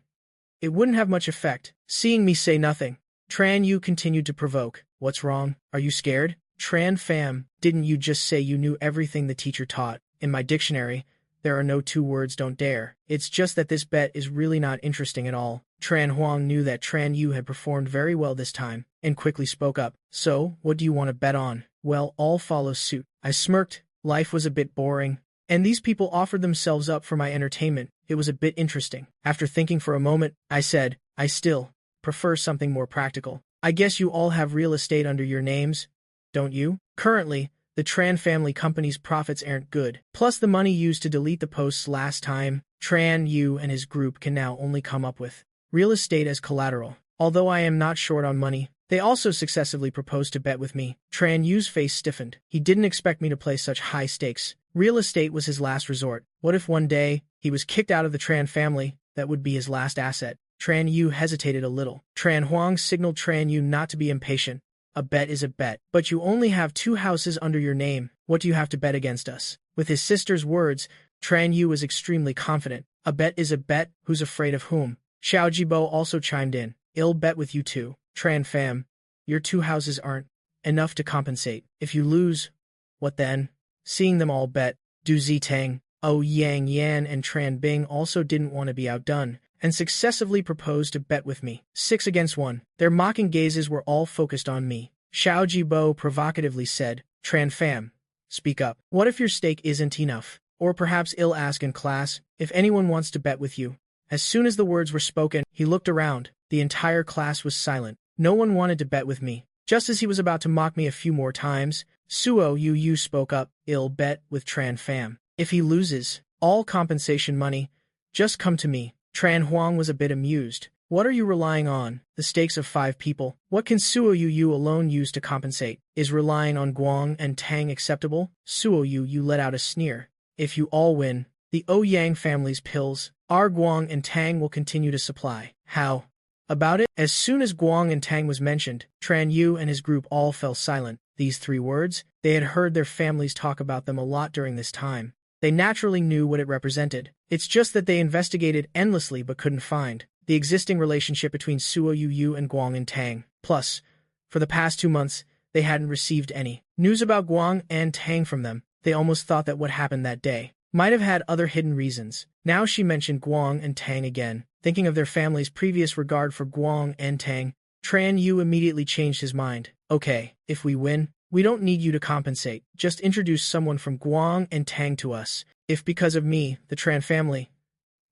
it wouldn't have much effect. Seeing me say nothing, Tran Yu continued to provoke. "What's wrong? Are you scared? Tran Pham, didn't you just say you knew everything the teacher taught? In my dictionary, there are no 2 words don't dare. It's just that this bet is really not interesting at all." Tran Huang knew that Tran Yu had performed very well this time, and quickly spoke up. "So, what do you want to bet on?" Well, all follow suit. I smirked. Life was a bit boring, and these people offered themselves up for my entertainment. It was a bit interesting. After thinking for a moment, I said, "I still prefer something more practical. I guess you all have real estate under your names, don't you?" Currently, the Tran family company's profits aren't good. Plus the money used to delete the posts last time, Tran Yu and his group can now only come up with real estate as collateral. Although I am not short on money, they also successively proposed to bet with me. Tran Yu's face stiffened. He didn't expect me to play such high stakes. Real estate was his last resort. What if one day, he was kicked out of the Tran family? That would be his last asset. Tran Yu hesitated a little. Tran Huang signaled Tran Yu not to be impatient. "A bet is a bet. But you only have 2 houses under your name. What do you have to bet against us?" With his sister's words, Tran Yu was extremely confident. A bet is a bet, who's afraid of whom? Xiao Jibo also chimed in. I'll bet with you too. Tran fam, your 2 houses aren't enough to compensate. If you lose, what then? Seeing them all bet, Du Zitang, O Yang Yan and Tran Bing also didn't want to be outdone, and successively proposed to bet with me. 6 against 1. Their mocking gazes were all focused on me. Xiao Jibo provocatively said, Tran fam, speak up. What if your stake isn't enough? Or perhaps I'll ask in class, if anyone wants to bet with you. As soon as the words were spoken, he looked around. The entire class was silent. No one wanted to bet with me. Just as he was about to mock me a few more times, Suo Yu spoke up, I'll bet with Tran fam. If he loses, all compensation money, just come to me. Tran Huang was a bit amused. What are you relying on? The stakes of 5 people. What can Suo Yu alone use to compensate? Is relying on Guang and Tang acceptable? Suo Yu let out a sneer. If you all win, the Ouyang family's pills, our Guang and Tang will continue to supply. How about it? As soon as Guang and Tang was mentioned, Tran Yu and his group all fell silent. These 3 words, they had heard their families talk about them a lot during this time. They naturally knew what it represented. It's just that they investigated endlessly but couldn't find the existing relationship between Suo Yu and Guang and Tang. Plus, for the past 2 months, they hadn't received any news about Guang and Tang from them. They almost thought that what happened that day might have had other hidden reasons. Now she mentioned Guang and Tang again. Thinking of their family's previous regard for Guang and Tang, Tran Yu immediately changed his mind. Okay, if we win, we don't need you to compensate. Just introduce someone from Guang and Tang to us. If because of me, the Tran family,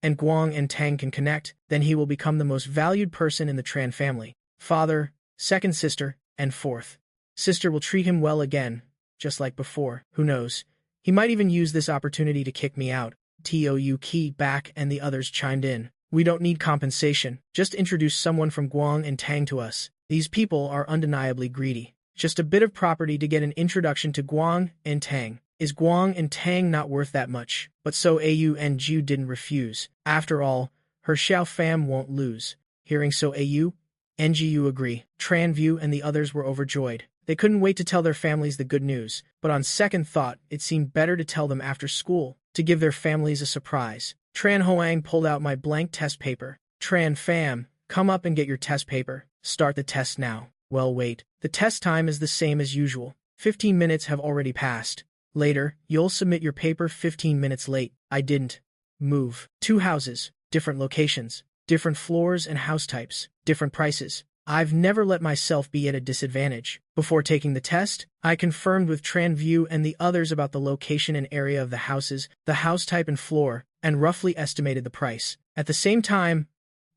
and Guang and Tang can connect, then he will become the most valued person in the Tran family. Father, second sister, and fourth sister will treat him well again, just like before. Who knows? He might even use this opportunity to kick me out. Tou Ki back and the others chimed in. We don't need compensation. Just introduce someone from Guang and Tang to us. These people are undeniably greedy. Just a bit of property to get an introduction to Guang and Tang. Is Guang and Tang not worth that much? But so Au and Ju didn't refuse. After all, her Xiao fam won't lose. Hearing so Au and Ju agree. Tran View and the others were overjoyed. They couldn't wait to tell their families the good news, but on second thought, it seemed better to tell them after school, to give their families a surprise. Tran Hoang pulled out my blank test paper. Tran fam, come up and get your test paper. Start the test now. Well, wait. The test time is the same as usual. 15 minutes have already passed. Later, you'll submit your paper 15 minutes late. I didn't move. 2 houses, different locations, different floors and house types, different prices. I've never let myself be at a disadvantage. Before taking the test, I confirmed with Tran View and the others about the location and area of the houses, the house type and floor, and roughly estimated the price. At the same time,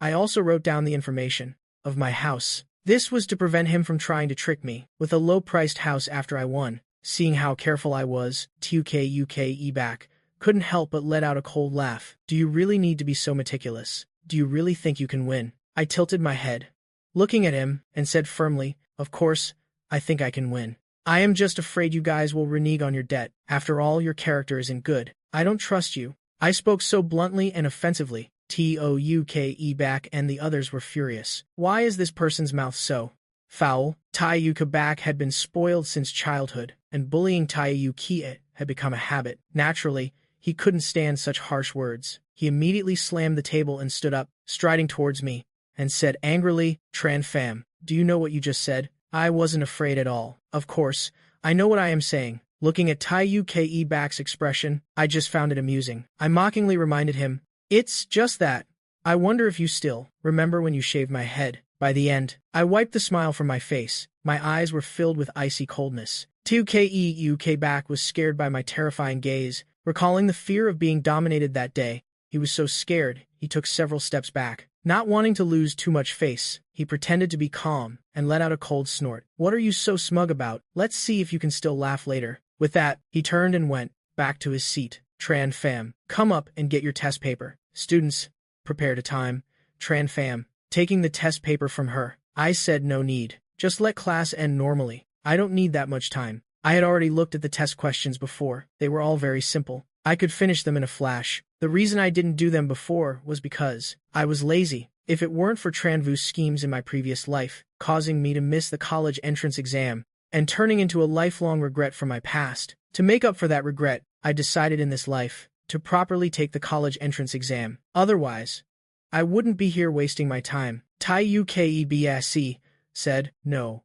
I also wrote down the information of my house. This was to prevent him from trying to trick me with a low-priced house after I won. Seeing how careful I was, Tuke back couldn't help but let out a cold laugh. Do you really need to be so meticulous? Do you really think you can win? I tilted my head, looking at him, and said firmly, of course, I think I can win. I am just afraid you guys will renege on your debt. After all, your character isn't good. I don't trust you. I spoke so bluntly and offensively. Touke back and the others were furious. Why is this person's mouth so foul? Taiuka back had been spoiled since childhood, and bullying Taiuki had become a habit. Naturally, he couldn't stand such harsh words. He immediately slammed the table and stood up, striding towards me, and said angrily, Tran fam, do you know what you just said? I wasn't afraid at all. Of course, I know what I am saying. Looking at Taiuke back's expression, I just found it amusing. I mockingly reminded him, it's just that. I wonder if you still remember when you shaved my head. By the end, I wiped the smile from my face. My eyes were filled with icy coldness. Tuke back was scared by my terrifying gaze, recalling the fear of being dominated that day. He was so scared, he took several steps back. Not wanting to lose too much face, he pretended to be calm and let out a cold snort. What are you so smug about? Let's see if you can still laugh later. With that, he turned and went back to his seat. Tran fam, come up and get your test paper. Students, prepare to time. Tran fam, taking the test paper from her. I said no need. Just let class end normally. I don't need that much time. I had already looked at the test questions before. They were all very simple. I could finish them in a flash. The reason I didn't do them before was because I was lazy. If it weren't for Tranvu's schemes in my previous life, causing me to miss the college entrance exam, and turning into a lifelong regret from my past, to make up for that regret, I decided in this life to properly take the college entrance exam. Otherwise, I wouldn't be here wasting my time. Tai Ukebse said, no,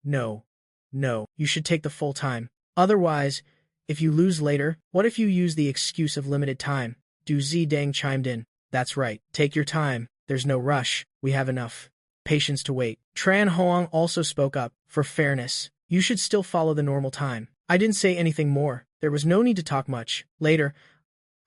no, no, you should take the full time. Otherwise, if you lose later, what if you use the excuse of limited time? Du Zidang chimed in. That's right, take your time. There's no rush. We have enough patience to wait. Tran Hoang also spoke up. For fairness, you should still follow the normal time. I didn't say anything more. There was no need to talk much. Later,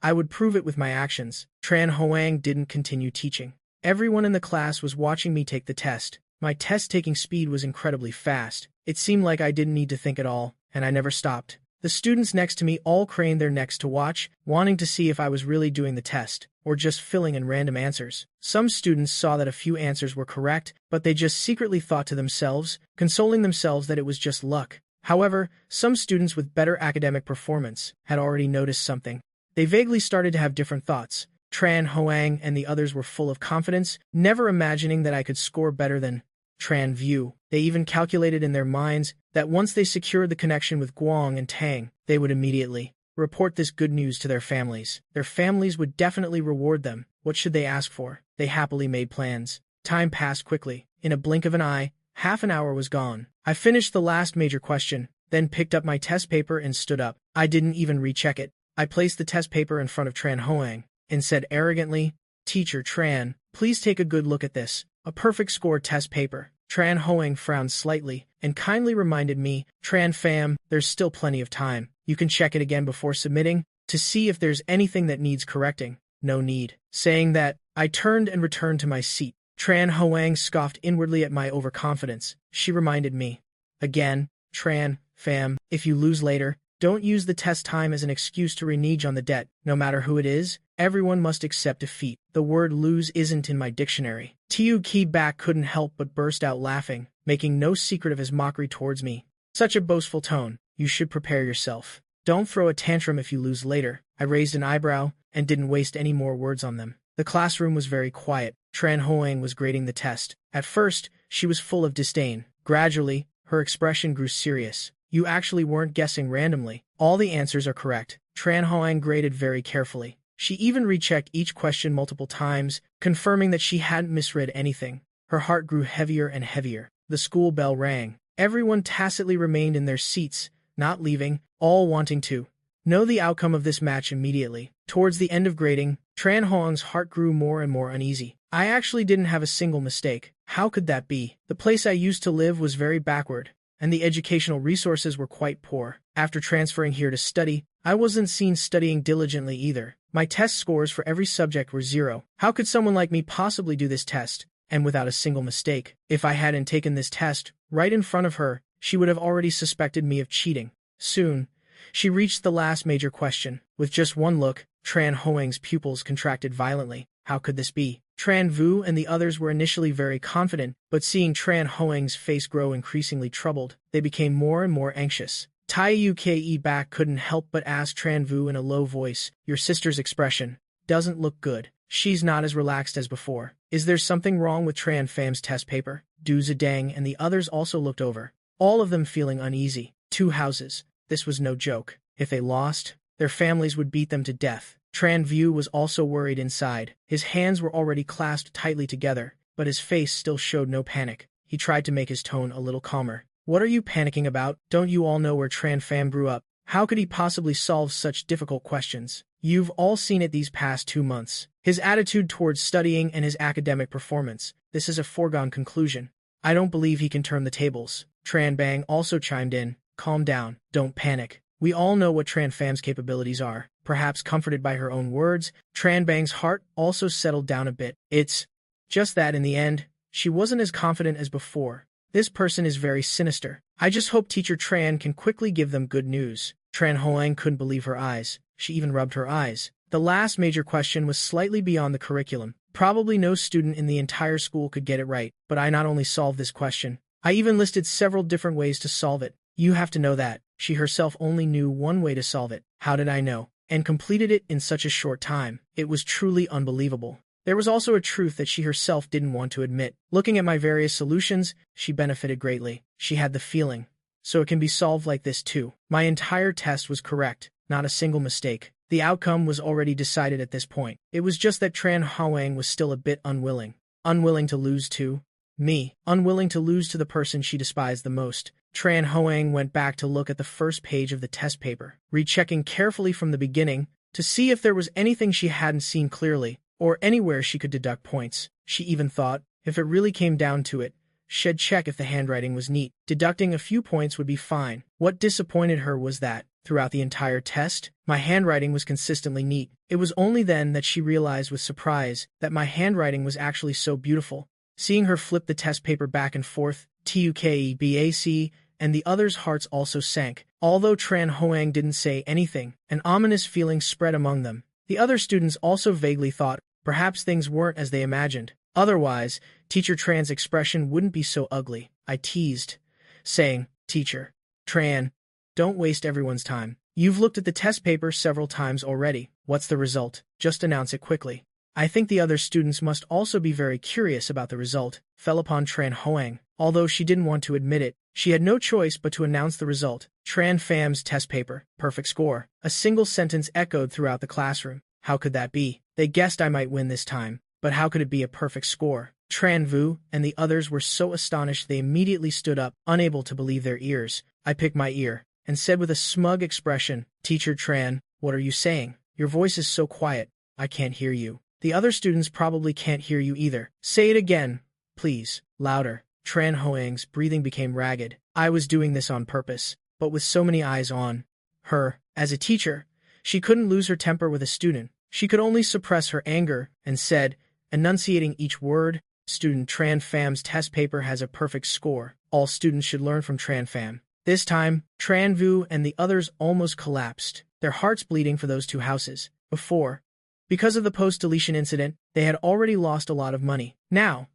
I would prove it with my actions. Tran Hoang didn't continue teaching. Everyone in the class was watching me take the test. My test-taking speed was incredibly fast. It seemed like I didn't need to think at all, and I never stopped. The students next to me all craned their necks to watch, wanting to see if I was really doing the test, or just filling in random answers. Some students saw that a few answers were correct, but they just secretly thought to themselves, consoling themselves that it was just luck. However, some students with better academic performance had already noticed something. They vaguely started to have different thoughts. Tran Hoang and the others were full of confidence, never imagining that I could score better than Tran View. They even calculated in their minds that once they secured the connection with Guang and Tang, they would immediately report this good news to their families. Their families would definitely reward them. What should they ask for? They happily made plans. Time passed quickly. In a blink of an eye, half an hour was gone. I finished the last major question, then picked up my test paper and stood up. I didn't even recheck it. I placed the test paper in front of Tran Hoang and said arrogantly, Teacher Tran, please take a good look at this. A perfect score test paper. Tran Hoang frowned slightly and kindly reminded me, Tran fam, there's still plenty of time. You can check it again before submitting to see if there's anything that needs correcting. No need. Saying that, I turned and returned to my seat. Tran Hoang scoffed inwardly at my overconfidence. She reminded me. Again, Tran fam, if you lose later, don't use the test time as an excuse to renege on the debt. No matter who it is, everyone must accept defeat. The word lose isn't in my dictionary. Tiu Ki Bak couldn't help but burst out laughing, making no secret of his mockery towards me. Such a boastful tone. You should prepare yourself. Don't throw a tantrum if you lose later. I raised an eyebrow and didn't waste any more words on them. The classroom was very quiet. Tran Hoang was grading the test. At first, she was full of disdain. Gradually, her expression grew serious. You actually weren't guessing randomly. All the answers are correct. Tran Hoang graded very carefully. She even rechecked each question multiple times, confirming that she hadn't misread anything. Her heart grew heavier and heavier. The school bell rang. Everyone tacitly remained in their seats, not leaving, all wanting to know the outcome of this match immediately. Towards the end of grading, Tran Hoang's heart grew more and more uneasy. I actually didn't have a single mistake. How could that be? The place I used to live was very backward, and the educational resources were quite poor. After transferring here to study, I wasn't seen studying diligently either. My test scores for every subject were 0. How could someone like me possibly do this test, and without a single mistake? If I hadn't taken this test right in front of her, she would have already suspected me of cheating. Soon, she reached the last major question. With just one look, Tran Hoang's pupils contracted violently. How could this be? Tran Vu and the others were initially very confident, but seeing Tran Hoang's face grow increasingly troubled, they became more and more anxious. Tai Uke Bak couldn't help but ask Tran Vu in a low voice, Your sister's expression doesn't look good. She's not as relaxed as before. Is there something wrong with Tran Fam's test paper? Du Zidang and the others also looked over, all of them feeling uneasy. 2 houses. This was no joke. If they lost, their families would beat them to death. Tran Vu was also worried inside. His hands were already clasped tightly together, but his face still showed no panic. He tried to make his tone a little calmer. What are you panicking about? Don't you all know where Tran Pham grew up? How could he possibly solve such difficult questions? You've all seen it these past 2 months. His attitude towards studying and his academic performance. This is a foregone conclusion. I don't believe he can turn the tables. Tran Bang also chimed in. Calm down. Don't panic. We all know what Tran Pham's capabilities are. Perhaps comforted by her own words, Tran Bang's heart also settled down a bit. It's just that in the end, she wasn't as confident as before. This person is very sinister. I just hope Teacher Tran can quickly give them good news. Tran Hoang couldn't believe her eyes. She even rubbed her eyes. The last major question was slightly beyond the curriculum. Probably no student in the entire school could get it right, but I not only solved this question, I even listed several different ways to solve it. You have to know that. She herself only knew one way to solve it. How did I know? And completed it in such a short time. It was truly unbelievable. There was also a truth that she herself didn't want to admit. Looking at my various solutions, she benefited greatly. She had the feeling. So it can be solved like this too. My entire test was correct, not a single mistake. The outcome was already decided at this point. It was just that Tran Hawang was still a bit unwilling. Unwilling to lose to me. Unwilling to lose to the person she despised the most. Tran Hawang went back to look at the first page of the test paper, rechecking carefully from the beginning to see if there was anything she hadn't seen clearly, or anywhere she could deduct points. She even thought, if it really came down to it, she'd check if the handwriting was neat. Deducting a few points would be fine. What disappointed her was that, throughout the entire test, my handwriting was consistently neat. It was only then that she realized with surprise that my handwriting was actually so beautiful. Seeing her flip the test paper back and forth, TUKEBAC, and the others' hearts also sank. Although Tran Hoang didn't say anything, an ominous feeling spread among them. The other students also vaguely thought perhaps things weren't as they imagined. Otherwise, Teacher Tran's expression wouldn't be so ugly. I teased, saying, Teacher Tran, don't waste everyone's time. You've looked at the test paper several times already. What's the result? Just announce it quickly. I think the other students must also be very curious about the result. Fell upon Tran Hoang. Although she didn't want to admit it, she had no choice but to announce the result. Tran Fam's test paper. Perfect score. A single sentence echoed throughout the classroom. How could that be? They guessed I might win this time, but how could it be a perfect score? Tran Vu and the others were so astonished they immediately stood up, unable to believe their ears. I picked my ear and said with a smug expression, Teacher Tran, what are you saying? Your voice is so quiet, I can't hear you. The other students probably can't hear you either. Say it again, please, louder. Tran Hoang's breathing became ragged. I was doing this on purpose, but with so many eyes on her, as a teacher, she couldn't lose her temper with a student. She could only suppress her anger, and said, enunciating each word, Student Tran Fam's test paper has a perfect score. All students should learn from Tran Fam. This time, Tran Vu and the others almost collapsed, their hearts bleeding for those two houses. Before, because of the post-deletion incident, they had already lost a lot of money. Now,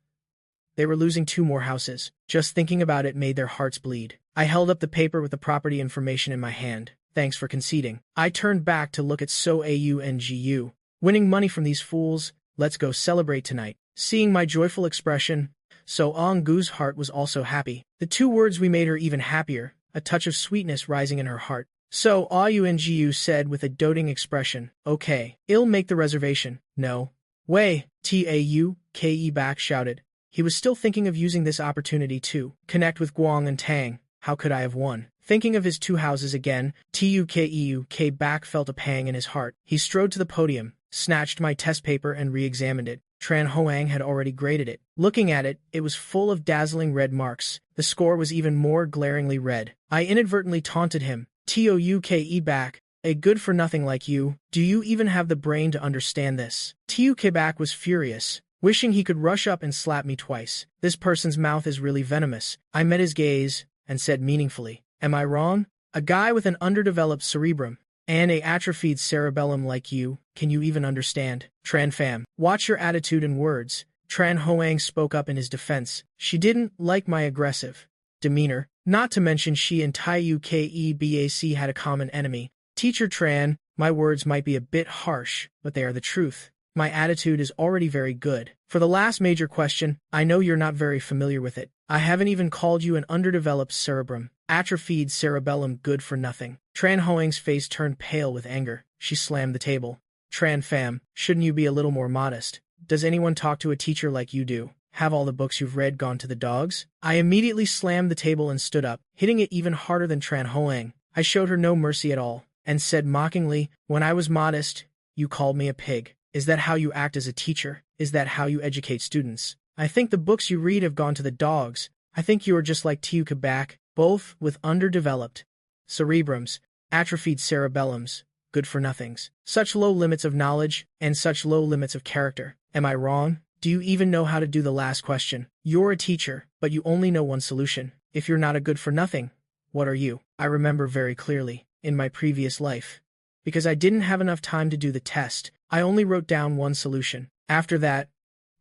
they were losing 2 more houses. Just thinking about it made their hearts bleed. I held up the paper with the property information in my hand. Thanks for conceding. I turned back to look at So AUNGU. Winning money from these fools, let's go celebrate tonight. Seeing my joyful expression, So Gu's heart was also happy. The 2 words we made her even happier, a touch of sweetness rising in her heart. So AUNGU said with a doting expression, okay, I'll make the reservation. No way, TAUKE back shouted. He was still thinking of using this opportunity to connect with Guang and Tang. How could I have won? Thinking of his 2 houses again, TUKEUK back felt a pang in his heart. He strode to the podium, snatched my test paper and re-examined it. Tran Hoang had already graded it. Looking at it, it was full of dazzling red marks. The score was even more glaringly red. I inadvertently taunted him. TOUKE back, a good-for-nothing like you, do you even have the brain to understand this? TUK back was furious, wishing he could rush up and slap me twice. This person's mouth is really venomous. I met his gaze and said meaningfully, am I wrong? A guy with an underdeveloped cerebrum and a atrophied cerebellum like you, can you even understand? Tran Fam, watch your attitude and words. Tran Hoang spoke up in his defense. She didn't like my aggressive demeanor, not to mention she and TUKEBAC had a common enemy. Teacher Tran, my words might be a bit harsh, but they are the truth. My attitude is already very good. For the last major question, I know you're not very familiar with it. I haven't even called you an underdeveloped cerebrum. Atrophied cerebellum good for nothing. Tran Hoang's face turned pale with anger. She slammed the table. Tran Fam, shouldn't you be a little more modest? Does anyone talk to a teacher like you do? Have all the books you've read gone to the dogs? I immediately slammed the table and stood up, hitting it even harder than Tran Hoang. I showed her no mercy at all, and said mockingly, when I was modest, you called me a pig. Is that how you act as a teacher? Is that how you educate students? I think the books you read have gone to the dogs. I think you are just like Tiu back, both with underdeveloped cerebrums, atrophied cerebellums, good-for-nothings. Such low limits of knowledge, and such low limits of character. Am I wrong? Do you even know how to do the last question? You're a teacher, but you only know one solution. If you're not a good-for-nothing, what are you? I remember very clearly, in my previous life. Because I didn't have enough time to do the test, I only wrote down one solution. After that,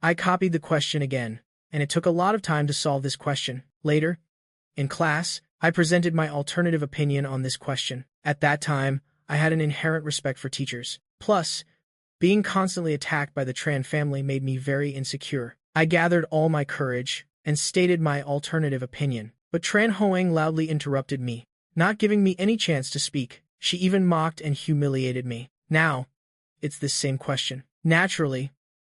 I copied the question again, and it took a lot of time to solve this question. Later, in class, I presented my alternative opinion on this question. At that time, I had an inherent respect for teachers. Plus, being constantly attacked by the Tran family made me very insecure. I gathered all my courage and stated my alternative opinion. But Tran Hoang loudly interrupted me, not giving me any chance to speak. She even mocked and humiliated me. Now, it's this same question. Naturally,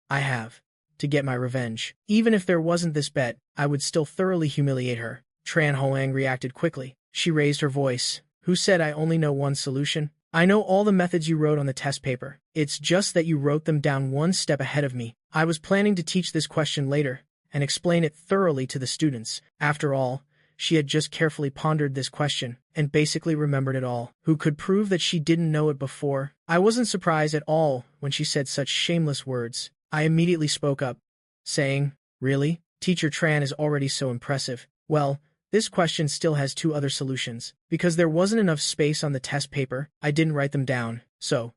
I have to get my revenge. Even if there wasn't this bet, I would still thoroughly humiliate her. Tran Hoang reacted quickly. She raised her voice. Who said I only know one solution? I know all the methods you wrote on the test paper. It's just that you wrote them down one step ahead of me. I was planning to teach this question later and explain it thoroughly to the students. After all, she had just carefully pondered this question and basically remembered it all. Who could prove that she didn't know it before? I wasn't surprised at all when she said such shameless words. I immediately spoke up, saying, "Really? Teacher Tran is already so impressive. Well, this question still has two other solutions. Because there wasn't enough space on the test paper, I didn't write them down. So,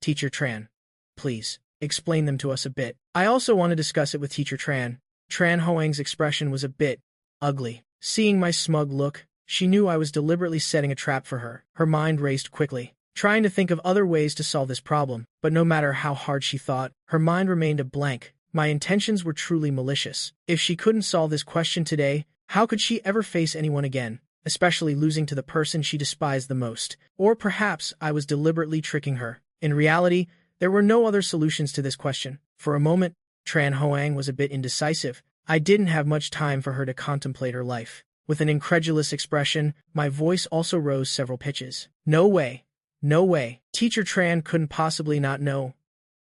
Teacher Tran, please, explain them to us a bit." I also want to discuss it with Teacher Tran. Tran Hoang's expression was a bit ugly. Seeing my smug look, she knew I was deliberately setting a trap for her. Her mind raced quickly, trying to think of other ways to solve this problem. But no matter how hard she thought, her mind remained a blank. My intentions were truly malicious. If she couldn't solve this question today, how could she ever face anyone again, especially losing to the person she despised the most? Or perhaps I was deliberately tricking her. In reality, there were no other solutions to this question. For a moment, Tran Hoang was a bit indecisive. I didn't have much time for her to contemplate her life. With an incredulous expression, my voice also rose several pitches. No way. No way. Teacher Tran couldn't possibly not know.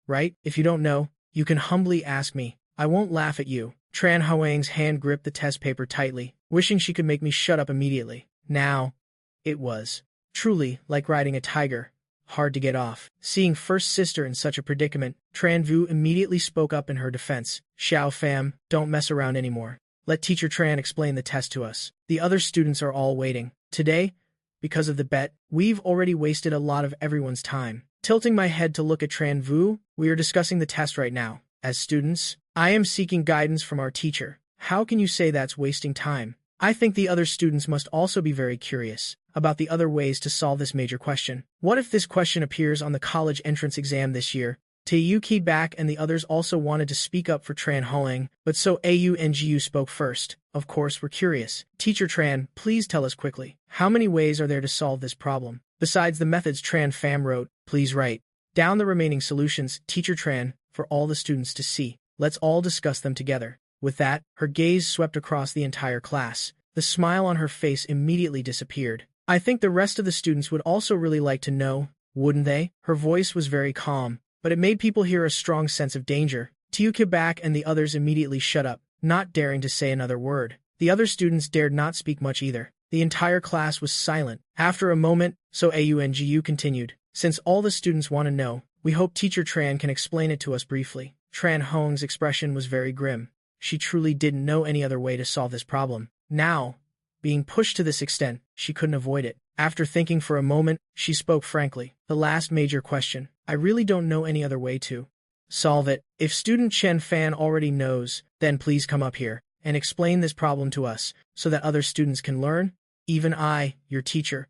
Right? If you don't know, you can humbly ask me. I won't laugh at you. Tran Hoang's hand gripped the test paper tightly, wishing she could make me shut up immediately. Now, it was truly like riding a tiger. Hard to get off. Seeing first sister in such a predicament, Tran Vu immediately spoke up in her defense. Xiao Fam, don't mess around anymore. Let Teacher Tran explain the test to us. The other students are all waiting. Today, because of the bet, we've already wasted a lot of everyone's time. Tilting my head to look at Tran Vu, we are discussing the test right now. As students, I am seeking guidance from our teacher. How can you say that's wasting time? I think the other students must also be very curious about the other ways to solve this major question. What if this question appears on the college entrance exam this year? Taeyu keyed back and the others also wanted to speak up for Tran Hoang, but so Au and Jiu spoke first. Of course, we're curious. Teacher Tran, please tell us quickly. How many ways are there to solve this problem? Besides the methods Tran Fam wrote, please write down the remaining solutions, Teacher Tran, for all the students to see. Let's all discuss them together. With that, her gaze swept across the entire class. The smile on her face immediately disappeared. I think the rest of the students would also really like to know, wouldn't they? Her voice was very calm, but it made people hear a strong sense of danger. Tiu Kibak and the others immediately shut up, not daring to say another word. The other students dared not speak much either. The entire class was silent. After a moment, So Au and Jiu continued. Since all the students want to know, we hope Teacher Tran can explain it to us briefly. Tran Hoang's expression was very grim. She truly didn't know any other way to solve this problem. Now, being pushed to this extent, she couldn't avoid it. After thinking for a moment, she spoke frankly. The last major question. I really don't know any other way to solve it. If student Chen Fan already knows, then please come up here and explain this problem to us so that other students can learn. Even I, your teacher,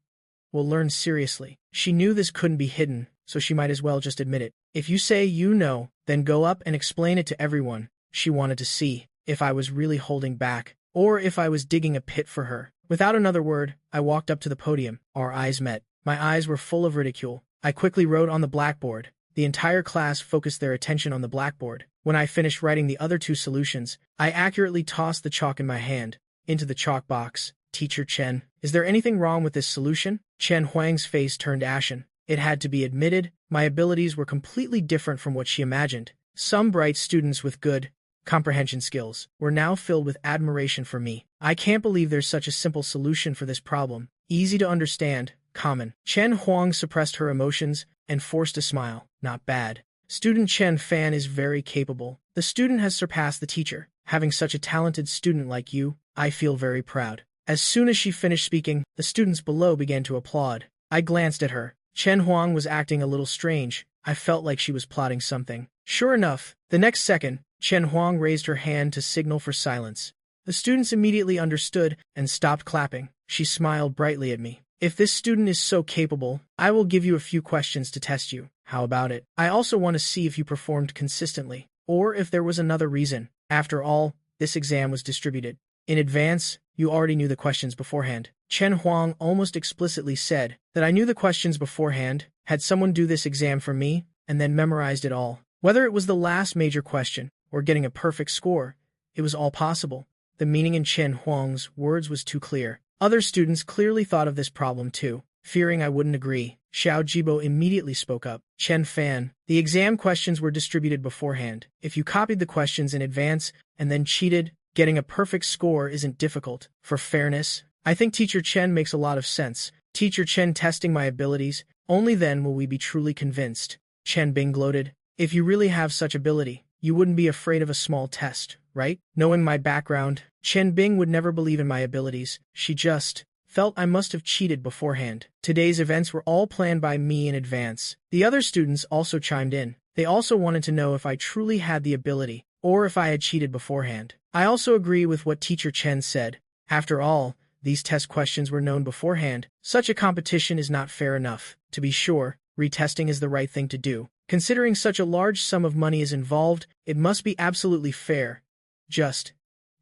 will learn seriously. She knew this couldn't be hidden, so she might as well just admit it. If you say you know, then go up and explain it to everyone. She wanted to see if I was really holding back, or if I was digging a pit for her. Without another word, I walked up to the podium. Our eyes met. My eyes were full of ridicule. I quickly wrote on the blackboard. The entire class focused their attention on the blackboard. When I finished writing the other two solutions, I accurately tossed the chalk in my hand into the chalk box. Teacher Chen, is there anything wrong with this solution? Chen Huang's face turned ashen. It had to be admitted, my abilities were completely different from what she imagined. Some bright students with good comprehension skills were now filled with admiration for me. I can't believe there's such a simple solution for this problem. Easy to understand, common. Chen Huang suppressed her emotions and forced a smile. Not bad. Student Chen Fan is very capable. The student has surpassed the teacher. Having such a talented student like you, I feel very proud. As soon as she finished speaking, the students below began to applaud. I glanced at her. Chen Huang was acting a little strange. I felt like she was plotting something. Sure enough, the next second, Chen Huang raised her hand to signal for silence. The students immediately understood and stopped clapping. She smiled brightly at me. If this student is so capable, I will give you a few questions to test you. How about it? I also want to see if you performed consistently, or if there was another reason. After all, this exam was distributed In advance, you already knew the questions beforehand. Chen Huang almost explicitly said that I knew the questions beforehand, had someone do this exam for me, and then memorized it all. Whether it was the last major question, or getting a perfect score, it was all possible. The meaning in Chen Huang's words was too clear. Other students clearly thought of this problem too, fearing I wouldn't agree. Xiao Jibo immediately spoke up. Chen Fan, the exam questions were distributed beforehand. If you copied the questions in advance and then cheated, getting a perfect score isn't difficult. For fairness, I think Teacher Chen makes a lot of sense. Teacher Chen testing my abilities, only then will we be truly convinced. Chen Bing gloated. If you really have such ability, you wouldn't be afraid of a small test, right? Knowing my background, Chen Bing would never believe in my abilities. She just felt I must have cheated beforehand. Today's events were all planned by me in advance. The other students also chimed in. They also wanted to know if I truly had the ability, or if I had cheated beforehand. I also agree with what Teacher Chen said. After all, these test questions were known beforehand. Such a competition is not fair enough. To be sure, retesting is the right thing to do. Considering such a large sum of money is involved, it must be absolutely fair, just,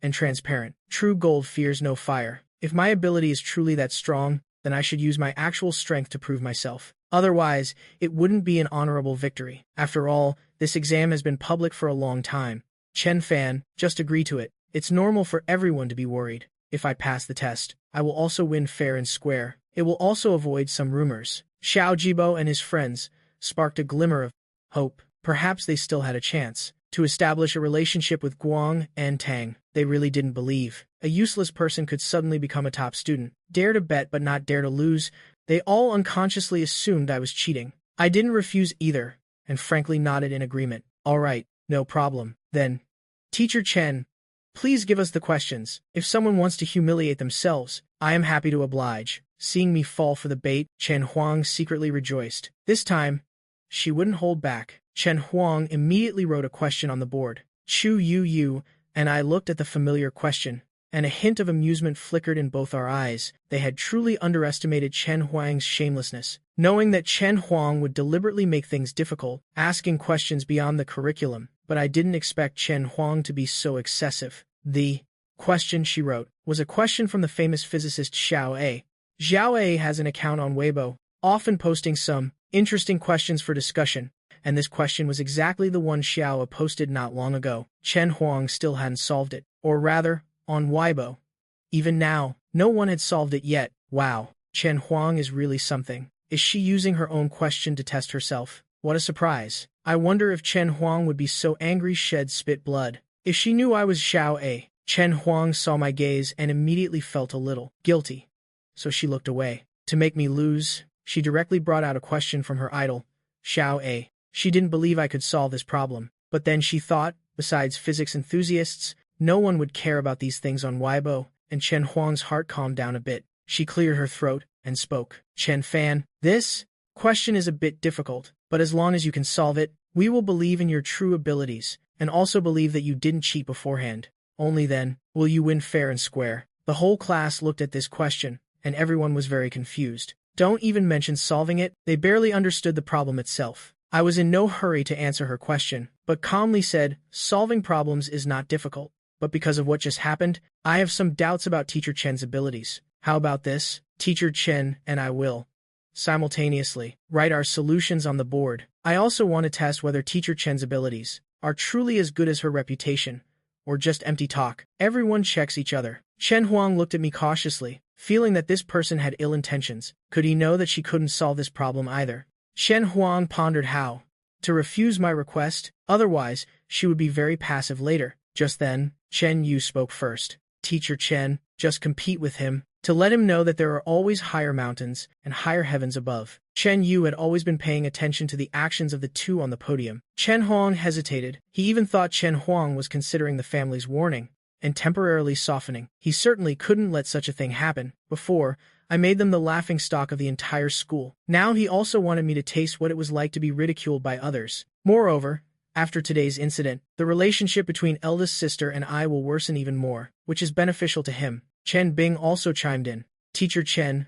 and transparent. True gold fears no fire. If my ability is truly that strong, then I should use my actual strength to prove myself. Otherwise, it wouldn't be an honorable victory. After all, this exam has been public for a long time. Chen Fan, just agree to it. It's normal for everyone to be worried. If I pass the test, I will also win fair and square. It will also avoid some rumors. Xiao Jibo and his friends sparked a glimmer of hope. Perhaps they still had a chance to establish a relationship with Guang and Tang. They really didn't believe a useless person could suddenly become a top student. Dare to bet but not dare to lose. They all unconsciously assumed I was cheating. I didn't refuse either, and frankly nodded in agreement. All right, no problem. Then, Teacher Chen, please give us the questions. If someone wants to humiliate themselves, I am happy to oblige. Seeing me fall for the bait, Chen Huang secretly rejoiced. This time, she wouldn't hold back. Chen Huang immediately wrote a question on the board. Chu Yu Yu, and I looked at the familiar question, and a hint of amusement flickered in both our eyes. They had truly underestimated Chen Huang's shamelessness. Knowing that Chen Huang would deliberately make things difficult, asking questions beyond the curriculum, but I didn't expect Chen Huang to be so excessive. The question she wrote was a question from the famous physicist Xiao A. Xiao A has an account on Weibo, often posting some interesting questions for discussion, and this question was exactly the one Xiao A posted not long ago. Chen Huang still hadn't solved it, or rather, on Weibo. Even now, no one had solved it yet. Wow, Chen Huang is really something. Is she using her own question to test herself? What a surprise. I wonder if Chen Huang would be so angry she'd spit blood. If she knew I was Xiao A. Chen Huang saw my gaze and immediately felt a little guilty. So she looked away. To make me lose, she directly brought out a question from her idol, Xiao A. She didn't believe I could solve this problem. But then she thought, besides physics enthusiasts, no one would care about these things on Weibo, and Chen Huang's heart calmed down a bit. She cleared her throat and spoke. Chen Fan, this question is a bit difficult, but as long as you can solve it, we will believe in your true abilities, and also believe that you didn't cheat beforehand. Only then will you win fair and square. The whole class looked at this question, and everyone was very confused. Don't even mention solving it, they barely understood the problem itself. I was in no hurry to answer her question, but calmly said, solving problems is not difficult. But because of what just happened, I have some doubts about Teacher Chen's abilities. How about this? Teacher Chen and I will simultaneously write our solutions on the board. I also want to test whether Teacher Chen's abilities are truly as good as her reputation, or just empty talk. Everyone checks each other. Chen Huang looked at me cautiously, feeling that this person had ill intentions. Could he know that she couldn't solve this problem either? Chen Huang pondered how to refuse my request, otherwise she would be very passive later. Just then, Chen Yu spoke first. Teacher Chen, just compete with him, to let him know that there are always higher mountains and higher heavens above. Chen Yu had always been paying attention to the actions of the two on the podium. Chen Huang hesitated. He even thought Chen Huang was considering the family's warning and temporarily softening. He certainly couldn't let such a thing happen. Before, I made them the laughingstock of the entire school. Now he also wanted me to taste what it was like to be ridiculed by others. Moreover, after today's incident, the relationship between eldest sister and I will worsen even more, which is beneficial to him. Chen Bing also chimed in. Teacher Chen,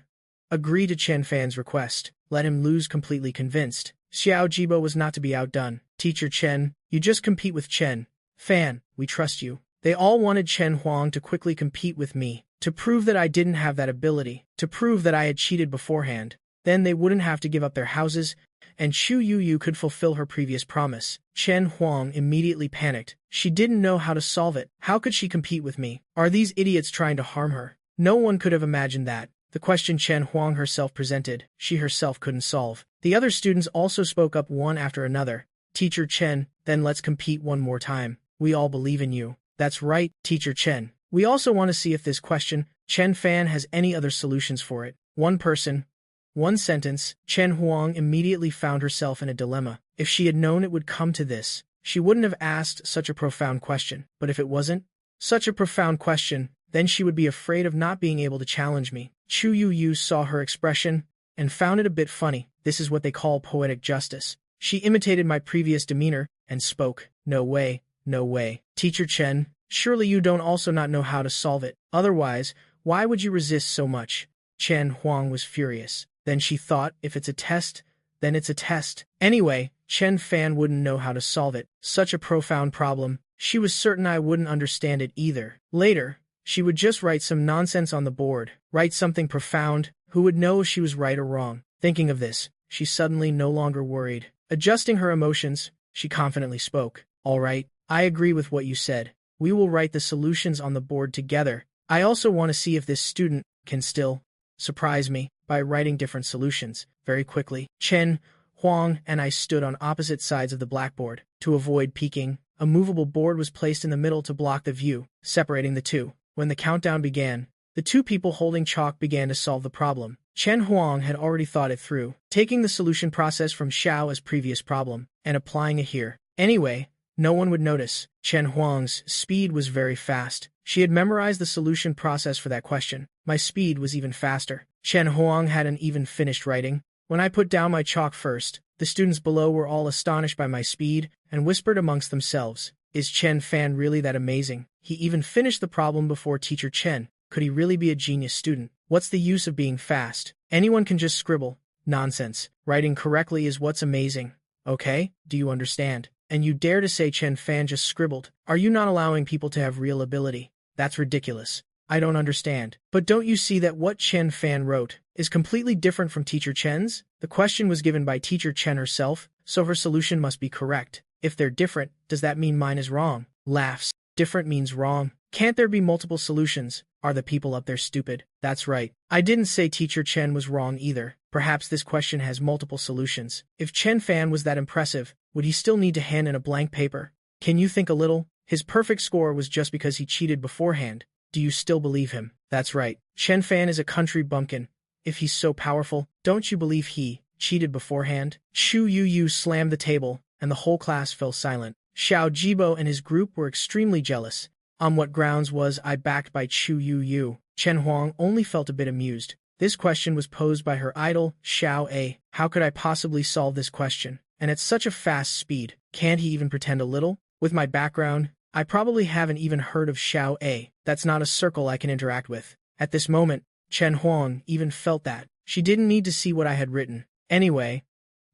agree to Chen Fan's request. Let him lose completely convinced. Xiao Jibo was not to be outdone. Teacher Chen, you just compete with Chen Fan. We trust you. They all wanted Chen Huang to quickly compete with me, to prove that I didn't have that ability, to prove that I had cheated beforehand. Then they wouldn't have to give up their houses, and Chu Yu could fulfill her previous promise. Chen Huang immediately panicked. She didn't know how to solve it. How could she compete with me? Are these idiots trying to harm her? No one could have imagined that. The question Chen Huang herself presented, she herself couldn't solve. The other students also spoke up one after another. Teacher Chen, then let's compete one more time. We all believe in you. That's right, Teacher Chen. We also want to see if this question, Chen Fan, has any other solutions for it. One person, one sentence. Chen Huang immediately found herself in a dilemma. If she had known it would come to this, she wouldn't have asked such a profound question. But if it wasn't such a profound question, then she would be afraid of not being able to challenge me. Chu Yu saw her expression and found it a bit funny. This is what they call poetic justice. She imitated my previous demeanor and spoke. No way, no way. Teacher Chen, surely you don't also not know how to solve it. Otherwise, why would you resist so much? Chen Huang was furious. Then she thought, if it's a test, then it's a test. Anyway, Chen Fan wouldn't know how to solve it. Such a profound problem. She was certain I wouldn't understand it either. Later, she would just write some nonsense on the board. Write something profound. Who would know if she was right or wrong? Thinking of this, she suddenly no longer worried. Adjusting her emotions, she confidently spoke. All right, I agree with what you said. We will write the solutions on the board together. I also want to see if this student can still surprise me by writing different solutions. Very quickly, Chen Huang and I stood on opposite sides of the blackboard. To avoid peeking, a movable board was placed in the middle to block the view, separating the two. When the countdown began, the two people holding chalk began to solve the problem. Chen Huang had already thought it through, taking the solution process from Xiao's previous problem and applying it here. Anyway, no one would notice. Chen Huang's speed was very fast. She had memorized the solution process for that question. My speed was even faster. Chen Huang hadn't even finished writing. When I put down my chalk first, the students below were all astonished by my speed and whispered amongst themselves, "Is Chen Fan really that amazing? He even finished the problem before Teacher Chen. Could he really be a genius student? What's the use of being fast? Anyone can just scribble. Nonsense. Writing correctly is what's amazing. Okay? Do you understand? And you dare to say Chen Fan just scribbled? Are you not allowing people to have real ability? That's ridiculous. I don't understand. But don't you see that what Chen Fan wrote is completely different from Teacher Chen's? The question was given by Teacher Chen herself, so her solution must be correct. If they're different, does that mean mine is wrong? Laughs. Different means wrong. Can't there be multiple solutions? Are the people up there stupid? That's right. I didn't say Teacher Chen was wrong either. Perhaps this question has multiple solutions. If Chen Fan was that impressive, would he still need to hand in a blank paper? Can you think a little? His perfect score was just because he cheated beforehand. Do you still believe him? That's right. Chen Fan is a country bumpkin. If he's so powerful, don't you believe he cheated beforehand? Chu Yu slammed the table, and the whole class fell silent. Xiao Jibo and his group were extremely jealous. On what grounds was I backed by Chu Yu? Chen Huang only felt a bit amused. This question was posed by her idol, Xiao A. How could I possibly solve this question? And at such a fast speed, can't he even pretend a little? With my background, I probably haven't even heard of Xiao A. That's not a circle I can interact with. At this moment, Chen Huang even felt that. She didn't need to see what I had written. Anyway,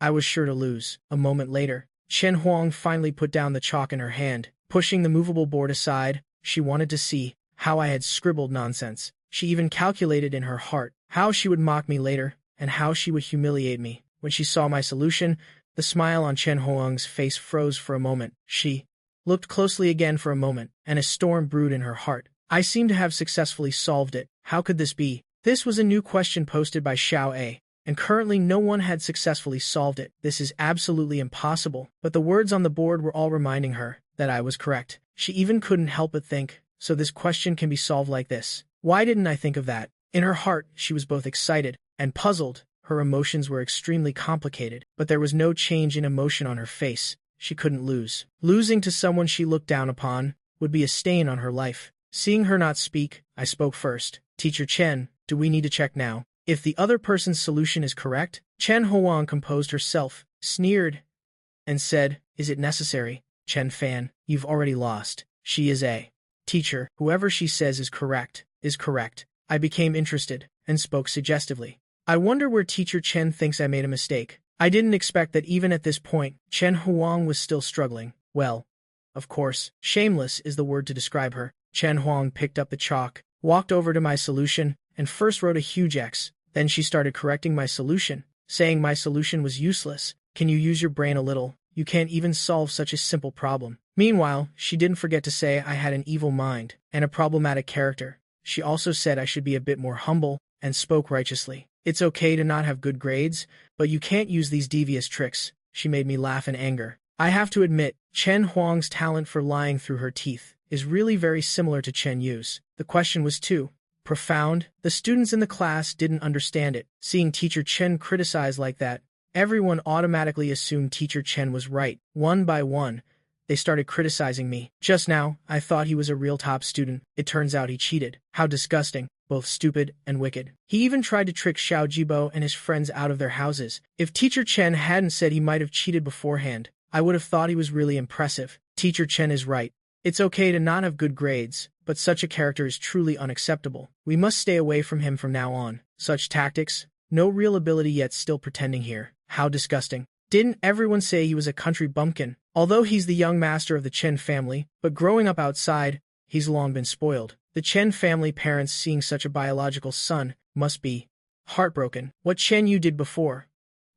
I was sure to lose. A moment later, Chen Huang finally put down the chalk in her hand. Pushing the movable board aside, she wanted to see how I had scribbled nonsense. She even calculated in her heart how she would mock me later and how she would humiliate me. When she saw my solution, the smile on Chen Huang's face froze for a moment. She looked closely again for a moment, and a storm brewed in her heart. I seemed to have successfully solved it. How could this be? This was a new question posted by Xiao A, and currently no one had successfully solved it. This is absolutely impossible. But the words on the board were all reminding her that I was correct. She even couldn't help but think, so this question can be solved like this. Why didn't I think of that? In her heart, she was both excited and puzzled. Her emotions were extremely complicated, but there was no change in emotion on her face. She couldn't lose. Losing to someone she looked down upon would be a stain on her life. Seeing her not speak, I spoke first. Teacher Chen, do we need to check now? If the other person's solution is correct? Chen Huang composed herself, sneered, and said, is it necessary? Chen Fan, you've already lost. She is a teacher. Whoever she says is correct. I became interested and spoke suggestively. I wonder where Teacher Chen thinks I made a mistake. I didn't expect that even at this point, Chen Huang was still struggling. Well, Of course, shameless is the word to describe her. Chen Huang picked up the chalk, walked over to my solution, and first wrote a huge X. Then she started correcting my solution, saying my solution was useless. Can you use your brain a little? You can't even solve such a simple problem. Meanwhile, she didn't forget to say I had an evil mind and a problematic character. She also said I should be a bit more humble and spoke righteously. It's okay to not have good grades, but you can't use these devious tricks. She made me laugh in anger. I have to admit, Chen Huang's talent for lying through her teeth is really very similar to Chen Yu's. The question was too profound. The students in the class didn't understand it. Seeing Teacher Chen criticized like that, everyone automatically assumed Teacher Chen was right. One by one, they started criticizing me. Just now, I thought he was a real top student. It turns out he cheated. How disgusting. Both stupid and wicked. He even tried to trick Xiao Jibo and his friends out of their houses. If Teacher Chen hadn't said he might have cheated beforehand, I would have thought he was really impressive. Teacher Chen is right. It's okay to not have good grades, but such a character is truly unacceptable. We must stay away from him from now on. Such tactics, no real ability yet still pretending here. How disgusting. Didn't everyone say he was a country bumpkin? Although he's the young master of the Chen family, but growing up outside, he's long been spoiled. The Chen family parents seeing such a biological son must be heartbroken. What Chen Yu did before,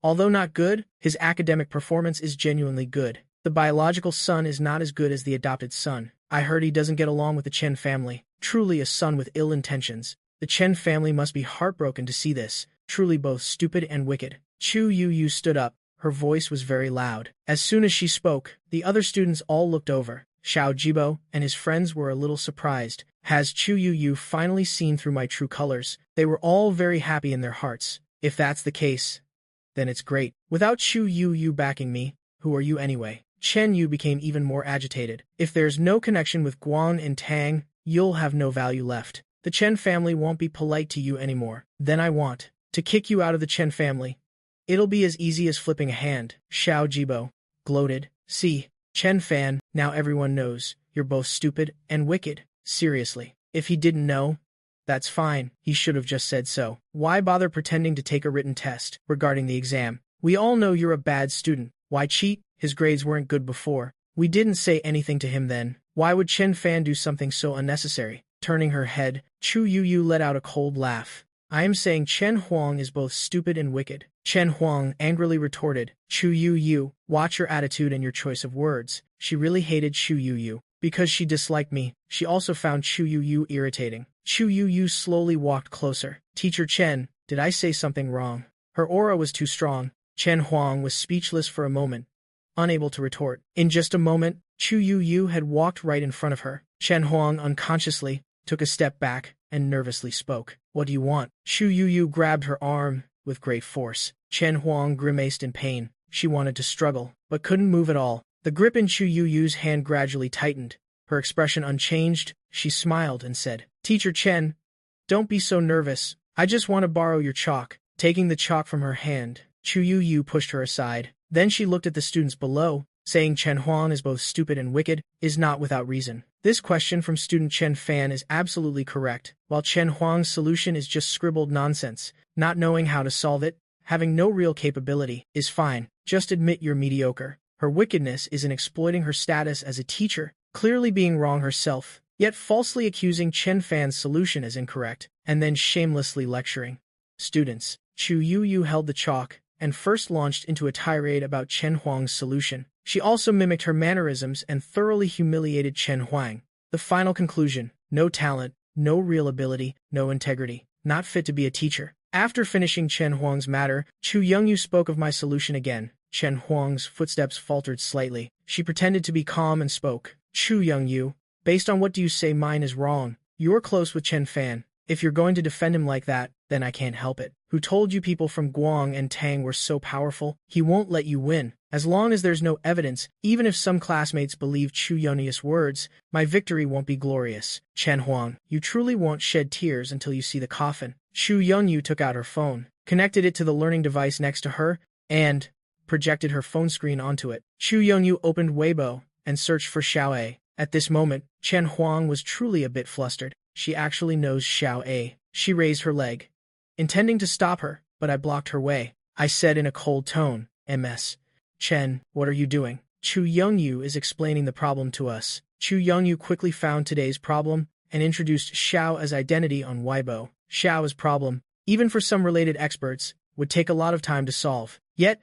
although not good, his academic performance is genuinely good. The biological son is not as good as the adopted son. I heard he doesn't get along with the Chen family. Truly a son with ill intentions. The Chen family must be heartbroken to see this. Truly both stupid and wicked. Chu Yu stood up. Her voice was very loud. As soon as she spoke, the other students all looked over. Xiao Jibo and his friends were a little surprised. Has Chu Yu finally seen through my true colors? They were all very happy in their hearts. If that's the case, then it's great. Without Chu Yu backing me, who are you anyway? Chen Yu became even more agitated. If there's no connection with Guan and Tang, you'll have no value left. The Chen family won't be polite to you anymore. Then I want to kick you out of the Chen family. It'll be as easy as flipping a hand. Xiao Jibo gloated. See, Chen fan, now everyone knows. You're both stupid and wicked. Seriously. If he didn't know, that's fine. He should have just said so. Why bother pretending to take a written test regarding the exam? We all know you're a bad student. Why cheat? His grades weren't good before. We didn't say anything to him then. Why would Chen Fan do something so unnecessary? Turning her head, Chu Yu let out a cold laugh. I am saying Chen Huang is both stupid and wicked. Chen Huang angrily retorted. Chu Yu, watch your attitude and your choice of words. She really hated Chu Yu. Because she disliked me, she also found Chu Yu irritating. Chu Yu slowly walked closer. Teacher Chen, did I say something wrong? Her aura was too strong. Chen Huang was speechless for a moment, unable to retort. In just a moment, Chu Yu had walked right in front of her. Chen Huang unconsciously took a step back and nervously spoke. What do you want? Chu Yu grabbed her arm with great force. Chen Huang grimaced in pain. She wanted to struggle, but couldn't move at all. The grip in Chu Yu's hand gradually tightened. Her expression unchanged, she smiled and said, Teacher Chen, don't be so nervous. I just want to borrow your chalk. Taking the chalk from her hand, Chu Yu pushed her aside. Then she looked at the students below, saying Chen Huang is both stupid and wicked is not without reason. This question from student Chen Fan is absolutely correct, while Chen Huang's solution is just scribbled nonsense. Not knowing how to solve it, having no real capability, is fine. Just admit you're mediocre. Her wickedness is in exploiting her status as a teacher, clearly being wrong herself, yet falsely accusing Chen Fan's solution as incorrect, and then shamelessly lecturing students. Chu Yu held the chalk, and first launched into a tirade about Chen Huang's solution. She also mimicked her mannerisms and thoroughly humiliated Chen Huang. The final conclusion: no talent, no real ability, no integrity, not fit to be a teacher. After finishing Chen Huang's matter, Chu Yongyu spoke of my solution again. Chen Huang's footsteps faltered slightly. She pretended to be calm and spoke. Chu Yongyu, based on what do you say mine is wrong? You're close with Chen Fan. If you're going to defend him like that, then I can't help it. Who told you people from Guang and Tang were so powerful? He won't let you win. As long as there's no evidence, even if some classmates believe Chu Yonyu's words, my victory won't be glorious. Chen Huang, you truly won't shed tears until you see the coffin. Chu Yonyu took out her phone, connected it to the learning device next to her, and projected her phone screen onto it. Chu Yonyu opened Weibo and searched for Xiao A. At this moment, Chen Huang was truly a bit flustered. She actually knows Xiao A. She raised her leg, intending to stop her, but I blocked her way. I said in a cold tone, MS. Chen, what are you doing? Chu Youngyu is explaining the problem to us. Chu Youngyu quickly found today's problem and introduced Xiao as identity on Weibo. Xiao's problem, even for some related experts, would take a lot of time to solve. Yet,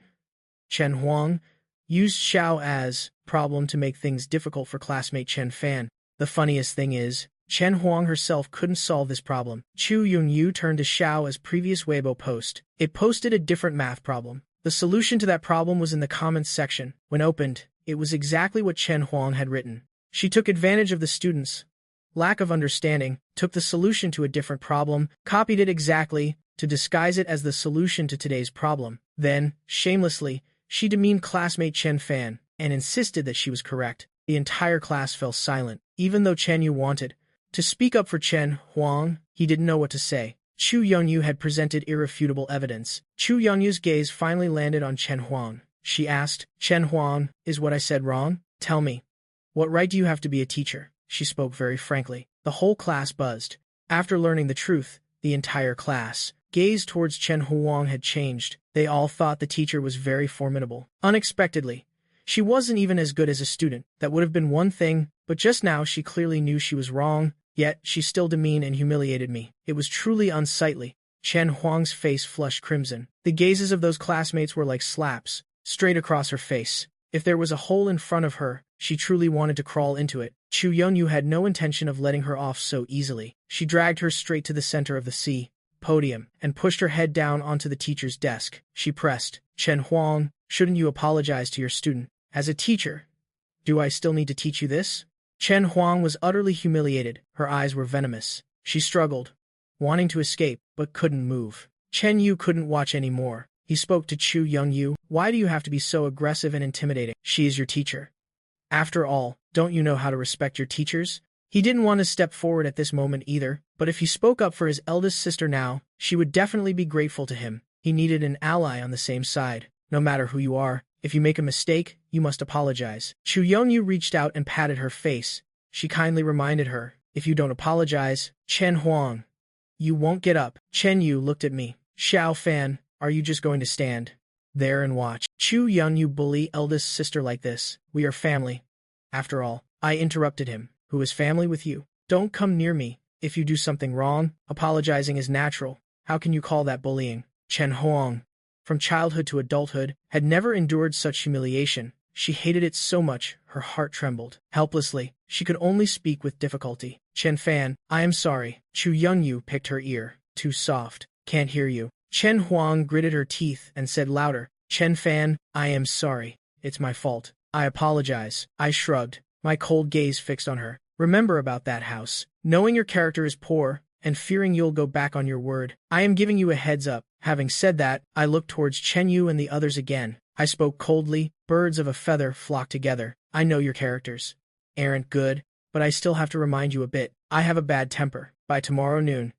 Chen Huang used Xiao as problem to make things difficult for classmate Chen Fan. The funniest thing is, Chen Huang herself couldn't solve this problem. Chu Youngyu turned to Xiao as previous Weibo post. It posted a different math problem. The solution to that problem was in the comments section. When opened, it was exactly what Chen Huang had written. She took advantage of the students' lack of understanding, took the solution to a different problem, copied it exactly, to disguise it as the solution to today's problem. Then, shamelessly, she demeaned classmate Chen Fan, and insisted that she was correct. The entire class fell silent. Even though Chen Yu wanted to speak up for Chen Huang, he didn't know what to say. Chu Youngyu had presented irrefutable evidence. Chu Youngyu's gaze finally landed on Chen Huang. She asked, Chen Huang, is what I said wrong? Tell me. What right do you have to be a teacher? She spoke very frankly. The whole class buzzed. After learning the truth, the entire class gaze towards Chen Huang had changed. They all thought the teacher was very formidable. Unexpectedly, she wasn't even as good as a student. That would have been one thing, but just now she clearly knew she was wrong, yet she still demeaned and humiliated me. It was truly unsightly. Chen Huang's face flushed crimson. The gazes of those classmates were like slaps, straight across her face. If there was a hole in front of her, she truly wanted to crawl into it. Chu Youngyu had no intention of letting her off so easily. She dragged her straight to the center of the podium and pushed her head down onto the teacher's desk. She pressed, Chen Huang, shouldn't you apologize to your student? As a teacher, do I still need to teach you this? Chen Huang was utterly humiliated. Her eyes were venomous. She struggled, wanting to escape, but couldn't move. Chen Yu couldn't watch anymore. He spoke to Chu Youngyu. Why do you have to be so aggressive and intimidating? She is your teacher. After all, don't you know how to respect your teachers? He didn't want to step forward at this moment either, but if he spoke up for his eldest sister now, she would definitely be grateful to him. He needed an ally on the same side. No matter who you are, if you make a mistake, you must apologize. Chu Youngyu reached out and patted her face. She kindly reminded her, if you don't apologize, Chen Huang, you won't get up. Chen Yu looked at me. Xiao Fan, are you just going to stand there and watch? Chu Youngyu bully eldest sister like this? We are family. After all, I interrupted him. Who is family with you? Don't come near me. If you do something wrong, apologizing is natural. How can you call that bullying? Chen Huang, from childhood to adulthood, had never endured such humiliation. She hated it so much, her heart trembled. Helplessly, she could only speak with difficulty. Chen Fan, I am sorry. Chu Youngyu picked her ear. Too soft. Can't hear you. Chen Huang gritted her teeth and said louder, Chen Fan, I am sorry. It's my fault. I apologize. I shrugged, my cold gaze fixed on her. Remember about that house. Knowing your character is poor, and fearing you'll go back on your word, I am giving you a heads up. Having said that, I looked towards Chen Yu and the others again. I spoke coldly. Birds of a feather flock together. I know your characters aren't good, but I still have to remind you a bit. I have a bad temper. By tomorrow noon,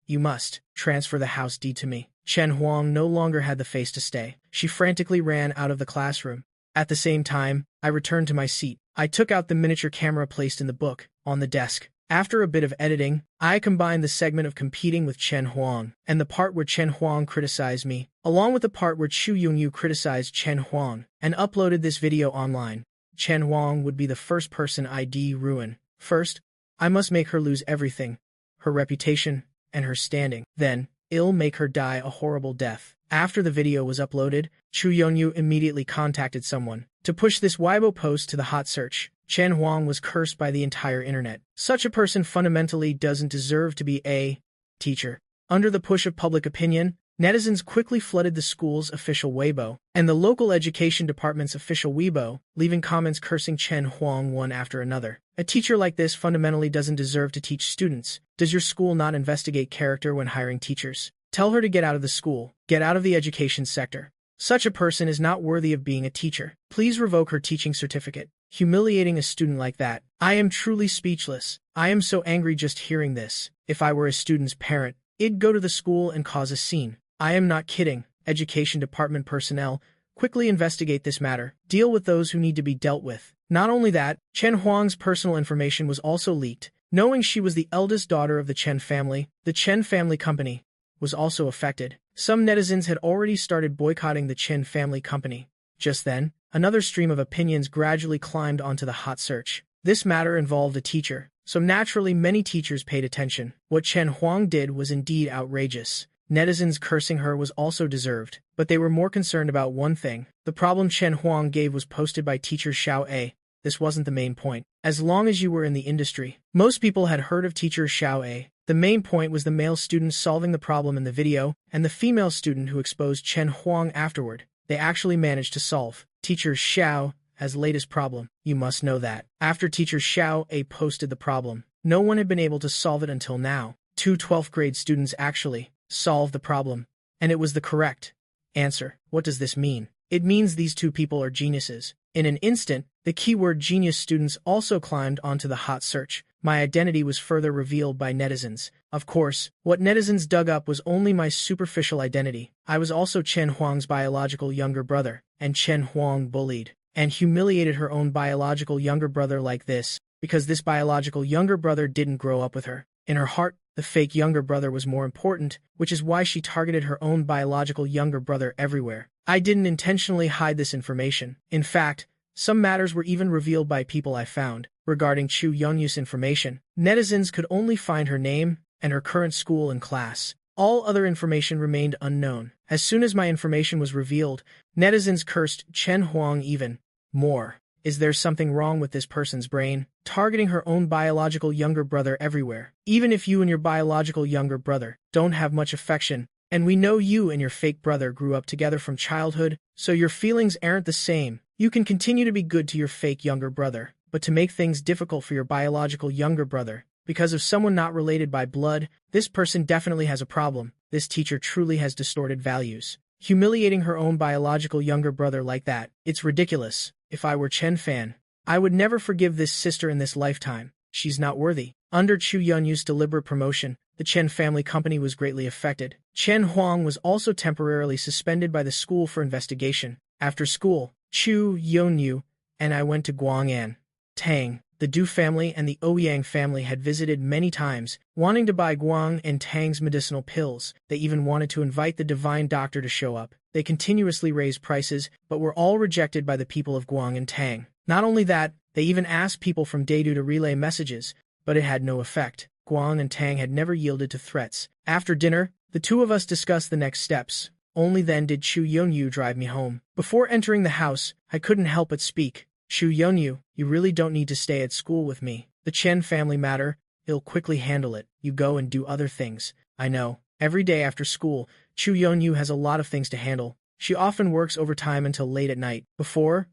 you must transfer the house deed to me. Chen Huang no longer had the face to stay. She frantically ran out of the classroom. At the same time, I returned to my seat. I took out the miniature camera placed in the book, on the desk. After a bit of editing, I combined the segment of competing with Chen Huang, and the part where Chen Huang criticized me, along with the part where Chu Youngyu criticized Chen Huang, and uploaded this video online. Chen Huang would be the first person I'd ruin. First, I must make her lose everything, her reputation, and her standing. Then, I'll make her die a horrible death. After the video was uploaded, Chu Youngyu immediately contacted someone to push this Weibo post to the hot search. Chen Huang was cursed by the entire internet. Such a person fundamentally doesn't deserve to be a teacher. Under the push of public opinion, netizens quickly flooded the school's official Weibo and the local education department's official Weibo, leaving comments cursing Chen Huang one after another. A teacher like this fundamentally doesn't deserve to teach students. Does your school not investigate character when hiring teachers? Tell her to get out of the school, get out of the education sector. Such a person is not worthy of being a teacher. Please revoke her teaching certificate. Humiliating a student like that. I am truly speechless. I am so angry just hearing this. If I were a student's parent, I'd go to the school and cause a scene. I am not kidding. Education department personnel, quickly investigate this matter. Deal with those who need to be dealt with. Not only that, Chen Huang's personal information was also leaked. Knowing she was the eldest daughter of the Chen family, the Chen family company was also affected. Some netizens had already started boycotting the Chen family company. Just then, another stream of opinions gradually climbed onto the hot search. This matter involved a teacher, so naturally many teachers paid attention. What Chen Huang did was indeed outrageous. Netizens cursing her was also deserved, but they were more concerned about one thing. The problem Chen Huang gave was posted by teacher Xiao A. This wasn't the main point. As long as you were in the industry, most people had heard of teacher Xiao A. The main point was the male student solving the problem in the video, and the female student who exposed Chen Huang afterward. They actually managed to solve teacher Xiao A's latest problem. You must know that. After teacher Xiao A posted the problem, no one had been able to solve it until now. Two 12th grade students actually solved the problem, and it was the correct answer. What does this mean? It means these two people are geniuses. In an instant, the keyword genius students also climbed onto the hot search. My identity was further revealed by netizens. Of course, what netizens dug up was only my superficial identity. I was also Chen Huang's biological younger brother, and Chen Huang bullied and humiliated her own biological younger brother like this, because this biological younger brother didn't grow up with her. In her heart, the fake younger brother was more important, which is why she targeted her own biological younger brother everywhere. I didn't intentionally hide this information. In fact, some matters were even revealed by people I found. Regarding Chu Yunyu's information, netizens could only find her name and her current school and class. All other information remained unknown. As soon as my information was revealed, netizens cursed Chen Huang even more. Is there something wrong with this person's brain? Targeting her own biological younger brother everywhere. Even if you and your biological younger brother don't have much affection, and we know you and your fake brother grew up together from childhood, so your feelings aren't the same, you can continue to be good to your fake younger brother. But to make things difficult for your biological younger brother, because of someone not related by blood, this person definitely has a problem. This teacher truly has distorted values. Humiliating her own biological younger brother like that, it's ridiculous. If I were Chen Fan, I would never forgive this sister in this lifetime. She's not worthy. Under Chu Yunyu's deliberate promotion, the Chen family company was greatly affected. Chen Huang was also temporarily suspended by the school for investigation. After school, Chu Yunyu and I went to Guang'an. Tang, the Du family and the Ouyang family had visited many times, wanting to buy Guang and Tang's medicinal pills. They even wanted to invite the divine doctor to show up. They continuously raised prices, but were all rejected by the people of Guang and Tang. Not only that, they even asked people from Dadu to relay messages, but it had no effect. Guang and Tang had never yielded to threats. After dinner, the two of us discussed the next steps. Only then did Chu Yunyu drive me home. Before entering the house, I couldn't help but speak. Chu Yunyu, you really don't need to stay at school with me. The Chen family matter, I'll quickly handle it. You go and do other things. I know. Every day after school, Chu Yunyu has a lot of things to handle. She often works overtime until late at night. Before,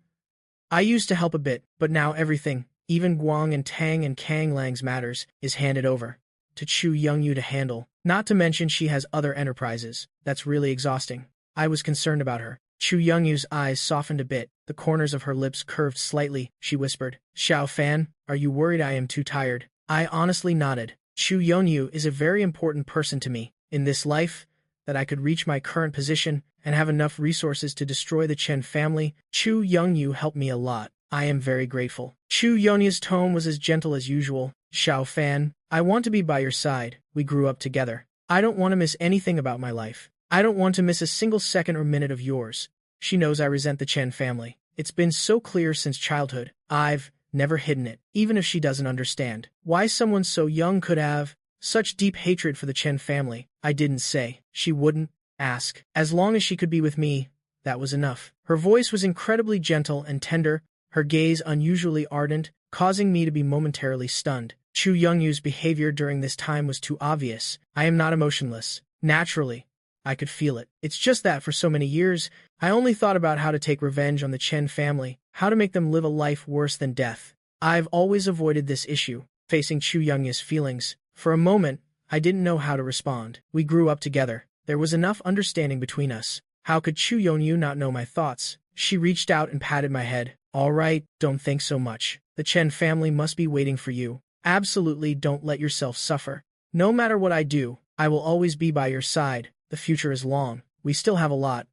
I used to help a bit, but now everything, even Guang and Tang and Kang Lang's matters, is handed over to Chu Yunyu to handle. Not to mention she has other enterprises. That's really exhausting. I was concerned about her. Chu Yunyu's eyes softened a bit. The corners of her lips curved slightly. She whispered, Xiao Fan, are you worried I am too tired? I honestly nodded. Chu Yunyu is a very important person to me in this life, that I could reach my current position and have enough resources to destroy the Chen family. Chu Yunyu helped me a lot. I am very grateful. Chu Yunyu's tone was as gentle as usual. Xiao Fan, I want to be by your side. We grew up together. I don't want to miss anything about my life. I don't want to miss a single second or minute of yours. She knows I resent the Chen family. It's been so clear since childhood. I've never hidden it, even if she doesn't understand why someone so young could have such deep hatred for the Chen family. I didn't say. She wouldn't ask. As long as she could be with me, that was enough. Her voice was incredibly gentle and tender, her gaze unusually ardent, causing me to be momentarily stunned. Chu Yunyu's behavior during this time was too obvious. I am not emotionless. Naturally, I could feel it. It's just that for so many years, I only thought about how to take revenge on the Chen family, how to make them live a life worse than death. I've always avoided this issue, facing Chu Yunyu's feelings. For a moment, I didn't know how to respond. We grew up together. There was enough understanding between us. How could Chu Yunyu not know my thoughts? She reached out and patted my head. All right, don't think so much. The Chen family must be waiting for you. Absolutely don't let yourself suffer. No matter what I do, I will always be by your side. The future is long. We still have a lot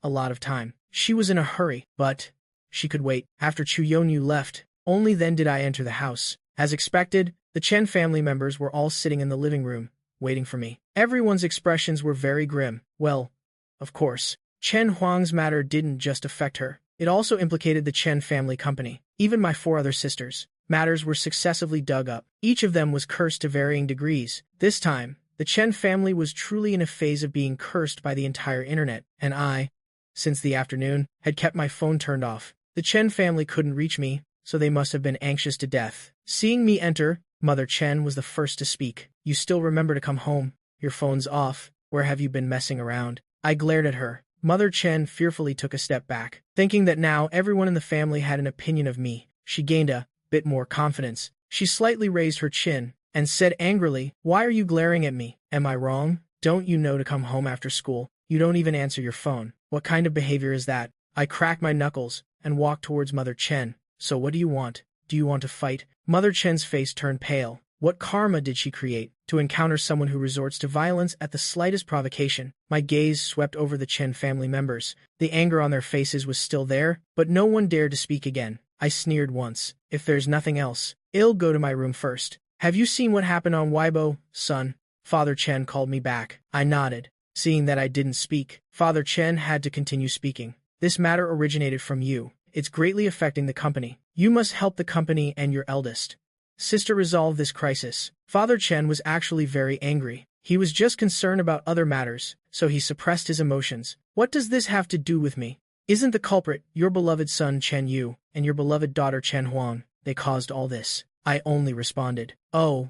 of time. She was in a hurry, but she could wait. After Chu Yunyu left, only then did I enter the house. As expected, the Chen family members were all sitting in the living room, waiting for me. Everyone's expressions were very grim. Well, of course, Chen Huang's matter didn't just affect her. It also implicated the Chen family company, even my 4 other sisters. Matters were successively dug up. Each of them was cursed to varying degrees. This time, the Chen family was truly in a phase of being cursed by the entire internet, and I, since the afternoon, had kept my phone turned off. The Chen family couldn't reach me, so they must have been anxious to death. Seeing me enter, Mother Chen was the first to speak. "You still remember to come home? Your phone's off. Where have you been messing around?" I glared at her. Mother Chen fearfully took a step back. Thinking that now everyone in the family had an opinion of me, she gained a bit more confidence. She slightly raised her chin and said angrily, "Why are you glaring at me? Am I wrong? Don't you know to come home after school? You don't even answer your phone. What kind of behavior is that?" I cracked my knuckles and walked towards Mother Chen. "So what do you want? Do you want to fight?" Mother Chen's face turned pale. What karma did she create to encounter someone who resorts to violence at the slightest provocation? My gaze swept over the Chen family members. The anger on their faces was still there, but no one dared to speak again. I sneered once. "If there's nothing else, I'll go to my room first." "Have you seen what happened on Weibo, son?" Father Chen called me back. I nodded. Seeing that I didn't speak, Father Chen had to continue speaking. "This matter originated from you. It's greatly affecting the company. You must help the company and your eldest sister resolve this crisis." Father Chen was actually very angry. He was just concerned about other matters, so he suppressed his emotions. "What does this have to do with me? Isn't the culprit your beloved son Chen Yu and your beloved daughter Chen Huang? They caused all this." I only responded, "Oh,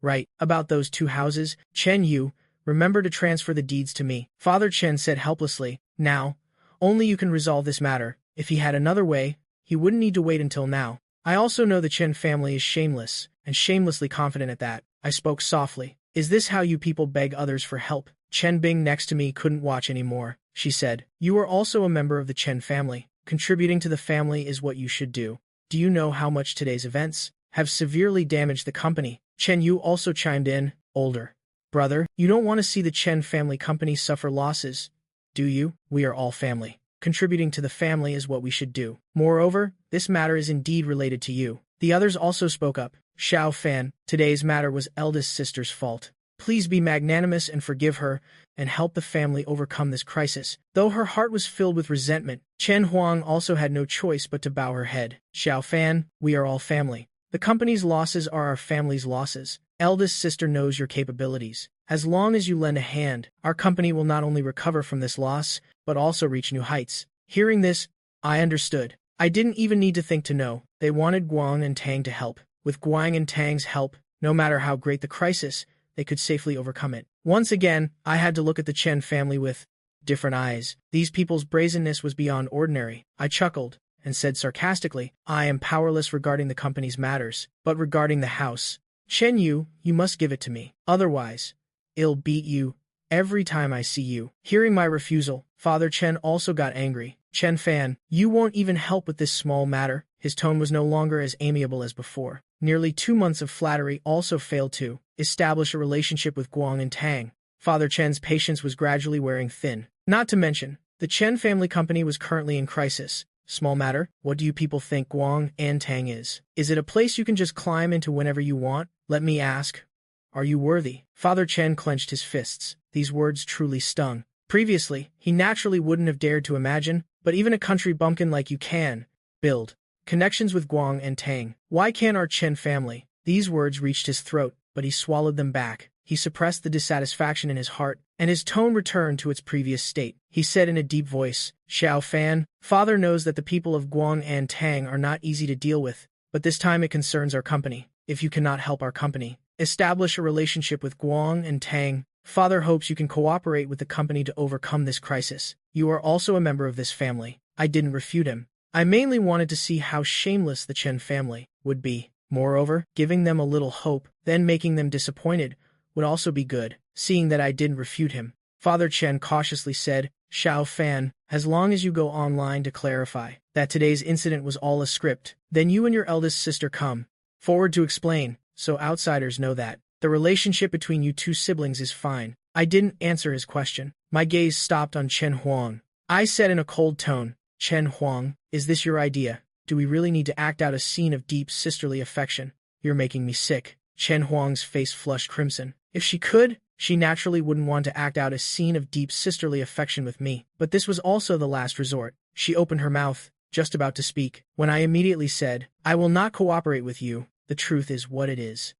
right, about those 2 houses. Chen Yu, remember to transfer the deeds to me." Father Chen said helplessly, "Now, only you can resolve this matter. If he had another way, he wouldn't need to wait until now." I also know the Chen family is shameless, and shamelessly confident at that. I spoke softly. "Is this how you people beg others for help?" Chen Bing next to me couldn't watch anymore. She said, "You are also a member of the Chen family. Contributing to the family is what you should do. Do you know how much today's events have severely damaged the company?" Chen Yu also chimed in, "Older brother, you don't want to see the Chen family company suffer losses, do you? We are all family. Contributing to the family is what we should do. Moreover, this matter is indeed related to you." The others also spoke up. "Xiao Fan, today's matter was eldest sister's fault. Please be magnanimous and forgive her, and help the family overcome this crisis." Though her heart was filled with resentment, Chen Huang also had no choice but to bow her head. "Xiao Fan, we are all family. The company's losses are our family's losses. Eldest sister knows your capabilities. As long as you lend a hand, our company will not only recover from this loss, but also reach new heights." Hearing this, I understood. I didn't even need to think to know. They wanted Guang and Tang to help. With Guang and Tang's help, no matter how great the crisis, they could safely overcome it. Once again, I had to look at the Chen family with different eyes. These people's brazenness was beyond ordinary. I chuckled and said sarcastically, "I am powerless regarding the company's matters, but regarding the house, Chen Yu, you must give it to me. Otherwise, I'll beat you every time I see you." Hearing my refusal, Father Chen also got angry. "Chen Fan, you won't even help with this small matter." His tone was no longer as amiable as before. Nearly 2 months of flattery also failed to establish a relationship with Guang and Tang. Father Chen's patience was gradually wearing thin. Not to mention, the Chen family company was currently in crisis. Small matter? What do you people think Guang and Tang is? Is it a place you can just climb into whenever you want? Let me ask, are you worthy? Father Chen clenched his fists. These words truly stung. Previously, he naturally wouldn't have dared to imagine, but even a country bumpkin like you can build connections with Guang and Tang. Why can't our Chen family? These words reached his throat, but he swallowed them back. He suppressed the dissatisfaction in his heart, and his tone returned to its previous state. He said in a deep voice, "Xiao Fan, Father knows that the people of Guang and Tang are not easy to deal with, but this time it concerns our company. If you cannot help our company establish a relationship with Guang and Tang, Father hopes you can cooperate with the company to overcome this crisis. You are also a member of this family." I didn't refute him. I mainly wanted to see how shameless the Chen family would be. Moreover, giving them a little hope, then making them disappointed, would also be good. Seeing that I didn't refute him, Father Chen cautiously said, "Xiao Fan, as long as you go online to clarify that today's incident was all a script, then you and your eldest sister come forward to explain, so outsiders know that the relationship between you 2 siblings is fine." I didn't answer his question. My gaze stopped on Chen Huang. I said in a cold tone, "Chen Huang, is this your idea? Do we really need to act out a scene of deep sisterly affection? You're making me sick." Chen Huang's face flushed crimson. If she could, she naturally wouldn't want to act out a scene of deep sisterly affection with me. But this was also the last resort. She opened her mouth just about to speak, when I immediately said, "I will not cooperate with you, the truth is what it is."